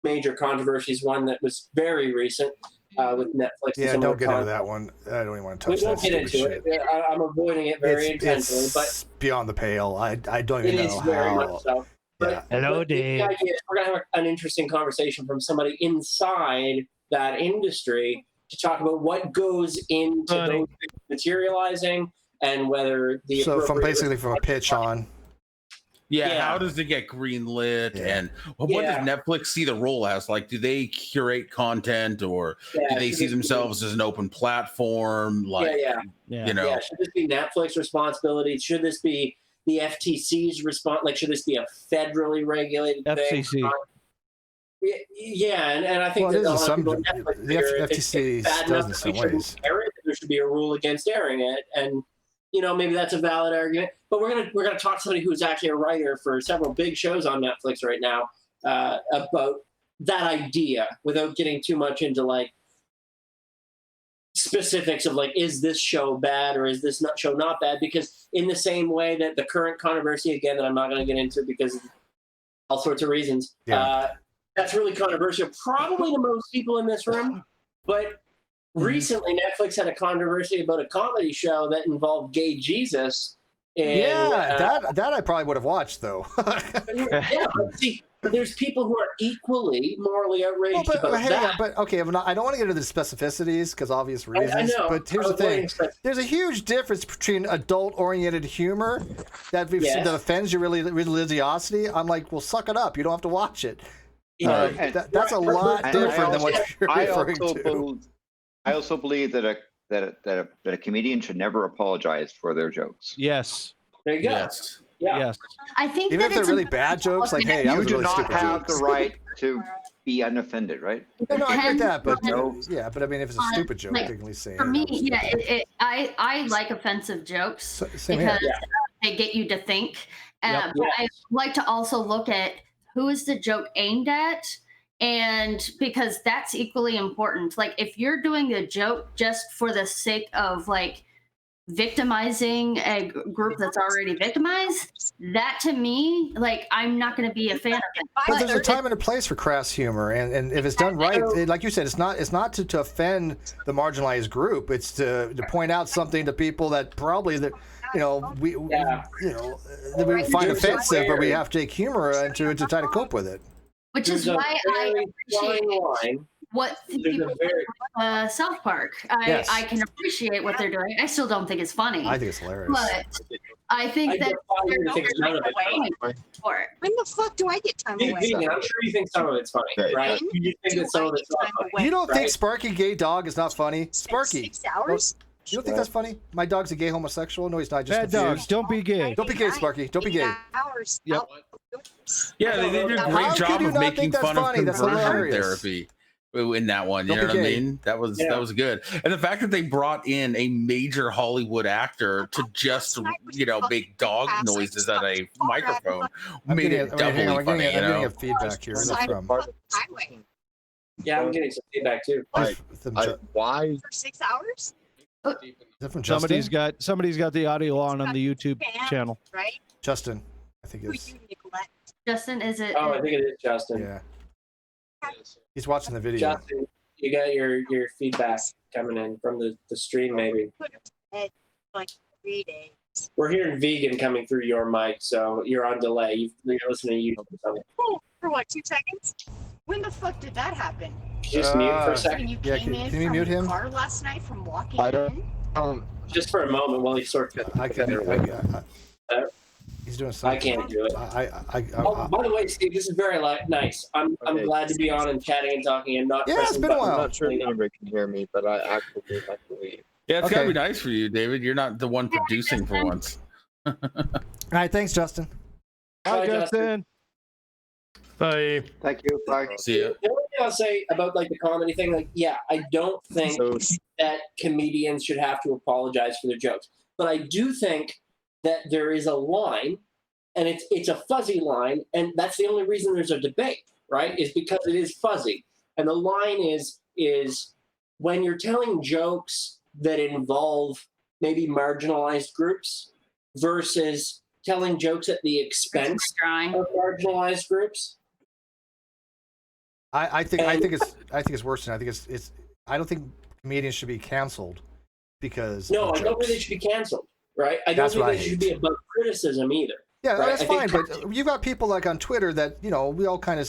major controversies. One that was very recent with Netflix. Yeah, don't get into that one. I don't even want to touch that. We won't get into it. I'm avoiding it very intentionally, but it's beyond the pale. I don't even know it is very much so. Yeah. Hello, Dave. We're going to have an interesting conversation from somebody inside that industry to talk about what goes into those things materializing and whether the from a pitch on. Yeah, how does it get greenlit? And what does Netflix see the role as? Like, do they curate content, or do they see themselves as an open platform? Like, you know, should this be Netflix responsibility? Should this be the FTC's response? Like, should this be a federally regulated FCC. thing? Yeah, and I think that a lot of people at Netflix the FTC does in some ways. There should be a rule against airing it, and maybe that's a valid argument. But we're gonna talk to somebody who's actually a writer for several big shows on Netflix right now about that idea, without getting too much into like specifics of like, is this show bad or is this show not bad? Because in the same way that the current controversy, again, that I'm not going to get into because of all sorts of reasons, that's really controversial, probably to most people in this room. But recently, Netflix had a controversy about a comedy show that involved gay Jesus. And, that I probably would have watched, though. But see, there's people who are equally morally outraged about that. But okay, I don't want to get into the specificities because obvious reasons. I know. But here's the thing: there's a huge difference between adult-oriented humor that that offends your religiosity. I'm like, well, suck it up. You don't have to watch it. That's a lot different than what you're referring to. I also believe that a comedian should never apologize for their jokes. Yes. There you go. Yes. Yeah. Yes. I think even if they're really bad jokes, like, hey, you do not have the right to be unoffended, right? No, I get that, but but I mean, if it's a stupid joke, like, technically saying. For me, I like offensive jokes because they get you to think. But I like to also look at who is the joke aimed at, and because that's equally important. Like, if you're doing a joke just for the sake of like victimizing a group that's already victimized, that to me, like, I'm not going to be a fan of it. But there's a time and a place for crass humor, and if it's done right, like you said, it's not to offend the marginalized group. It's to point out something to people that probably we find offensive, but we have to take humor into it to try to cope with it. Which is why I appreciate what people do South Park. I can appreciate what they're doing. I still don't think it's funny. I think it's hilarious. But I think that for it. When the fuck do I get time away? I'm sure you think some of it's funny, right? You think that some of it's not funny. You don't think Sparky Gay Dog is not funny? Sparky. 6 hours? You don't think that's funny? My dog's a gay homosexual? No, he's not. Just bad dogs. Don't be gay. Don't be gay, Sparky. Don't be gay. Hours. Yep. Yeah, they did a great job of making fun of conversion therapy in that one. You know what I mean? That was good. And the fact that they brought in a major Hollywood actor to just make dog noises at a microphone made it doubly funny. I'm getting a feedback here. Yeah, I'm getting some feedback too. Why? For 6 hours? Somebody's got the audio on the YouTube channel. Right? Justin, I think it's. Justin, is it? Oh, I think it is Justin. Yeah. He's watching the video. Justin, you got your feedback coming in from the stream, maybe. Like 3 days. We're hearing vegan coming through your mic, so you're on delay. You're listening to YouTube or something. Oh, for what, 2 seconds? When the fuck did that happen? Just mute for a second. When you came in can you mute him? The car last night from walking in? Just for a moment while he sorts it. He's doing something. I can't do it. By the way, Steve, this is very nice. I'm glad to be on and chatting and talking and not. Yeah, it's been a while. I'm not sure if anybody can hear me, but I actually like to leave. Yeah, it's gotta be nice for you, David. You're not the one producing for once. All right, thanks, Justin. Bye, Justin. Bye. Thank you. Bye. See ya. The only thing I'll say about like the comedy thing, I don't think that comedians should have to apologize for their jokes, but I do think that there is a line, and it's a fuzzy line, and that's the only reason there's a debate, right? Is because it is fuzzy, and the line is when you're telling jokes that involve maybe marginalized groups versus telling jokes at the expense of marginalized groups. I think it's worse than I think it's. I don't think comedians should be canceled because. No, I don't think they should be canceled. Right? I don't think they should be above criticism either. Yeah, right? that's fine, but you've got people like on Twitter that, we all kind of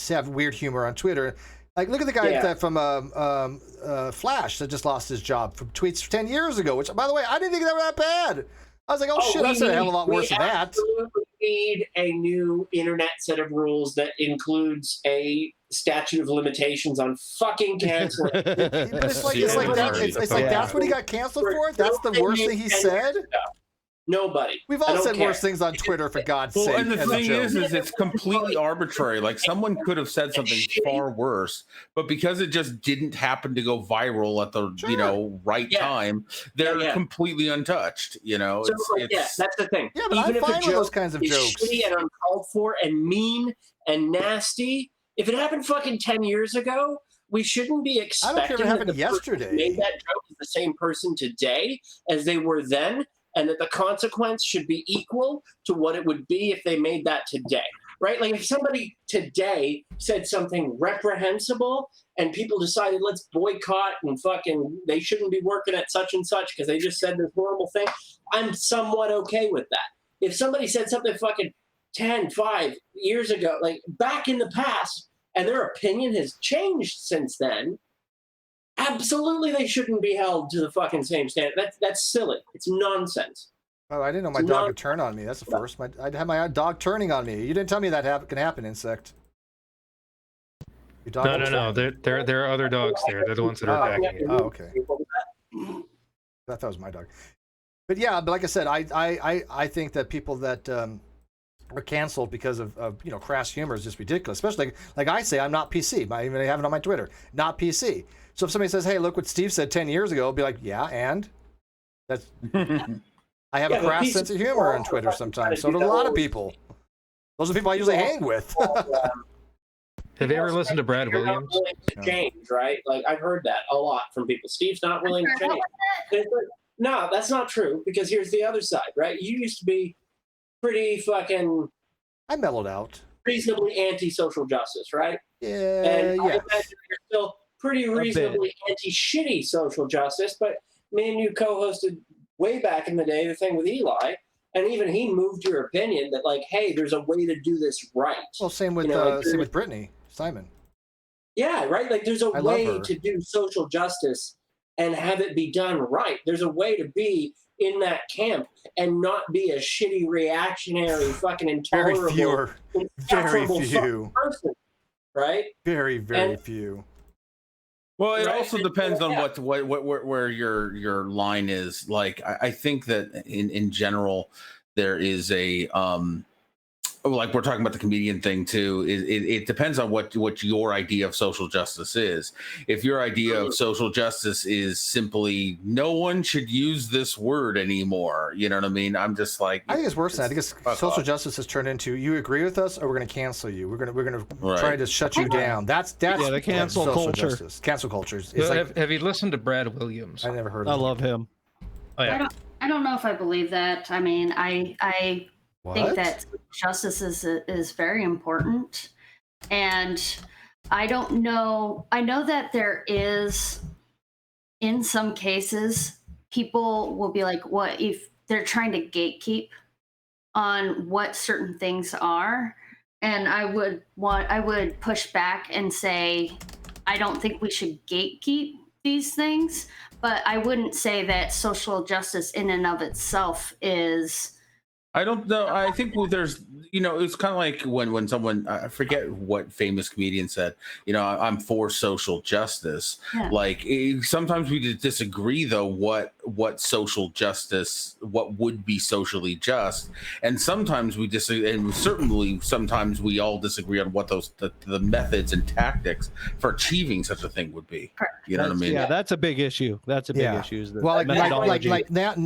have weird humor on Twitter. Like, look at the guy that from Flash that just lost his job from tweets 10 years ago, which, by the way, I didn't think they were that bad. I was like, shit, that's a hell of a lot worse than that. We need a new internet set of rules that includes a statute of limitations on fucking canceling. It's like that's what he got canceled for? That's the worst thing he said? Nobody. We've all said worse things on Twitter, for God's sake. Well, and the thing is it's completely arbitrary. Like someone could have said something far worse, but because it just didn't happen to go viral at the right time, they're completely untouched. You know, so, that's the thing. Yeah, but even I'm if fine with those kinds of is jokes. shitty and uncalled for and mean and nasty, if it happened fucking 10 years ago, we shouldn't be expecting I don't care if it happened that the person yesterday. who made that joke is the same person today as they were then, and that the consequence should be equal to what it would be if they made that today, right? Like if somebody today said something reprehensible and people decided let's boycott and fucking they shouldn't be working at such and such because they just said this horrible thing, I'm somewhat okay with that. If somebody said something fucking 5 years ago, like back in the past, and their opinion has changed since then, absolutely they shouldn't be held to the fucking same standard. That's silly. It's nonsense. Oh, I didn't know my dog would turn on me. That's the first. I'd have my dog turning on me. You didn't tell me that can happen, Insect. Your dog No. There are other dogs there. They're the ones that are attacking you. Oh, okay. I thought that was my dog. But yeah, but like I said, I think that people that are canceled because of crass humor is just ridiculous. Especially like I say, I'm not PC. I even have it on my Twitter. Not PC. So if somebody says, "Hey, look what Steve said 10 years ago," I'll be like, "Yeah, and that's." I have a crass sense of humor on Twitter sometimes. So do a lot of people. Those are people I usually hang with. Have you ever listened to Brad Williams? Not willing to change, right? Like I've heard that a lot from people. Steve's not willing to change. No, that's not true, because here's the other side, right? You used to be pretty fucking... I mellowed out. Reasonably anti-social justice, right? Yeah, and I imagine you're still pretty reasonably anti-shitty social justice, but me and you co-hosted way back in the day the thing with Eli, and even he moved your opinion that like, hey, there's a way to do this right. Well, same with same with Brittany Simon. Yeah, right. Like there's a way to do social justice and have it be done right. There's a way to be in that camp and not be a shitty reactionary fucking intolerable, very few person, right? Very few. Well, it also depends on where your line is. Like, I think that in general, there is a like we're talking about the comedian thing too. It depends on what your idea of social justice is. If your idea of social justice is simply no one should use this word anymore, you know what I mean? I'm just like, I think it's worse than that. I think social justice has turned into you agree with us or we're going to cancel you. We're going to try to shut you down. That's the cancel culture. Justice. Cancel culture. Have you listened to Brad Williams? I never heard of him. I love him. Oh yeah. I don't know if I believe that. I mean, I think that justice is very important, and I don't know. I know that there is, in some cases, people will be like, "What if they're trying to gatekeep on what certain things are?" And I would push back and say, I don't think we should gatekeep these things, but I wouldn't say that social justice in and of itself is. I don't know. I think there's, it's kind of like when someone, I forget what famous comedian said, I'm for social justice. Yeah. Like sometimes we disagree though, what social justice, what would be socially just. And sometimes we disagree, and certainly sometimes we all disagree on what the methods and tactics for achieving such a thing would be. Correct. You know what I mean? Yeah, that's a big issue. That's a big issue. Is the well, methodology. like that,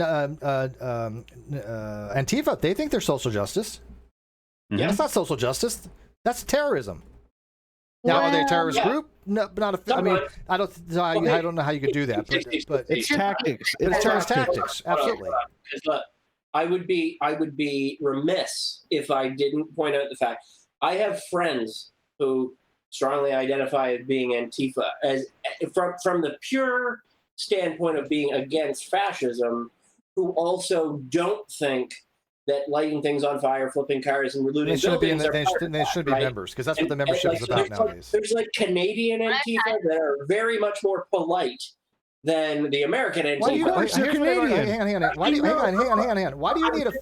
Antifa, they think they're social justice. Yeah, that's not social justice. That's terrorism. Now, are they a terrorist group? No, not a. I mean, I don't know how you could do that, but it's tactics. It's terrorist tactics. Absolutely. I would be remiss if I didn't point out the fact I have friends who strongly identify as being Antifa, as from the pure standpoint of being against fascism, who also don't think that lighting things on fire, flipping cars, and looting buildings they should be members, because that's what the membership is about nowadays. There's like Canadian Antifa that are very much more polite than the American Antifa. Why do you know? They're Canadian. Hang on. Why do you hang on? Why do you need a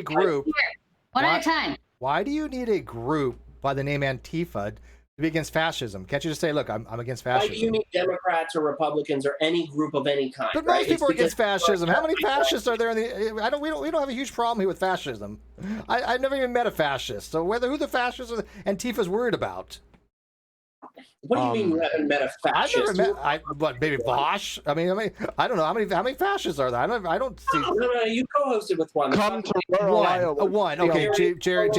group? One at a time. Why do you need a group by the name Antifa to be against fascism? Can't you just say, look, I'm against fascism? Why do you need Democrats or Republicans or any group of any kind? But most people are against fascism. How many fascists are there in the? We don't have a huge problem here with fascism. I've never even met a fascist. So who the fascists are Antifa's worried about? What do you mean you haven't met a fascist? I've never met. Maybe Bosch? I mean, I don't know how many fascists are there. I don't see. No, you co-hosted with one. Come to rural Iowa. One. Okay, Jr. Right?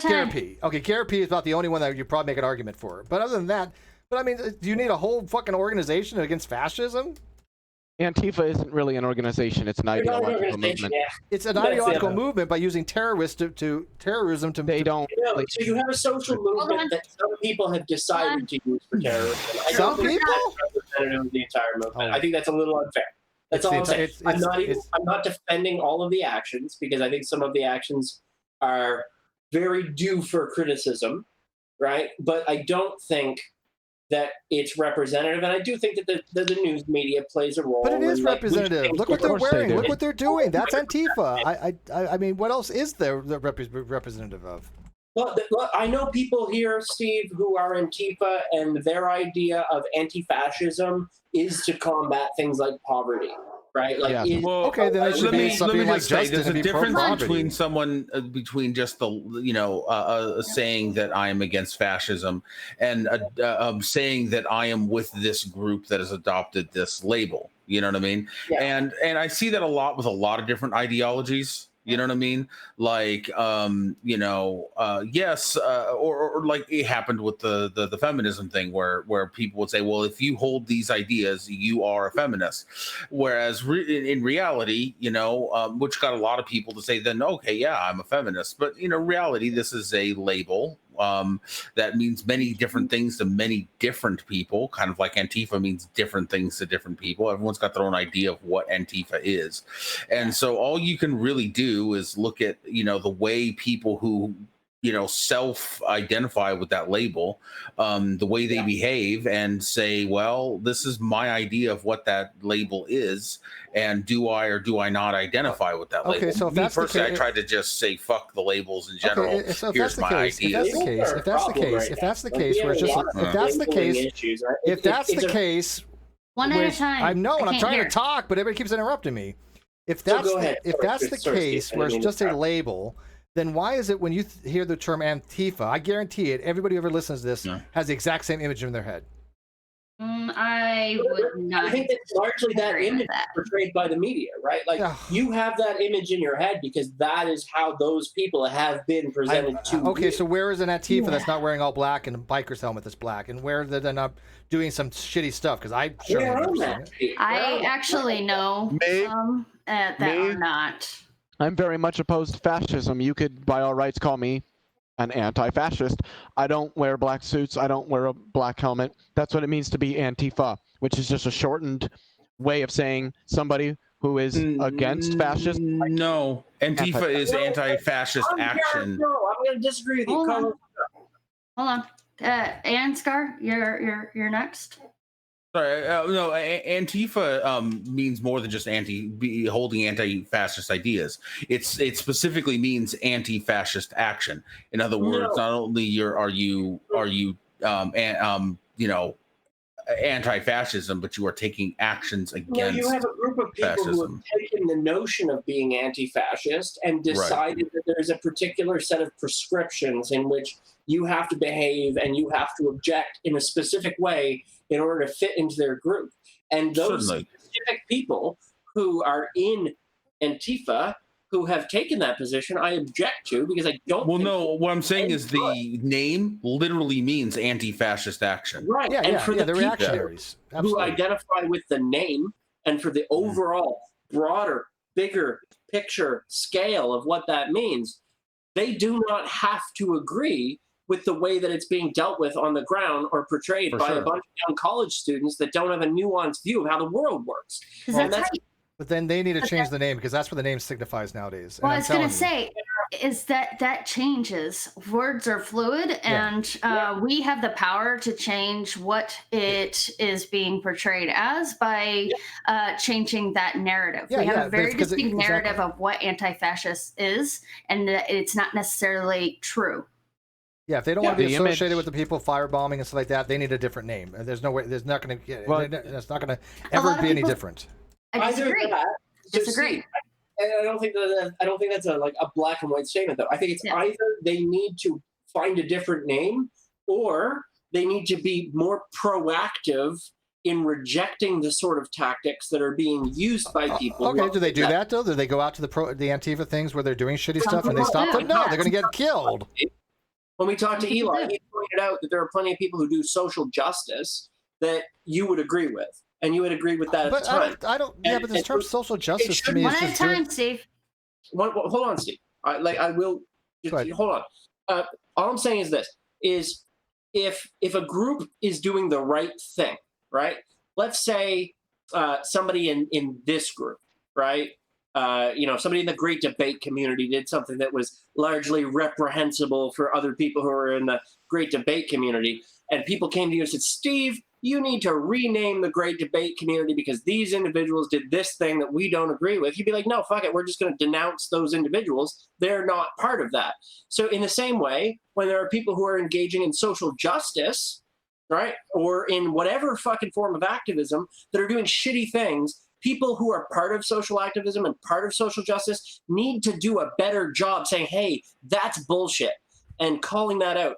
Garrett P. Okay, Garrett P is about the only one that you probably make an argument for. But other than that, I mean, do you need a whole fucking organization against fascism? Antifa isn't really an organization; it's an ideological movement. Yeah. It's an ideological movement by using terrorism to. They don't. So you have a social movement that some people have decided to use for terrorism. Some people. Representative of the entire movement. I think that's a little unfair. That's all I'm saying. I'm not defending all of the actions because I think some of the actions are very due for criticism, right? But I don't think that it's representative, and I do think that the news media plays a role. But it is representative. Look what they're wearing. Look what they're doing. That's Antifa. I mean, what else is there representative of? Well, I know people here, Steve, who are Antifa, and their idea of anti-fascism is to combat things like poverty. Right? Like, okay, then it should be something like Justin. There's a difference between someone, between just the, saying that I am against fascism and saying that I am with this group that has adopted this label. You know what I mean? Yeah. And I see that a lot with a lot of different ideologies. You know what I mean? Like, yes, or like it happened with the feminism thing where people would say, well, if you hold these ideas, you are a feminist. Whereas in reality, which got a lot of people to say then, okay, yeah, I'm a feminist. But, reality, this is a label. That means many different things to many different people, kind of like Antifa means different things to different people. Everyone's got their own idea of what Antifa is. And so all you can really do is look at, the way people who, self-identify with that label, the way they behave and say, well, this is my idea of what that label is. And do I or do I not identify with that label? Okay, so if that's the case, I tried to just say fuck the labels in general. Okay, so if that's the case, where it's just if that's the case, one at a time. I know, and I'm trying to talk, but everybody keeps interrupting me. If that's the case, where it's just a label, then why is it when you hear the term Antifa, I guarantee it, everybody who ever listens to this has the exact same image in their head? I would not. I think that's largely that image portrayed by the media, right? Like you have that image in your head because that is how those people have been presented to. Okay, you. so where is an Antifa that's not wearing all black and a biker's helmet that's black, and where they're not doing some shitty stuff? Because I I actually know some that are not. I'm very much opposed to fascism. You could, by all rights, call me an anti-fascist. I don't wear black suits. I don't wear a black helmet. That's what it means to be Antifa, which is just a shortened way of saying somebody who is against fascist. No, Antifa is anti-fascist action. No, I'm going to disagree with you. Hold on. Ansgar, you're next. Sorry, no. Antifa means more than just holding anti-fascist ideas. It specifically means anti-fascist action. In other words, not only are you anti-fascism, but you are taking actions against. Well, you have a group of people who have taken the notion of being anti-fascist and decided that there's a particular set of prescriptions in which you have to behave and you have to object in a specific way in order to fit into their group. And those specific people who are in Antifa who have taken that position, I object to because I don't. Well, no, what I'm saying is the name literally means anti-fascist action. Right. And for the reactionaries who identify with the name and for the overall broader, bigger picture scale of what that means, they do not have to agree with the way that it's being dealt with on the ground or portrayed by a bunch of young college students that don't have a nuanced view of how the world works. But then they need to change the name because that's what the name signifies nowadays. Well, I was going to say is that changes. Words are fluid, and we have the power to change what it is being portrayed as by changing that narrative. We have a very distinct narrative of what anti-fascist is, and it's not necessarily true. Yeah, if they don't want to be associated with the people firebombing and stuff like that, they need a different name. There's no way. There's not going to get. It's not going to ever be any different. I disagree. Disagree. And I don't think that's a black and white statement, though. I think it's either they need to find a different name, or they need to be more proactive in rejecting the sort of tactics that are being used by people. Okay, do they do that though? Do they go out to the Antifa things where they're doing shitty stuff and they stop them? No, they're going to get killed. When we talked to Eli, he pointed out that there are plenty of people who do social justice that you would agree with, and you would agree with that at the time. I don't. Yeah, but this term social justice to me is just one at a time, Steve. Hold on, Steve. I will. Hold on. All I'm saying is this: is if a group is doing the right thing, right? Let's say somebody in this group, right? Somebody in the great debate community did something that was largely reprehensible for other people who are in the great debate community. And people came to you and said, Steve, you need to rename the great debate community because these individuals did this thing that we don't agree with. You'd be like, no, fuck it. We're just going to denounce those individuals. They're not part of that. So in the same way, when there are people who are engaging in social justice, right, or in whatever fucking form of activism that are doing shitty things, people who are part of social activism and part of social justice need to do a better job saying, hey, that's bullshit, and calling that out.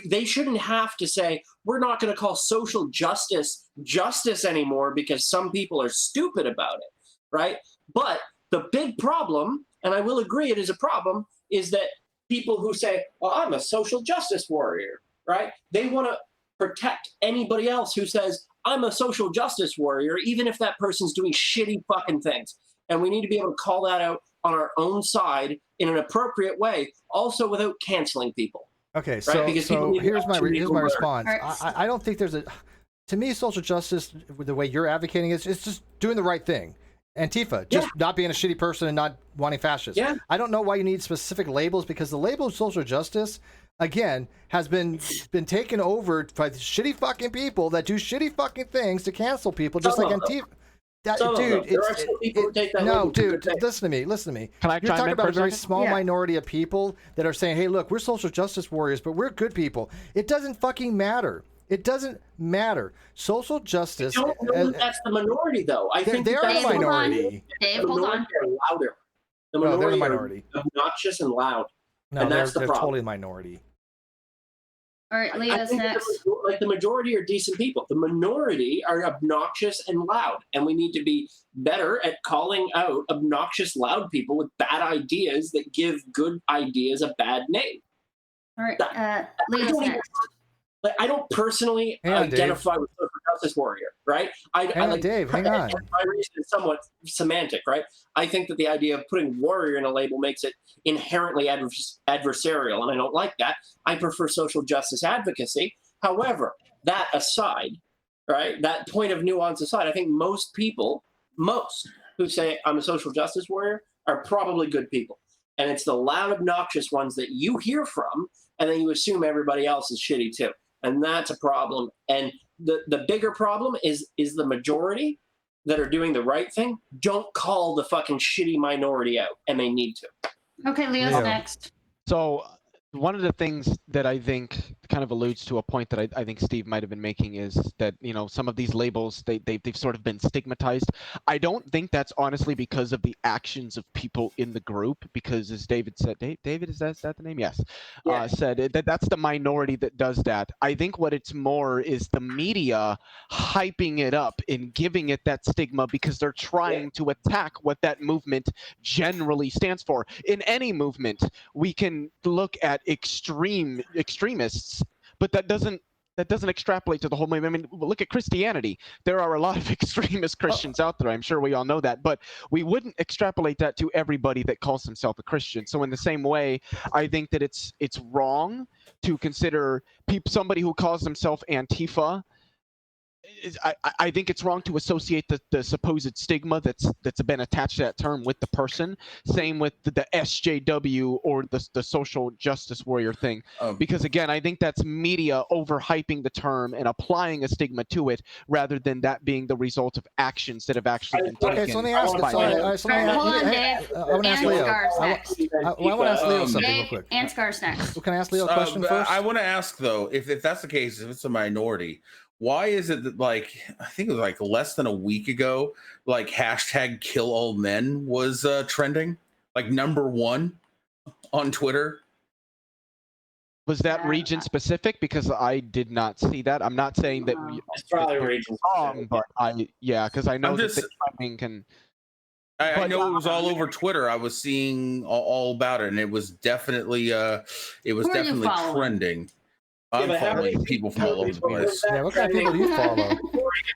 They shouldn't have to say, we're not going to call social justice anymore because some people are stupid about it, right? But the big problem, and I will agree it is a problem, is that people who say, well, I'm a social justice warrior, right? They want to protect anybody else who says, I'm a social justice warrior, even if that person's doing shitty fucking things. And we need to be able to call that out on our own side in an appropriate way, also without canceling people. Okay, right? so here's my response. I don't think there's to me, social justice, the way you're advocating it's just doing the right thing. Antifa, just not being a shitty person and not wanting fascists. Yeah. I don't know why you need specific labels, because the label of social justice, again, has been taken over by shitty fucking people that do shitty fucking things to cancel people, just like Antifa. Dude, listen to me. You're talking about a very small minority of people that are saying, hey, look, we're social justice warriors, but we're good people. It doesn't fucking matter. It doesn't matter. Social justice. I don't know that that's the minority, though. I think they are the minority. Dave, hold on. They're louder. No, they're the minority. Are obnoxious and loud. No, and that's they're the problem. Totally the minority. All right, Leah's next. The majority are decent people. The minority are obnoxious and loud, and we need to be better at calling out obnoxious, loud people with bad ideas that give good ideas a bad name. All right, Leah's next. I don't personally identify with social justice warrior, right? Dave, hang on. My reason is somewhat semantic, right? I think that the idea of putting warrior in a label makes it inherently adversarial, and I don't like that. I prefer social justice advocacy. However, that aside, right, that point of nuance aside, I think most people who say I'm a social justice warrior are probably good people. And it's the loud, obnoxious ones that you hear from, and then you assume everybody else is shitty too. And that's a problem. And the bigger problem is the majority that are doing the right thing don't call the fucking shitty minority out, and they need to. Okay, Leo's next. So one of the things that I think kind of alludes to a point that I think Steve might have been making is that, some of these labels, they've sort of been stigmatized. I don't think that's honestly because of the actions of people in the group, because as David said, David, is that the name? Yes. Yeah. Said that's the minority that does that. I think what it's more is the media hyping it up and giving it that stigma because they're trying to attack what that movement generally stands for. In any movement, we can look at extremists, but that doesn't extrapolate to the whole movement. I mean, look at Christianity. There are a lot of extremist Christians out there. I'm sure we all know that, but we wouldn't extrapolate that to everybody that calls himself a Christian. So in the same way, I think that it's wrong to consider somebody who calls himself Antifa I think it's wrong to associate the supposed stigma that's been attached to that term with the person. Same with the SJW or the social justice warrior thing. Because again, I think that's media overhyping the term and applying a stigma to it rather than that being the result of actions that have actually been taken. Okay, so let me ask. Hold on, Dave. I want to ask Leo. I want to ask Leo something real quick. Ansgar's next. Can I ask Leo a question first? I want to ask though, if that's the case, if it's a minority, why is it that, like, I think it was like less than a week ago, like hashtag kill all men was trending, like #1 on Twitter? Was that region specific? Because I did not see that. I'm not saying that it's probably region wrong, but because I know that the timing can. I know it was all over Twitter. I was seeing all about it, and it was definitely trending. I'm following people from all over the place. Yeah, what kind of people do you follow?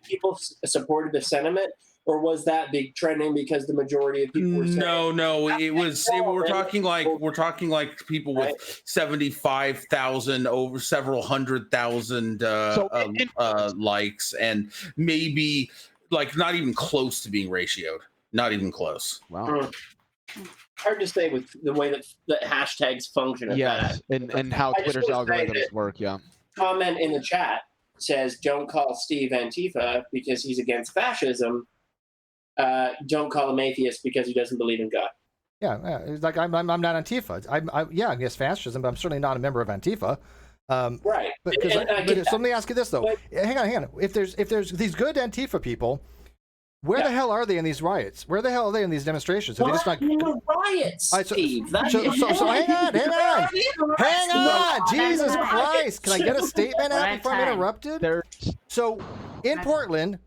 People supported the sentiment, or was that big trending because the majority of people were saying? No, it was. We're talking like people with 75,000 over several 100,000 likes, and maybe like not even close to being ratioed. Not even close. Wow. Hard to say with the way that hashtags function. Yes, and how Twitter's algorithms work. Yeah. Comment in the chat says, "Don't call Steve Antifa because he's against fascism. Don't call him atheist because he doesn't believe in God." Yeah, it's like I'm not Antifa. I'm against fascism, but I'm certainly not a member of Antifa. Right. But so let me ask you this though. Hang on. If there's these good Antifa people, where the hell are they in these riots? Where the hell are they in these demonstrations? Are they just not riots, Steve? So hang on. Jesus Christ. Can I get a statement out before I'm interrupted? So in Portland,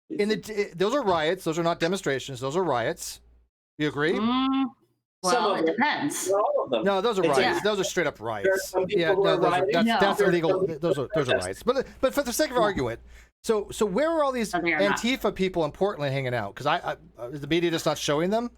those are riots. Those are not demonstrations. Those are riots. You agree? Well, it depends. No, those are riots. Yeah. Those are straight up riots. Yeah, that's illegal. Those are riots. But for the sake of argument, so where are all these Antifa people in Portland hanging out? Because is the media just not showing them?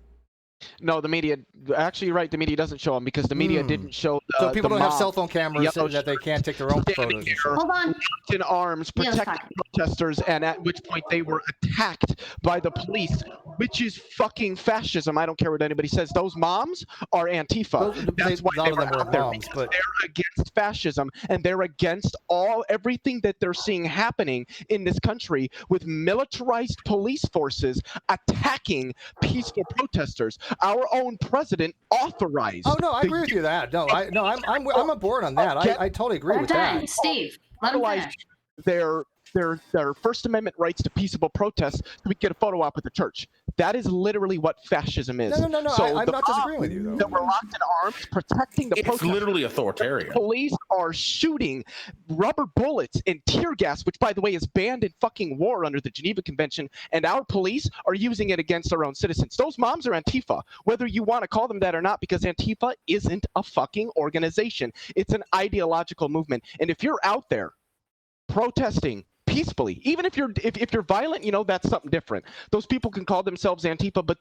No, the media. Actually, you're right. The media doesn't show them because the media didn't show. So people don't have cell phone cameras so that they can't take their own photos. Hold on. In arms, protecting protesters, and at which point they were attacked by the police, which is fucking fascism. I don't care what anybody says. Those moms are Antifa. That's why they were out there, because they're against fascism and they're against everything that they're seeing happening in this country with militarized police forces attacking peaceful protesters. Our own president authorized. Oh no, I agree with you that. No, I'm aboard on that. I totally agree with that. Steve, let him finish. Their First Amendment rights to peaceable protests so we can get a photo op with the church. That is literally what fascism is. No. So I'm not disagreeing with you, though. That we're locked in arms, protecting the protesters. It's literally authoritarian. The police are shooting rubber bullets and tear gas, which, by the way, is banned in fucking war under the Geneva Convention, and our police are using it against their own citizens. Those moms are Antifa, whether you want to call them that or not, because Antifa isn't a fucking organization. It's an ideological movement. And if you're out there protesting peacefully, even if you're violent, that's something different. Those people can call themselves Antifa, but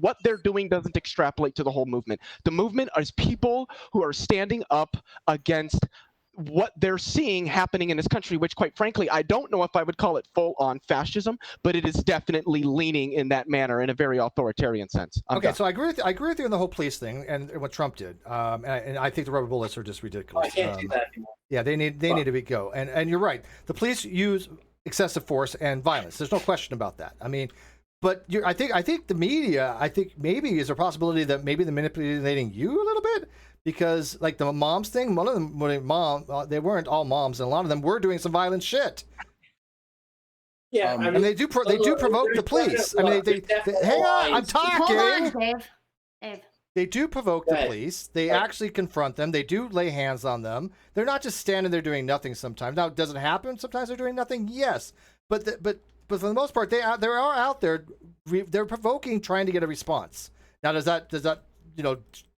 what they're doing doesn't extrapolate to the whole movement. The movement is people who are standing up against what they're seeing happening in this country, which, quite frankly, I don't know if I would call it full-on fascism, but it is definitely leaning in that manner in a very authoritarian sense. So I agree with you on the whole police thing and what Trump did, and I think the rubber bullets are just ridiculous. I can't do that anymore. Yeah, they need to go, and you're right. The police use excessive force and violence. There's no question about that. I mean, but I think the media. I think maybe is a possibility that maybe they're manipulating you a little bit. Because like the moms thing, one of them they weren't all moms, and a lot of them were doing some violent shit. Yeah, and they do provoke the police. I mean, they hang on, I'm talking. Hold on, Dave. They do provoke the police. They actually confront them. They do lay hands on them. They're not just standing there doing nothing. Sometimes now, does it happen? Sometimes they're doing nothing. Yes, but for the most part, they are out there. They're provoking, trying to get a response. Now, does that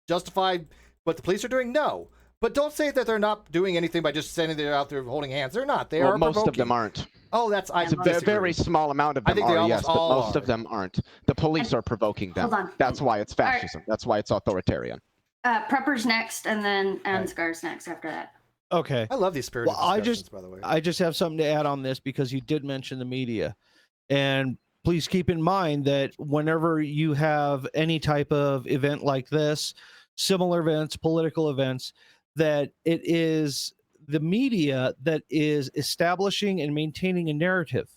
justify what the police are doing? No. But don't say that they're not doing anything by just standing there out there holding hands. They're not. They are most provoking. of them aren't. Oh, it's a very small amount of them are, yes, but most of them aren't. The police are provoking them. Hold on. That's why it's fascism. That's why it's authoritarian. Prepper's next, and then Ansgar's next after that. Okay. I love these spirited discussions, by the way. I just have something to add on this because you did mention the media. And please keep in mind that whenever you have any type of event like this, similar events, political events, that it is the media that is establishing and maintaining a narrative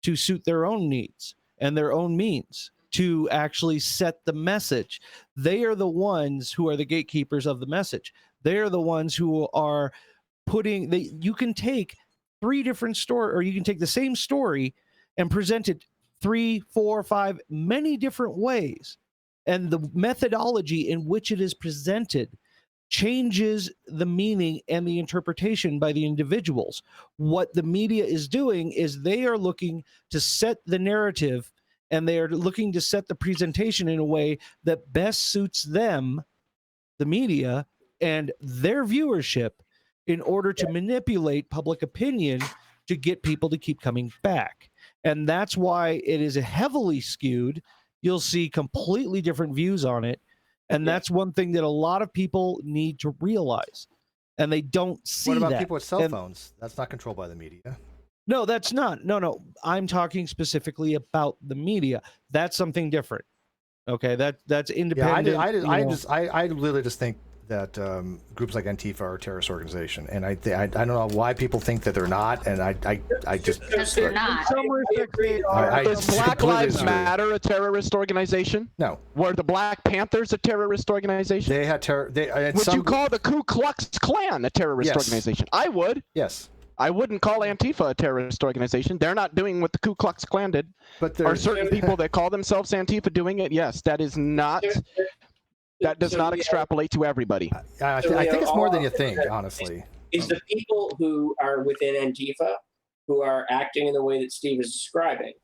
to suit their own needs and their own means to actually set the message. They are the ones who are the gatekeepers of the message. They are the ones who are putting, you can take 3 different stories, or you can take the same story and present it 3, 4, 5, many different ways. And the methodology in which it is presented changes the meaning and the interpretation by the individuals. What the media is doing is they are looking to set the narrative, and they are looking to set the presentation in a way that best suits them, the media, and their viewership, in order to manipulate public opinion to get people to keep coming back. And that's why it is heavily skewed. You'll see completely different views on it. And that's one thing that a lot of people need to realize. And they don't see that. What about people with cell phones? That's not controlled by the media. No, that's not. No. I'm talking specifically about the media. That's something different. Okay, that's independent. Yeah, I literally just think that groups like Antifa are a terrorist organization, and I don't know why people think that they're not, and I just because they're not. Is Black Lives Matter a terrorist organization? No. Were the Black Panthers a terrorist organization? They had terror. Would you call the Ku Klux Klan a terrorist organization? I would. Yes. I wouldn't call Antifa a terrorist organization. They're not doing what the Ku Klux Klan did. But are certain people that call themselves Antifa doing it? Yes, that is not. That does not extrapolate to everybody. I think it's more than you think, honestly. Is the people who are within Antifa, who are acting in the way that Steve is describing,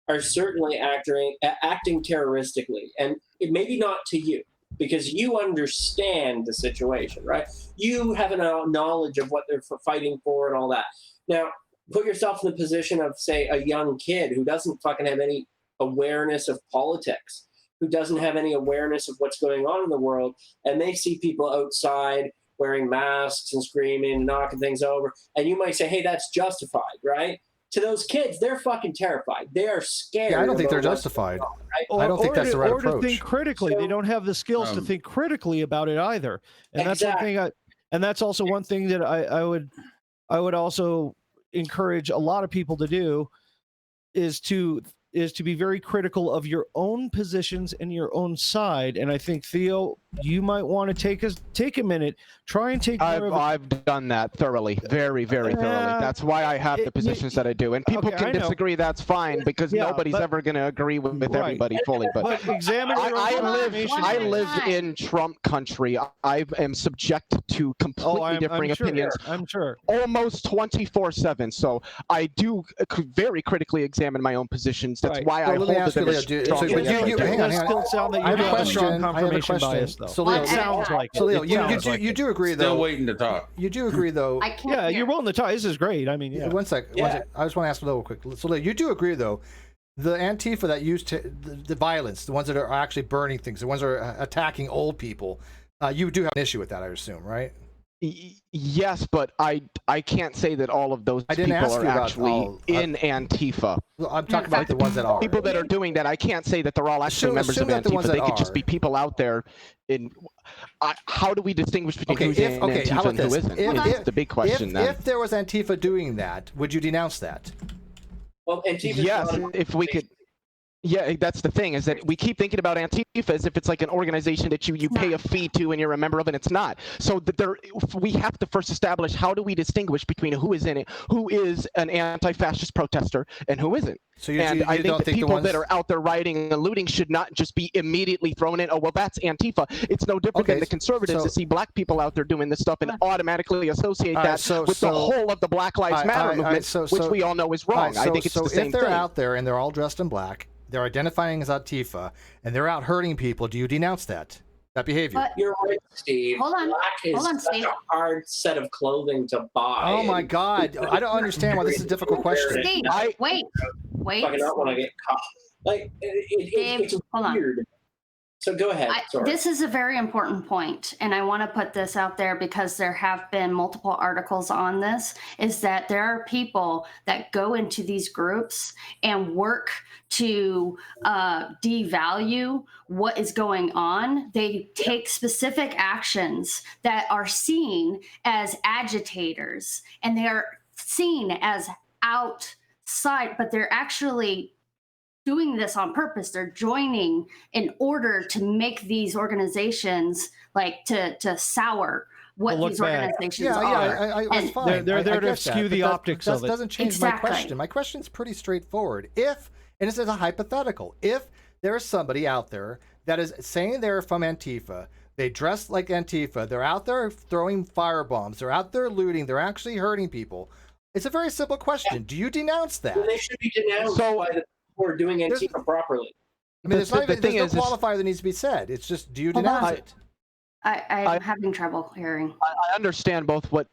are certainly acting terroristically, and maybe not to you, because you understand the situation, right? You have a knowledge of what they're fighting for and all that. Now, put yourself in the position of, say, a young kid who doesn't fucking have any awareness of politics, who doesn't have any awareness of what's going on in the world, and they see people outside wearing masks and screaming, knocking things over, and you might say, hey, that's justified, right? To those kids, they're fucking terrified. They are scared. Yeah, I don't think they're justified. Right? I don't think that's the right approach. Or to think critically. So, they don't have the skills to think critically about it either. And that's one thing. And that's also one thing that I would also encourage a lot of people to do is to be very critical of your own positions and your own side. And I think, Theo, you might want to take a minute, try and take I've done that thoroughly, very, very thoroughly. That's why I have the positions that I do. And people can disagree, that's fine, because nobody's ever going to agree with everybody fully. But examine I live in Trump country. I am subject to completely differing opinions. I'm sure. Almost 24/7. So I do very critically examine my own positions. That's why I hold the hang on. I have a question. Bias, though. So Leo, sounds like so Leo, you do agree though. Still waiting to talk. You do agree though. Yeah, you're willing to talk. This is great. I mean, yeah. One sec. I just want to ask a little quick. So Leo, you do agree though. The Antifa that used the violence, the ones that are actually burning things, the ones that are attacking old people, you do have an issue with that, I assume, right? Yes, but I can't say that all of those people are actually in Antifa. I'm talking about the ones that are. People that are doing that, I can't say that they're all actually members of Antifa. They could just be people out there. How do we distinguish between who's in Antifa and who isn't? Is the big question. If there was Antifa doing that, would you denounce that? Well, Antifa. Yes, if we could. Yeah, that's the thing, is that we keep thinking about Antifa as if it's like an organization that you pay a fee to and you're a member of, and it's not. So we have to first establish, how do we distinguish between who is in it, who is an anti-fascist protester, and who isn't. So I think that people that are out there rioting and looting should not just be immediately thrown in, oh, well, that's Antifa. It's no different than the conservatives that see black people out there doing this stuff and automatically associate that with the whole of the Black Lives Matter movement, which we all know is wrong. I think it's the same thing. So if they're out there and they're all dressed in black, they're identifying as Antifa, and they're out hurting people, do you denounce that behavior? But you're right, Steve. Hold on. Black is such a hard set of clothing to buy. Oh my God! I don't understand why this is a difficult question. Steve, wait. Fucking not want to get caught. Like it's hold weird So go ahead. This is a very important point, and I want to put this out there because there have been multiple articles on this, is that there are people that go into these groups and work to devalue what is going on. They take specific actions that are seen as agitators, and they are seen as outside, but they're actually doing this on purpose. They're joining in order to make these organizations like to sour what these organizations are. It's fine. They're there to skew the optics of it. That doesn't change my question. My question is pretty straightforward. If, and this is a hypothetical, if there's somebody out there that is saying they're from Antifa, they dress like Antifa, they're out there throwing firebombs, they're out there looting, they're actually hurting people. It's a very simple question. Do you denounce that? Well, they should be denounced by the who are doing Antifa properly. I mean, there's no qualifier that needs to be said. It's just, do you denounce it? I'm having trouble hearing. I understand both what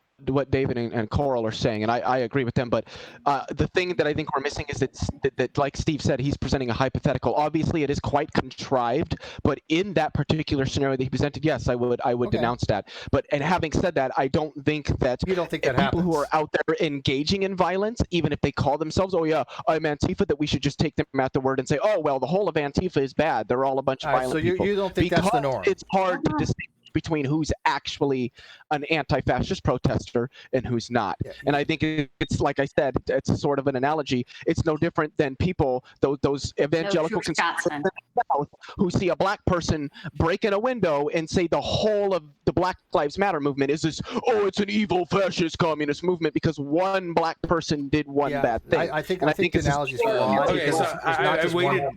David and Coral are saying, and I agree with them. But the thing that I think we're missing is that, like Steve said, he's presenting a hypothetical. Obviously, it is quite contrived, but in that particular scenario that he presented, yes, I would denounce that. And having said that, I don't think that you don't think that people who are out there engaging in violence, even if they call themselves, "Oh yeah, I'm Antifa," that we should just take them at the word and say, "Oh well, the whole of Antifa is bad. They're all a bunch of violent people." So you don't think that's the norm? It's hard to distinguish between who's actually an anti-fascist protester and who's not. And I think it's, like I said, it's sort of an analogy. It's no different than people, those evangelical conservatives in the South who see a black person break in a window and say the whole of the Black Lives Matter movement is this, oh, it's an evil fascist communist movement because one black person did one bad thing. I think the analogy is flawed. Okay, so I waited.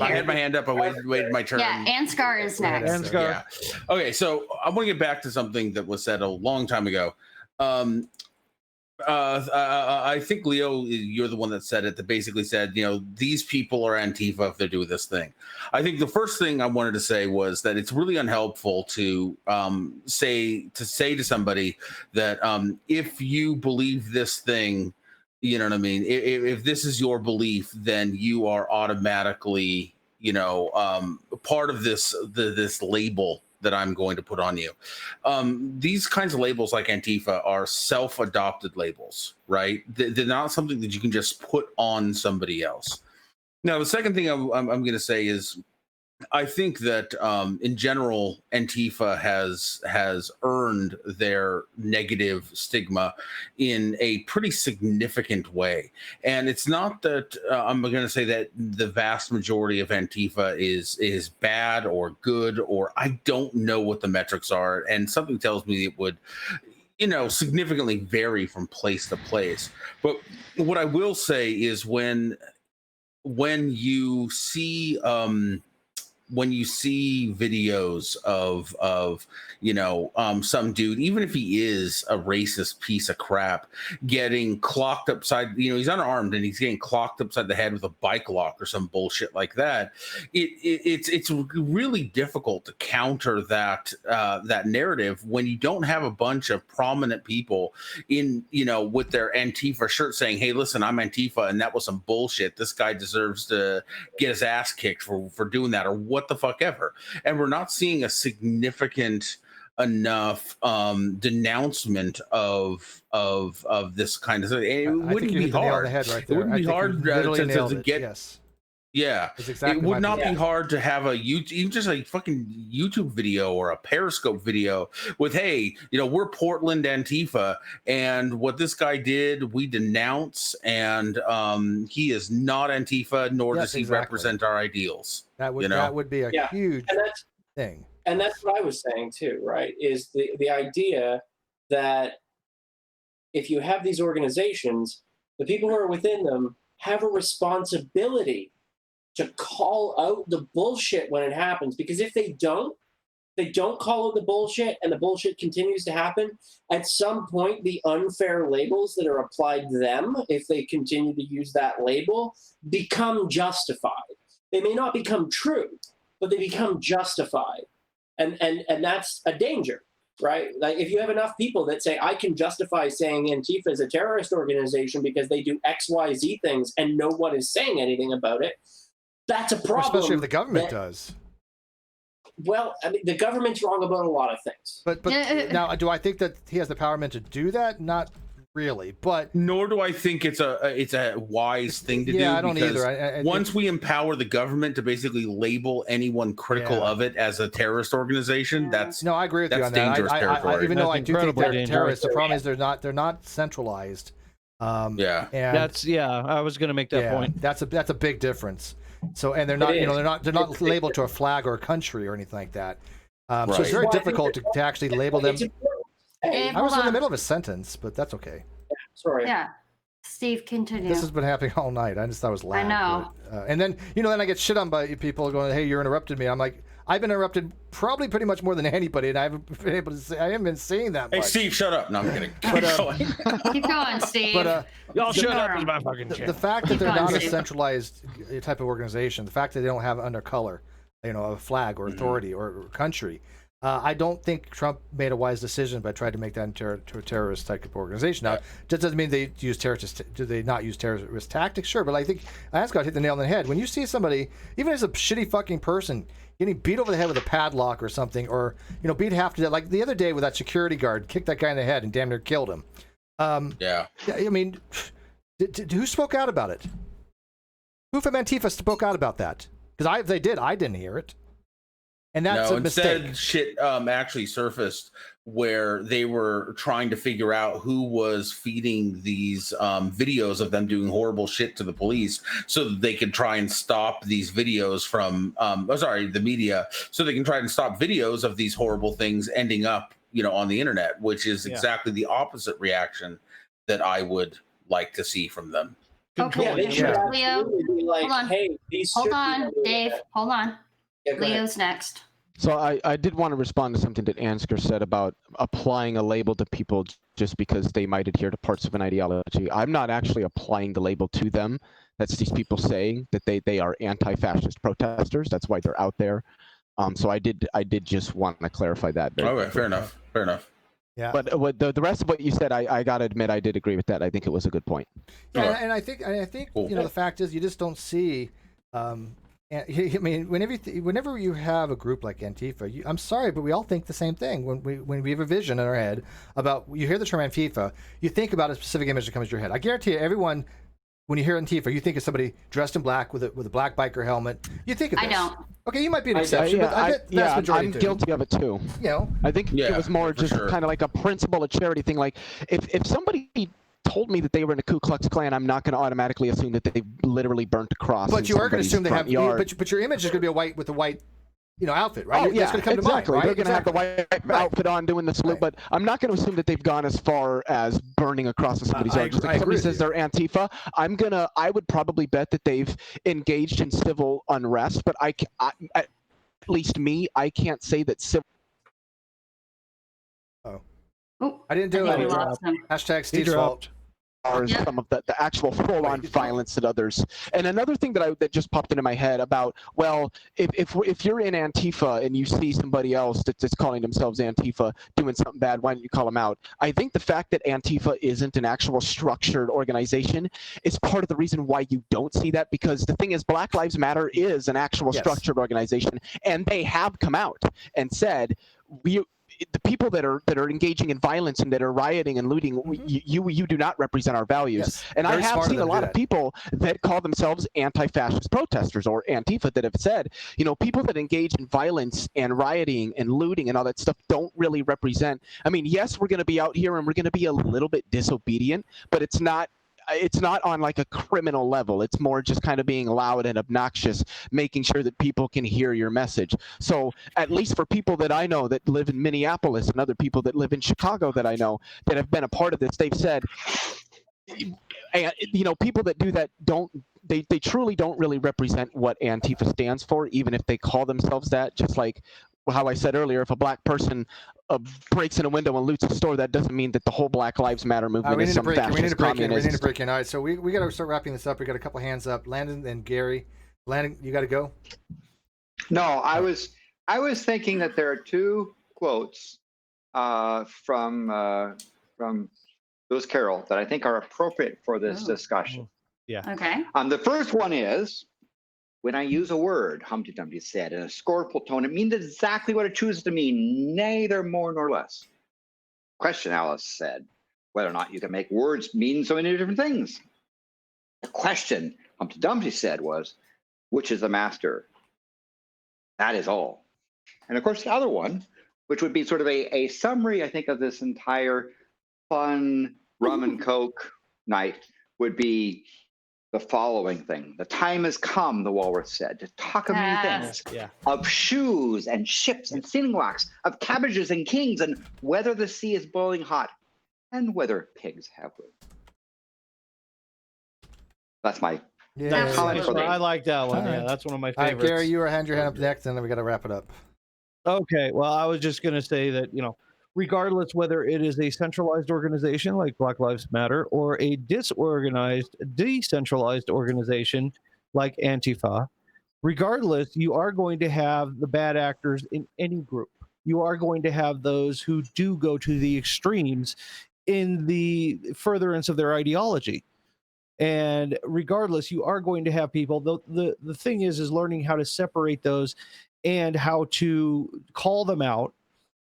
I had my hand up. I waited my turn. Yeah, Ansgar is next. Ansgar. Yeah. Okay, so I want to get back to something that was said a long time ago. I think, Leo, you're the one that said it, that basically said, these people are Antifa if they're doing this thing. I think the first thing I wanted to say was that it's really unhelpful to say to somebody that if you believe this thing, you know what I mean? If this is your belief, then you are automatically, part of this label that I'm going to put on you. These kinds of labels like Antifa are self-adopted labels, right? They're not something that you can just put on somebody else. Now, the second thing I'm going to say is I think that in general, Antifa has earned their negative stigma in a pretty significant way. And it's not that I'm going to say that the vast majority of Antifa is bad or good, or I don't know what the metrics are. And something tells me it would, significantly vary from place to place. But what I will say is when you see videos of some dude, even if he is a racist piece of crap, getting clocked upside, he's unarmed and he's getting clocked upside the head with a bike lock or some bullshit like that, it's really difficult to counter that narrative when you don't have a bunch of prominent people in with their Antifa shirt saying, hey, listen, I'm Antifa and that was some bullshit, this guy deserves to get his ass kicked for doing that, or what the fuck ever. And we're not seeing a significant enough denouncement of this kind of thing. It wouldn't be hard. It wouldn't be hard to get. Yes. Yeah, exactly it would not be hard to have a YouTube, even just a fucking YouTube video or a Periscope video with, hey, we're Portland Antifa, and what this guy did, we denounce, and he is not Antifa, nor does he represent our ideals. That would be a huge thing. And that's what I was saying too, right? Is the idea that if you have these organizations, the people who are within them have a responsibility to call out the bullshit when it happens. Because if they don't call out the bullshit and the bullshit continues to happen, at some point the unfair labels that are applied to them, if they continue to use that label, become justified. They may not become true, but they become justified. And that's a danger, right? Like if you have enough people that say, I can justify saying Antifa is a terrorist organization because they do X, Y, Z things and no one is saying anything about it, that's a problem. Especially if the government does. Well, I mean, the government's wrong about a lot of things. But now, do I think that he has the empowerment to do that? Not really, but nor do I think it's a wise thing to do. I don't either. Once we empower the government to basically label anyone critical of it as a terrorist organization, that's I agree with you on that. Dangerous territory. Even though I do think they're dangerous. terrorists, the problem is they're not centralized. And that's I was going to make that point. That's a big difference. So and they're not they're not labeled to a flag or a country or anything like that. So it's very difficult to actually label them. I was in the middle of a sentence, but that's okay. Sorry. Yeah. Steve, continue. This has been happening all night. I just thought it was loud. I know. But, and then then I get shit on by people going, "Hey, you're interrupted me." I'm like, I've been interrupted probably pretty much more than anybody, and I haven't been able to say I haven't been saying that much. Hey, Steve, shut up! No, I'm kidding. Keep going, Steve. But y'all shut up is my fucking shit. The fact that they're not a centralized type of organization, the fact that they don't have under color, a flag or authority or country. I don't think Trump made a wise decision by trying to make that into a terrorist type of organization. Now, that doesn't mean they use do they not use terrorist tactics? Sure, but I think Ansgar hit the nail on the head. When you see somebody, even as a shitty fucking person, getting beat over the head with a padlock or something, or beat half to death, like the other day with that security guard, kicked that guy in the head and damn near killed him. I mean, who spoke out about it? Who from Antifa spoke out about that? Because if they did, I didn't hear it. And that's a mistake. Instead, shit actually surfaced where they were trying to figure out who was feeding these videos of them doing horrible shit to the police, so that they could try and stop these videos from the media, so they can try and stop videos of these horrible things ending up on the internet, which is exactly the opposite reaction that I would like to see from them. Okay, Leo, like, hold on. Hey, hold on, Dave. Hold on. Leo's next. So I did want to respond to something that Ansgar said about applying a label to people just because they might adhere to parts of an ideology. I'm not actually applying the label to them. That's these people saying that they are anti-fascist protesters. That's why they're out there. So I did just want to clarify that. Okay, fair enough. Yeah. But the rest of what you said, I gotta admit, I did agree with that. I think it was a good point. Yeah, and I think cool. The fact is you just don't see. I mean, whenever you have a group like Antifa, I'm sorry, but we all think the same thing. When we have a vision in our head about, you hear the term Antifa, you think about a specific image that comes to your head. I guarantee you, everyone, when you hear Antifa, you think of somebody dressed in black with a black biker helmet. You think of this. I don't. Okay, you might be an exception, but I bet that's majority I'm too. guilty of it too. I think it was more just kind of like a principle, a charity thing. Like if somebody told me that they were in a Ku Klux Klan, I'm not going to automatically assume that they literally burnt a cross. But you are going to assume they have. But your image is going to be a white outfit, right? Oh, yeah, that's going to come exactly. to mind, right? They're going to have the white outfit on, doing the salute. But I'm not going to assume that they've gone as far as burning a cross in somebody's yard. Just like somebody says they're Antifa, I would probably bet that they've engaged in civil unrest. But at least me, I can't say that civil. I didn't do it. Hashtag Steve's fault. Or some of the actual full-on violence that others. And another thing that just popped into my head about, well, if you're in Antifa and you see somebody else that's calling themselves Antifa doing something bad, why don't you call them out? I think the fact that Antifa isn't an actual structured organization is part of the reason why you don't see that, because the thing is, Black Lives Matter is an actual structured organization, and they have come out and said, the people that are engaging in violence and that are rioting and looting, you do not represent our values. Yes, and I have seen a lot of people that call themselves anti-fascist protesters or Antifa that have said, people that engage in violence and rioting and looting and all that stuff don't really represent. I mean, yes, we're going to be out here and we're going to be a little bit disobedient, but it's not on like a criminal level. It's more just kind of being loud and obnoxious, making sure that people can hear your message. So at least for people that I know that live in Minneapolis and other people that live in Chicago that I know that have been a part of this, they've said, people that do that they truly don't really represent what Antifa stands for, even if they call themselves that. Just like how I said earlier, if a black person breaks in a window and loots a store, that doesn't mean that the whole Black Lives Matter movement is some fascist communist. We need to break in. All right, so we got to start wrapping this up. We got a couple hands up. Landon and Gary. Landon, you got to go. No, I was thinking that there are two quotes from Lewis Carroll that I think are appropriate for this discussion. Yeah. Okay. The first one is, When I use a word, Humpty Dumpty said, in a scornful tone, it means exactly what it chooses to mean, neither more nor less. Question, Alice said, whether or not you can make words mean so many different things. The question, Humpty Dumpty said, was, which is the master? That is all. And of course, the other one, which would be sort of a summary, I think, of this entire fun rum and coke night, would be the following thing. The time has come, the walrus said, to talk of many things. Of shoes and ships and sealing wax, of cabbages and kings, and whether the sea is boiling hot, and whether pigs have wings. That's my comment for the I like that one. Yeah, that's one of my favorites. All right, Gary, you were hand your hand up next, and then we got to wrap it up. Okay, well, I was just going to say that, regardless whether it is a centralized organization like Black Lives Matter or a disorganized, decentralized organization like Antifa, regardless, you are going to have the bad actors in any group. You are going to have those who do go to the extremes in the furtherance of their ideology. And regardless, you are going to have people. The thing is learning how to separate those and how to call them out.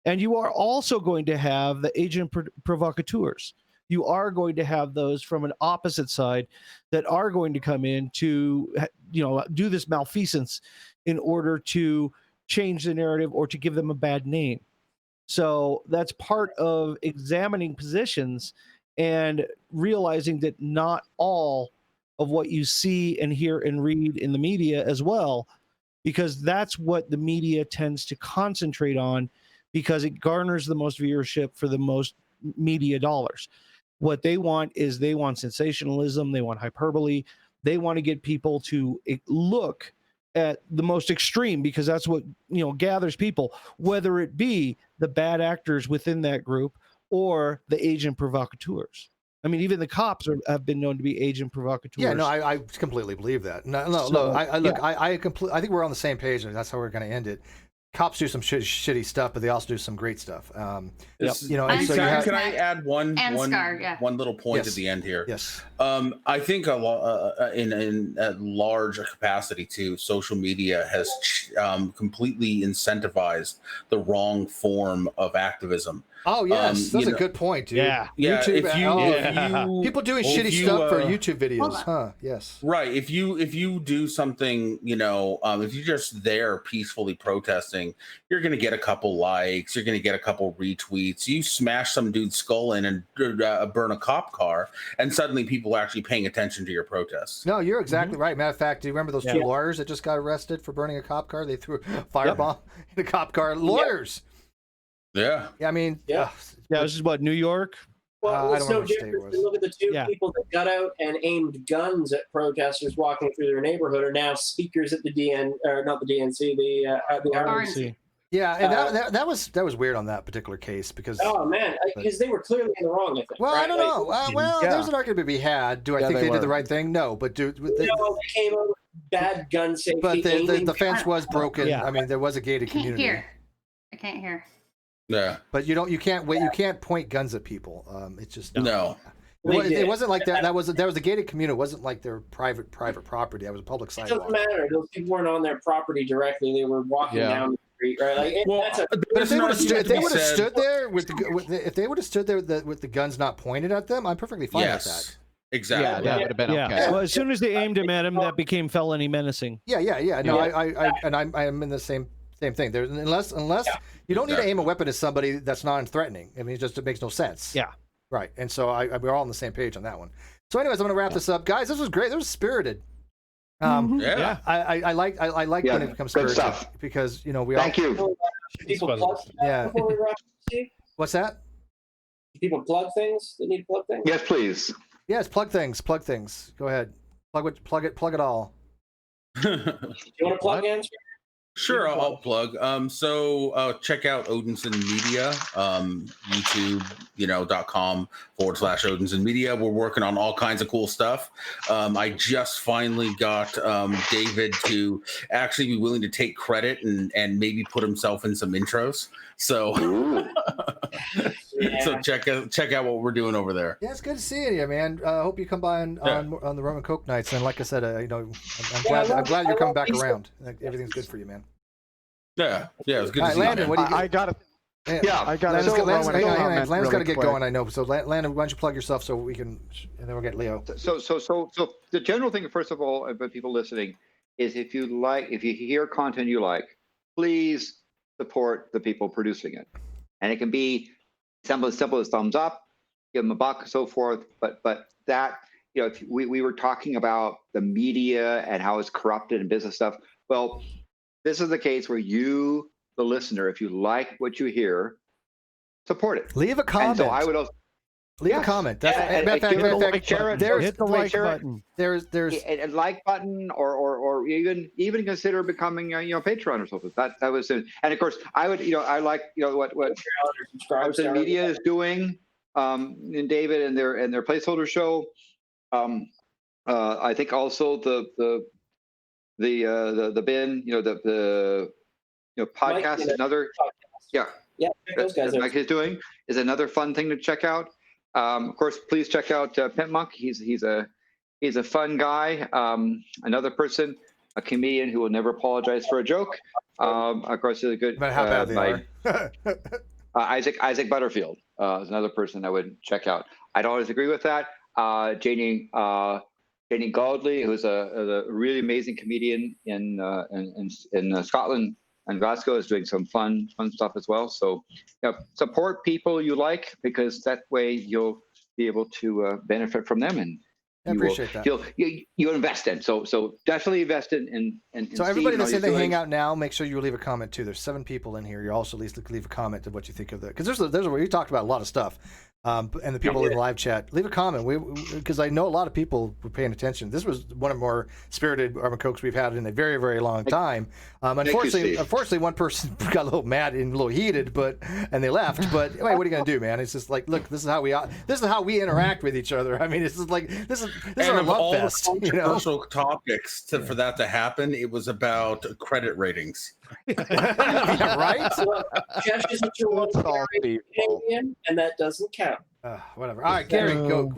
And you are also going to have the agent provocateurs. You are going to have those from an opposite side that are going to come in to, do this malfeasance in order to change the narrative or to give them a bad name. So that's part of examining positions and realizing that not all of what you see and hear and read in the media as well, because that's what the media tends to concentrate on, because it garners the most viewership for the most media dollars. What they want is they want sensationalism, they want hyperbole, they want to get people to look at the most extreme, because that's what gathers people, whether it be the bad actors within that group or the agent provocateurs. I mean, even the cops have been known to be agent provocateurs. Yeah, no, I completely believe that. I think we're on the same page, and that's how we're going to end it. Cops do some shitty stuff, but they also do some great stuff. Can I add one little point Yes. at the end here? Yes. I think in a large capacity too, social media has completely incentivized the wrong form of activism. Oh yes, that's a good point, dude. Yeah, YouTube, if you people doing shitty stuff for YouTube videos, huh? Yes. Right. If you do something, if you're just there peacefully protesting, you're going to get a couple likes, you're going to get a couple retweets. You smash some dude's skull in and burn a cop car, and suddenly people are actually paying attention to your protests. No, you're exactly right. Matter of fact, do you remember those two lawyers that just got arrested for burning a cop car? They threw a firebomb in a cop car. Lawyers. Yeah. I mean, this is what, New York? Well, I it's don't know no what state it different. was. Look at the two people that got out and aimed guns at protesters walking through their neighborhood are now speakers at the not the DNC, the RNC. Yeah, and that was weird on that particular case because. Oh man, because they were clearly in the wrong. I think. Well, right? I don't know. There's an argument to be had. Do I think they did the right thing? No, but they came out with bad gun safety. But the fence was broken. Yeah. I mean, there was a gated community. I can't hear. Yeah. But you can't point guns at people. It's just no. It wasn't like that. There was a gated community. It wasn't like their private property. That was a public It sidewalk. doesn't matter. Those people weren't on their property directly. They were walking down the street, right? Like, but if they would have stood there with the guns not pointed at them, I'm perfectly fine with that. Exactly. Yeah, that would have been okay. Well, as soon as they aimed him at him, that became felony menacing. Yeah. No, I'm in the same thing. There's unless you don't need to aim a weapon at somebody that's non-threatening. I mean, it makes no sense. Yeah. Right. And so we're all on the same page on that one. So, anyways, I'm going to wrap this up, guys. This was great. This was spirited. I like when it becomes spirited because we all. Thank you. People plug before we wrap up, What's that? People plug things that need to plug things. Yes, please. Yes, plug things. Go ahead. Plug it all. Do you want to plug in? Sure, I'll plug. So check out Odinson Media, youtube.com/Odinson Media. We're working on all kinds of cool stuff. I just finally got David to actually be willing to take credit and maybe put himself in some intros. So So check out what we're doing over there. Yeah, it's good seeing you, man. I hope you come by on the Rum and Coke nights. And like I said, I'm glad you're coming back around. Everything's good for you, man. Yeah, it's good to see Landon, you. what do you? I got it. Yeah, I got Landon's got to get going. I know. So Landon, why don't you plug yourself so we can, and then we'll get Leo. So the general thing, first of all, about people listening, is if you hear content you like, please support the people producing it, and it can be simple as thumbs up, give them a buck, so forth. But that, if we were talking about the media and how it's corrupted and business stuff. Well, this is the case where you, the listener, if you like what you hear, support it. Leave a comment. And so I would also leave a comment. That's hit the like button. There's a like button, or even consider becoming Patreon or something. That was it. And of course I would I like what the media is doing in David and their placeholder show. I think also the bin the podcast is another those guys Mike is doing is another fun thing to check out. Of course, please check out Pimp Monk. He's a fun guy. Another person, a comedian who will never apologize for a joke. Of course, he's a good. But how bad they are. Isaac Butterfield is another person I would check out. I don't always agree with that. Janie Gaudley, who's a really amazing comedian in Scotland and Glasgow, is doing some fun stuff as well. So support people you like, because that way you'll be able to benefit from them, and I appreciate that. You invest in. So definitely invest in so everybody that's in the doing. hangout now, make sure you leave a comment too. There's 7 people in here. You also at least leave a comment of what you think of the, because there's we talked about a lot of stuff. And the people in the live chat, leave a comment. Because I know a lot of people were paying attention. This was one of the more spirited Rum and Cokes we've had in a very, very long time. Unfortunately, one person got a little mad and a little heated, and they left. But anyway, what are you gonna do, man? It's just like, look, this is how we interact with each other. I mean, it's just like this is our love fest. Controversial topics for that to happen. It was about credit ratings. Yeah, right? Jeff is a Canadian, and that doesn't count. Whatever. All right, Gary, go.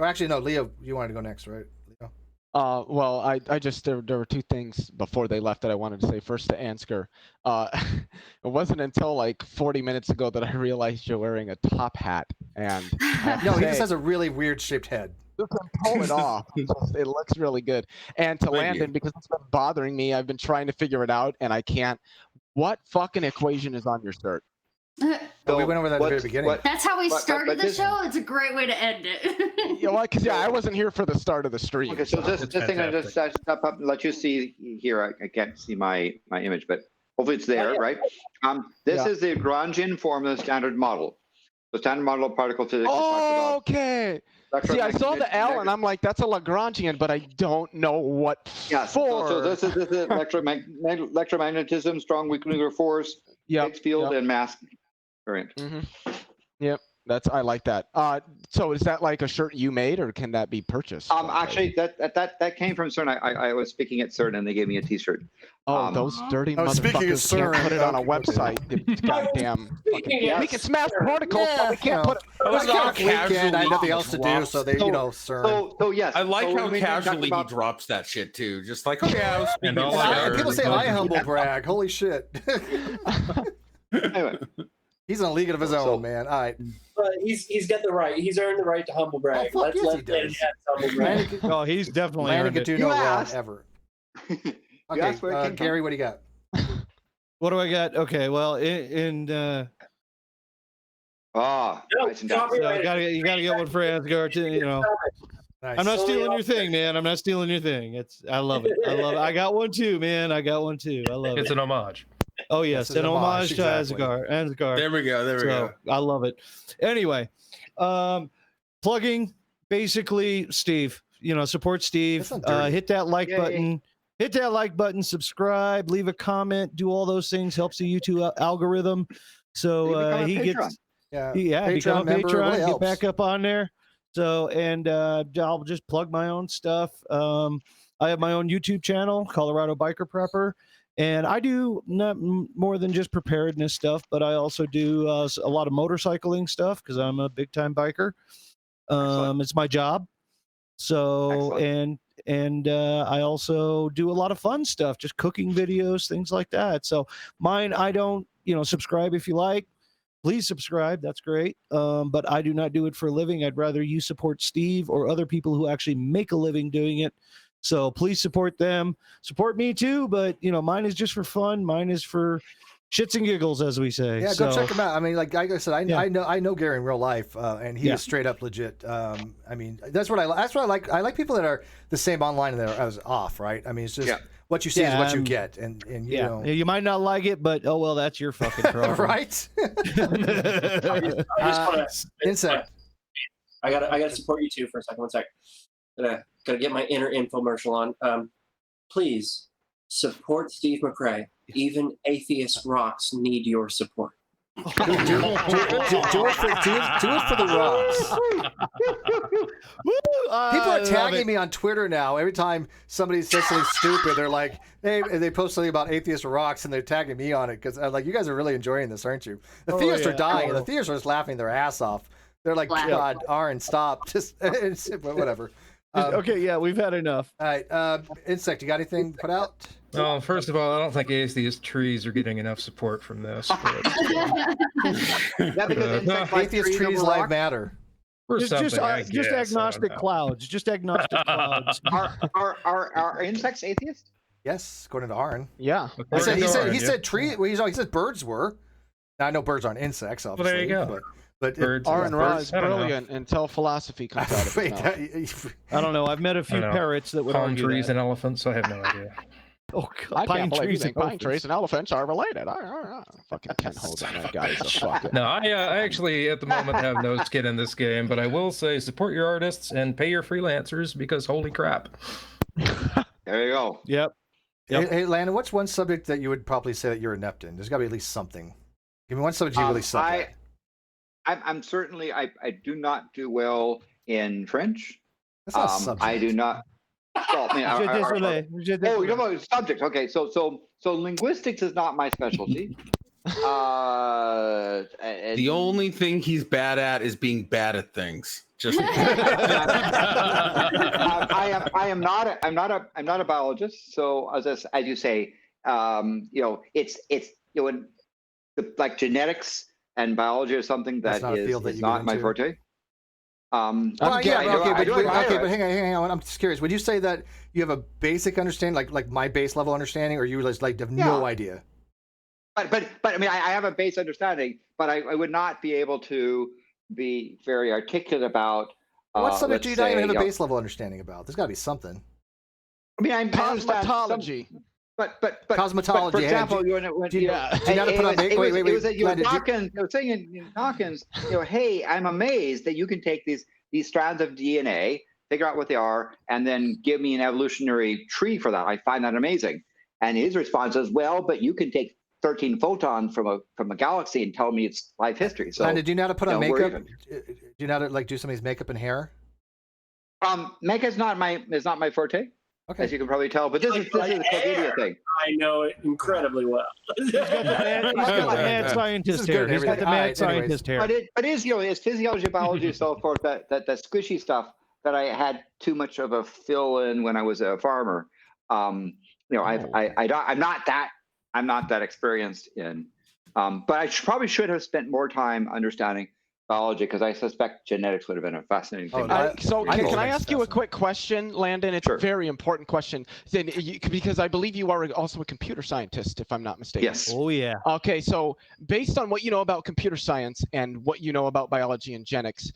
Actually, no, Leo, you wanted to go next, right? Leo? Well, I just there were 2 things before they left that I wanted to say. First to Ansgar, it wasn't until like 40 minutes ago that I realized you're wearing a top hat, and no, he just has a really weird shaped head. You can pull it off. It looks really good. And to Landon, because it's been bothering me, I've been trying to figure it out, and I can't. What fucking equation is on your shirt? So we went over that at the very beginning. That's how we started the show. It's a great way to end it. I wasn't here for the start of the stream. Okay, so this thing I just step up and let you see here. I can't see my image, but hopefully it's there, right? This is the Lagrangian form of the standard model. The standard model of particle physics. Oh, okay. See, I saw the L, and I'm like, that's a Lagrangian, but I don't know what for. So this is electromagnetism, strong weak nuclear force, Higgs field, and mass variant. Mm-hmm. Yep, I like that. So is that like a shirt you made, or can that be purchased? Actually, that came from CERN. I was speaking at CERN, and they gave me a T-shirt. Oh, those dirty motherfuckers can't put it on a website. Goddamn. We can smash particles, but we can't put it. It was not weekend. I had nothing else to do, so they, CERN. So yes. I like how casually he drops that shit too. Just like, okay, I was speaking. People say I humble brag. Holy shit. Anyway. He's in a league of his own, man. All right. But he's got the right. He's earned the right to humble brag. Oh, Let's let Landon humble brag. Oh, he's definitely Landon earned it. could do no wrong ever. Okay, Gary, what do you got? What do I got? Okay, well, you gotta get one for Ansgar too. Nice. I'm not stealing your thing, man. I'm not stealing your thing. I love it. I got one too, man. I got one too. I love it. It's an homage. Oh yes, an homage to exactly. Ansgar. There we go. I love it. Anyway, plugging basically Steve. Support Steve. Hit that like button. Hit that like button. Subscribe. Leave a comment. Do all those things. Helps the YouTube algorithm. So he gets. Become a patron. Really get back up on there. So I'll just plug my own stuff. I have my own YouTube channel, Colorado Biker Prepper. And I do not more than just preparedness stuff, but I also do a lot of motorcycling stuff because I'm a big time biker. It's my job. So, and I also do a lot of fun stuff, just cooking videos, things like that. So mine, I don't, subscribe if you like. Please subscribe. That's great. But I do not do it for a living. I'd rather you support Steve or other people who actually make a living doing it. So please support them. Support me too. But, mine is just for fun. Mine is for shits and giggles, as we say. Yeah, go check him out. I mean, like I said, I know Gary in real life, and he is straight up legit. I mean, that's what I like. I like people that are the same online and they're as off, right? I mean, it's just what you see is what you get, and you know. You might not like it, but oh well, that's your fucking problem, right? Insect. I gotta support you too for a second. One sec. Gotta get my inner infomercial on. Please support Steve McRae. Even atheist rocks need your support. Do it for the rocks. People are tagging me on Twitter now. Every time somebody says something stupid, they're like, "Hey," they post something about atheist rocks, and they're tagging me on it because I'm like, "You guys are really enjoying this, aren't you?" The theists are dying, and the theists are just laughing their ass off. They're like, "God, Aron, stop!" Just whatever. Okay, yeah, we've had enough. All right, Insect, you got anything to put out? Well, first of all, I don't think atheist trees are getting enough support from this. Atheist trees live matter. Just agnostic clouds. Just agnostic clouds. Are insects atheists? Yes, according to Aron. Yeah. He said tree. Well, he said birds were. Now, I know birds aren't insects, obviously. Well, there you go. But Aron Ra is brilliant until philosophy comes out of his mouth. I don't know. I've met a few parrots that would palm trees and elephants. I have no idea. Oh, God. Pine trees and elephants are related. Fucking Ken Hogan, that guy is a fucking. No, I actually at the moment have no skin in this game, but I will say support your artists and pay your freelancers because holy crap. There you go. Yep. Hey, Landon, what's one subject that you would probably say that you're inept in? There's got to be at least something. Give me one subject you really suck at. I'm certainly I do not do well in French. That's not a subject. I do not. Well, I mean, you're talking about subjects. Okay, so linguistics is not my specialty. The only thing he's bad at is being bad at things. Just I'm not a biologist. So as you say, it's like genetics and biology is something that is not my forte. But hang on. I'm just curious. Would you say that you have a basic understanding, like my base level understanding, or you just like have no idea? But I mean, I have a base understanding, but I would not be able to be very articulate about. What subject do you not even have a base level understanding about? There's got to be something. I mean, I'm cosmology. But cosmology. For example, do you know how to put on wait. It was that you were saying in Dawkins, hey, I'm amazed that you can take these strands of DNA, figure out what they are, and then give me an evolutionary tree for that. I find that amazing. And his response is, well, but you can take 13 photons from a galaxy and tell me it's life history. So, Landon, do you know how to put on makeup? Do you know how to do somebody's makeup and hair? Makeup is not my forte. Okay. As you can probably tell, but this is the Covidia thing. I know it incredibly well. He's got the mad scientist hair. He's got the mad scientist hair. But it is it's physiology, biology, so forth. That squishy stuff that I had too much of a fill in when I was a farmer. I'm not that experienced in. But I probably should have spent more time understanding biology because I suspect genetics would have been a fascinating thing. Can I ask you a quick question, Landon? It's a very important question because I believe you are also a computer scientist, if I'm not mistaken. Yes. Oh yeah. Okay, so based on what you know about computer science and what you know about biology and genetics,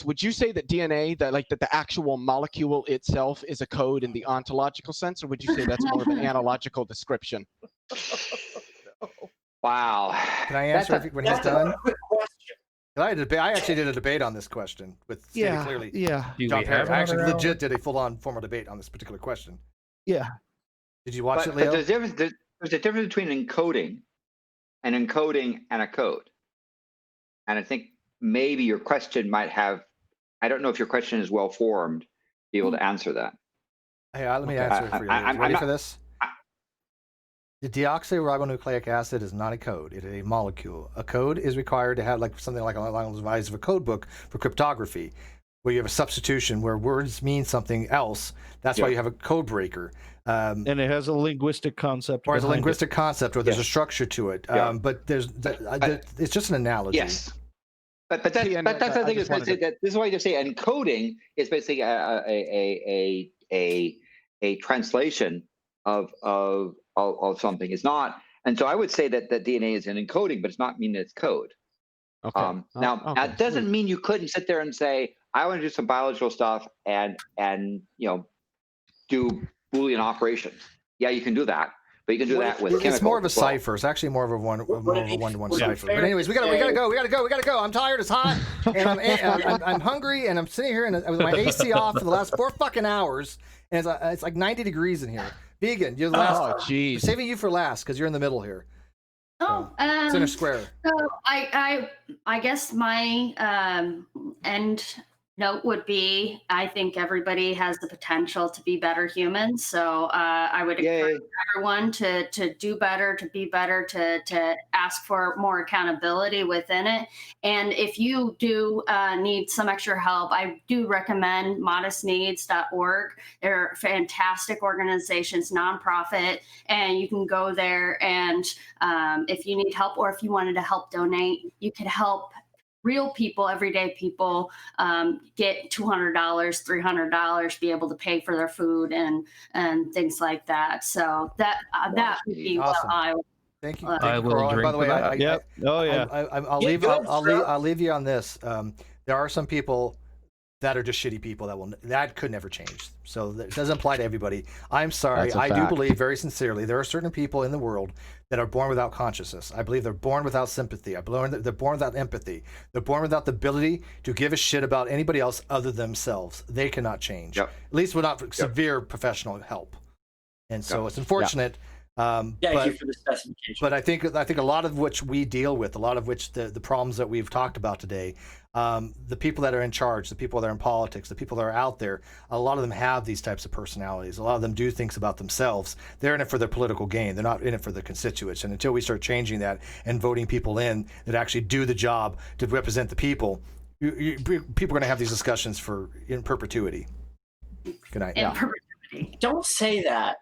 would you say that DNA, that the actual molecule itself is a code in the ontological sense, or would you say that's more of an analogical description? Wow. Can I answer when he's done? I actually did a debate on this question with clearly. Yeah. John Perry. I actually legit did a full-on formal debate on this particular question. Yeah. Did you watch it, Leo? But there's a difference between encoding and a code. And I think maybe your question might have. I don't know if your question is well formed to be able to answer that. Hey, let me answer it for you. Ready for this? The deoxyribonucleic acid is not a code. It is a molecule. A code is required to have like something like along the lines of a code book for cryptography, where you have a substitution where words mean something else. That's why you have a code breaker. And it has a linguistic concept. Or has a linguistic concept, or there's a structure to it. But it's just an analogy. Yes. But that's the thing. Is basically that this is why you say encoding is basically a translation of something. It's not, and so I would say that DNA is an encoding, but it's not mean it's code. Okay. Now that doesn't mean you couldn't sit there and say, I want to do some biological stuff and do Boolean operations. Yeah, you can do that. But you can do that with chemicals. It's more of a cipher. It's actually more of a one-to-one cipher. But anyways, we gotta go. I'm tired. It's hot, and I'm hungry, and I'm sitting here with my AC off for the last 4 fucking hours, and it's like 90 degrees in here. Vegan, you're the last. Oh, jeez. Saving you for last because you're in the middle here. Center square. So I guess my end note would be, I think everybody has the potential to be better humans. So I would encourage everyone to do better, to be better, to ask for more accountability within it. And if you do need some extra help, I do recommend modestneeds.org. They're fantastic organizations, nonprofit, and you can go there. And if you need help, or if you wanted to help donate, you could help real people, everyday people, get $200, $300, be able to pay for their food and things like that. So that would be awesome. what I would. Thank you. I will drink. By the way, I'll leave you on this. There are some people that are just shitty people that could never change. So that doesn't apply to everybody. I'm sorry. I do believe very sincerely there are certain people in the world that are born without consciousness. I believe they're born without sympathy. I believe they're born without empathy. They're born without the ability to give a shit about anybody else other than themselves. They cannot change. At least without severe professional help. And so it's unfortunate. Thank you for the specification. But I think a lot of which we deal with, a lot of which the problems that we've talked about today, the people that are in charge, the people that are in politics, the people that are out there, a lot of them have these types of personalities. A lot of them do things about themselves. They're in it for their political gain. They're not in it for their constituents. And until we start changing that and voting people in that actually do the job to represent the people, people are going to have these discussions in perpetuity. Good night. Don't say that.